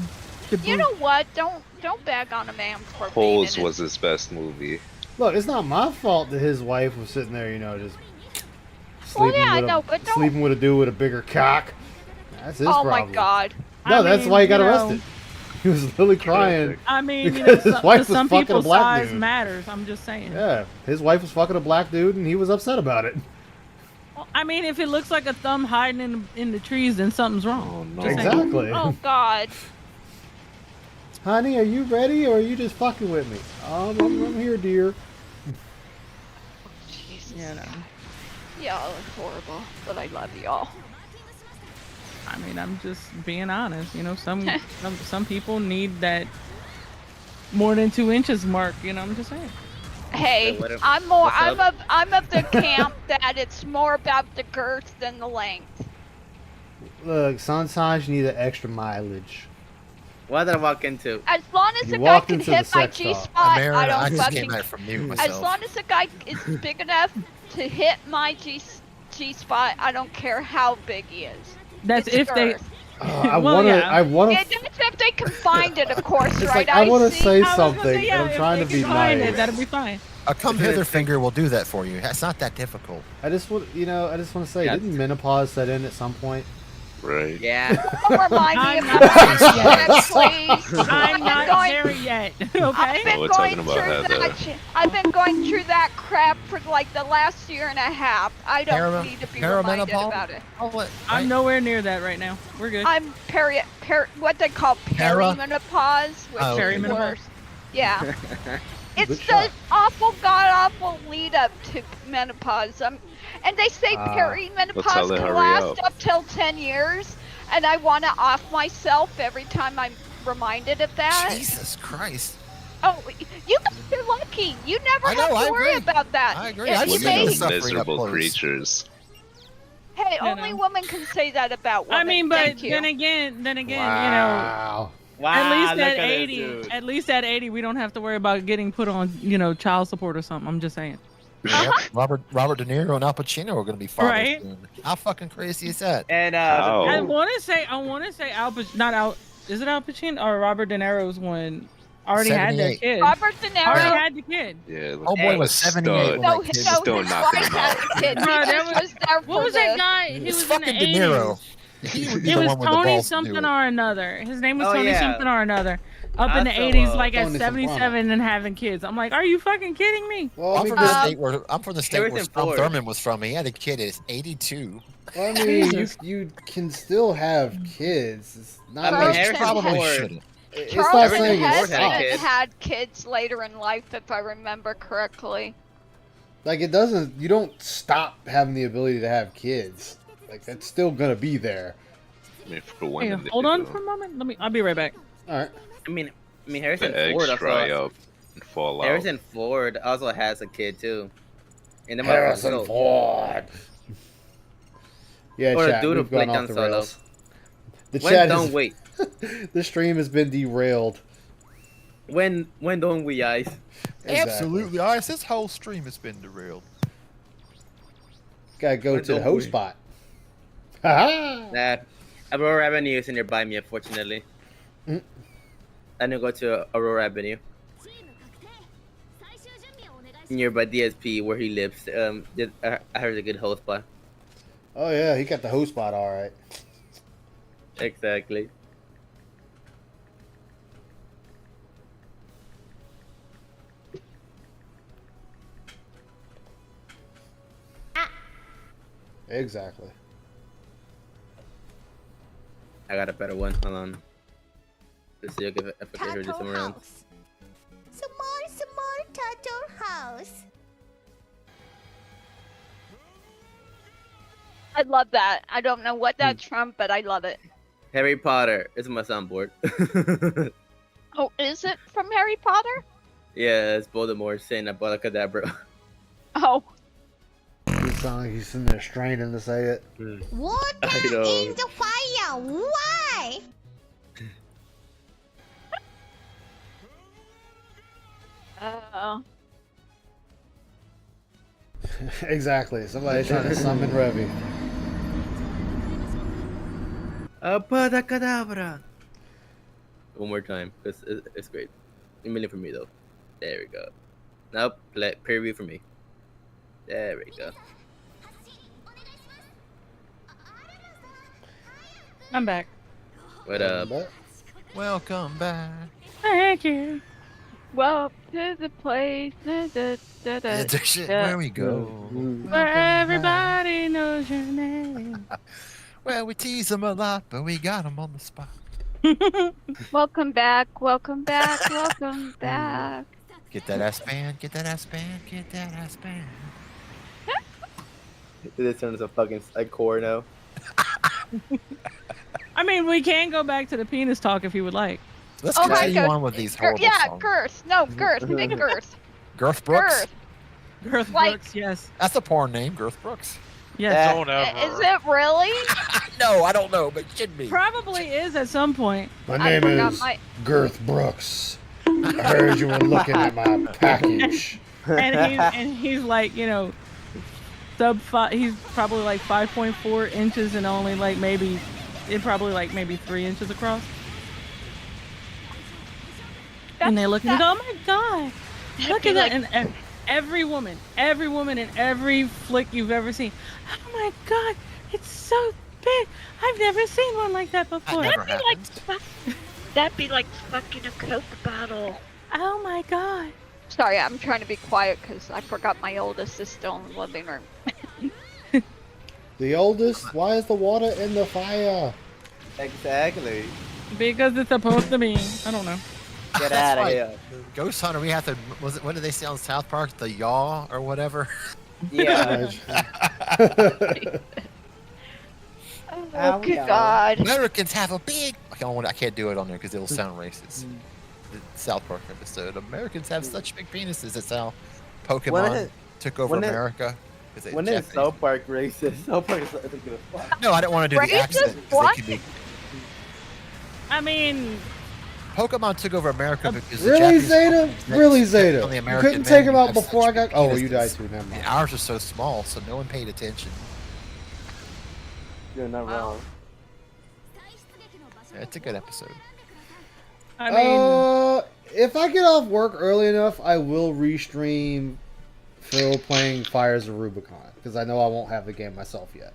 You beef. know what? Don't bag on a man for being Holes in was his best movie. Look, it's not my fault that his wife was sitting there, just Well, sleeping, yeah, with, no, a, but don't- sleeping with a dude with a bigger cock. That's his Oh problem. my God. No, I that's mean, why he got you know, arrested. He was literally crying. I mean, because his wife was some fucking a people's black size dude. matters. I'm just saying. Yeah, his wife was fucking a black dude, and he was upset about it. Well, I mean, if it looks like a thumb hiding in the trees, then something's wrong. no. Just saying. Exactly. Oh God. Honey, are you ready or are you just fucking with me? I'm here, dear. Jesus. Yeah, no. Y'all are horrible, but I love y'all. I mean, I'm just being honest. You know, some people need that more than 2 inches mark. You know, I'm just saying. Hey, what if- I'm of the camp that it's more about the girth than the length. Look, sometimes you need that extra mileage. What did I walk into? As long as You the guy walked can into the hit my sex G shop. spot, Aaron, I don't I just fucking. came back from mute As myself. long as the guy is big enough to hit my G spot, I don't care how big he is. That's It's if they. girth. I Well, wanna, yeah. I wanna. Yeah, that's if they can find it, of course, It's right? like I wanna see. say I was gonna something, say, yeah, and I'm if trying they to can be find nice. it, that'll be fine. A come hither finger will do that for you. It's not that difficult. I just want, I just want to say, Yeah. didn't menopause set in at some point? Right. Yeah. Don't remind me I'm of not that, please. I'm not going- there yet. I've Okay. been we're going talking about through Heather. that. I've been going through that crap for like the last year and a half. I don't need to be reminded Perimenopause? about it. Oh, what? I'm nowhere near that right now. We're good. I'm what they call Para? perimenopause, which Oh, is Perimenopause? worse. Yeah. It's Good the shot. awful, god-awful lead-up to menopause. And they say Well, perimenopause tell her can hurry last up. up till 10 years, and I want to off myself every time I'm reminded of that. Jesus Christ. Oh, you guys are lucky. You never I know, have to I worry agree. about that. I agree. If I you just Women think may- it's suffering up miserable close. creatures. Hey, You only know. women can say that about women. I mean, but Thank you. then again, Wow. Wow. at least look at this 80, dude. at least at 80, we don't have to worry about getting put on, child support or something. I'm just saying. Yep. Robert De Niro and Al Pacino are going to be fathers Right. soon. How fucking crazy is that? And How? I want to say not Al. Is it Al Pacino or Robert De Niro's one? Already had their 78. kid. Robert De Already Niro. had the kid. Yeah. Oh boy, was 78 when No, that kid no, was Still his knocking wife him had out. a kid. Bro, He there just was there for What was that the- guy? He It's was in fucking the De 80s. Niro. He would be It the was one with the Tony balls to do something it. or another. His name was Oh, Tony yeah. something or another. Up I in the saw, 80s, like at Tony 77 and having kids. I'm like, are you fucking kidding me? Well, I I'm mean, from the Um, state where Harrison Strom Ford. Thurman was from. He had a kid at 82. I mean, Jesus. you can still have kids. It's not I mean, like Harrison Probably Ford. shouldn't. it's Charles not Harrison saying Ford it's had a not. kid. had kids later in life, if I remember correctly. Like it doesn't. You don't stop having the ability to have kids. Like that's still gonna be there. I mean, for Hey, women, they hold do. on for a moment. I'll be right back. All right. I mean, Harrison The eggs Ford dry also. up and fall out. Harrison Ford also has a kid too. And the Harrison motherfucker- Ford. Yeah, Or a chat. dude who We've gone played off Han the Solo. rails. The When chat don't is, wait? the stream has been derailed. When don't we, guys? Absolutely, Ice. This whole stream has been derailed. Gotta go When to the don't host we? spot. Ha Nah, Aurora Avenue is nearby me, unfortunately. Mm. I didn't go to Aurora Avenue. Nearby DSP, where he lives. I heard a good host spot. Oh yeah, he got the host spot all right. Exactly. Exactly. I got a better one. Hold on. Let's see if I can hear this somewhere else. Small turtle house. I love that. I don't know what that's from, but I love it. Harry Potter is my soundboard. Oh, is it from Harry Potter? Yeah, it's Voldemort saying Abracadabra. Oh, He sound like he's sitting there straining to say it. Water I know. in the fire. Why? Exactly. Somebody's trying to summon Revy. Abracadabra. One more time, because it's great. A million for me, though. There we go. Now, preview for me. There we go. I'm back. What up? Welcome back. Thank you. Well, to the place Where we go. Where everybody knows your name. Well, we tease them a lot, but we got them on the spot. Welcome back, welcome back, welcome back. Get that ass band, get that ass band, get that ass band. This turns a fucking like core now. I mean, we can go back to the penis talk if you would like. Let's Oh my continue gosh. on with these horrible Yeah, songs. Girth. No, Girth. Big Girth. Girth Brooks? Girth Like- Brooks, yes. That's a porn name, Girth Brooks. Yes. Don't Is it really? No, I don't know, but it should be. Probably is at some point. My I name forgot is my- Girth Brooks. I heard you were looking at my package. and he's like, you know, sub five. He's probably like 5.4 inches and only like maybe 3 inches across. And they look and they go, oh my god, look at that! And every woman in every flick you've ever seen, oh my god, it's so big. I've never seen one like that before. That'd be like fucking a Coke bottle. Oh my god. Sorry, I'm trying to be quiet because I forgot my oldest is still in the living room. The oldest? Why is the water in the fire? Exactly. Because it's supposed to be. I don't know. Get That's out of right. here. Ghost Hunter, we have to. Was it? What did they say on South Park? The yaw or whatever. Yeah. Oh, good God. Americans have a big. I can't do it on there because it'll sound racist. The South Park episode. Americans have such big penises. That's how Pokemon took over America. 'Cause they When is Japanese- South Park racist? South Park is a good fuck. No, I didn't want to do the Racist? accent. 'cause What? they could be- I mean, Pokemon took over America because the Really, Japanese Zeta? next- Really, next Zeta? on the You American couldn't take men him out have before I such got. big Oh, you penises. died too. Never mind. And ours are so small, so no one paid attention. You're not wrong. Yeah, it's a good episode. I mean, If I get off work early enough, I will restream Phil playing Fires of Rubicon because I know I won't have the game myself yet.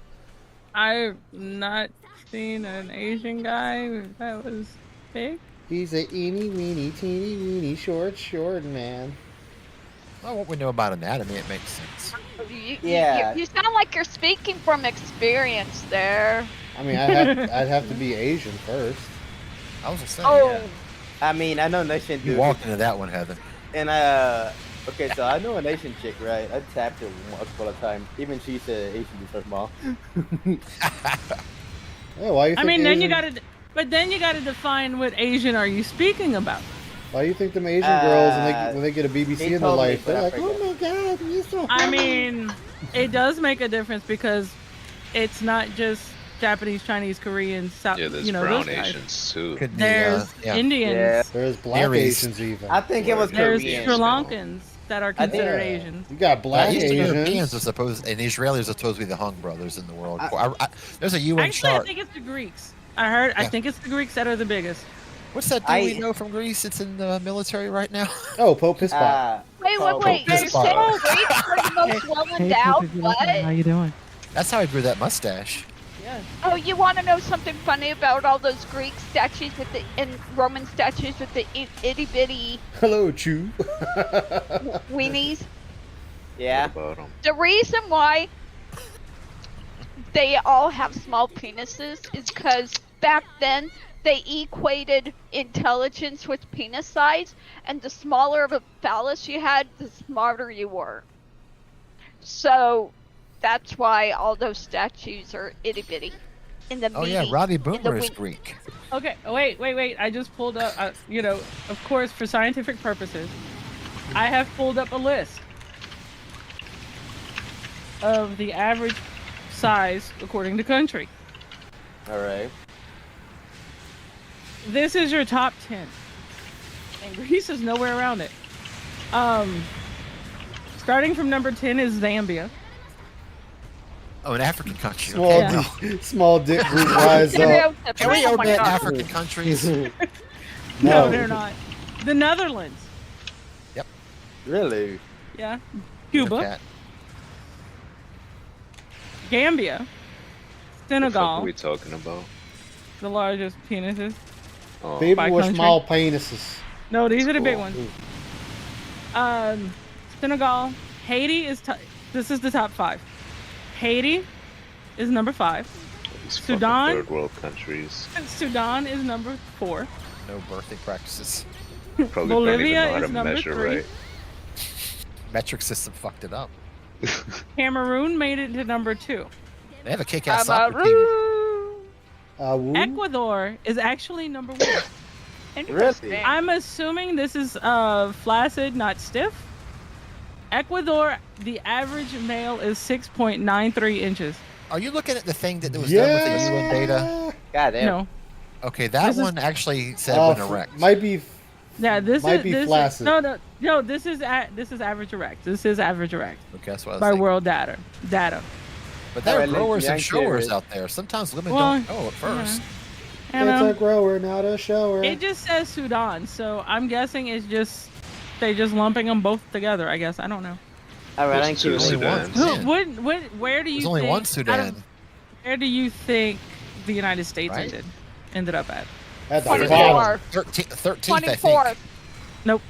I've not seen an Asian guy that was big. He's a eeny weeny teeny weeny short man. Well, what we know about anatomy, it makes sense. Yeah. You sound like you're speaking from experience there. I mean, I'd have to be Asian first. I was just saying. Oh. Yeah. I mean, I know Nation You dude. walked into that one, Heather. And okay, so I know a Nation chick, right? I tapped her a couple of times. Even she said Asian is her mom. Yeah, why you I think mean, then you Asian- gotta, but then you gotta define what Asian are you speaking about? Why do you think them Asian girls when they get a BBC in their told me, life, but they're I like, forgot. oh my god, you're so I hot." mean, it does make a difference because it's not just Japanese, Chinese, Korean, South. Yeah, there's you know, brown those guys. Asians too. Could be, There's yeah. Indians. Yeah. There's black There is. Asians even. I think it was There's Korean. Sri Lankans that are I think- considered Yeah. Asians. You got black Eastern Europeans Asians. are supposed, and Israelis are supposed to be the Hung brothers in the world. There's a UN Actually, I chart. think it's the Greeks. I Yeah. think it's the Greeks that are the biggest. What's that dude we know from Greece? It's in the military right now. Oh, Pope Pispat. Wait. Pope You're Pispat. saying Greeks are the most well endowed? What? you doing? That's how he grew that mustache. Oh, you want to know something funny about all those Greek statues with and Roman statues with the itty bitty Hello, Chew. weenies? Yeah. About 'em. The reason why they all have small penises is because back then they equated intelligence with penis size, and the smaller of a phallus you had, the smarter you were. So that's why all those statues are itty bitty. In the Oh yeah, meaty- Roddy in the Boomer is wing- Greek. Okay, wait. I just pulled up, of course, for scientific purposes, I have pulled up a list of the average size according to country. All right. This is your top 10. And Greece is nowhere around it. Starting from number 10 is Zambia. Oh, an African country. Small, Okay, well. small dick group rise up. Can we Oh my omit God. African countries? No, No. they're not. The Netherlands. Really? Yeah. Cuba. Okay. Gambia. What Senegal. are we talking about? The largest penises. Oh, People By with country. small penises. No, these are the big Cool. ones. Senegal, Haiti is. This is the top 5. Haiti is number 5. These fucking Sudan. third world countries. Sudan is number 4. No birthday practices. Probably Bolivia don't even know how is to number measure 3. right. Metric system fucked it up. Cameroon made it to number 2. They have a kick-ass soccer team. Ecuador is actually number 1. Really? I'm assuming this is flaccid, not stiff. Ecuador, the average male is 6.93 inches. Are you looking at the thing that was done with the UN data? God damn. No. Okay, that This is- one actually said when erect. Might be. Yeah, this Might is be this flaccid. no. This is average erect. This is average erect Okay, that's what I was by thinking. world data. But there are Alright, growers and Yankee showers it. out there. Sometimes women Well, don't know at first. You It's know, a grower, not a shower. it just says Sudan, so I'm guessing it's just they just lumping them both together. I guess I don't know. Alright, There's two Sudans. Where do you There's only think, one out Sudan. of- where do you think the United States Right? ended up at? At the 24. bottom. 13th, I think. 24th. Nope.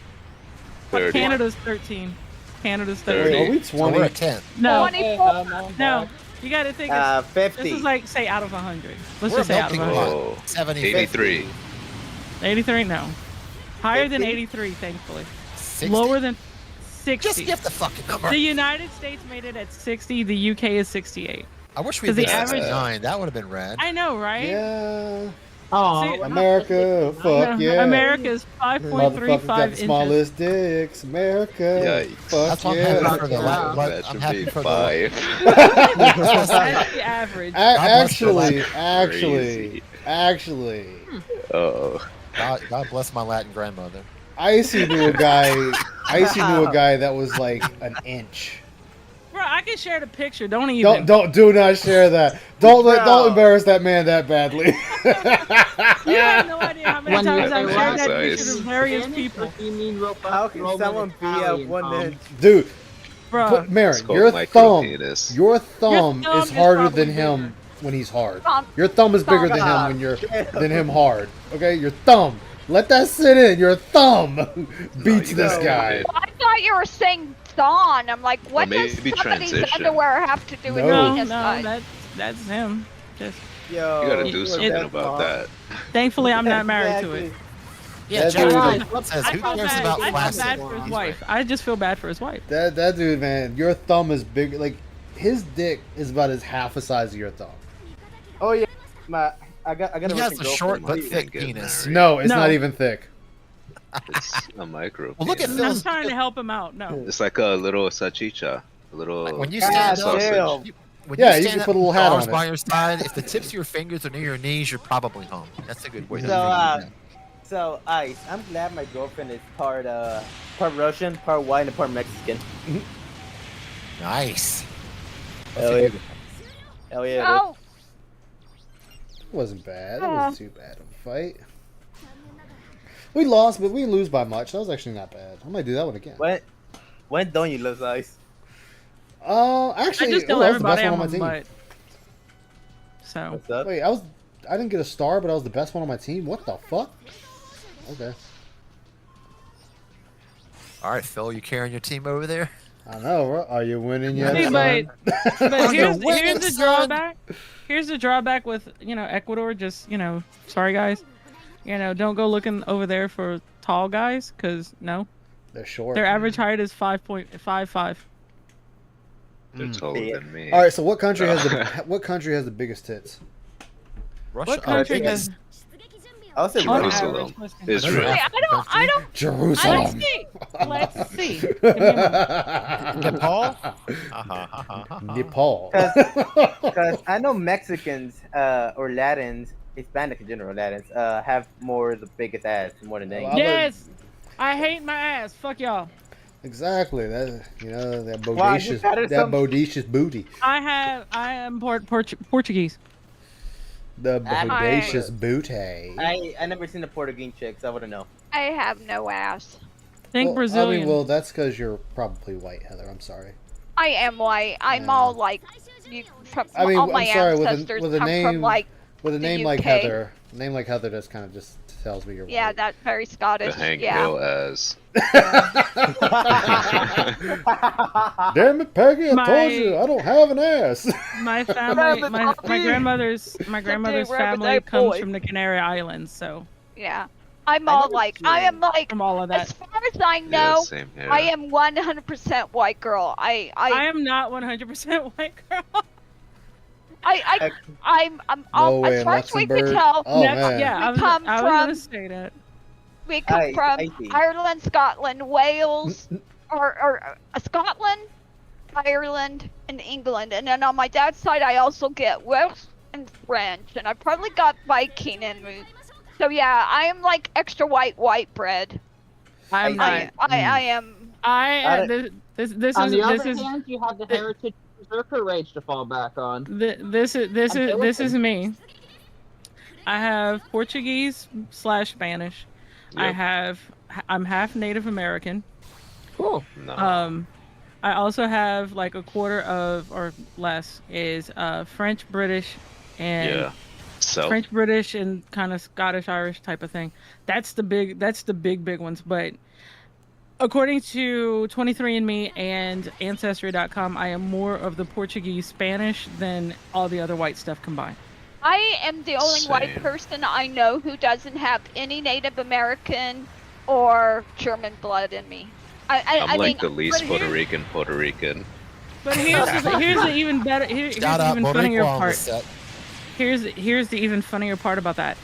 30. Canada's 13. Canada's 30. 13. Wait, are we So 20? we're at 10. No, 24. no. You got to think. 50. This is like say out of 100. Let's We're just a say out of melting 100. Whoa. 70, 83. 83, no. Higher than 50? 83, thankfully. 60? Lower than 60. Just give the fucking number. The United States made it at 60. The UK is 68. I wish we 'Cause had the been average- 69. That would have been rad. I know, right? Yeah. See, America, fuck yeah. America is Motherfuckers 5.35 got the inches. smallest dicks. America. Yikes. Fuck That's why I'm yeah. happy for the That I'm should happy be for 5. That's the average. Actually, Crazy. actually, Oh. God bless my Latin grandmother. Icy knew a guy. Icy knew a guy that was like an inch. Bro, I can share the picture. Don't even. Do not share that. Don't embarrass that man that badly. You have no idea how many When times you I've say shared what? that picture Size. to various people. How can someone be a 1 inch? Dude, Bro, Marin, It's called your thumb micropenis. is is harder probably than him when he's hard. Thumb. Your thumb is bigger than him when you're than him hard. Okay, your thumb. Let that sit in. Your thumb beats you this gotta guy. admit. I thought you were saying thon. I'm like, what does maybe somebody's transition. underwear have to do with No. penis no, size? that's him. Just Yo, You gotta do you something were about that that. thankfully, I'm not married to it. Yeah, That Jack dude- Ryan says, I who feel cares bad. about I feel flaccid? bad for his He's wife. right. I just feel bad for his wife. That dude, man, your thumb is big. Like his dick is about as half the size of your thumb. Oh yeah, I got a He has recent a short girlfriend. but You thick can't get penis. married. No, it's No. not even thick. It's a micro. Well, look at I'm Phil's. trying to help him out. No. It's like a little salchicha. A little When you God stand up, damn. when Yeah, you you stand can up put a little with hat arms on by it. your side, if the tips of your fingers are near your knees, you're probably home. That's a good way to So, do it. So, Ice, I'm glad my girlfriend is part Russian, part white, and part Mexican. Nice. Hell yeah. Hell yeah. dude. Oh, It wasn't bad. It wasn't too bad of a fight. We lost, but we didn't lose by much. That was actually not bad. I might do that one again. When don't you lose, Ice? Actually, I just ooh, tell that was the everybody best I'm one on a my team. butt. So. What's up? Wait, I didn't get a star, but I was the best one on my team. What the fuck? Okay. All right, Phil, you carrying your team over there? I know. Bro. Are you winning yet? See, but On here's the winning the side. drawback. Here's the drawback with Ecuador. Just sorry guys, don't go looking over there for tall guys because no, They're short. their average height is 5.55. They're taller than me. All right. So what country has the biggest tits? Russia. What country has? I'll say On Jerusalem. average, listen. Israel. wait, I don't. Jerusalem. Let's see. Give me a moment. Nepal? Nepal. Because I know Mexicans or Latins, Hispanic in general, Latins, have more the biggest ass more than Well, they. Yes, I hate my ass. Fuck y'all. Exactly. That that Wow, you bodacious got it some- bodacious booty. I am Portuguese. The bodacious booty. I never seen a Portuguese chick, so I wouldn't know. I have no ass. Think Well, Brazilian. I mean, well, that's because you're probably white, Heather. I'm sorry. I am white. I'm Yeah. all like, I mean, all my I'm sorry. ancestors With a come name from like. with a the name like UK. Heather, that's kind of just tells me you're Yeah, white. that's very The Scottish. Hank Yeah. Hill as. Damn it, Peggy! I My- told you I don't have an ass. My family, my grandmother's family comes from the Canary Islands, so Yeah. I am like from all of that. as far as I know, same here. I am 100% white girl. I am not 100% white girl. I'm No way, as far as we can Luxembourg. tell, Oh, man. Yeah, I was come gonna from say that. we come from Ireland, Scotland, Wales, or Scotland, Ireland, and England. And then on my dad's side, I also get Welsh and French, and I probably got Viking in me. So yeah, I am like extra white bread. I'm not. I am. This On is the this other is hand, you have the heritage berserker rage to fall back on. this is me. I have Portuguese / Spanish. Yep. I'm half Native American. Cool. No. I also have like a quarter of or less is French, British, and Yeah. So French, British, and kind of Scottish, Irish type of thing. That's the big ones. But according to 23andMe and Ancestry.com, I am more of the Portuguese, Spanish than all the other white stuff combined. I am the only white Same. person I know who doesn't have any Native American or German blood in me. I'm I like mean, the least but Puerto Rican. But here's the even better. Here's Shout the out even Boricua funnier on the part. set. Here's the even funnier part about that.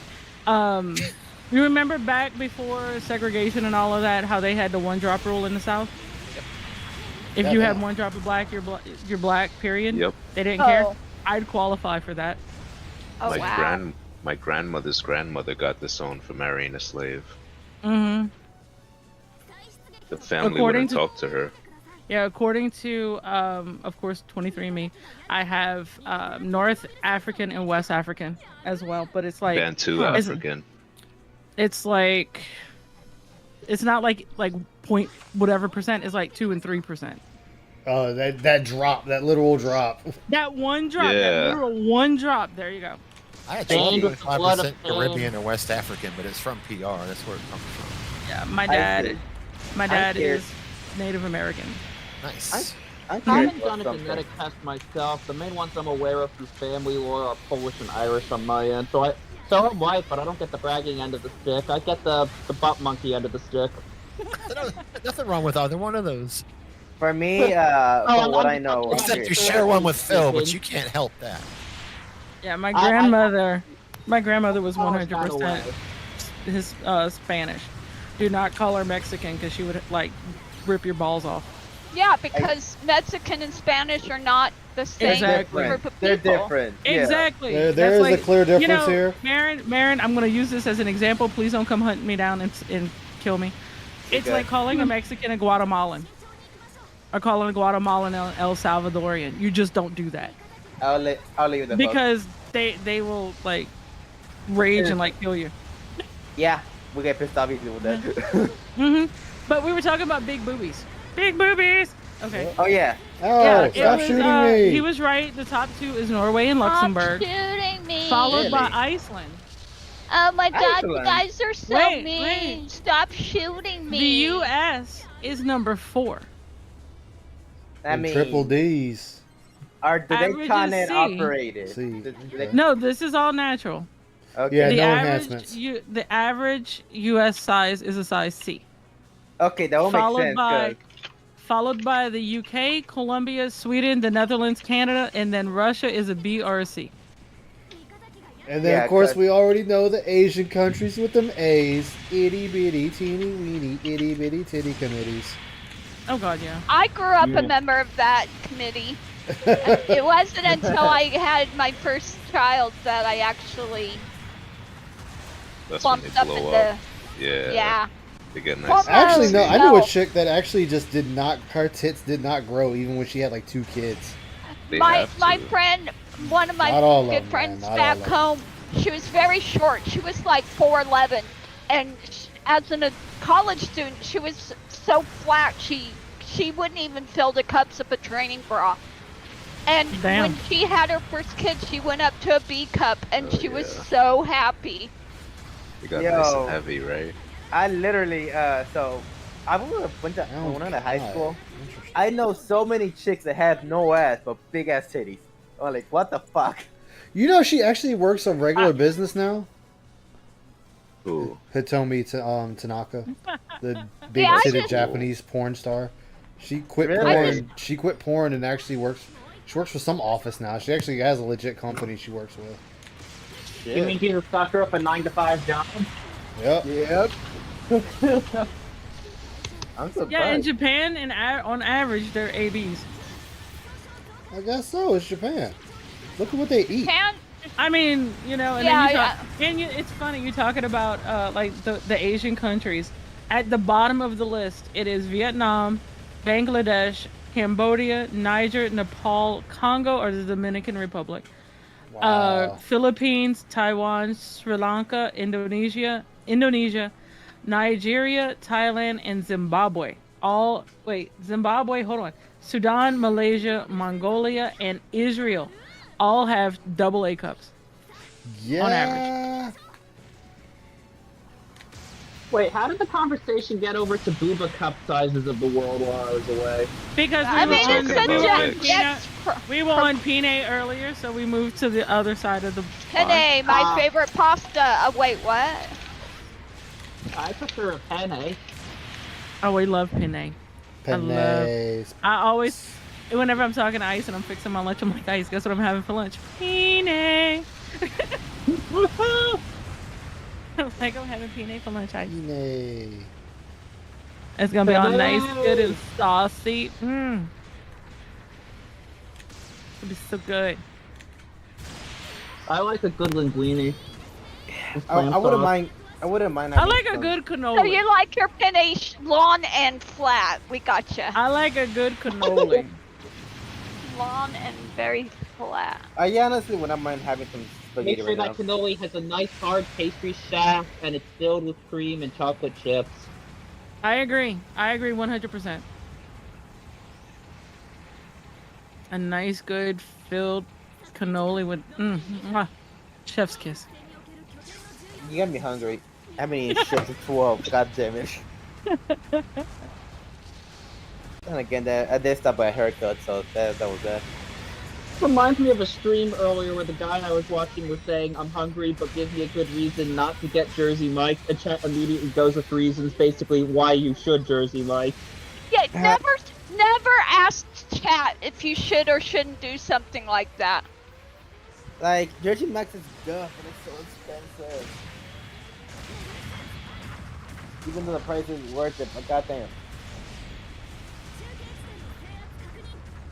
You remember back before segregation and all of that, how they had the one drop rule in the South? If Yeah, you yeah. had one drop of black, you're black. Period. Yep. They didn't care. Oh. I'd qualify for that. Oh, my wow. my grandmother's grandmother got disowned for marrying a slave. Mm-hmm. The family According wouldn't to- talk to her. Yeah, according to, of course, 23andMe, I have North African and West African as well. But it's like Bantu it's- African. It's like, it's not like point whatever percent. It's like 2 and 3%. Oh, that drop, that literal drop. That one drop, that Yeah. literal one drop. There you go. I had Band with the blood of 25% pain. Caribbean or West African, but it's from PR. That's where it comes from. Yeah, my I dad see. is Native American. Nice. I'm I curious haven't done a about something. genetic test myself. The main ones I'm aware of through family lore are Polish and Irish on my end. So I'm white, but I don't get the bragging end of the stick. I get the butt monkey end of the stick. Nothing wrong with either one of those. For me, from what I know, I'm Except curious. you share one with Phil, but you can't help that. Yeah, my I- grandmother was Oh, it's not 100% his Spanish. Do not call her Mexican because she would like rip your balls off. Yeah, because Mexican and Spanish are not the same Exactly. group of They're people. different. Yeah. Exactly. There That's is like, a clear difference you know, here. Marin, I'm gonna use this as an example. Please don't come hunt me down and kill me. It's Okay. like calling a Mexican a Guatemalan, or calling a Guatemalan El Salvadorian. You just don't do that I'll leave the book. because they will like rage and like kill you. Yeah, we get pissed off easily with that. Hmm. But we were talking about big boobies. Big boobies. Okay. Oh yeah. Oh, Yeah, it stop was, shooting me. He was right. The top two is Norway and Stop Luxembourg, shooting me. followed by Iceland. Oh my god, you Iceland. guys are so Wait, mean. wait. Stop shooting me. The U.S. is number 4. I And mean, triple D's. do they Average con is and C. operated? C. Do they- No, this is all natural. Okay. Yeah, the no average enhancements. the average U.S. size is a size C. Okay, that will make sense. Followed by the U.K., Colombia, Sweden, the Netherlands, Canada, and then Russia is a B or a C. And then, Yeah, of course, 'cause- we already know the Asian countries with them A's. Itty bitty, teeny weeny, itty bitty titty committees. Oh God, yeah. I grew up Yeah. a member of that committee. It wasn't until I had my first child that I actually That's when bumped they up blow in up. the Yeah. They get nice. Almost. Actually, no, I knew a No. chick that actually just did not, her tits did not grow even when she had like 2 kids. They my have my to. friend, one of my Not all of good them, friends man, not back all of home, she was very short. She was like 4'11", and as a college student, she was so flat she wouldn't even fill the cups of a training bra. And Damn. when she had her first kid, she went up to a B cup, and Oh, she was yeah. so happy. You got Yo. nice and heavy, right? I literally, so I went to high school. I know so many chicks that have no ass but big ass titties. I'm like, what the fuck? You know, she actually works on regular business now. Who? Hitomi Tanaka, the big Yeah, I titted just- Japanese porn star. She quit Really? porn. She quit porn and actually works. She works for some office now. She actually has a legit company she works with. You mean he just stuck her up a 9-to-5 job? Yep. Yep. I'm surprised. Yeah, in Japan, on average, they're ABs. I guess so. It's Japan. Look at what they eat. I mean, you know, and Yeah, then you talk, and it's funny you talking about like the Asian countries. At the bottom of the list, it is Vietnam, Bangladesh, Cambodia, Niger, Nepal, Congo, or the Dominican Republic. Philippines, Taiwan, Sri Lanka, Indonesia, Nigeria, Thailand, and Zimbabwe. Zimbabwe, hold on. Sudan, Malaysia, Mongolia, and Israel all have double A cups. Yeah. On average. Wait, how did the conversation get over to booba cup sizes of the world while I was away? Because I we mean, were, it's on, such we were a- on yes, we were on Pine earlier, so we moved to the other side of the bar. Penne, my favorite pasta. Wait, what? I prefer a penne. Oh, we love Penne. Pennes. I always, whenever I'm talking to Ice and I'm fixing my lunch, I'm like, Ice, guess what I'm having for lunch? Penne. I'm like, I'm having penne for lunch, Ice. Penne. It's gonna be all Penne. nice, good, and saucy. Mmm. It'll be so good. I like a good linguine. I wouldn't mind. I wouldn't mind. I having like a some- good cannoli. So you like your penne long and flat? We gotcha. I like a good cannoli. Long and very flat. I honestly wouldn't mind having some Make spaghetti sure right that now. cannoli has a nice hard pastry shaft and it's filled with cream and chocolate chips. I agree 100%. A nice, good, filled cannoli with chef's kiss. You got me hungry. I haven't eaten shit since 12. God damn it. And again, I did stop by a haircut, so that was that. Reminds me of a stream earlier where the guy I was watching was saying, I'm hungry, but give me a good reason not to get Jersey Mike. The chat immediately goes with reasons, basically why you should Jersey Mike. Yeah, never ask chat if you should or shouldn't do something like that. Like, Jersey Mike's is good, but it's so expensive. Even though the price is worth it, but goddamn.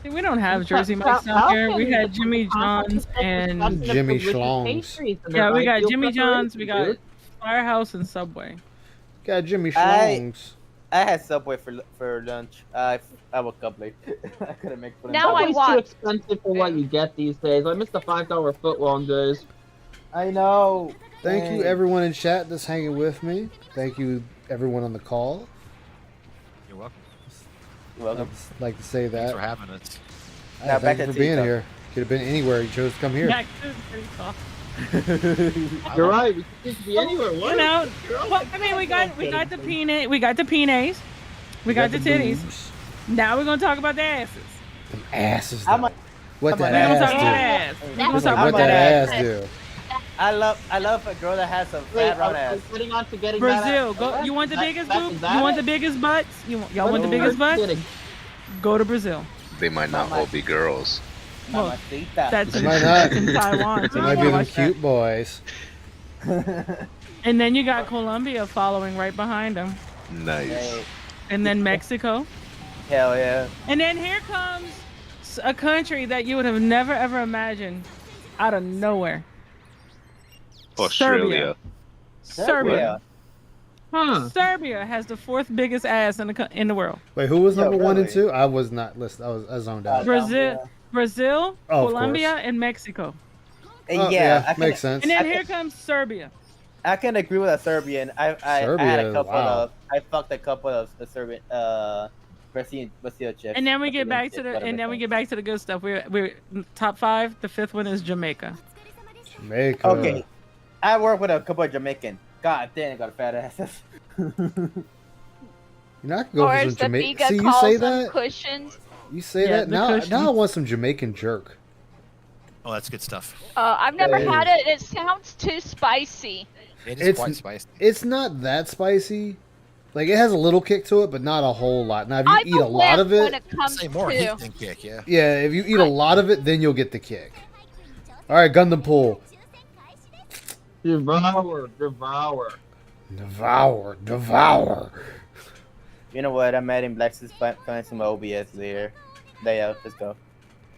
See, we don't have Jersey Mike's out here. We had Jimmy John's and Jimmy Schlong's. Yeah, we got Jimmy John's, we got Firehouse and Subway. Got Jimmy I- Schlong's. I had Subway for lunch. I woke up late. I couldn't make fun of Now I Subway's want- too expensive for what you get these days. I miss the $5 footlong days. I know. Thank you, Dang. everyone in chat that's hanging with me. Thank you, everyone on the call. You're welcome. You're welcome. I'd like to say that. Thanks for having us. Now Thank back you at for being TikTok. here. Could have been anywhere. You chose to come here. Yeah, it's pretty soft. You're right, we could be anywhere. What? You know, well, I mean, we got the peanut, we got the penis, we got the titties. boobs. Now we're gonna talk about the asses. Them asses. I'm though. a- What I'm that a- We're gonna ass talk do? about ass. We're gonna What talk about that ass. ass do? I love a girl that has a Wait, fat round I ass. was getting on to getting Brazil, that. go. You want the biggest that- boob? is that You want it? the biggest butts? Y'all want the Oh, biggest you're butts? kidding. Go to Brazil. They might not all be girls. Well, Mamacita. that's They in, might that's not. in Taiwan. They So might you be can them watch that. cute boys. And then you got Colombia following right behind them, Nice. Hey, and then Mexico, hell yeah. and then here comes a country that you would have never ever imagined out of nowhere. Australia. Serbia. Huh. Serbia has the fourth biggest ass in the world. Wait, who was Yo, number 1 and really? 2? I was not listening. I zoned out. Brazil, Oh, of Colombia, course. and Mexico. And Oh, yeah, I can, makes sense. And then I here can- comes Serbia. I can agree with a Serbian. I had Serbia, a couple wow. of. I fucked a couple of the Serbian Brazil chicks. And then we get Brazilian back chicks, to the whatever and then it's we get back to the good stuff. We're top 5. The 5th one is Jamaica. Jamaica. called. Okay, I work with a couple of Jamaican. God damn, I got a fat ass. You know, I could go or for as some the Jamaican. Biga See, you calls say them, that? cushions. You say Yeah, that the now. cushions. Now I want some Jamaican jerk. Oh, that's good stuff. I've never Yeah. had it. It sounds too spicy. It is quite spicy. It's not that spicy. Like it has a little kick to it, but not a whole lot. Now, if you I'm eat a lot of when it, it comes Say more to. heat than kick, yeah. yeah, if you eat a lot of it, then you'll get the kick. All right, Gundam pull. Devour. Devour. You know what? I'm adding Black Sis playing some OBS later. Let's go.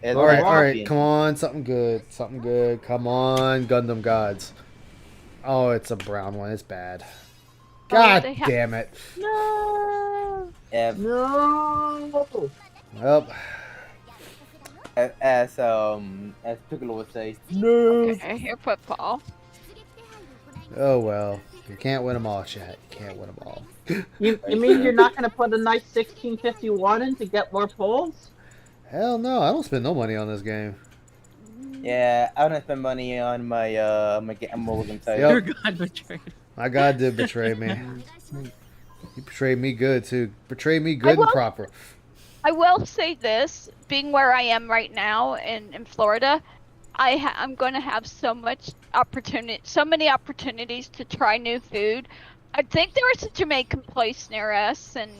It's All right, nice. come on, something good. Come on, Gundam gods. Oh, it's a brown one. It's bad. God they have- damn it. No. Yeah, No. Well, as Piccolo would say, no. Okay, here, football. oh well. You can't win them all, chat. You can't win them all. You mean you're not gonna put a nice 1651 in to get more pulls? Hell no, I don't spend no money on this game. Yeah, I don't spend money on my Mulligan title. Yep. Your God betrayed. My God did betray me. He betrayed me good too. Betrayed me good and will- proper. I will say this: being where I am right now in Florida, I'm going to have so many opportunities to try new food. I think there is a Jamaican place near us, and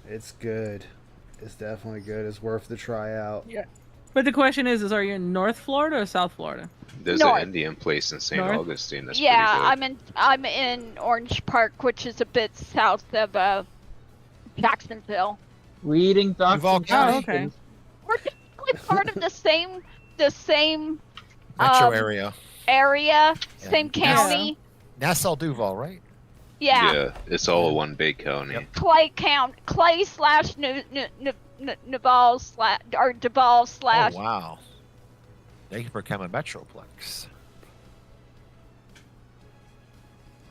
It's good. It's definitely good. It's worth the try out. Yeah. But the question is are you in North Florida or South Florida? There's North. an Indian place in St. North? Augustine that's yeah, pretty I'm in Orange Park, which is a bit south of Jacksonville. Reading Dr. Oh, okay. We're technically part of the same Metro area. area, Yeah. same county. Nassau Duval, right? Yeah. Yeah, it's all one big county. Clay slash Naval slash or Duval slash. Oh, wow. They can become a metroplex.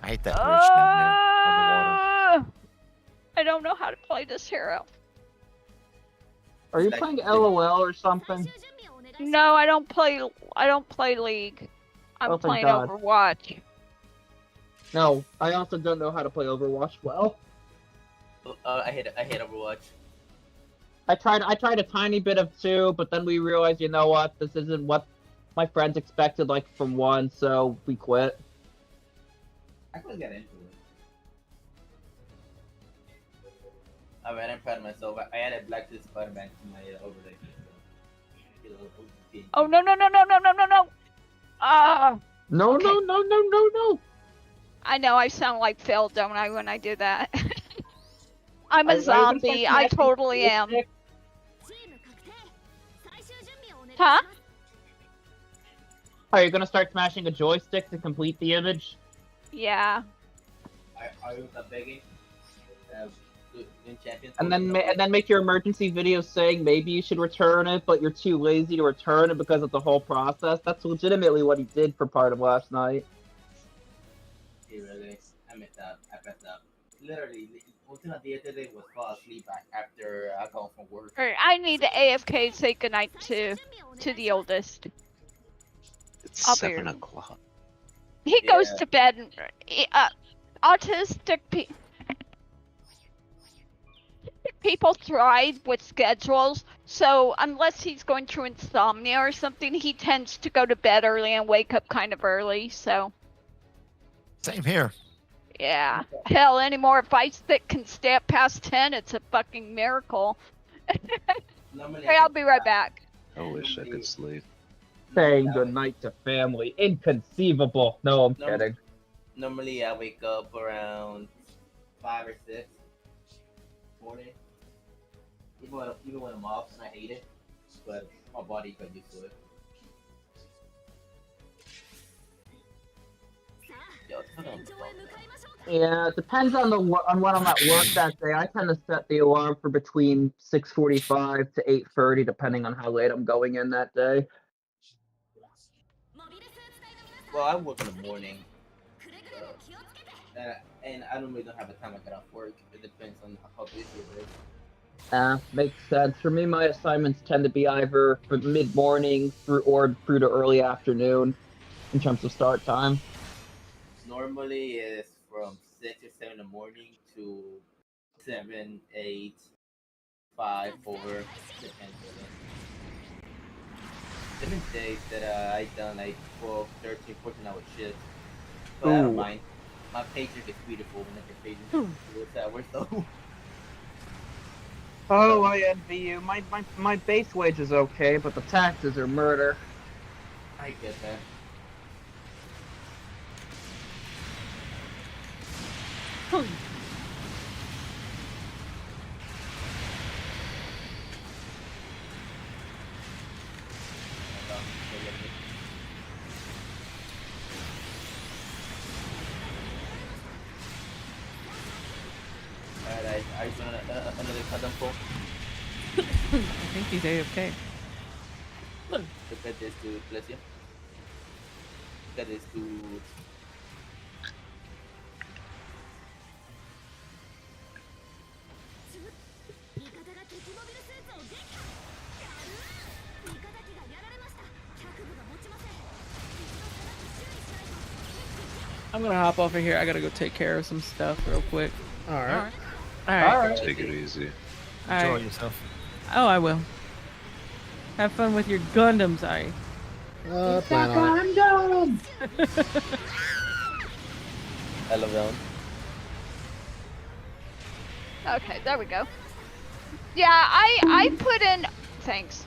I hate that bridge down there on the water. I don't know how to play this hero. Are you playing LOL or something? No, I don't play League. I'm Oh, thank playing God. Overwatch. No, I also don't know how to play Overwatch well. I hate Overwatch. I tried a tiny bit of 2, but then we realized, you know what, this isn't what my friends expected like from 1, so we quit. I couldn't get into it. I mean, I'm proud of myself. I added Black Disc Spider-Man to my overlay. Oh no. No. I know I sound like Phil, don't I, when I do that? I'm Are a you gonna zombie. start I smashing totally am. joysticks? Huh? Are you gonna start smashing a joystick to complete the image? Yeah. Are you begging? Champions? And then make your emergency video saying maybe you should return it, but you're too lazy to return it because of the whole process. That's legitimately what he did for part of last night. Really? I messed up. Literally, ultimate the other day was fall asleep after I got from work. Alright, I need to AFK say goodnight to the oldest. It's I'll be 7 right- o'clock. He goes to bed. Autistic people thrive with schedules, so unless he's going through insomnia or something, he tends to go to bed early and wake up kind of early. So Same here. yeah, hell, anymore. If I can stay up past 10, it's a fucking miracle. Hey, I'll be right back. I wish I could sleep. Saying goodnight to family. Inconceivable. No, I'm kidding. Normally, I wake up around 5 or 6 morning. Even when I'm off, and I hate it, but my body got used to it. Yo, it's fucking on the phone, man. Yeah, it depends on when I'm at work that day. I tend to set the alarm for between 6:45 to 8:30, depending on how late I'm going in that day. Well, I work in the morning, and I don't have a time I get off work. It depends on how busy it is. Makes sense. For me, my assignments tend to be either for mid-morning through to early afternoon in terms of start time. Normally, it's from 6 or 7 in the morning to 7, 8, 5, 4, depends. 7 days that I done like 12, 13, 14 hour shifts. But I don't Ooh. mind. My paycheck is beautiful when the paycheck is 2 hours though. Oh, I envy you. My base wage is okay, but the taxes are murder. I get that. Alright, I run another custom pull. I think he's AFK. Look at this dude, bless you. Look at this dude. I'm gonna hop off of here. I gotta go take care of some stuff real quick. All right. All right. Take it easy. All right. Enjoy yourself. Oh, I will. Have fun with your Gundams, I. Plan on it. I love that one. Okay, there we go. Yeah, I put in. Thanks.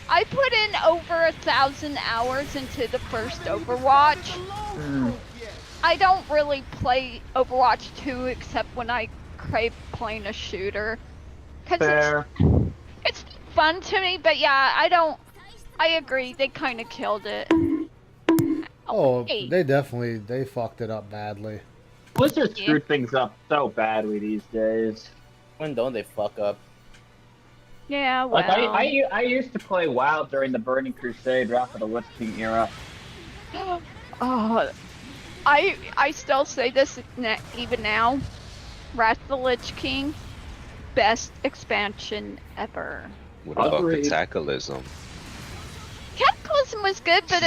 I put in over 1,000 hours into the first Overwatch. I don't really play Overwatch 2 except when I crave playing a shooter. Fair. It's fun to me, but yeah, I agree, they kind of killed it. Oh, Hey. they fucked it up badly. Blizzard screwed things up so badly these days. When don't they fuck up? Yeah, well. Like I used to play WoW during the Burning Crusade, Wrath of the Lich King era. Oh, I still say this even now. Wrath of the Lich King, best expansion ever. What about Cataclysm? Cataclysm was good, but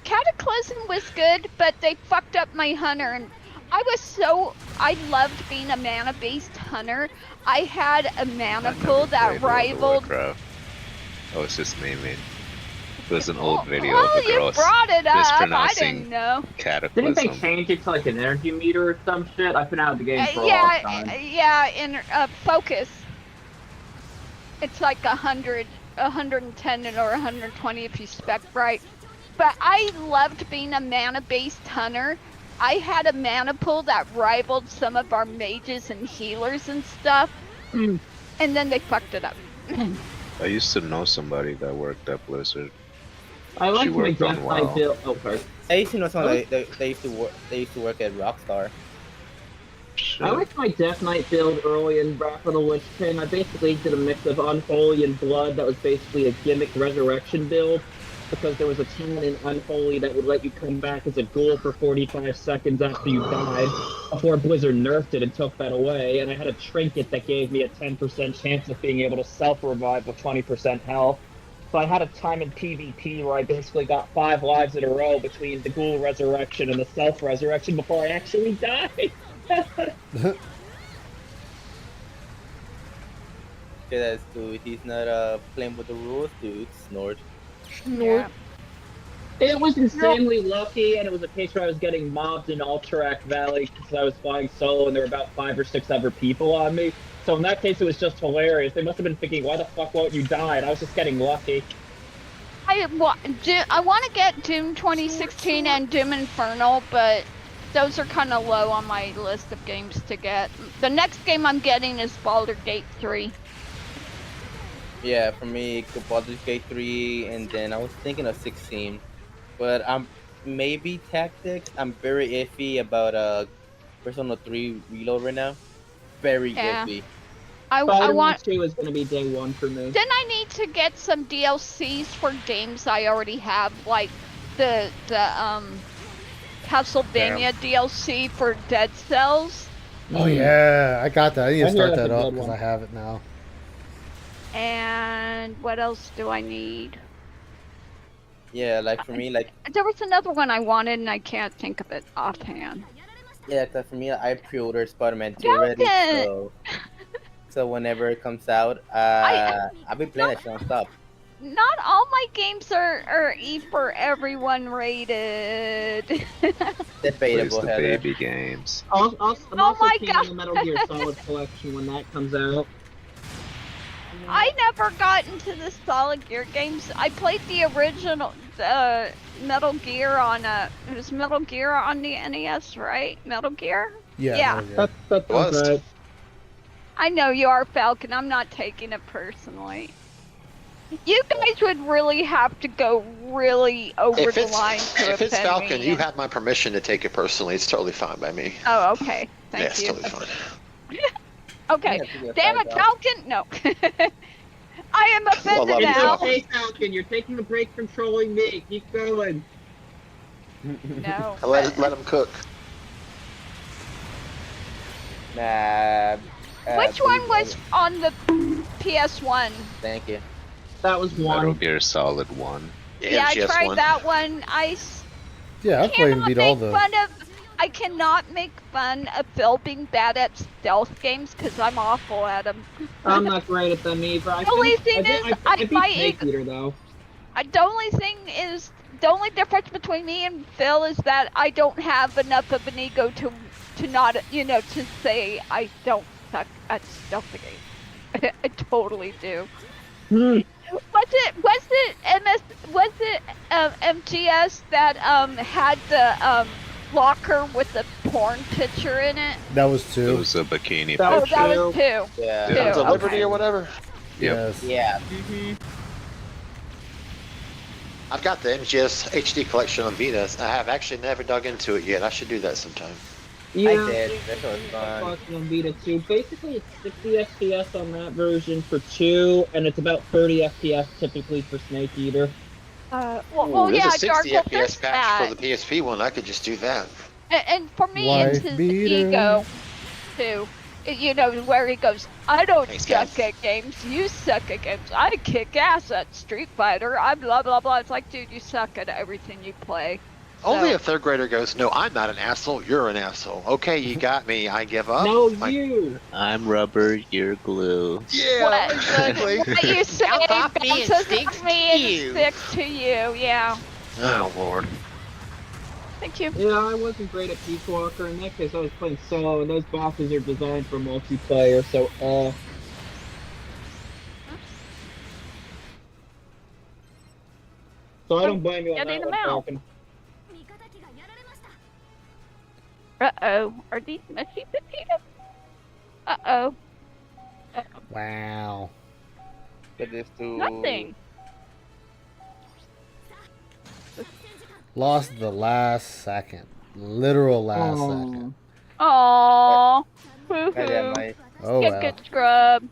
Cataclysm was good, but they fucked up my hunter, and I loved being a mana-based hunter. I had a mana pool that rivaled. Warcraft. I was just naming. It was an old video Oh, of a you girl brought it up. I mispronouncing didn't know. Cataclysm. Didn't they change it to like an energy meter or some shit? I've been out of the game for a long time. Yeah, in Focus. It's like 100, 110 or 120 if you spec right. But I loved being a mana-based hunter. I had a mana pool that rivaled some of our mages and healers and stuff. And then they fucked it up. I used to know somebody that worked at Blizzard. I like She my worked on Death WoW. Knight build. Oh, sorry. I used to know someone they used to work at Rockstar. I liked my Death Knight build early in Wrath of the Lich King. I basically did a mix of Unholy and Blood that was basically a gimmick resurrection build, because there was a talent in Unholy that would let you come back as a ghoul for 45 seconds after you died, before Blizzard nerfed it and took that away, and I had a trinket that gave me a 10% chance of being able to self-revive with 20% health. So I had a time in PvP where I basically got 5 lives in a row between the ghoul resurrection and the self-resurrection before I actually died. Okay, that's dude. He's not playing with the rules, dude. Snort. Yeah. It was insanely lucky, and it was a case where I was getting mobbed in Alterac Valley because I was flying solo and there were about 5 or 6 other people on me. So in that case, it was just hilarious. They must have been thinking, why the fuck won't you die? And I was just getting lucky. I want to get Doom 2016 and Doom Infernal, but those are kind of low on my list of games to get. The next game I'm getting is Baldur's Gate 3. Yeah, for me, Baldur's Gate 3, and then I was thinking of 16. But I'm maybe Tactics. I'm very iffy about Persona 3 Reload right now. Very Yeah. iffy. I Spider-Man want. 2 is going to be day 1 for me. Then I need to get some DLCs for games I already have, like the Castlevania DLC for Dead Cells. Oh yeah, I got that. I need to I start hear that that's a up good because one. I have it now. And what else do I need? Yeah, like for me, like There was another one I wanted and I can't think of it offhand. yeah, 'cause for me, I pre-ordered Spider-Man 2 already. Dalton! So So whenever it comes out, I'll be playing that shit nonstop. Not all my games are E for everyone rated. Plays Debatable, the Heather. baby games. I'm Oh also my keen on the Metal Gear Solid collection when that comes out. I never got into the Solid Gear games. I played the original Metal Gear on it was Metal Gear on the NES, right? Metal Gear? Yeah. That's right. I know you are, Falcon. I'm not taking it personally. You guys would really have to go really over If the it's, line to if it's offend Falcon, me. you have my permission to take it personally. It's totally fine by me. Oh, okay. Thank Yeah, it's you. totally fine. Okay. Yeah, Damn it, Falcon! No. I am offended love you, now. Hey Falcon, you're taking a break from trolling me. Keep going. No. Let him cook. Nah. Which one was on the PS1? Thank you. That was Metal Gear Solid 1. Yeah, I MGS tried one. that one. Yeah, I played and cannot beat all make the. fun of. I cannot make fun of Phil being bad at stealth games because I'm awful at them. I'm not great at them either. The only thing is, I beat my Snake Eater though. The only thing is, the only difference between me and Phil is that I don't have enough of an ego to not, to say I don't suck at stealth games. I totally do. Was it MGS that had the locker with the porn picture in it? That was It two. was a bikini Oh, picture. that was two. Yeah. Two, Sons of okay. Liberty or whatever. Yes. Yeah. I've got the MGS HD collection on Vita. I have actually never dug into it yet. I should do that sometime. Yeah, I did. That was fun. Fucking on Vita 2. Basically, it's 60 FPS on that version for 2, and it's about 30 FPS typically for Snake Eater. Well, Ooh, yeah, there's a 60 Dark, there's FPS patch that. for the PSP one. I could just do that. And for me, Wife it's his beater. ego, too. Where he goes, I don't Thanks, suck guys. at games, you suck at games. I kick ass at Street Fighter, I'm blah blah blah. It's like, dude, you suck at everything you play. Only So- a third grader goes, no, I'm not an asshole. You're an asshole. Okay, you got me. I give up. No, Like, you! I'm rubber, you're glue. Yeah, What- exactly. What you say Bounce off me and bounces sticks off me to and you. sticks to you, yeah. Oh, Lord. Thank you. Yeah, I wasn't great at Peace Walker. In that case, I was playing solo, and those bosses are designed for multiplayer, so, So I don't blame you on Getting that them one, out. Falcon. Uh-oh. Are these mushy potatoes? Uh-oh. Wow. But this too. Nothing. Lost the last second. Literal last second. Aww. Yeah, Hoo-hoo. mate. Oh Get well. good scrub.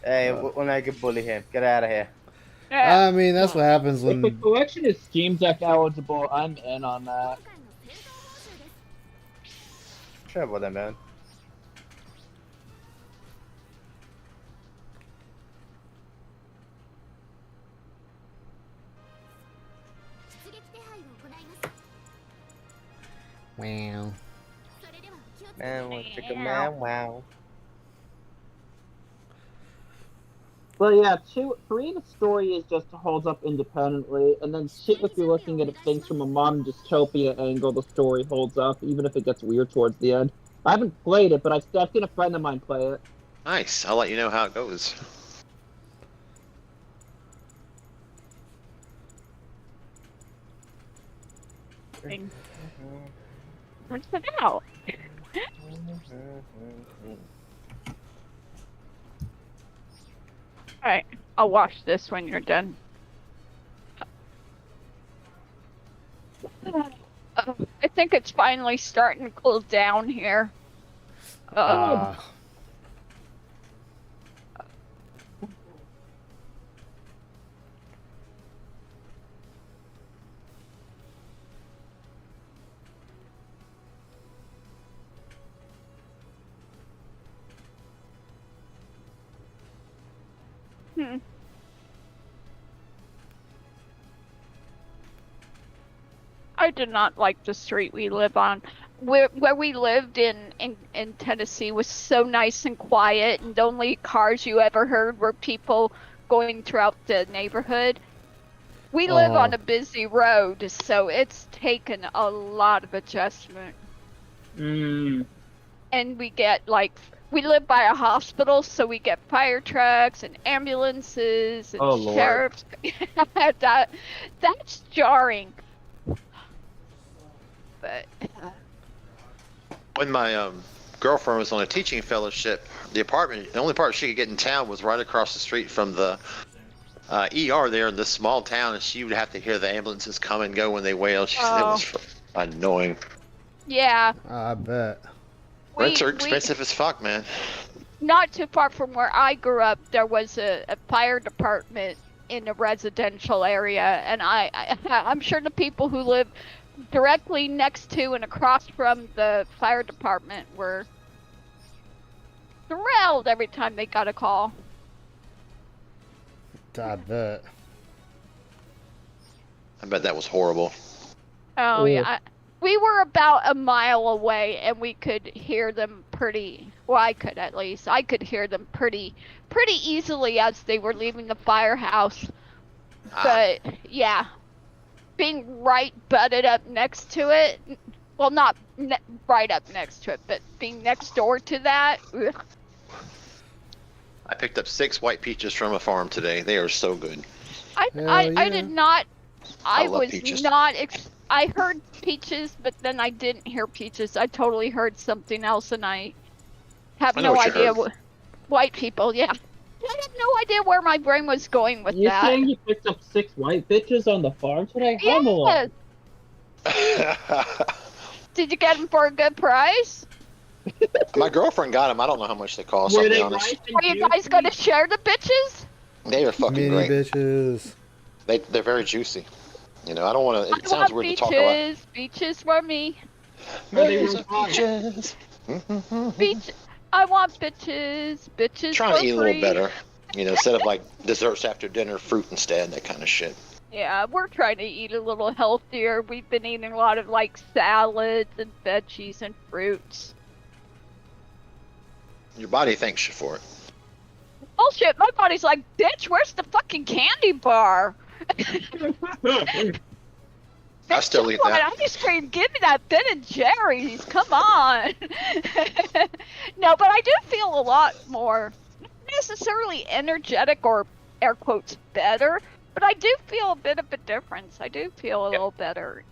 Hey, when I can bully him, get out of here. Yeah. I mean, that's what happens If the when. collection is Steam Deck eligible, I'm in on that. Sure about that, man. Wow. Man, want to chicken man, wow. But yeah, 3 the story is just holds up independently, and then 6 if you're looking at things from a modern dystopia angle, the story holds up, even if it gets weird towards the end. I haven't played it, but I've seen a friend of mine play it. Nice. I'll let you know how it goes. Where's it out? Alright, I'll watch this when you're done. I think it's finally starting to cool down here. I do not like the street we live on. where we lived in Tennessee was so nice and quiet, and the only cars you ever heard were people going throughout the neighborhood. We live on a busy road, so it's taken a lot of adjustment. And we get we live by a hospital, so we get fire trucks and ambulances and Lord. sheriffs. That's jarring. But When my girlfriend was on a teaching fellowship, the only apartment she could get in town was right across the street from the ER there in this small town, and she would have to hear the ambulances come and go when they wail. She said it was annoying. yeah, I bet. Rents are expensive as fuck, man. not too far from where I grew up, there was a fire department in a residential area, and I'm sure the people who live directly next to and across from the fire department were thrilled every time they got a call. I bet. I bet that was horrible. Oh, yeah. We were about a mile away, and we could hear them pretty... Well, I could, at least. I could hear them pretty easily as they were leaving the firehouse. But, yeah. Being right butted up next to it... Well, not right up next to it, but being next door to that... Ugh. I picked up 6 white peaches from a farm today. They are so good. I did not... I love was peaches. not... I heard peaches, but then I didn't hear peaches. I totally heard something else, and I have I know no what you idea. heard. White people, yeah. I have no idea where my brain was going with You that. saying you picked up 6 white bitches on the farm today? Yes. Did you get them for a good price? My girlfriend got them. I don't know how much they cost, Were I'll be they honest. Are you guys going to share the bitches? They are fucking Mini great. bitches. They're very juicy. You know, I don't want to... It I sounds want weird to talk about... beaches. Beaches for me. Peaches. Beach. I want bitches. Bitches Trying for to eat a free. little better. You know, instead of like desserts after dinner, fruit instead, that kind of shit. Yeah, we're trying to eat a little healthier. We've been eating a lot of salads and veggies and fruits. Your body thanks you for it. Bullshit, my body's like, bitch, where's the fucking candy bar? I still eat Come on, that. ice cream, give me that Ben and Jerry's, come on. No, but I do feel a lot more, not necessarily energetic or air quotes better, but I do feel a bit of a difference. I do feel a little better.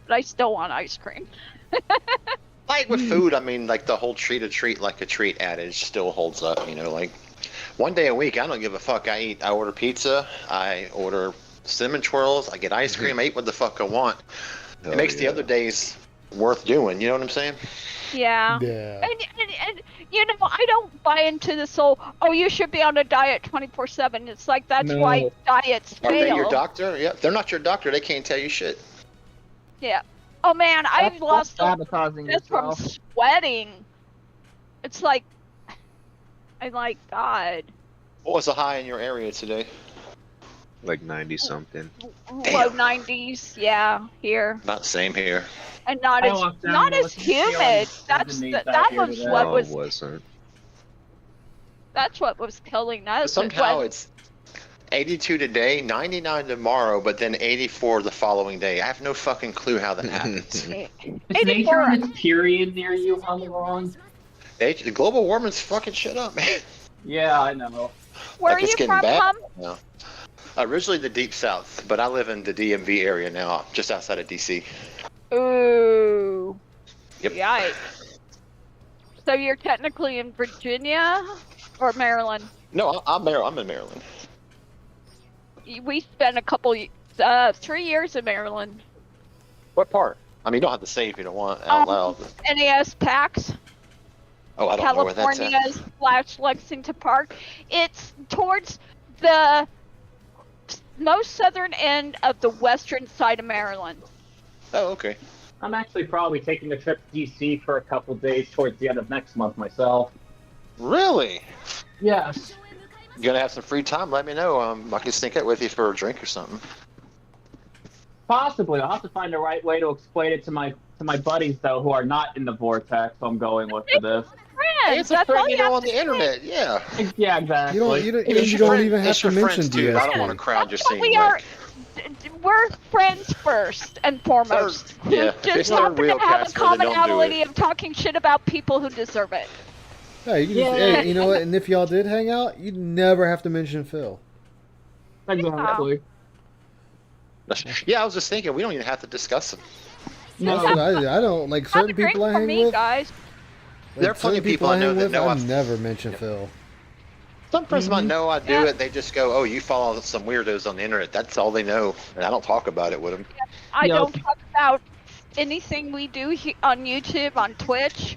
But I still want ice cream. Like with food, I mean, like the whole treat a treat like a treat adage still holds up. You know, like one day a week, I don't give a fuck. I order pizza, I order cinnamon twirls, I get ice cream, I eat what the fuck I want. It makes the other days worth doing. You know what I'm saying? Yeah. Yeah. And you know, I don't buy into this whole, oh, you should be on a diet 24/7. It's like that's No. why diets Are they fail. your doctor? Yeah, if they're not your doctor, they can't tell you shit. Yeah. Oh man, I've That's lost sabotaging just from yourself. sweating. It's like, I'm like, God. What was the high in your area today? Like 90 something. Low 90s, yeah, here. About the same here. And not I as walked down not there as with the feeling humid. That's underneath that here was today. what No, was it wasn't. that's what was killing us. Somehow it's 82 today, 99 tomorrow, but then 84 the following day. I have no fucking clue how that happens. Is nature on its period near you, Alderon? The global warming's fucking shit up, man. Yeah, I know. Where Like, are it's you getting from, bad. Hum? No. Originally the deep south, but I live in the DMV area now, just outside of DC. Ooh. Yep. Yikes. So you're technically in Virginia or Maryland? No, I'm in Maryland. We spent 3 years in Maryland. What part? I mean, you don't have to say if you don't want out loud. but- NAS PAX. Oh, I don't know where that's at. California's / Lexington Park. It's towards the most southern end of the western side of Maryland. Oh, okay. I'm actually probably taking a trip to DC for a couple days towards the end of next month myself. Really? Yes. You gonna have some free time? Let me know. I can sneak out with you for a drink or something. Possibly. I'll have to find the right way to explain it to my buddies though, who are not in the vortex. So I'm going with for this. Hey, it's a friend you know on the internet. Yeah. Yeah, exactly. You don't even have to mention dude. I don't DSP. want to crowd your scene. We are. We're friends first and foremost. Yeah. Just happen to have a commonality of talking shit about people who deserve it. Yeah, you can just, hey, you know what? And if y'all did hang out, you'd never have to mention Phil. Exactly. Yeah, I was just thinking we don't even have to discuss them. No, I don't like certain people I hang with. Guys. There are plenty of people I know that know I never mention Phil. Some person I know I do it. They just go, "Oh, you follow some weirdos on the internet." That's all they know, and I don't talk about it with them. I don't talk about anything we do on YouTube, on Twitch.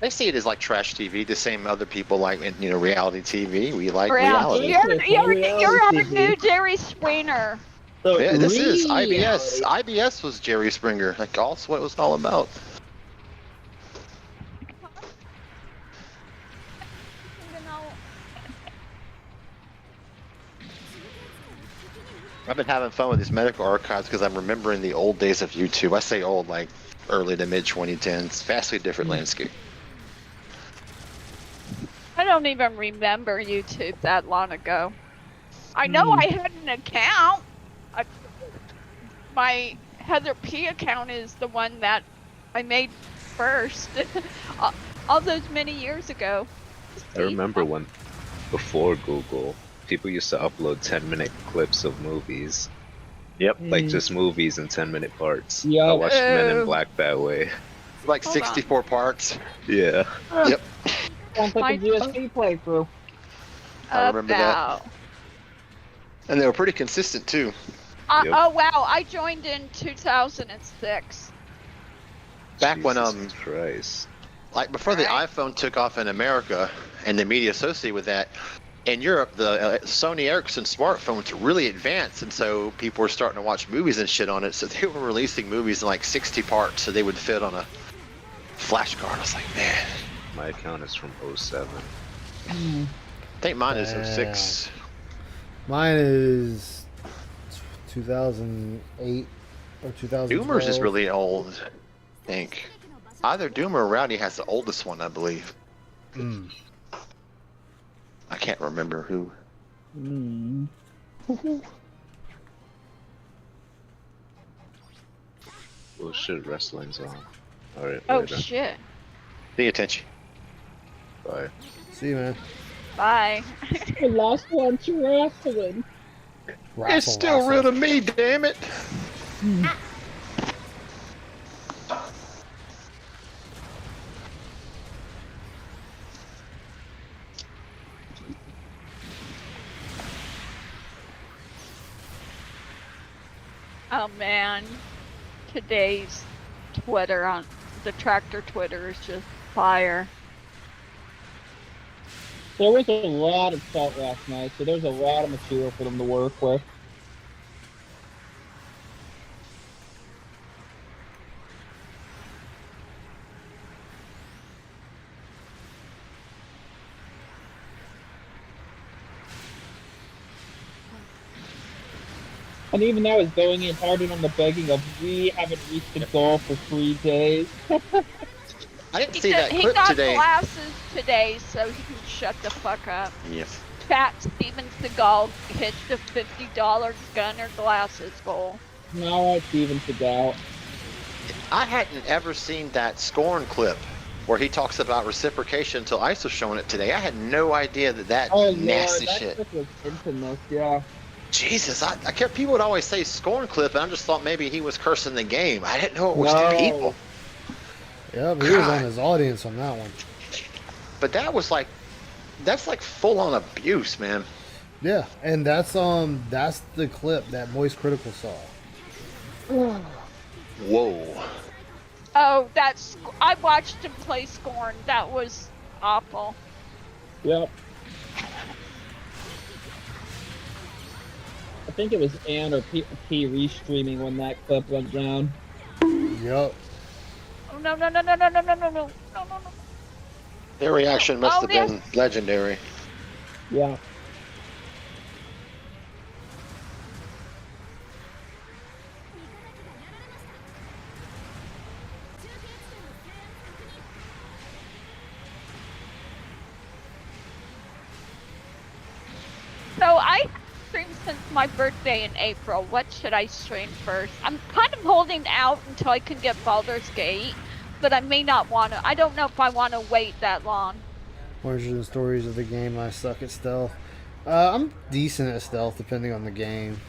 They see it as like trash TV, the same other people like reality TV. We like reality. You're our new Jerry Springer. Yeah, this is IBS. IBS was Jerry Springer. Like, that's what it was all about. I've been having fun with these medical archives because I'm remembering the old days of YouTube. I say old, like early to mid 2010s. Vastly different landscape. I don't even remember YouTube that long ago. I know I had an account. My Heather P account is the one that I made first. All those many years ago. I remember when, before Google, people used to upload 10-minute clips of movies. Yep. Like just movies in 10-minute parts. Yeah. I watched Men in Black that way. Like 64 parts. Yeah. Yep. Sounds like a GSP playthrough. I remember that. And they were pretty consistent too. Oh wow, I joined in 2006. Back when Christ. like before the iPhone took off in America and the media associated with that, in Europe the Sony Ericsson smartphones were really advanced, and so people were starting to watch movies and shit on it. So they were releasing movies in like 60 parts, so they would fit on a flash card. I was like, man. My account is from 07. I think mine is 06. Mine is 2008 or 2012. Doomer's is really old, I think. Either Doomer or Rowdy has the oldest one, I believe. I can't remember who. Oh shit, wrestling's on. Alright, Oh later. shit. Pay attention. Bye. See you, man. Bye. The last one to wrestling. It's still rid of me, damn it. Oh man, today's Twitter on the tractor Twitter is just fire. There was a lot of salt last night, so there's a lot of material for them to work with. And even now, he's going in harder on the begging of, we haven't reached the goal for 3 days. I didn't see that He clip got today. glasses today, so he can shut the fuck up. Yes. Fat Steven Seagal hit the $50 gunner glasses goal. Now it's Steven Seagal. I hadn't ever seen that Scorn clip where he talks about reciprocation until ICE was showing it today. I had no idea that nasty that shit. clip was infamous, yeah. Jesus, I kept, people would always say Scorn clip, and I just thought maybe he was cursing the game. I didn't know it was to people. Yeah, but he was on his audience on that one. But that was like, that's like full on abuse, man. Yeah, and that's the clip that Moist Critical saw. Whoa. Oh, I watched him play Scorn. That was awful. Yep. I think it was Ann or P restreaming when that clip went down. Yep. Oh, no. No. Their reaction must have yes. been legendary. Yeah. my birthday in April. What should I stream first? I'm kind of holding out until I can get Baldur's Gate, but I may not want to. I don't know if I want to wait that long. Origins and stories of the game. I suck at stealth. I'm decent at stealth depending on the game.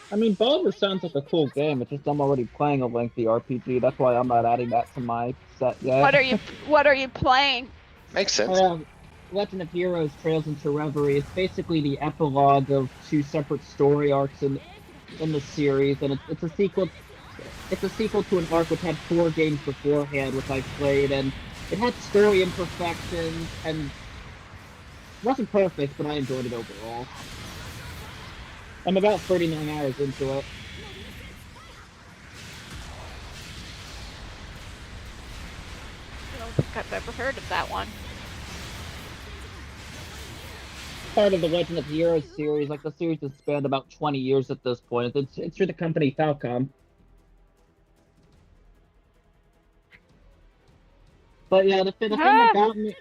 I mean, Baldur sounds like a cool game. It's just I'm already playing a lengthy RPG. That's why I'm not adding that to my set yet. What are you playing? Makes sense. Legend of Heroes: Trails into Reverie. It's basically the epilogue of 2 separate story arcs in the series, and it's a sequel. It's a sequel to an arc which had 4 games beforehand, which I played, and it had story imperfections and wasn't perfect, but I enjoyed it overall. I'm about 39 hours into it. I don't think I've ever heard of that one. Part of the Legend of Heroes series. Like, the series has spanned about 20 years at this point. It's through the company Falcom. But yeah, the thing that got me,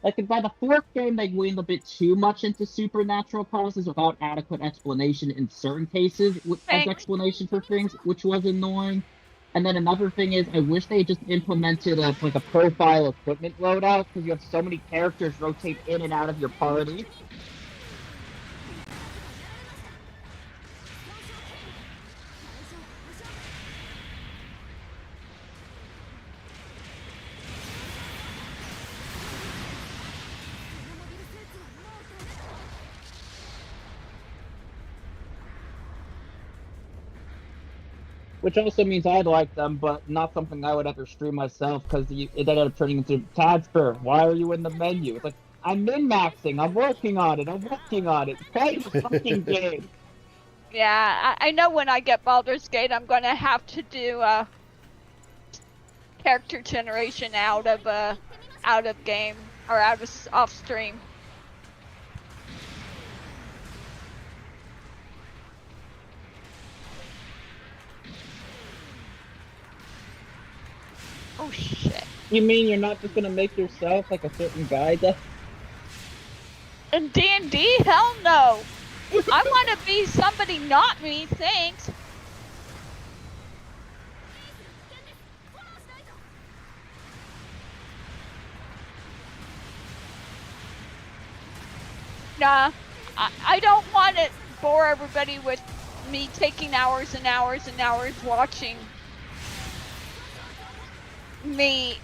like, by the 4th game, they leaned a bit too much into supernatural causes without adequate explanation in certain cases as explanation for things, which was annoying. And then another thing is, I wish they just implemented a profile equipment loadout, because you have so many characters rotate in and out of your party. Which also means I like them, but not something I would ever stream myself, because it ended up turning into, Tadspur, why are you in the menu? It's like, I'm min-maxing, I'm working on it, play the fucking game! Yeah, I know when I get Baldur's Gate, I'm gonna have to do character generation out of game, or off stream. Oh shit. You mean you're not just gonna make yourself like a certain guy does? In D&D? Hell no! I wanna be somebody not me, thanks! Nah, I don't want to bore everybody with me taking hours and hours and hours watching me.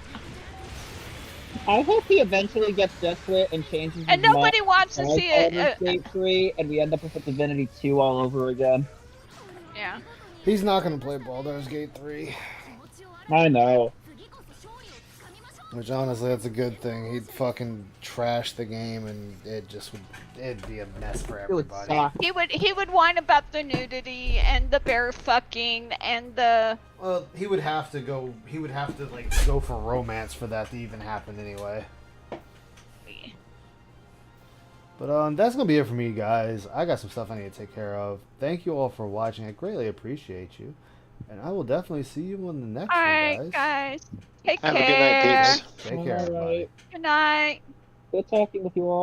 I hope he eventually gets desperate and changes. And nobody wants to see it. State 3, and we end up with Divinity 2 all over again. Yeah. He's not gonna play Baldur's Gate 3. I know. Which honestly, that's a good thing. He'd fucking trash the game, and it'd be a mess for everybody. He would whine about the nudity and the bear fucking and the. Well, he would have to go for romance for that to even happen anyway. But that's gonna be it for me, guys. I got some stuff I need to take care of. Thank you all for watching. I greatly appreciate you, and I will definitely see you on the next one, guys. Alright, guys. Take Have care. a good night, peeps. Take care, everybody. Good night. Good talking with you all.